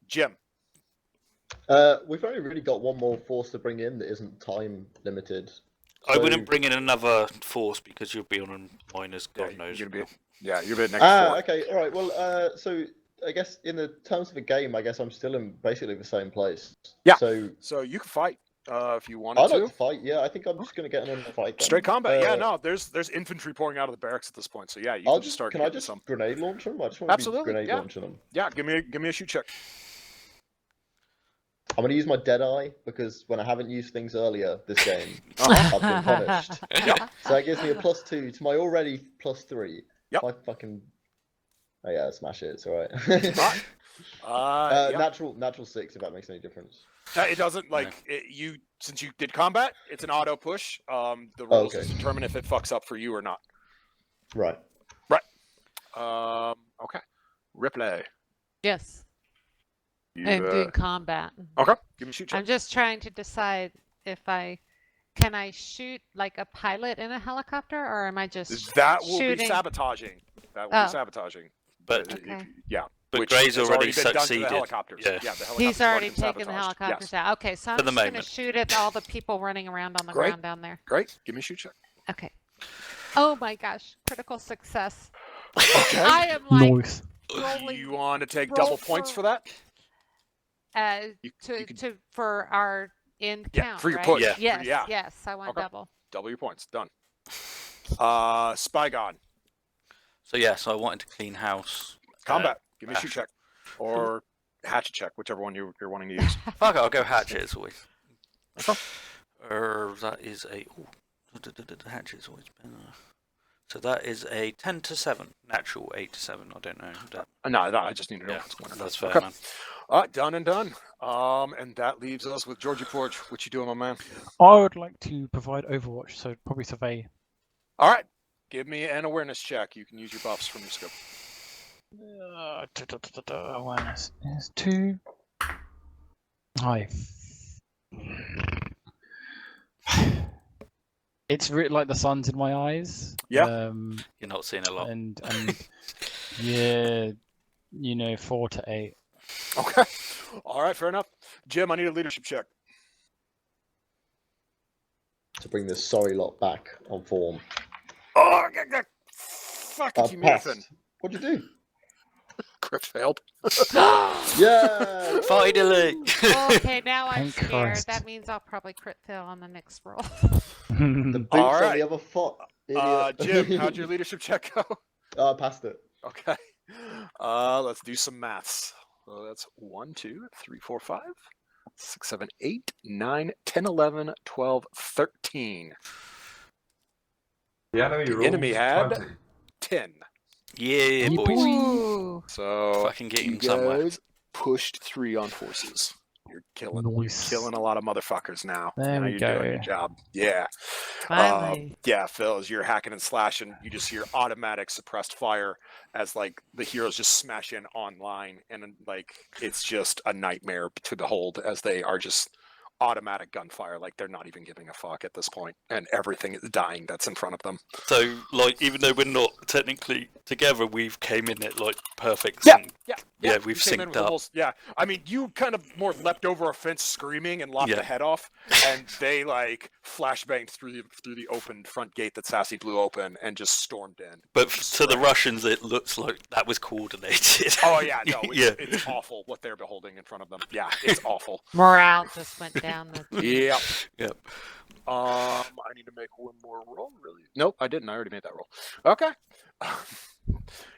Jim. We've only really got one more force to bring in that isn't time limited. I So- wouldn't bring in another force because you'll be on a minus, God Yeah, knows. you're gonna be- Yeah, you're the next four. Okay, all right. Well, so I guess in the terms of a game, I guess I'm still in basically the same place. Yeah. So So you can fight if you wanted I'd like to. to fight. Yeah, I think I'm just gonna get in and fight. then. Straight combat. Yeah, Uh, no, there's infantry pouring out of the barracks at this point. So yeah, you I'll can just start. Can I hitting just some. grenade launch them? I just want to Absolutely, grenade yeah. launching them. Yeah, give me a shoot check. I'm gonna use my Deadeye because when I haven't used things earlier this game, Uh-huh. I've been punished. Yeah. So that gives me a +2 to my already +3. Yep. I fucking. Oh yeah, smash it. It's alright. Alright. Yeah. Natural 6 if that makes any difference. It doesn't since you did combat, it's an auto push. The rules okay. determine if it fucks up for you or not. Right. Okay. Ripley. Yes, You, I'm doing combat. okay. Give me a shoot check. I'm just trying to decide if can I shoot like a pilot in a helicopter, or am I just That will shooting? be sabotaging. That will Oh. be sabotaging. But Okay. Yeah. But which Gray's has already been done to the succeeded. helicopters. Yeah. The helicopters He's have already been taken the sabotaged. helicopters Yes. out. Okay, so I'm For the just gonna moment. shoot at all the people running around on the Great. ground down there. Great. Give me a shoot check. Okay. Oh my gosh, critical success. Okay. I am like Nice. rolling You want to take roll double points for- for that? You to can- for our end Yeah, count, for your right? push. Yeah. Yes, Yeah. yes, I want Okay. double. Double your points. Done. Spygon. so yes, I wanted to clean house. Combat. Give me a shoot check. Or hatchet check, whichever one you're wanting to use. Fuck it, I'll go hatchet as always. Okay. That is a hatchet is always better. So that is a 10 to 7, natural 8 to 7. I don't know. No, I just need to know Yeah, what's going on. that's fair, Okay. man. All right, done and done. And that leaves us with Georgie Porch. What you doing, my man? I would like to provide Overwatch, so probably survey. All right. Give me an awareness check. You can use your buffs from your scope. Awareness is 2. Hi. It's like the sun's in my eyes. Yeah. You're not seeing a lot. And yeah, 4 to 8. Okay. All right, fair enough. Jim, I need a leadership check. To bring this sorry lot back on form. Oh, fucking I've Nathan. passed. What'd you do? Crit failed. Yeah! Finally! Okay, now I'm Thank scared. Christ. That means I'll probably crit fail on the next roll. The boots All on right. the other foot. Jim, how'd your leadership check go? I passed it. Okay. Let's do some maths. So that's 1, 2, 3, 4, 5, 6, 7, 8, 9, 10, 11, 12, 13. The enemy, rolled enemy had- 20. 10. Yeah, You boys. Ooh. So Fucking get you him somewhere. guys pushed 3 on forces. You're Nice. killing a lot of motherfuckers now. There Now we you're go. doing your job. Yeah. Finally. Yeah, Phil, as you're hacking and slashing, you just hear automatic suppressed fire as like the heroes just smash in online, and like it's just a nightmare to behold as they are just automatic gunfire, like they're not even giving a fuck at this point, and everything is dying that's in front of them. So, like, even though we're not technically together we've came in at like perfect Yeah, sync. yeah, Yeah, yeah. we've you came in synced with up. almost- yeah, I mean, you kind of more leapt over a fence screaming and lopped Yeah. the head off, and they like flashbanged through the open front gate that Sassy blew open and just stormed in. But to the Russians, it looks like that was coordinated. Oh yeah, no, it's, Yeah. it's awful what they're beholding in front of them. Yeah, it's awful. Morale just went down the Yep. Yep. I need to make one more roll, really. Nope, I didn't. I already made that roll. Okay.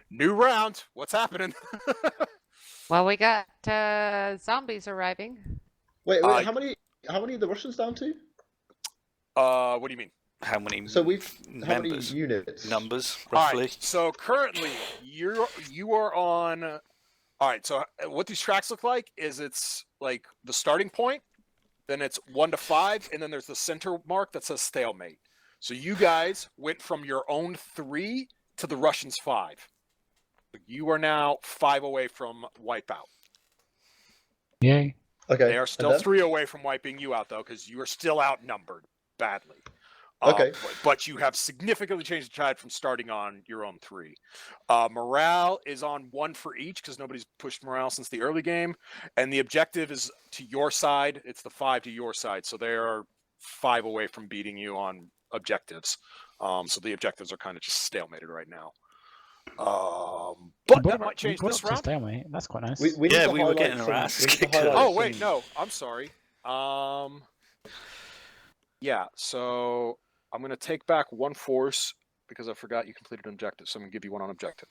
New round. What's happening? Well, we got zombies arriving. Wait, how many are the Russians down to? What do you mean? How many So how many members? units? Numbers, All roughly. right. So currently, you are on. All right. So what these tracks look like is it's like the starting point, then it's 1 to 5, and then there's the center mark that says stalemate. So you guys went from your own 3 to the Russians' 5. You are now 5 away from wipeout. Yay. Okay. They are still and then? 3 away from wiping you out, though, because you are still outnumbered badly. Okay. But you have significantly changed the tide from starting on your own 3. Morale is on 1 for each because nobody's pushed morale since the early game. And the objective is to your side. It's the 5 to your side. So they are 5 away from beating you on objectives. So the objectives are kind of just stalemated right now. But that might change this round. Stalemate. That's quite nice. We need Yeah, to we were highlight getting our some- ass we need to kicked. highlight Oh, wait, some- no. I'm sorry. Yeah, so I'm going to take back 1 force because I forgot you completed an objective. So I'm going to give you 1 on objective.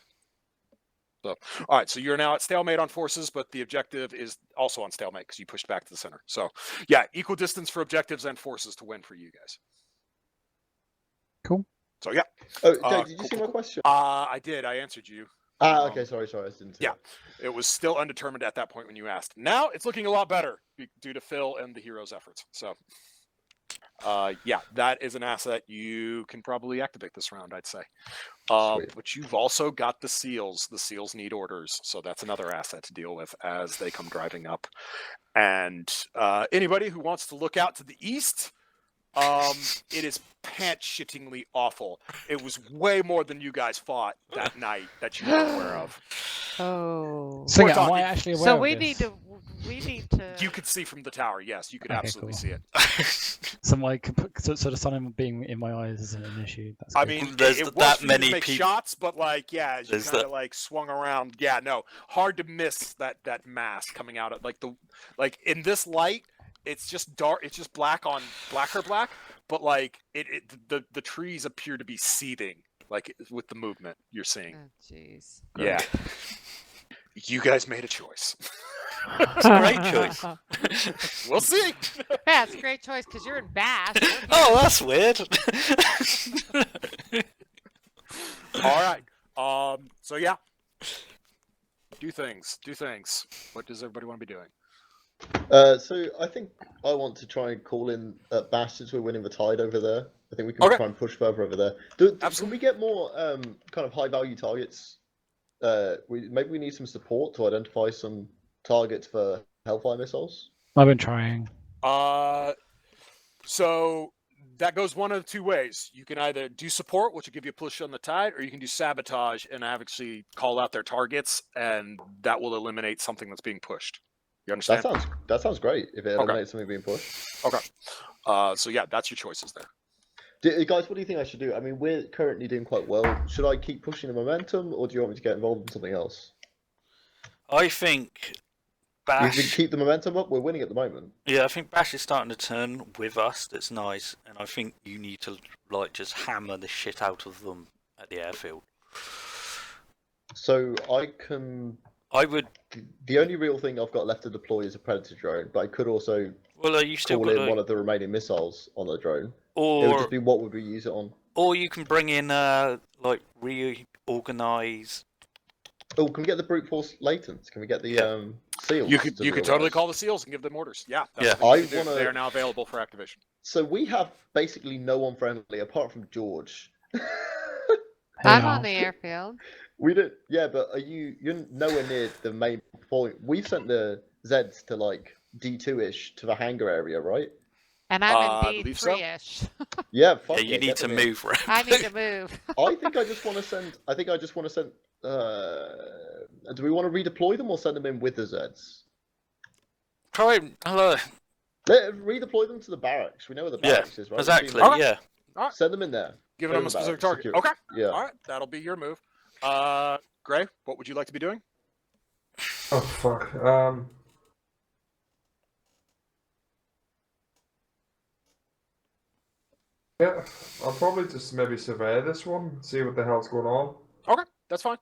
So, all right, so you're now at stalemate on forces, but the objective is also on stalemate because you pushed back to the center. So, yeah, equal distance for objectives and forces to win for you guys. Cool. So, yeah. Oh, Dave, did you cool, see cool, my question? I did. I answered you. Okay, sorry, I didn't see Yeah, it was still undetermined at that point when you asked. Now it's looking a lot better due to Phil and the hero's efforts. So, yeah, that is an asset you can probably activate this round, I'd say. But you've also got the seals. The seals need orders, so that's another asset to deal with as they come driving up. And anybody who wants to look out to the east, it is pants-shittingly awful. It was way more than you guys fought that night that you were aware of. Oh. So We're yeah, am I talking- actually aware So of we this? need to. You could see from the tower, yes, you could Okay, absolutely cool. see it. So the sun being in my eyes isn't an issue. That's I good. mean, There's it was that for you many to make people- shots, but like, yeah, as you There's kind of that- like swung around, yeah, no, hard to miss that mass coming out of like in this light, it's just dark, it's just black on blacker black, but like the trees appear to be seething, like with the movement you're seeing. Oh, jeez. Yeah, you guys made a choice. It's a great choice. We'll see. Yeah, it's a great choice because you're in Bass. Oh, that's weird. All right. So yeah. Do things. What does everybody want to be doing? So I think I want to try and call in Bash since we're winning the tide over there. I think we can Okay. try and push further over there. Can Absolutely. we get more kind of high value targets? Maybe we need some support to identify some targets for Hellfire missiles. I've been trying. So that goes one of 2 ways. You can either do support, which will give you a push on the tide, or you can do sabotage and actually call out their targets, and that will eliminate something that's being pushed. You understand? That sounds great if it Okay. eliminates something being pushed. Okay. So yeah, that's your choices there. Guys, what do you think I should do? I mean, we're currently doing quite well. Should I keep pushing the momentum, or do you want me to get involved in something else? I think We Bash. can keep the momentum up. We're winning at the moment. Yeah, I think Bash is starting to turn with us. That's nice, and I think you need to like just hammer the shit out of them at the airfield. So I can. I would. The only real thing I've got left to deploy is a Predator drone, but I could also Well, you still call got in one to, of the remaining missiles on the drone. It would or just be what would we use it on? or you can bring in like reorganize. Oh, can we get the brute force latents? Can we get the Yeah. seals? You could to you do could it totally with? call the seals and give them orders. Yeah. Yeah. That's what you I can do. wanna- They are now available for activation. So we have basically no one friendly apart from George. I'm on the airfield. We don't. Yeah, but you're nowhere near the main point. We've sent the Zeds to like D2-ish to the hangar area, right? And I'm I indeed believe so. 3-ish. Yeah, Yeah, you need get to them in. move, right? I need to move. I think I just want to send. Do we want to redeploy them or send them in with the Zeds? Try. Redeploy them to the barracks. We know where the Yeah, barracks is, right? We've exactly. seen them. Yeah. Send them in there. Giving them a specific target. Security. Okay. Yeah. All right. That'll be your move. Gray, what would you like to be doing? Oh fuck. Yeah, I'll probably just maybe survey this one, see what the hell's going on. Okay, that's fine.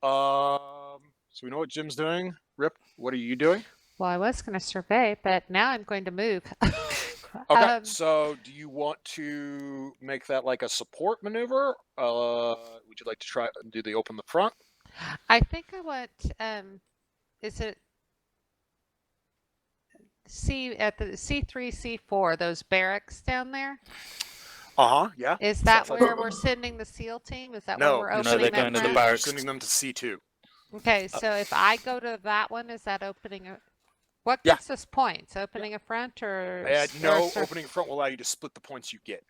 So we know what Jim's doing. Rip, what are you doing? Well, I was going to survey, but now I'm going to move. Okay, so do you want to make that like a support maneuver? Would you like to try and do the open the front? I think I want, is it at the C3, C4, those barracks down there? Yeah. Is that Sounds like where it. we're sending the SEAL team? Is that No, where we're no, opening they're that going to the front? barracks. Sending them to C2. Okay, so if I go to that one, is that opening a... What Yeah. gets us points? Opening a front or... No, opening front will allow you to split the points you get.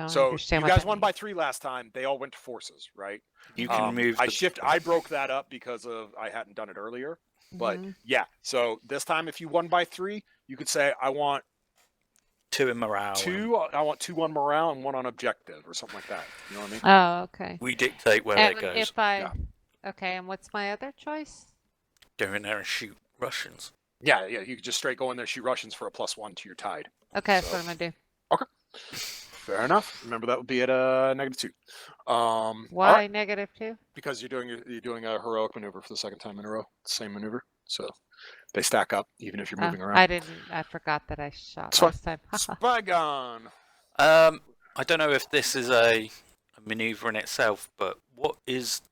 So you guys won by 3 last time. They all went to forces, right? You can move. I broke that up because I hadn't done it earlier. But Mhm. yeah, so this time if you won by 3, you could say I want 2 in morale. 2. I want 2 on morale and 1 on objective or something like that. You know what I mean? Oh, okay. We dictate where And it goes. if I... Yeah. Okay, and what's my other choice? Go in there and shoot Russians. Yeah. You could just straight go in there, shoot Russians for a +1 to your tide. Okay, that's So- what I'm going to do. Fair enough. Remember that would be at -2. All Why right, -2? because you're doing a heroic maneuver for the second time in a row. Same maneuver, so they stack up even if you're moving around. I forgot that I shot It's fine. last time. Spygon. I don't know if this is a maneuver in itself, but what is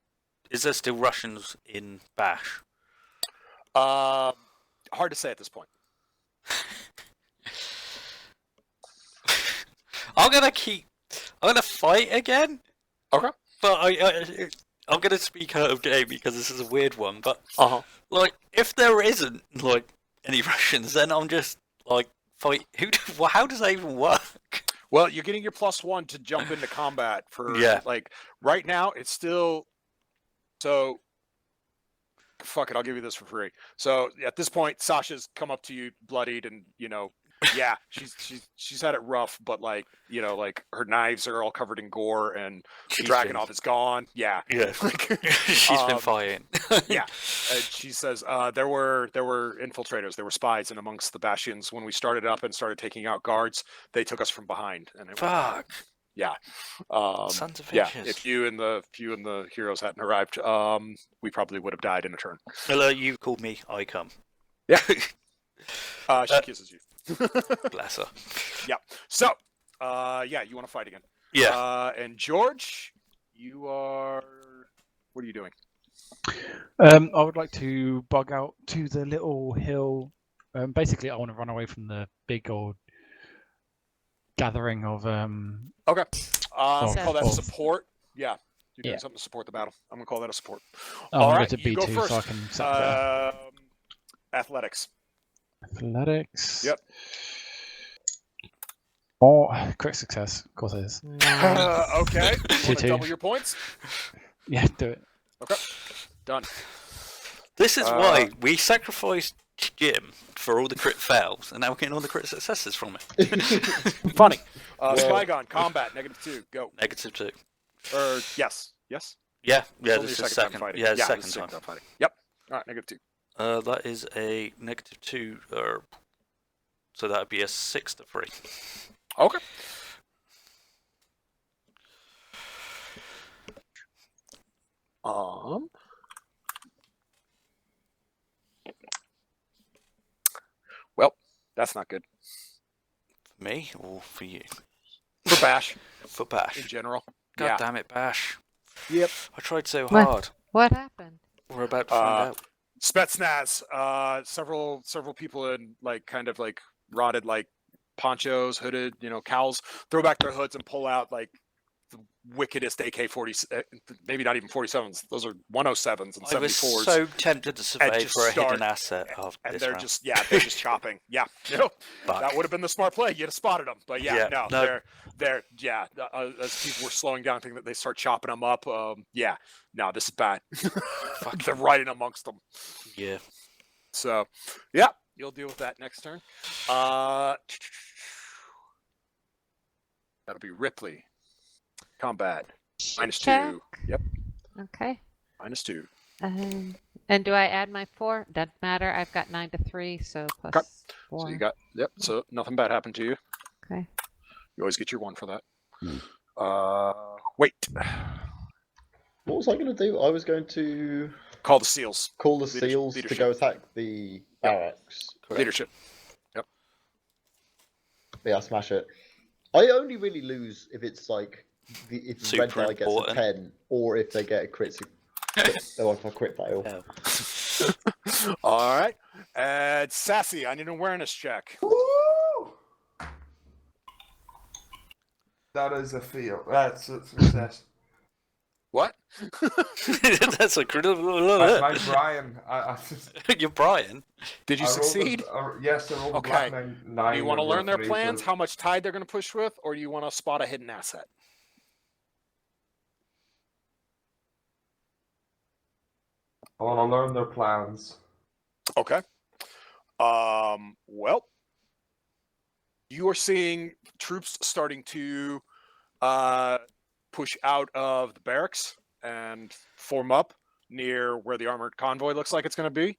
there still Russians in Bash? Hard to say at this point. I'm gonna fight again. Okay. But I'm gonna speak out of game because this is a weird one. But like, if there isn't like any Russians, then I'm just like fight. Well, how does that even work? Well, you're getting your +1 to jump into combat for like right now. It's still so. Fuck it, I'll give you this for free. So at this point, Sasha's come up to you bloodied, and yeah, she's had it rough, but like like her knives are all covered in gore, and the Dragonov is gone. Yeah, She's been fighting. yeah. And she says there were infiltrators, there were spies, and amongst the Bastions when we started up and started taking out guards, they took us from behind. And it Fuck. Yeah. Sons of yeah. bitches. If you and the heroes hadn't arrived, we probably would have died in a turn. Hello, you called me. I come. Yeah. She kisses you. Bless her. Yeah. So, yeah, you want to fight again? Yeah. And George, you are. What are you doing? I would like to bug out to the little hill. Basically, I want to run away from the big old gathering of. Okay. Call that of- support. Yeah. You're doing Yeah. something to support the battle. I'm gonna call that a support. I'm All gonna right, go to you go B2 first. so I can set better. Athletics. Athletics. Yep. Oh, quick success. Of course it is. Okay. You want to 2-2. double your points? Yeah, do it. Okay. Done. This is why we sacrificed Jim for all the crit fails, and now we're getting all the crit successes from it. Funny. Spygon, combat, -2. Go. -2. Or yes. Yes. Yeah. It's only This your is time second. fighting. Yeah, this second is time. fighting. Yep. All right, -2. That is a -2, so that would be a 6-3. Okay. Well, that's not good For me or for you? for Bash For in Bash. general. God Yeah. damn it, Bash. Yep. I tried so What? hard. What happened? We're about to find out. Spetsnaz. Several people in kind of rotted ponchos, hooded, cowls, throw back their hoods and pull out the wickedest AK-40, maybe not even 47s. Those are 107s and I was 74s. so tempted to survey just for a start- hidden asset of and this they're round. just they're just chopping. Yeah, no, Fuck. that would have been the smart play. You'd have spotted them, but Yeah, no, no. they're as people were slowing down, thinking that they start chopping them up. No, this is bad. They're right in amongst them. Yeah. So, yeah, you'll deal with that next turn. That'll be Ripley. Combat -2. Check. Yep, Okay. -2. And do I add my 4? Doesn't matter. I've got 9 to 3, so plus Okay. 4. So you got So nothing bad happened to you. Okay. You always get your 1 for that. Wait. What was I going to do? I was going to Call the SEALs. call the Leadership- SEALs to go attack the barracks. Correct. Leadership. Yeah, smash it. I only really lose if it's like if the red Super die gets a important. 10, or if they get a crit. Or if I crit fail. Yeah. All right. And Sassy, I need an awareness check. Woo! That is a fail. That's a success. What? That's a critical. my Brian. You're Brian. Did you succeed? Yes, I rolled a Okay. black 9. Do you want to learn their roughly, plans, so- how much tide they're going to push with, or do you want to spot a hidden asset? I want to learn their plans. Okay. Well, you are seeing troops starting to push out of the barracks and form up near where the armored convoy looks like it's going to be.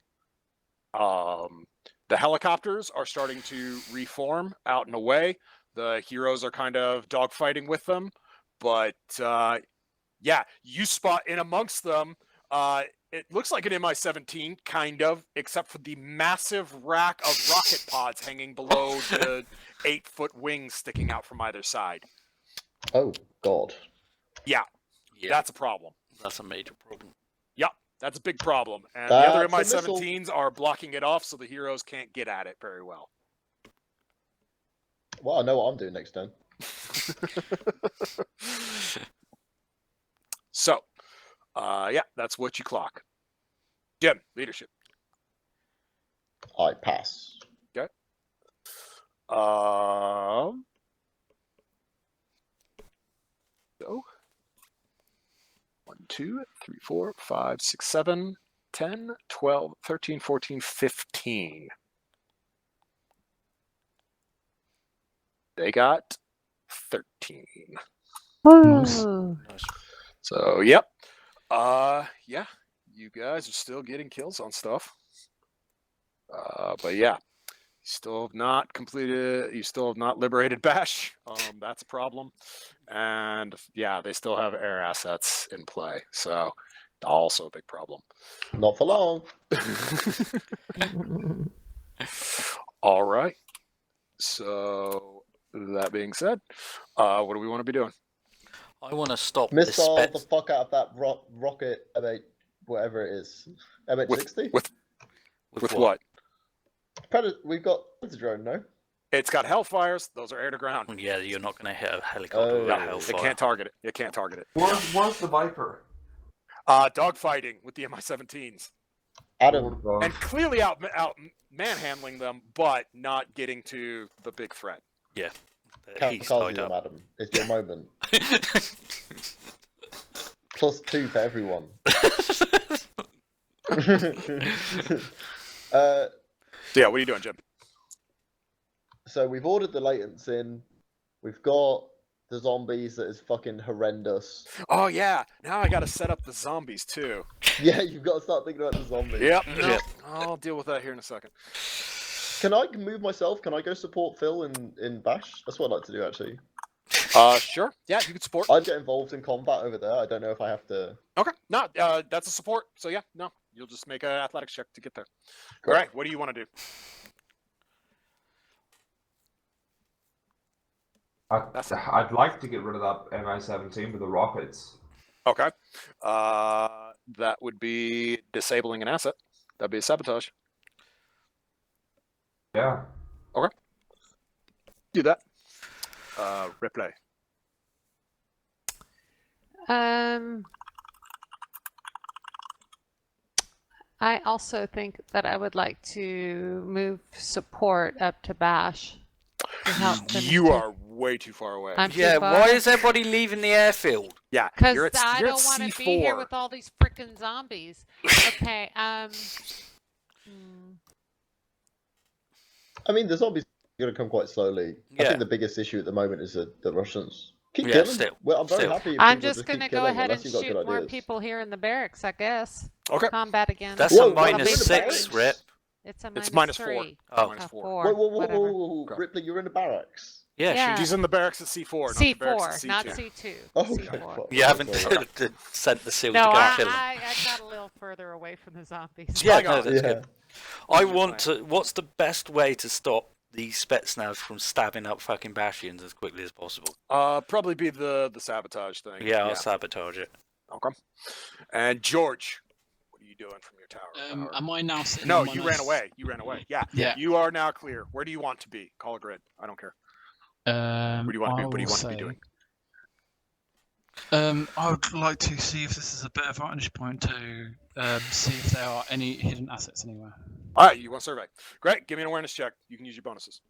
The helicopters are starting to reform out and away. The heroes are kind of dogfighting with them, but you spot in amongst them. It looks like an Mi-17, kind of, except for the massive rack of rocket pods hanging below the 8-foot wings sticking out from either side. Oh God. Yeah. That's a problem. That's a major problem. Yep, that's a big problem. And the other That's a missile. Mi-17s are blocking it off, so the heroes can't get at it very well. Well, I know what I'm doing next turn. So, that's what you clock. Jim, leadership. I pass. Okay. 1, 2, 3, 4, 5, 6, 7, 10, 12, 13, 14, 15. They got 13. Ooh. So, yep. You guys are still getting kills on stuff. But yeah, you still have not completed, you still have not liberated Bash. That's a problem. And yeah, they still have air assets in play. So also a big problem. Not for long. All right. So that being said, what do we want to be doing? I want to stop Missile this the fuck out of that rocket M8, whatever it is. M860? With what? We've got Predator drone, no? It's got Hellfires. Those are air to ground. Yeah, you're not going to hit a helicopter with a No, Hellfire. it can't target it. It can't target it. Where's the Viper? Dogfighting with the Mi-17s. Adam, And clearly out manhandling them, but not getting to the big threat. Yeah. He's Kamikaze tied them, up. Adam. It's your moment. +2 for everyone. So yeah, what are you doing, Jim? So we've ordered the latents in. We've got the zombies that is fucking horrendous. Oh yeah, now I got to set up the zombies too. Yeah, you've got to start thinking about the zombies. Yep. No, I'll deal with that here in a second. Can I move myself? Can I go support Phil in Bash? That's what I'd like to do, actually. Sure. Yeah, you can support. I'd get involved in combat over there. I don't know if I have to. Okay. No, that's a support. So yeah, no, you'll just make an athletics check to get there. Cool. All right. What do you want to do? I'd like to get rid of that Mi-17 with the rockets. Okay. That would be disabling an asset. That'd be a sabotage. Yeah. Do that. Ripley. I also think that I would like to move support up to Bash to help finish You the- are way too far away. I'm too Yeah, far. why is everybody leaving the airfield? Yeah, Because you're at, I you're don't at want to C4. be here with all these freaking zombies. Okay. I mean, the zombies are going to come quite slowly. I Yeah. think the biggest issue at the moment is the Russians. Keep Yeah, killing. still, Well, I'm very still. happy. If I'm people just keep gonna go killing, ahead and unless you've got shoot good more ideas. people here in the barracks, I guess. Okay. Combat again. That's Whoa, a whoa, minus we're in the 6, barracks? Rip. It's a It's minus -4. 3. Oh. Minus 4. Four. Whoa, whoa, whoa, whatever. whoa, whoa, Okay. Ripley, you're in the barracks. Yeah, Yeah. She's in the barracks at C4, not the barracks at C4, C2. not C2. Oh, C4. okay. fuck, you haven't sorry. sent the SEAL No, to go and kill them. I got a little further away from the zombies. Yeah, Spygon. no, that's Yeah. good. I want to. What's the best way to stop these Spetsnaz from stabbing up fucking Bastions as quickly as possible? Probably be the sabotage thing. Yeah, I'll sabotage it. Okay. And George, what are you doing from your tower? Am I now sitting No, on you minus- ran away. You ran away. Yeah. Yeah. You are now clear. Where do you want to be? Call a grid. I don't care. What do you want to be? What do you want to be doing? I would like to see if this is a better vantage point to see if there are any hidden assets anywhere. All right, you want to survey. Great. Give me an awareness check. You can use your bonuses.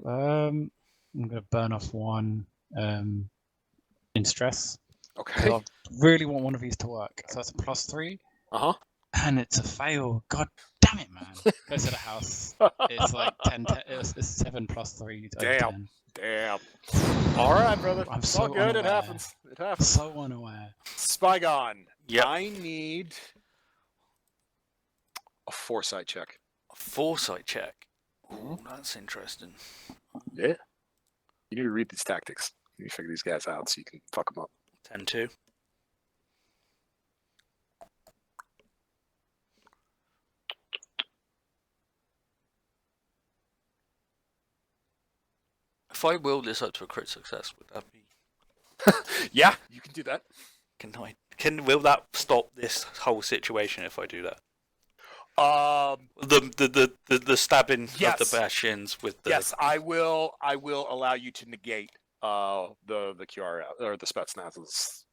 I'm gonna burn off one in stress. Okay. I really want one of these to work. So that's a +3, Uh-huh. and it's a fail. God damn it, man! Go to the house. It's like 10. It's 7 + 3. over Damn. 10. Damn. All right, brother. I'm It's so all good. It unaware. happens. It happens. So unaware. Spygon. Yep. I need a foresight check. A foresight check. Ooh, that's interesting. Yeah. You need to read these tactics. You need to figure these guys out so you can fuck them up. 10-2. If I will this up to a crit success, would that be? Yeah, you can do that. Will that stop this whole situation if I do that? The stabbing Yes. of the Bastions with the Yes, I will allow you to negate the QR or the Spetsnaz's.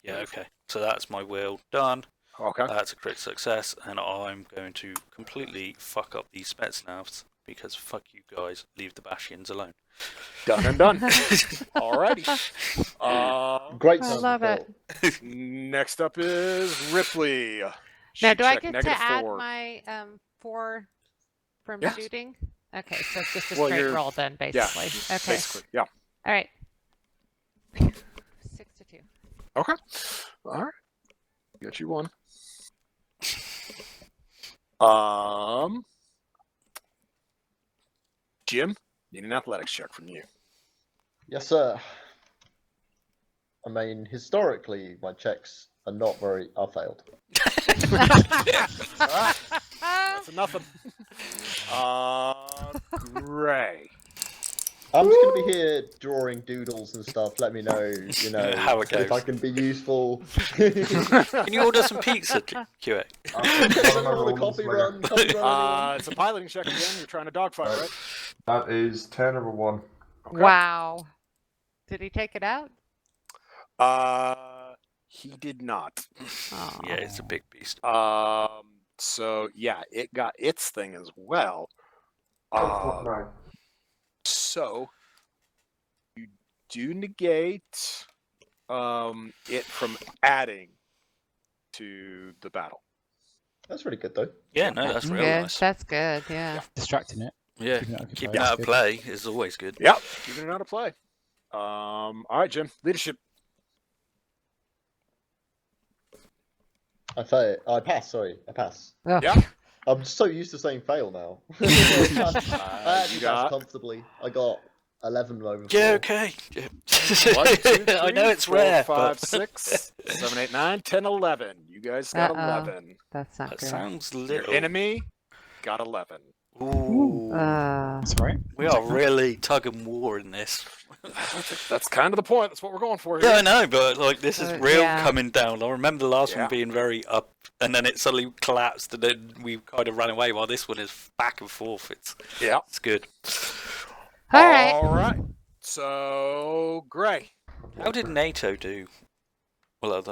yeah, okay. So that's my will done. Okay. That's a crit success, and I'm going to completely fuck up these Spetsnaz because fuck you guys, leave the Bastions alone. Done and done. Alrighty. Great. I time to love fail. it. Next up is Ripley. Now, Shoot do I check, get to negative add 4. my 4 from Yes. shooting? Okay, so it's just a Well, straight you're- roll then, Yeah, basically. Okay. basically. Yeah. All right. 6 to 2. Okay. All right. Got you one. Jim, need an athletics check from you. Yes, sir. I mean, historically, my checks are not very. I failed. All right. That's a nothing. Gray. I'm just going to be here drawing doodles and stuff. Let me know, How it if I goes. can be useful. Can you order some pizza, QA? The copy run. Copy run. It's a piloting check again. You're trying to dogfight, right? That is turn over 1. Okay. Wow. Did he take it out? He did not. Oh. Yeah, it's a big beast. So yeah, it got its thing as well. Right. So you do negate it from adding to the battle. That's really good, though. Yeah, no, that's real Good. nice. That's good, yeah. Distracting it. Yeah, Keeping it out of keep play, it out that's of good. play is always good. Yep, keeping it out of play. All right, Jim, leadership. I pass. Sorry, I pass. Oh. Yeah. I'm so used to saying fail now. I You actually got- passed comfortably. I got 11 over 4. Yeah, okay. Yeah. 1, 2, 3, I know it's 4, rare, 5, but 6, 7, 8, 9, 10, 11. You guys got Uh-oh. 11. That's not that good. sounds Your little. enemy got 11. Ooh. That's right. We are really tug and war in this. That's kind of the point. That's what we're going for here. Yeah, I know, but like this is real Yeah. coming down. I remember the last Yeah. one being very up, and then it suddenly collapsed, and then we kind of ran away. While this one is back and forth. Yeah. It's good. All right. All right. So Gray. How did NATO do? Well,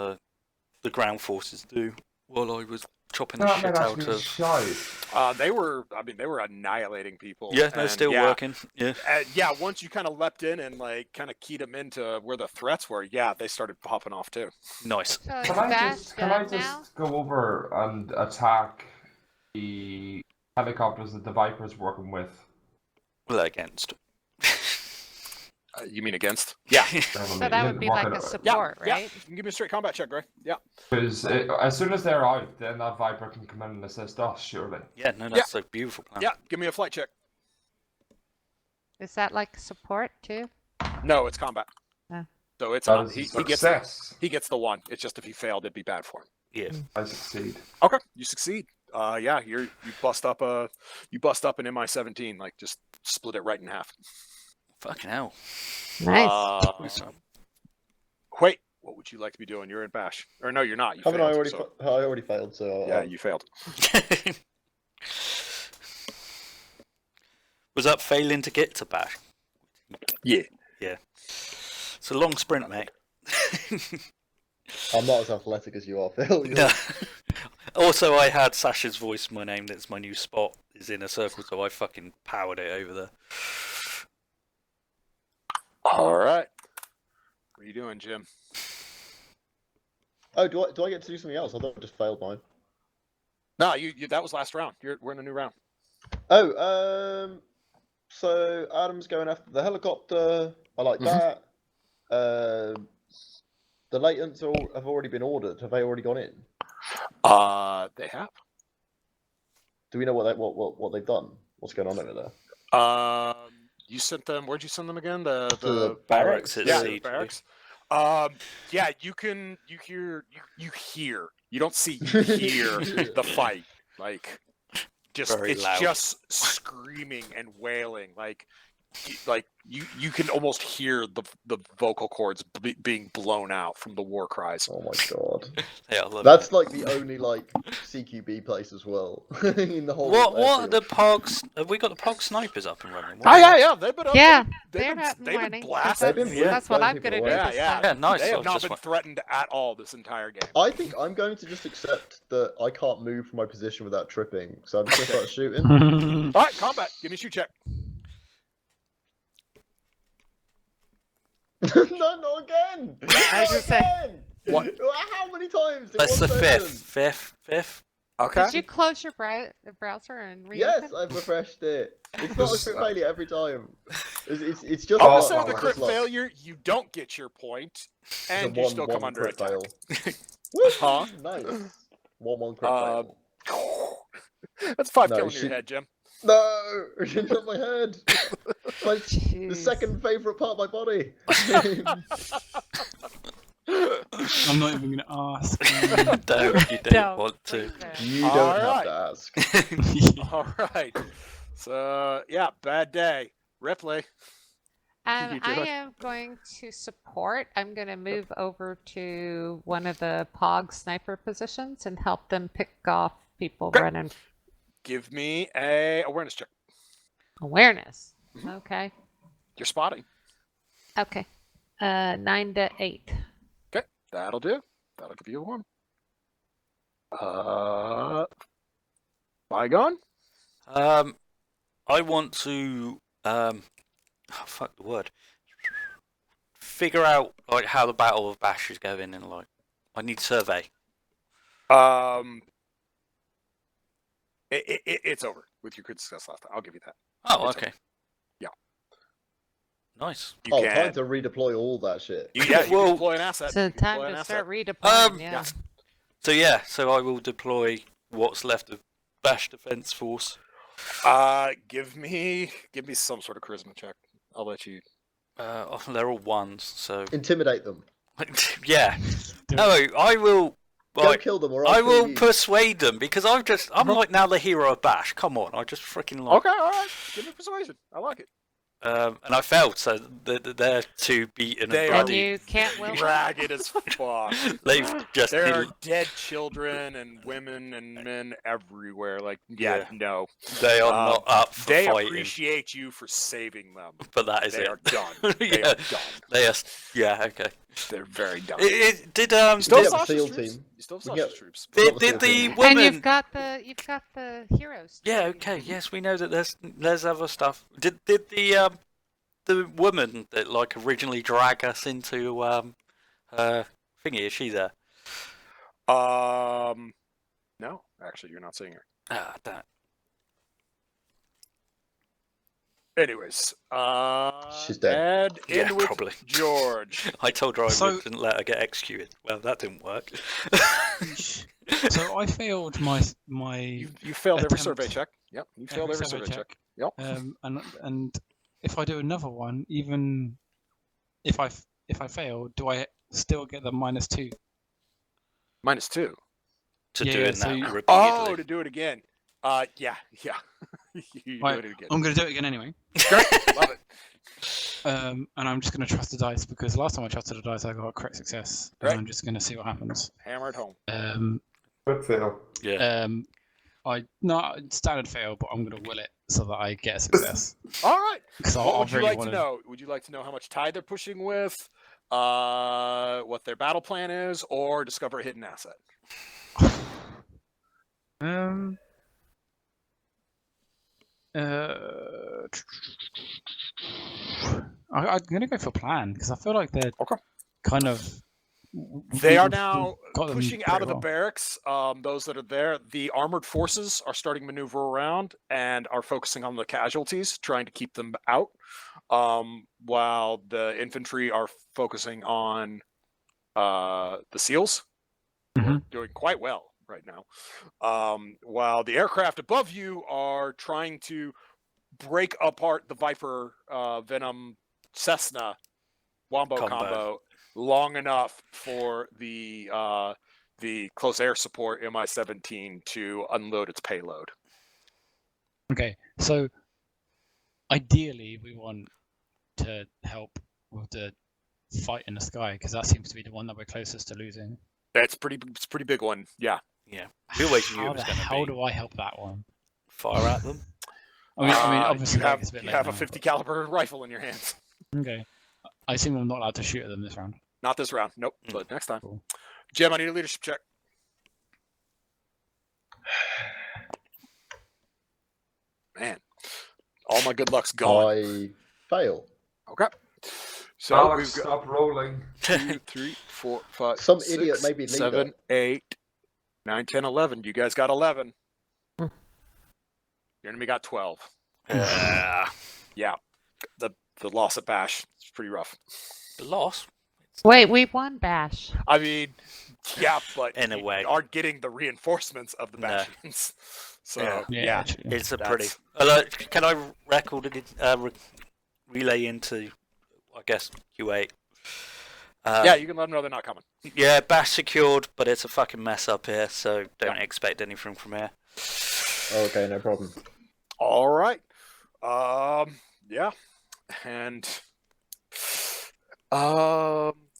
the ground forces do while I was chopping the That shit might out actually of. shite. They were annihilating people. Yeah, they're and still working. Yeah. Yeah, once you kind of leapt in and like kind of keyed them into where the threats were, yeah, they started popping off too. Nice. So is Can I Bash just done now? go over and attack the helicopters that the Viper's working with? Well, against. You mean against? Yeah. So that would be like a support, Yeah. right? You can give me a straight combat check, Gray. Yeah. Because as soon as they're out, then that Viper can come in and assist us, surely. Yeah, no, that's a beautiful plan. Yeah. Give me a flight check. Is that like support too? No, it's combat. Oh. So it's That is he a gets success. the one. It's just if he failed, it'd be bad for him. Yeah. I succeed. Okay, you succeed. Yeah, you bust up an Mi-17, like just split it right in half. Fucking hell. Nice. Wait, what would you like to be doing? You're in Bash, or no, you're not. You Haven't failed, I already? so- I already failed. So Yeah, you failed. Was that failing to get to Bash? Yeah. Yeah. It's a long sprint, mate. I'm not as athletic as you are, Phil. You're- No. Also, I had Sasha's voice in my name. That's my new spot. Is in a circle, so I fucking powered it over there. All right. What are you doing, Jim? Oh, do I get to do something else? I thought I just failed mine. No, you that was last round. We're in a new round. Oh, so Adam's going after the helicopter. I like that. The latents have already been ordered. Have they already gone in? They have. Do we know what they've done? What's going on over there? You sent them. Where'd you send them again? To The the barracks at yeah, sea, the barracks. Yeah, you hear. You don't see. You hear the fight. Like, Very it's loud. just screaming and wailing. Like you can almost hear the vocal cords being blown out from the war cries. Oh my god. Yeah, I love That's like the only like CQB place as well in the whole. What are airfield. the Pogs? Have we got the Pog snipers up and running? Yeah. They've been up. Yeah, they've they're been, not they've been winning. blasting. They've been That's what I'm blowing gonna do people this away. time. Yeah, nice. They I have not just been went- threatened at all this entire game. I think I'm going to just accept that I can't move from my position without tripping, so I'm just gonna start shooting. All right, combat. Give me a shoot check. No, not again! I was Not gonna say- again! What? How many times? in That's the one session? fifth. Okay. Did you close your browser and reopen? Yes, I've refreshed it. It's not a crit failure every time. It's just. I'll Oh, just say oh, with a oh, crit just luck. failure, you don't get your point, It's a and you still come one under crit attack. fail. Woo! Huh? Nice. 1-1 crit fail. That's 5 No, killing she- your head, Jim. No! Not my head! The Jeez. second favourite part of my body! I'm not even gonna ask. Don't you don't Don't, want to? please don't. You don't Alright. have to ask. All right. So yeah, bad day. Ripley. I You do it. am going to support. I'm going to move over to one of the POG sniper positions and help them pick off people Okay. running Give me a awareness check. awareness. Mhm. Okay. You're spotting. Okay. 9 to 8. That'll do. That'll give you a 1. Spygon? I want to fuck the word. Figure out like how the Battle of Bash is going, and like I need survey. It's over with your crit success last time. I'll give you that. Oh, It's okay. Yeah. Nice. You Oh, can. time to redeploy all that shit. You can Well- deploy an asset. So You can time deploy an to asset. start redeploying. Yeah. Yeah. So I will deploy what's left of Bash Defense Force. Give me some sort of charisma check. I'll let you. They're all ones, so Intimidate them. yeah. No, I will. Go Like, kill them or I'll I kill will you. persuade them because I'm like now the hero of Bash. Come on, I just freaking like. Okay, all right. Give me persuasion. I like it. and I failed, so they're too beaten They and are And bloody. you can't will them? ragged as fuck. They've just There are been- dead children and women and men everywhere. Like, Yeah. no. they are not up for They fighting. appreciate you for saving them. But that is They it. are done. They Yeah. are done. They are. Yeah. Okay. They're very done. It did You still have get the Sasha's SEAL troops. team. You still have We get- Sasha's troops. Did, Not did the the SEAL And woman? you've got the heroes. Yeah. Okay. Yes, we know that there's other stuff. Did the woman that like originally dragged us into her thingy? Is she there? No, actually, you're not seeing her. Ah, damn. Anyways, She's dead. And Yeah, in with probably. George. I told her I So- wouldn't let her get executed. Well, that didn't work. So I failed my You failed every survey Attempt. check. Yep, you failed every survey check. Yep. And if I do another one, even if I fail, do I still get the -2? -2. to Yeah, doing so that you- repeatedly. Oh, to do it again. Yeah. You Right, do it again. I'm gonna do it again anyway. Great, love it. And I'm just gonna trust the dice because last time I trusted the dice, I got a correct success. Right. And I'm just gonna see what happens. Hammer it home. But fail. Yeah. Standard fail, but I'm gonna will it so that I get a success. All right. Because What would you really like wanna... to know? Would you like to know how much tide they're pushing with, what their battle plan is, or discover a hidden asset? I'm gonna go for plan because I feel like they're Okay. kind of. They are we've now got them pushing out pretty of the well. barracks. Those that are there, the armored forces are starting to maneuver around and are focusing on the casualties, trying to keep them out, while the infantry are focusing on the SEALs, who are doing quite well right now. While the aircraft above you are trying to break apart the Viper Venom Cessna Wombo combo long enough for the close air support Mi-17 to unload its payload. Okay, so ideally we want to help with the fight in the sky because that seems to be the one that we're closest to losing. It's a pretty big one. Yeah. Yeah. We always knew How it was the going to hell be. do I help that one? Fire at them. I mean, obviously you have, it's a bit you late have a now, 50 caliber rifle in your hands. but- Okay, I assume I'm not allowed to shoot at them this round. Not this round. Nope. But next time. Cool. Jim, I need a leadership check. Man, all my good luck's gone. I fail. Okay. So Alex, we've got stop rolling. 2, 3, 4, 5, Some 6, idiot made me leader. 7, 8, 9, 10, 11. You guys got 11. Your enemy got 12. Yeah. The loss at Bash is pretty rough. The loss. Wait, we won Bash. I mean, yeah, but In a you way. aren't getting the reinforcements of the No. Bashians. So Yeah. yeah, actually. It's a That's- pretty. Can I record it? Relay into, I guess, Huate. yeah, you can let them know they're not coming. Yeah, Bash secured, but it's a fucking mess up here, so don't expect anything from here. Okay, no problem. All right. Yeah, and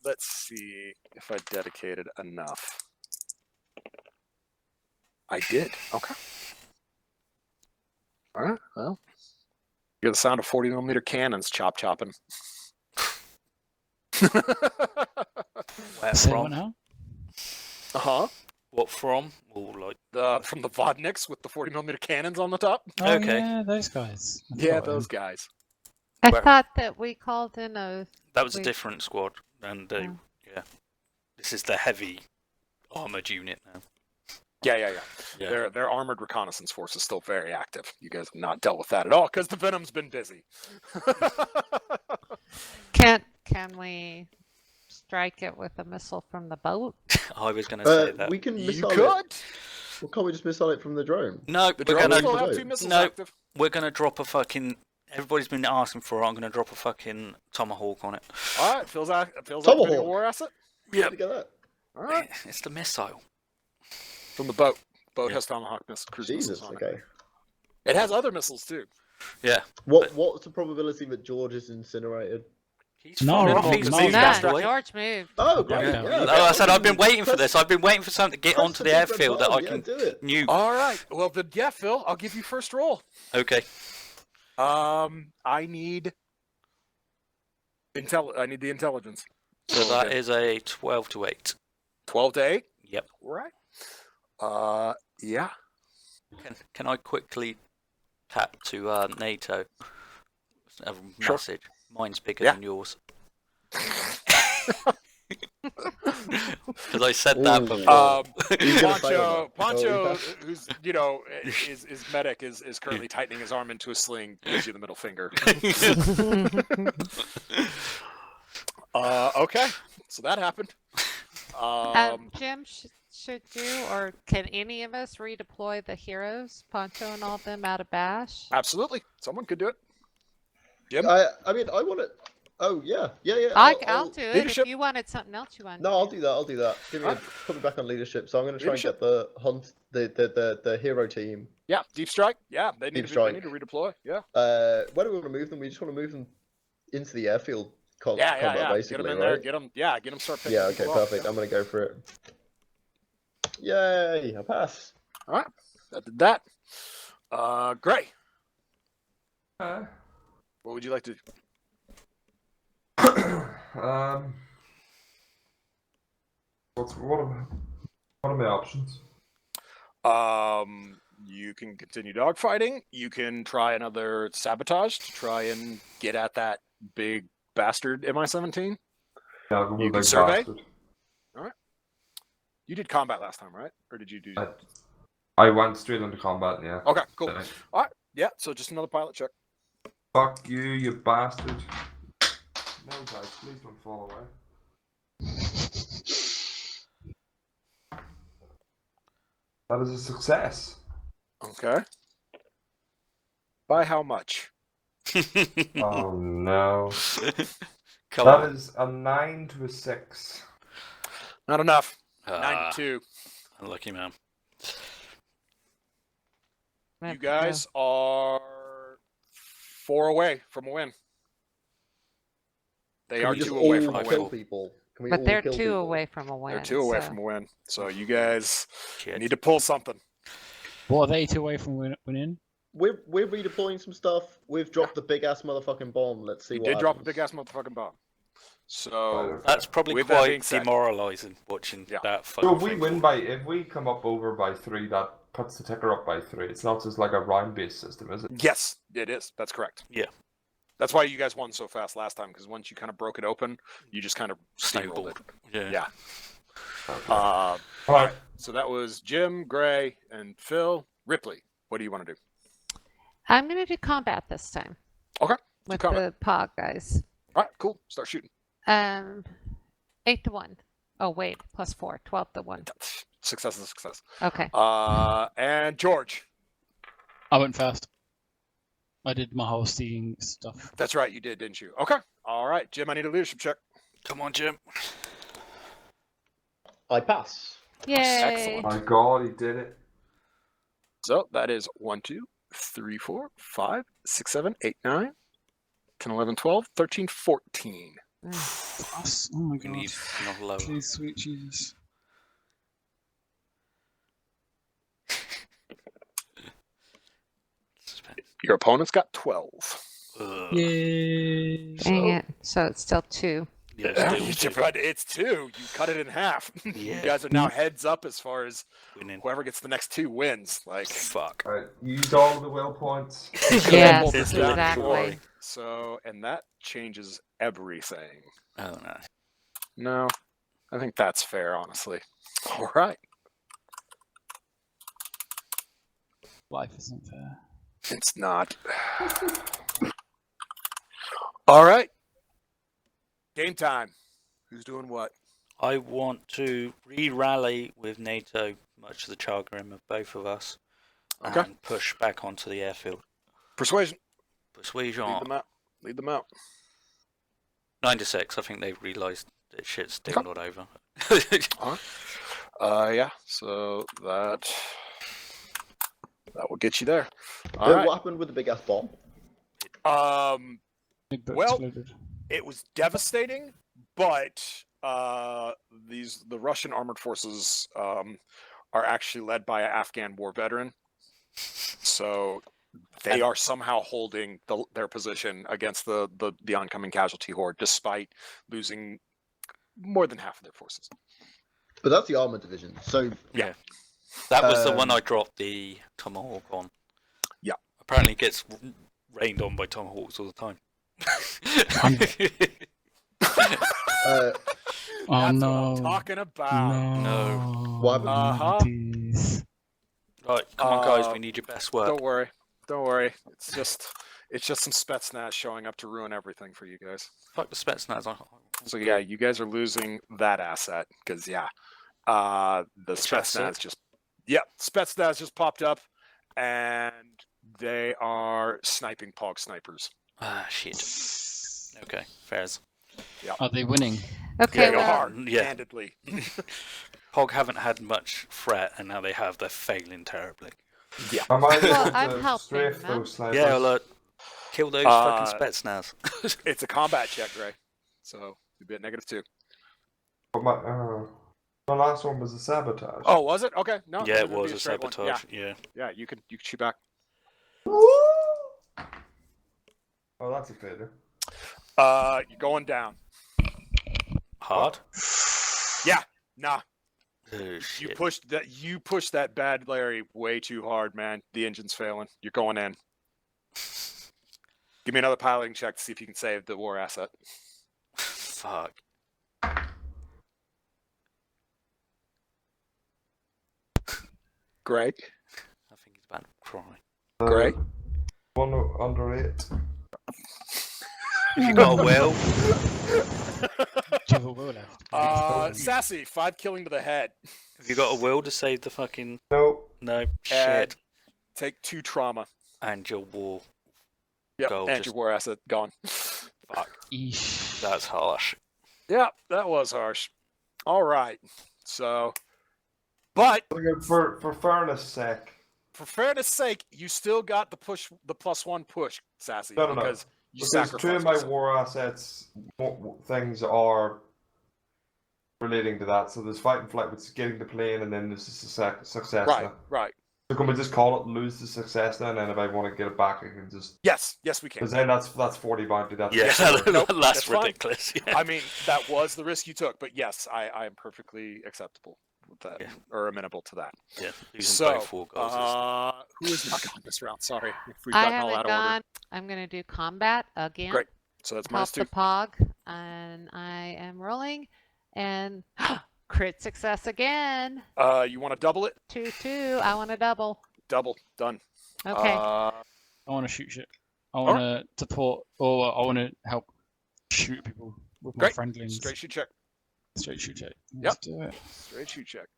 let's see if I dedicated enough. I did. Okay. All right. Well, you hear the sound of 40mm cannons chopping. Where Say what from? now? Uh-huh. What from? Or like, From the Vodniks with the 40mm cannons on the top. Oh, Okay. yeah, those guys. I Yeah, forgot those them. guys. I Where- thought that we called in a. that was a Wait. different squad, and Oh. yeah, this is the heavy armored unit now. Yeah. Yeah. Their armored reconnaissance force is still very active. You guys have not dealt with that at all because the Venom's been busy. Can we strike it with a missile from the boat? I was going to say that. We can You missile could. it. Well, can't we just missile it from the drone? No, The we're drone gonna still have do. 2 missiles No. active. we're gonna drop a fucking. Everybody's been asking for it. I'm gonna drop a fucking tomahawk on it. All right, feels like being a Tomahawk. war asset. Where'd you get that? All right, It's the missile. from the boat. Boat Yeah. has Tomahawk cruise Jesus. missiles on it. Okay. It has other missiles too. Yeah. What's the probability that George is incinerated? He's No, fine no, enough. He's no, moved no. out of the Nah, way. George moved. Oh, great! Yeah. Yeah. No, I said I've been waiting for Press- this. I've been waiting for something to get press onto the the big red airfield that I button, can do it. nuke. All right. Well, then, yeah, Phil, I'll give you first roll. Okay. I need I need the intelligence. So that is a 12 to 8. 12 to 8. Yep. Right. Yeah. Can I quickly tap to NATO? A Sure. message. Mine's bigger Yeah. than yours. Because I said that Ooh. before. He's gonna say Poncho, that. Poncho, who's is medic is currently tightening his arm into a sling. Gives you the middle finger. Okay, so that happened. Jim should do, or can any of us redeploy the heroes, Poncho and all of them, out of Bash? Absolutely, someone could do it. Jim, I mean, I want to. Oh yeah. I'll do it leadership. if you wanted something else you wanted. No, I'll do that. I'll do that. Put me back on leadership. So I'm going to try and get the hunt, the hero team. yeah, deep strike. Yeah, they need Deep to they strike. need to redeploy. Yeah, Where do we want to move them? We just want to move them into the airfield yeah. combat, Get basically, them in there. right? Get them. Start picking. Yeah. Okay. people up. Perfect. I'm going to go for it. Yay! I pass. All right, that did that. Gray, what would you like to? What are my options? You can continue dogfighting. You can try another sabotage to try and get at that big bastard MI-17. Yeah, I'll go with You the can big survey? bastard. You did combat last time, right? Or did you do? I went straight into combat. Yeah. Okay, cool. Did I? All right, yeah. So just another pilot check. Fuck you, you bastard. No, guys, please don't fall away. That is a success. Okay. By how much? Oh no. Come That on. is a 9 to a 6. Not enough. Ah, 92. unlucky man. You guys are 4 away from a win. They Can are we just 2 away all from a kill win. people? Can we But all they're kill 2 people? away from a win. They're 2 away so- from a win. So you guys Shit. need to pull something. What are they 2 away from winning? We're redeploying some stuff. We've dropped the big ass motherfucking bomb. Let's see You what did drop a happens. big ass motherfucking bomb. So That's probably With that being quite said- demoralising watching Yeah. that So fucking if we thing. win if we come up over by 3, that puts the ticker up by 3. It's not just like a round-based system, is it? yes, it is. That's correct. Yeah. That's why you guys won so fast last time, because once you kind of broke it open, you just kind of Snowball. steamrolled it. Yeah. Yeah. Okay. Alright. So that was Jim, Gray, and Phil. Ripley, what do you want to do? I'm going to do combat this time. Okay, With combat. the POG guys. Alright, cool. Start shooting. 8 to 1. Oh, wait. Plus 4. 12 to 1. Success is a success. Okay. And George. I went first. I did my whole seeing stuff. That's right, you did, didn't you? Okay. Alright, Jim, I need a leadership check. Come on, Jim. I pass. Yay. Excellent. My God, he did it. So that is 1, 2, 3, 4, 5, 6, 7, 8, 9, 10, 11, 12, 13, 14. Plus, oh my We god. need another lower. Please, sweet Jesus. Your opponent's got 12. Ugh. Yay. Dang it. So it's still 2. Yeah, still But it's 2. You cut it in half. You Yeah. guys are now heads up as far as winning. whoever gets the next 2 wins. Like, Fuck. Alright, used all of the will points. Yes, It's exactly. So, and that changes everything. Oh no. No, I think that's fair, honestly. All right. Life isn't fair. It's not. All right. Game time. Who's doing what? I want to re-rally with NATO, much to the chagrin of both of us, Okay. and push back onto the airfield. Persuasion. Persuasion. Lead them out. Lead them out. 9 to 6. I think they've realised that shit's still Okay. not over. Yeah. So that will get you there. All Then right. what happened with the big ass bomb? Big boat Well, exploded. it was devastating, but the Russian armored forces are actually led by an Afghan war veteran, so they are somehow holding their position against the oncoming casualty horde, despite losing more than half of their forces. But that's the armor division. So Yeah. That was the one Um, I dropped the Tomahawk on. Yeah. Apparently it gets rained on by Tomahawks all the time. uh, Oh That's no. what I'm talking about. No. What happened? Uh-huh. Bandits. Right, come on guys, we need your best work. Don't worry. It's just some Spetsnaz showing up to ruin everything for you guys. Fuck the Spetsnaz. So yeah, you guys are losing that asset because the Spetsnaz Spetsnaz just popped up, and they are sniping Pog snipers. Ah, shit. Okay, fairs. Are they winning? Okay, They well, are, Yeah. candidly. Pog haven't had much threat, and now they have. They're failing terribly. Yeah. Am I Well, able I'm to helping strafe them. those snipers? Yeah, look. Kill those fucking Spetsnaz. It's a combat check, Gray. So you'd be at -2. But my last one was a sabotage. Oh, was it? Okay. No. Yeah, then it it'd be was a straight one. sabotage. Yeah. Yeah, you can shoot back. Oh, that's a failure. You're going down. Hard? Yeah. Nah. Oh, You shit. pushed that bad Larry way too hard, man. The engine's failing. You're going in. Give me another piloting check to see if you can save the war asset. Fuck. Greg. I think he's about to cry. Great. One under 8. If you got a will, Do you have a will left? Sassy, 5 killing to the head. have you got a will to save the fucking... No. No, And shit. take 2 trauma. And your war. Yep, Go, and just- your war asset gone. Fuck. Eesh. That's harsh. Yeah, that was harsh. All right. So, but For fairness sake, for fairness sake, you still got the +1 push, Sassy, No. because you because sacrificed 2 of my yourself. war assets things are relating to that. So there's fight and flight, which is getting the plane, and then there's the success. Right, now. right. So can we just call it lose the success then? And if I want to get it back, I can just. Yes, we can. Because then that's 40 bounty. That's Yeah, Nope, that's that's fine. ridiculous. Yeah. I mean, that was the risk you took, but yes, I am perfectly acceptable with that, Yeah. or amenable to that. Yeah, losing So, both war guys who is not gone this round? Sorry, if we've I gotten all haven't out of order. gone. I'm going to do combat again. Great. So that's Help -2. the Pog, and I am rolling, and crit success again. You want to double it? 2-2. I want to double. Double. Done. Okay. I want to shoot shit. I want to support, or I want to help shoot people with my Great. friendlies. Straight shoot check. Straight shoot check. Yep. Let's do it. Straight shoot check.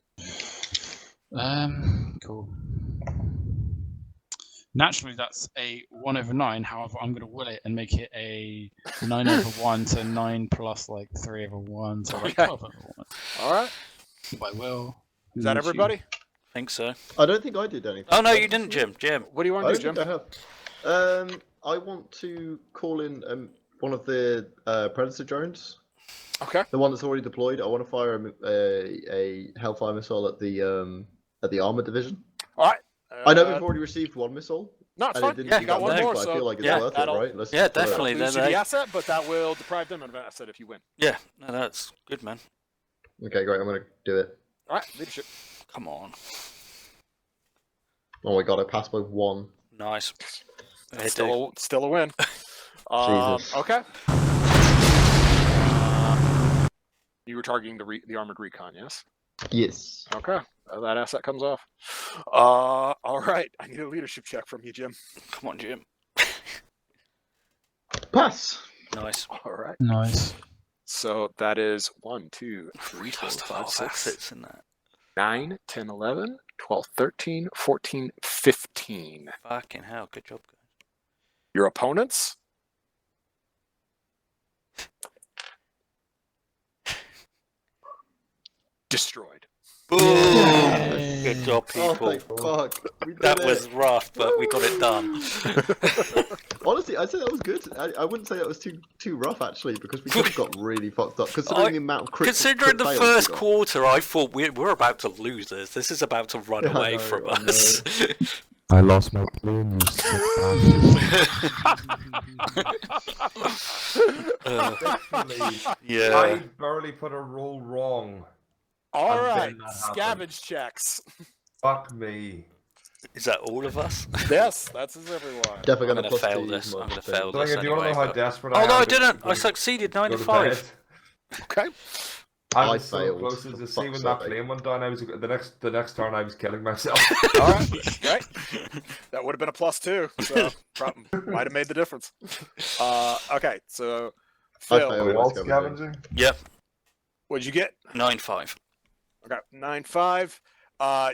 Cool. Naturally, that's a 1/9. However, I'm going to will it and make it a 9/1, so 9 plus like 3/1, so like Okay. 12/1. All right. By will. Is that everybody? I think so. I don't think I did anything. Oh, no, you didn't, Jim. What do you want I to don't do, think Jim? I have. I want to call in one of the Predator drones. Okay. The one that's already deployed. I want to fire a Hellfire missile at the armor division. All right. I know we've already received one missile. No, it's and it fine. didn't Yeah, do you got that one much, more, but I so feel like it's yeah, worth it, that'll- right? Let's Yeah, just do it. definitely. lose then you the they- asset, but that will deprive them of an asset if you win. Yeah, no, that's good, man. Okay, great. I'm gonna do it. All right. Leadership. Come on. Oh my god, I passed by 1. Nice. That's still a win. Jesus. Okay. You were targeting the armored recon, yes? Yes. Okay. That asset comes off. All right. I need a leadership check from you, Jim. Come on, Jim. Pass. Nice. All right. Nice. So that is 1, 2, 3, We 4, lost 5, half 6, assets in that. 9, 10, 11, 12, 13, 14, 15. Fucking hell, good job, guys. Your opponents? Destroyed. Boom! Yay. Good job, Oh, people. thank fuck. We did That it. was rough, but we got it done. Honestly, I'd say that was good. I wouldn't say that was too rough actually, because we could have got really fucked up considering the amount of Considering the fails we first got. quarter, I thought we're about to lose this. This is about to run Yeah, I away know, from I us. I lost my plane, you sick Thankfully, Yeah. I barely put a roll wrong. All And right, then that happened. scavenge checks. Fuck me. Is that all of us? Yes, that's everyone. Definitely I'm gonna gonna plus fail 2 this. I'm mod gonna thing. fail So, this do you want to anyway. know how but- desperate Oh I am? no, I to didn't. go I to- succeeded. go to 95. bed? Okay. I I was so failed, close for as to see fuck's when that sake. plane went down. I was the next turn. I was killing myself. All right. Right. That would have been a +2. So might have made the difference. Okay. So I Phil, failed. All scavenging. scavenging. Yep. what'd you get? 9-5. Okay, 9-5.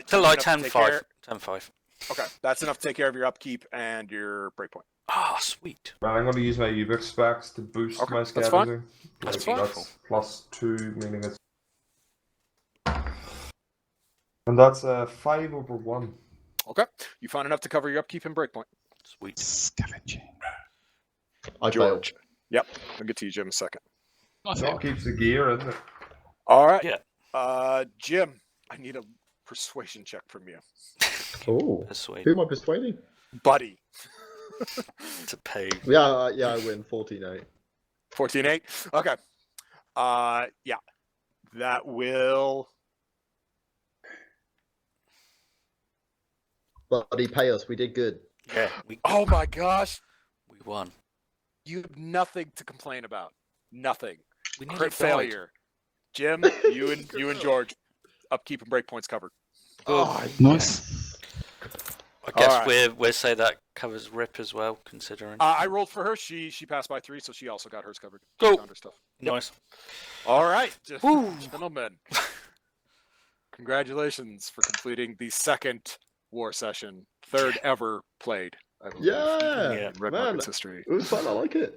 Till enough like to take 10-5. care- 10-5. Okay, that's enough to take care of your upkeep and your breakpoint. Ah, sweet. Man, I'm going to use my UVIC specs to boost Okay, my that's fine. scavenging. That's Like, beautiful. that's +2, meaning it's. And that's 5 over 1. Okay, you find enough to cover your upkeep and breakpoint. Sweet. Scavenging. I failed. George. Yep, I'll get to you, Jim, in a second. I That failed. keeps the gear, isn't it? All right. Yeah. Jim, I need a persuasion check from you, Oh, Persuade. who am I persuading? buddy. To pay. Yeah, I win 14-8. 14-8. Okay. Yeah, that will. Buddy, pay us. We did good. Yeah. We Oh my gosh, won. you have nothing to complain about. Nothing. We nearly Crit died. failure. Jim, you and George, upkeep and breakpoints covered. Oh, Nice. I guess Alright. we'll say that covers Rip as well, considering. I rolled for her. She passed by 3, so she also got hers covered. Cool. Found her stuff. Nice. All right, Woo. gentlemen. Congratulations for completing the second war session, third ever played. I believe, yeah, in Red man, Market's history. it was fun. I like it.